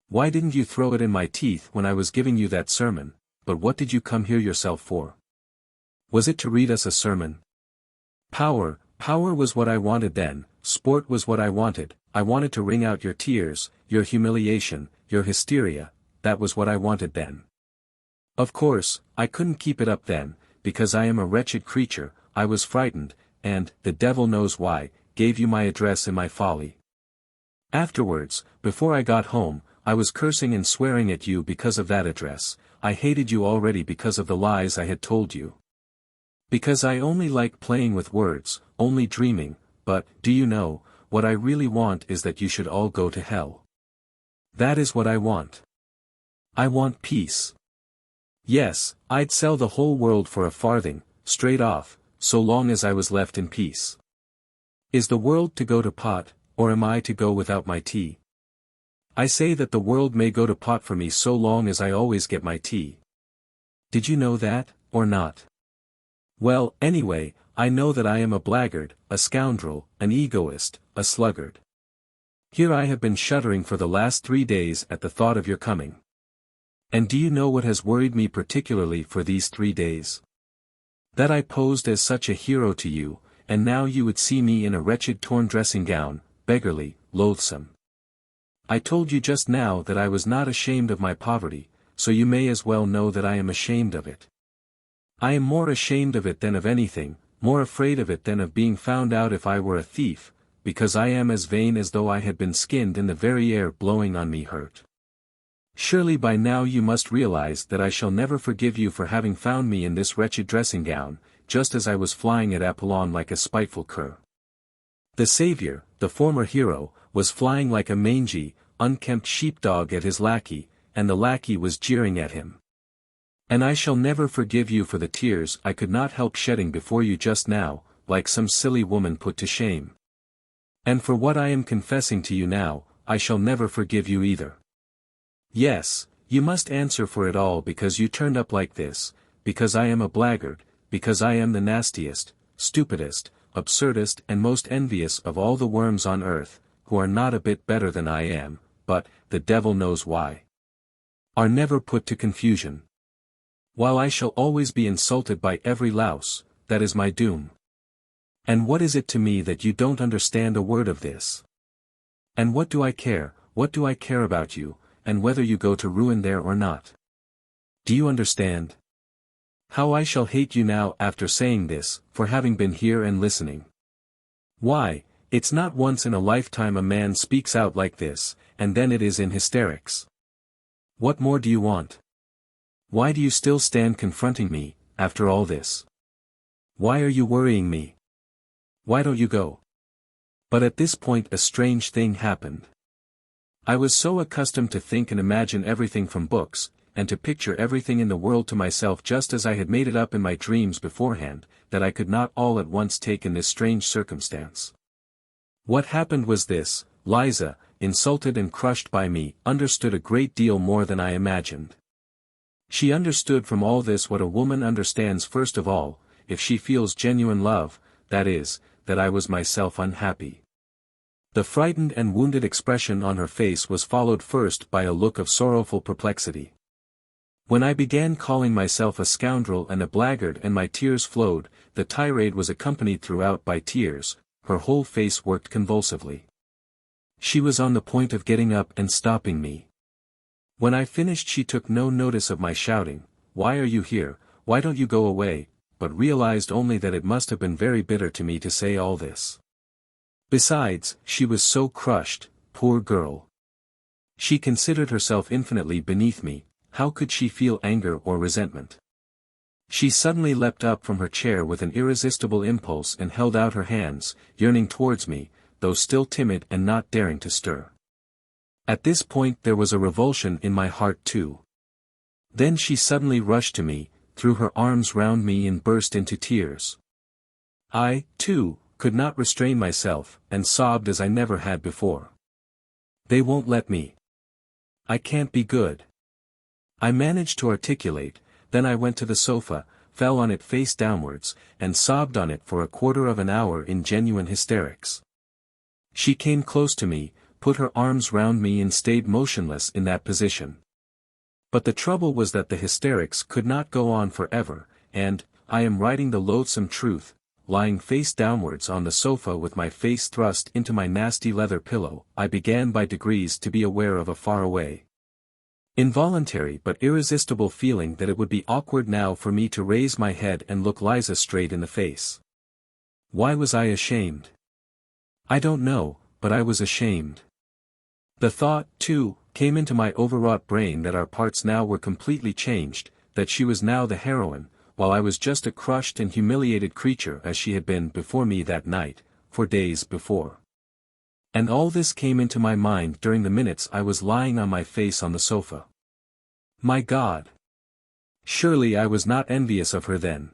Why didn't you throw it in my teeth when I was giving you that sermon? But what did you come here yourself for? Was it to read us a sermon? Power was what I wanted then, sport was what I wanted to wring out your tears, your humiliation, your hysteria, that was what I wanted then. Of course, I couldn't keep it up then, because I am a wretched creature. I was frightened, and, the devil knows why, gave you my address in my folly. Afterwards, before I got home, I was cursing and swearing at you because of that address. I hated you already because of the lies I had told you. Because I only like playing with words, only dreaming, but, do you know, what I really want is that you should all go to hell. That is what I want. I want peace. Yes, I'd sell the whole world for a farthing, straight off, so long as I was left in peace. Is the world to go to pot, or am I to go without my tea? I say that the world may go to pot for me so long as I always get my tea. Did you know that, or not? Well, anyway, I know that I am a blackguard, a scoundrel, an egoist, a sluggard. Here I have been shuddering for the last 3 days at the thought of your coming. And do you know what has worried me particularly for these 3 days? That I posed as such a hero to you, and now you would see me in a wretched torn dressing gown, beggarly, loathsome. I told you just now that I was not ashamed of my poverty, so you may as well know that I am ashamed of it. I am more ashamed of it than of anything, more afraid of it than of being found out if I were a thief, because I am as vain as though I had been skinned and the very air blowing on me hurt. Surely by now you must realize that I shall never forgive you for having found me in this wretched dressing gown, just as I was flying at Apollon like a spiteful cur. The Saviour, the former hero, was flying like a mangy, unkempt sheepdog at his lackey, and the lackey was jeering at him. And I shall never forgive you for the tears I could not help shedding before you just now, like some silly woman put to shame. And for what I am confessing to you now, I shall never forgive you either. Yes, you must answer for it all because you turned up like this, because I am a blackguard, because I am the nastiest, stupidest, absurdest and most envious of all the worms on earth, who are not a bit better than I am, but, the devil knows why, are never put to confusion. While I shall always be insulted by every louse, that is my doom. And what is it to me that you don't understand a word of this? And what do I care about you, and whether you go to ruin there or not? Do you understand? How I shall hate you now after saying this, for having been here and listening. Why, it's not once in a lifetime a man speaks out like this, and then it is in hysterics. What more do you want? Why do you still stand confronting me, after all this? Why are you worrying me? Why don't you go? But at this point a strange thing happened. I was so accustomed to think and imagine everything from books, and to picture everything in the world to myself just as I had made it up in my dreams beforehand, that I could not all at once take in this strange circumstance. What happened was this: Liza, insulted and crushed by me, understood a great deal more than I imagined. She understood from all this what a woman understands first of all, if she feels genuine love, that is, that I was myself unhappy. The frightened and wounded expression on her face was followed first by a look of sorrowful perplexity. When I began calling myself a scoundrel and a blackguard and my tears flowed, the tirade was accompanied throughout by tears, her whole face worked convulsively. She was on the point of getting up and stopping me. When I finished she took no notice of my shouting, "Why are you here, why don't you go away?" but realized only that it must have been very bitter to me to say all this. Besides, she was so crushed, poor girl. She considered herself infinitely beneath me. How could she feel anger or resentment? She suddenly leapt up from her chair with an irresistible impulse and held out her hands, yearning towards me, though still timid and not daring to stir. At this point there was a revulsion in my heart too. Then she suddenly rushed to me, threw her arms round me and burst into tears. I, too, could not restrain myself, and sobbed as I never had before. "They won't let me. I can't be good." I managed to articulate, then I went to the sofa, fell on it face downwards, and sobbed on it for a quarter of an hour in genuine hysterics. She came close to me, put her arms round me and stayed motionless in that position. But the trouble was that the hysterics could not go on forever, and, I am writing the loathsome truth, lying face downwards on the sofa with my face thrust into my nasty leather pillow, I began by degrees to be aware of a faraway Involuntary but irresistible feeling that it would be awkward now for me to raise my head and look Liza straight in the face. Why was I ashamed? I don't know, but I was ashamed. The thought, too, came into my overwrought brain that our parts now were completely changed, that she was now the heroine, while I was just a crushed and humiliated creature as she had been before me that night, for days before. And all this came into my mind during the minutes I was lying on my face on the sofa. My God! Surely I was not envious of her then.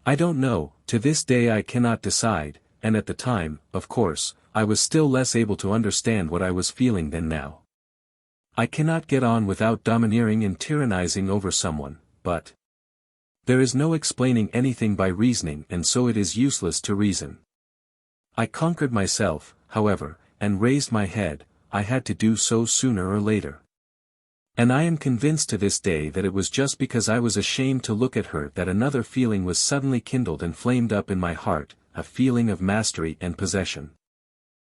I don't know, to this day I cannot decide, and at the time, of course, I was still less able to understand what I was feeling than now. I cannot get on without domineering and tyrannizing over someone, but there is no explaining anything by reasoning, and so it is useless to reason. I conquered myself, however, and raised my head. I had to do so sooner or later. And I am convinced to this day that it was just because I was ashamed to look at her that another feeling was suddenly kindled and flamed up in my heart, a feeling of mastery and possession.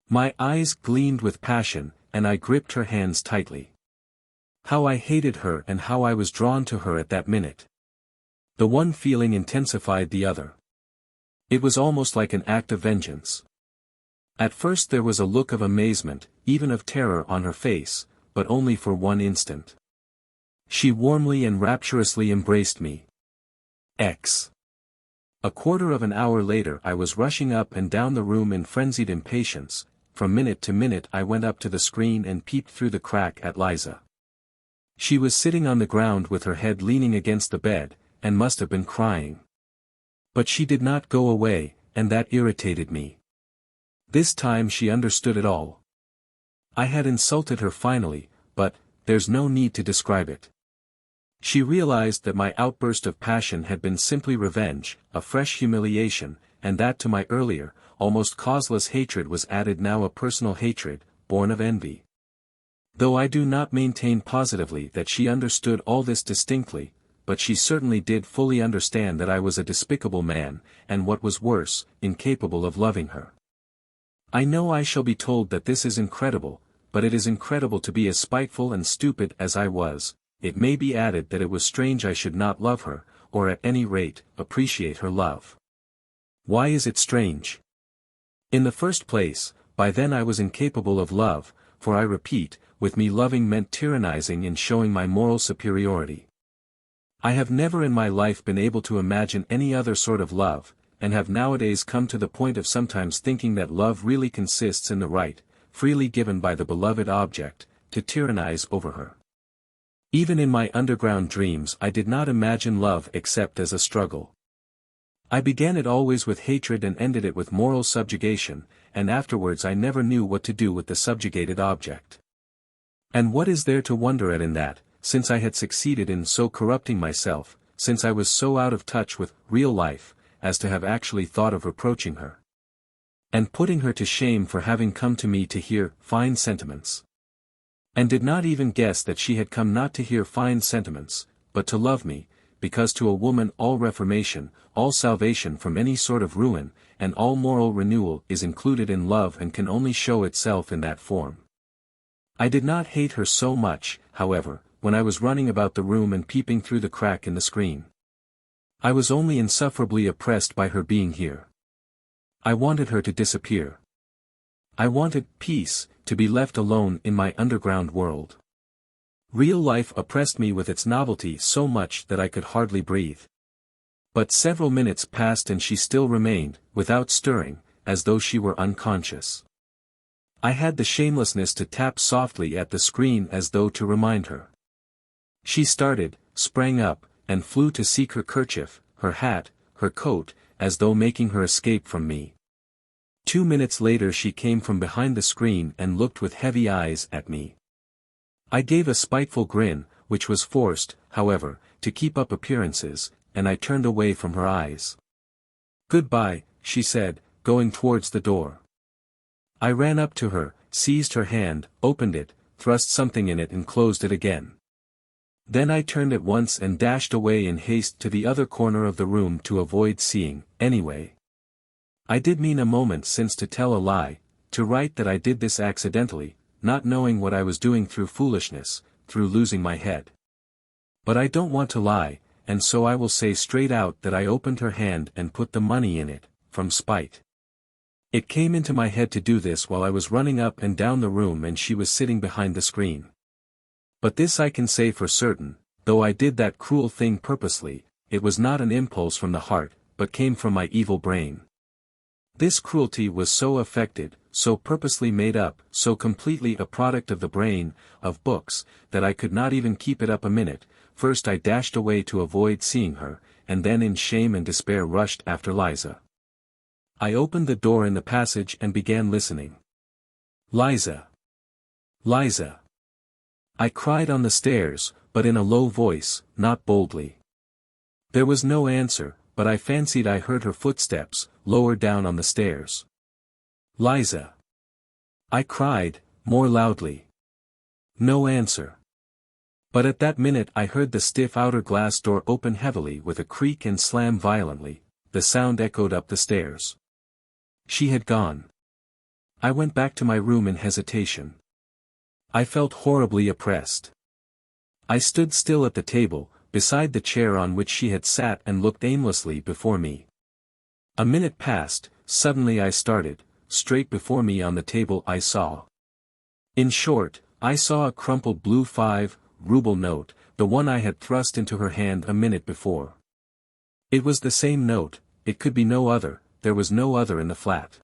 My eyes gleamed with passion, and I gripped her hands tightly. How I hated her and how I was drawn to her at that minute. The one feeling intensified the other. It was almost like an act of vengeance. At first there was a look of amazement, even of terror on her face, but only for one instant. She warmly and rapturously embraced me. A quarter of an hour later I was rushing up and down the room in frenzied impatience. From minute to minute I went up to the screen and peeped through the crack at Liza. She was sitting on the ground with her head leaning against the bed, and must have been crying. But she did not go away, and that irritated me. This time she understood it all. I had insulted her finally, but there's no need to describe it. She realized that my outburst of passion had been simply revenge, a fresh humiliation, and that to my earlier, almost causeless hatred was added now a personal hatred, born of envy. Though I do not maintain positively that she understood all this distinctly, but she certainly did fully understand that I was a despicable man, and what was worse, incapable of loving her. I know I shall be told that this is incredible, but it is incredible to be as spiteful and stupid as I was. It may be added that it was strange I should not love her, or at any rate, appreciate her love. Why is it strange? In the first place, by then I was incapable of love, for I repeat, with me loving meant tyrannizing and showing my moral superiority. I have never in my life been able to imagine any other sort of love, and have nowadays come to the point of sometimes thinking that love really consists in the right, freely given by the beloved object, to tyrannize over her. Even in my underground dreams I did not imagine love except as a struggle. I began it always with hatred and ended it with moral subjugation, and afterwards I never knew what to do with the subjugated object. And what is there to wonder at in that, since I had succeeded in so corrupting myself, since I was so out of touch with real life, as to have actually thought of reproaching her, and putting her to shame for having come to me to hear fine sentiments, and did not even guess that she had come not to hear fine sentiments, but to love me, because to a woman all reformation, all salvation from any sort of ruin, and all moral renewal is included in love and can only show itself in that form. I did not hate her so much, however, when I was running about the room and peeping through the crack in the screen. I was only insufferably oppressed by her being here. I wanted her to disappear. I wanted peace, to be left alone in my underground world. Real life oppressed me with its novelty so much that I could hardly breathe. But several minutes passed and she still remained, without stirring, as though she were unconscious. I had the shamelessness to tap softly at the screen as though to remind her. She started, sprang up, and flew to seek her kerchief, her hat, her coat, as though making her escape from me. 2 minutes later she came from behind the screen and looked with heavy eyes at me. I gave a spiteful grin, which was forced, however, to keep up appearances, and I turned away from her eyes. "Goodbye," she said, going towards the door. I ran up to her, seized her hand, opened it, thrust something in it and closed it again. Then I turned at once and dashed away in haste to the other corner of the room to avoid seeing, anyway. I did mean a moment since to tell a lie, to write that I did this accidentally, not knowing what I was doing through foolishness, through losing my head. But I don't want to lie, and so I will say straight out that I opened her hand and put the money in it, from spite. It came into my head to do this while I was running up and down the room and she was sitting behind the screen. But this I can say for certain, though I did that cruel thing purposely, it was not an impulse from the heart, but came from my evil brain. This cruelty was so affected, so purposely made up, so completely a product of the brain, of books, that I could not even keep it up a minute. First I dashed away to avoid seeing her, and then in shame and despair rushed after Liza. I opened the door in the passage and began listening. "Liza! Liza!" I cried on the stairs, but in a low voice, not boldly. There was no answer, but I fancied I heard her footsteps, lower down on the stairs. "Liza!" I cried, more loudly. No answer. But at that minute I heard the stiff outer glass door open heavily with a creak and slam violently. The sound echoed up the stairs. She had gone. I went back to my room in hesitation. I felt horribly oppressed. I stood still at the table, beside the chair on which she had sat, and looked aimlessly before me. A minute passed. Suddenly I started. Straight before me on the table I saw. In short, I saw a crumpled blue 5-ruble note, the one I had thrust into her hand a minute before. It was the same note, it could be no other, there was no other in the flat.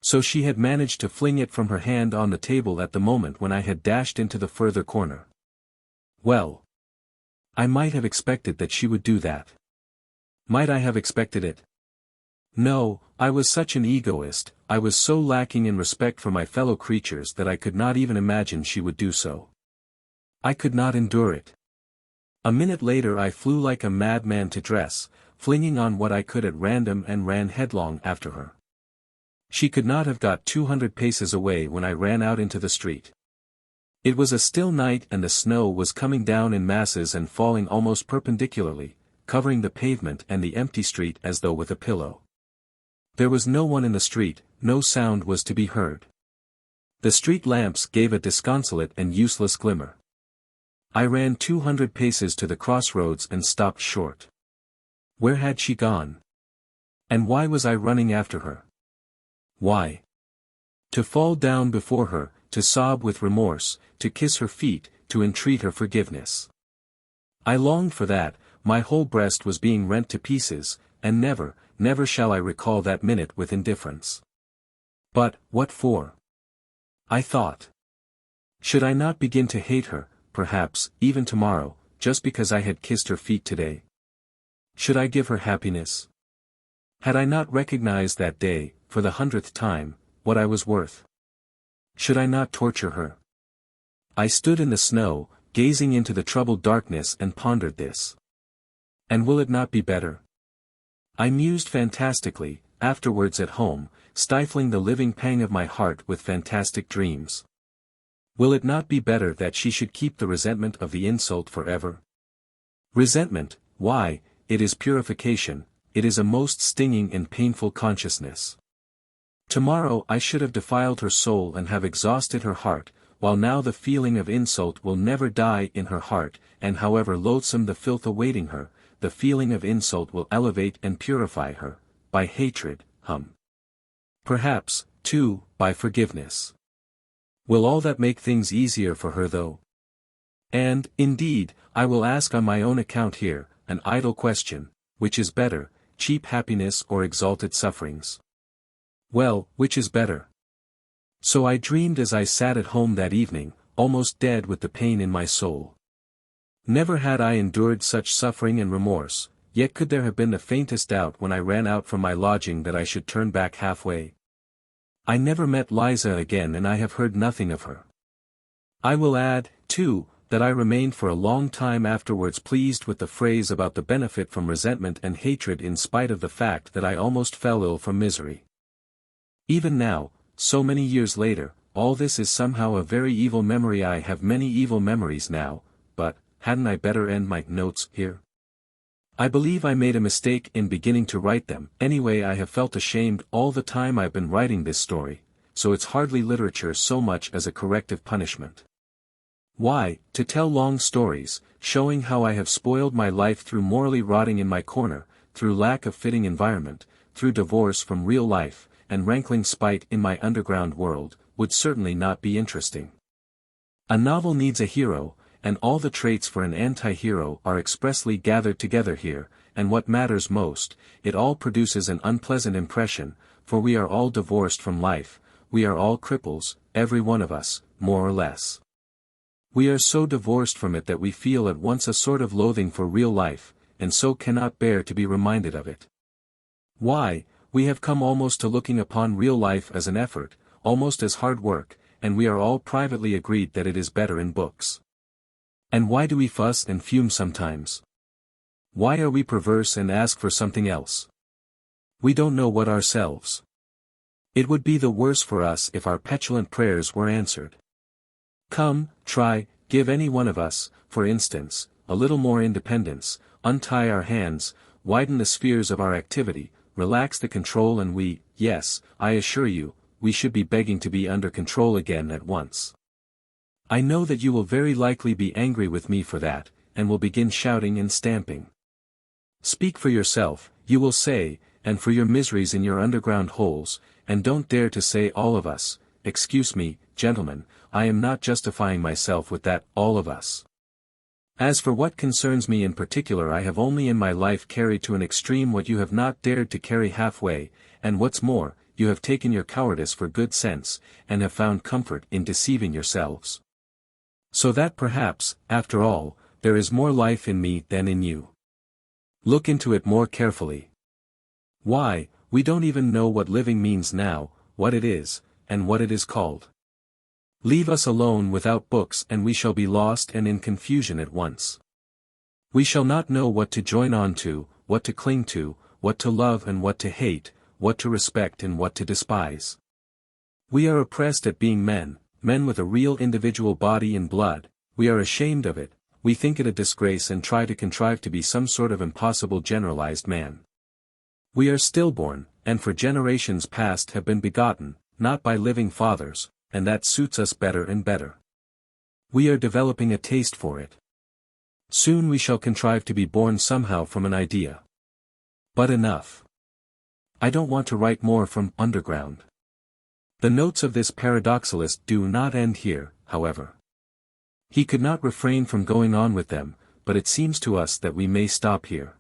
So she had managed to fling it from her hand on the table at the moment when I had dashed into the further corner. Well, I might have expected that she would do that. Might I have expected it? No, I was such an egoist, I was so lacking in respect for my fellow creatures that I could not even imagine she would do so. I could not endure it. A minute later I flew like a madman to dress, flinging on what I could at random, and ran headlong after her. She could not have got 200 paces away when I ran out into the street. It was a still night and the snow was coming down in masses and falling almost perpendicularly, covering the pavement and the empty street as though with a pillow. There was no one in the street, no sound was to be heard. The street lamps gave a disconsolate and useless glimmer. I ran 200 paces to the crossroads and stopped short. Where had she gone? And why was I running after her? Why? To fall down before her, to sob with remorse, to kiss her feet, to entreat her forgiveness. I longed for that, my whole breast was being rent to pieces, and never, never shall I recall that minute with indifference. But, what for? I thought. Should I not begin to hate her, perhaps, even tomorrow, just because I had kissed her feet today? Should I give her happiness? Had I not recognized that day, for the 100th time, what I was worth? Should I not torture her? I stood in the snow, gazing into the troubled darkness, and pondered this. And will it not be better? I mused fantastically, afterwards at home, stifling the living pang of my heart with fantastic dreams. Will it not be better that she should keep the resentment of the insult forever? Resentment, why, it is purification, it is a most stinging and painful consciousness. Tomorrow I should have defiled her soul and have exhausted her heart, while now the feeling of insult will never die in her heart, and however loathsome the filth awaiting her, the feeling of insult will elevate and purify her, by hatred, perhaps, too, by forgiveness. Will all that make things easier for her though? And, indeed, I will ask on my own account here, an idle question, which is better, cheap happiness or exalted sufferings? Well, which is better? So I dreamed as I sat at home that evening, almost dead with the pain in my soul. Never had I endured such suffering and remorse, yet could there have been the faintest doubt when I ran out from my lodging that I should turn back halfway? I never met Liza again, and I have heard nothing of her. I will add, too, that I remained for a long time afterwards pleased with the phrase about the benefit from resentment and hatred, in spite of the fact that I almost fell ill from misery. Even now, so many years later, all this is somehow a very evil memory. I have many evil memories now, but, hadn't I better end my notes here? I believe I made a mistake in beginning to write them. Anyway, I have felt ashamed all the time I've been writing this story, so it's hardly literature so much as a corrective punishment. Why, to tell long stories, showing how I have spoiled my life through morally rotting in my corner, through lack of fitting environment, through divorce from real life, and rankling spite in my underground world, would certainly not be interesting. A novel needs a hero, and all the traits for an anti-hero are expressly gathered together here, and what matters most, it all produces an unpleasant impression, for we are all divorced from life, we are all cripples, every one of us, more or less. We are so divorced from it that we feel at once a sort of loathing for real life, and so cannot bear to be reminded of it. Why, we have come almost to looking upon real life as an effort, almost as hard work, and we are all privately agreed that it is better in books. And why do we fuss and fume sometimes? Why are we perverse and ask for something else? We don't know what ourselves. It would be the worse for us if our petulant prayers were answered. Come, try, give any one of us, for instance, a little more independence, untie our hands, widen the spheres of our activity, relax the control and we, yes, I assure you, we should be begging to be under control again at once. I know that you will very likely be angry with me for that, and will begin shouting and stamping. Speak for yourself, you will say, and for your miseries in your underground holes, and don't dare to say all of us. Excuse me, gentlemen, I am not justifying myself with that, all of us. As for what concerns me in particular, I have only in my life carried to an extreme what you have not dared to carry halfway, and what's more, you have taken your cowardice for good sense, and have found comfort in deceiving yourselves. So that perhaps, after all, there is more life in me than in you. Look into it more carefully. Why, we don't even know what living means now, what it is, and what it is called. Leave us alone without books and we shall be lost and in confusion at once. We shall not know what to join on to, what to cling to, what to love and what to hate, what to respect and what to despise. We are oppressed at being men, men with a real individual body and blood, we are ashamed of it, we think it a disgrace and try to contrive to be some sort of impossible generalized man. We are stillborn, and for generations past have been begotten, not by living fathers, and that suits us better and better. We are developing a taste for it. Soon we shall contrive to be born somehow from an idea. But enough. I don't want to write more from underground. The notes of this paradoxalist do not end here, however. He could not refrain from going on with them, but it seems to us that we may stop here.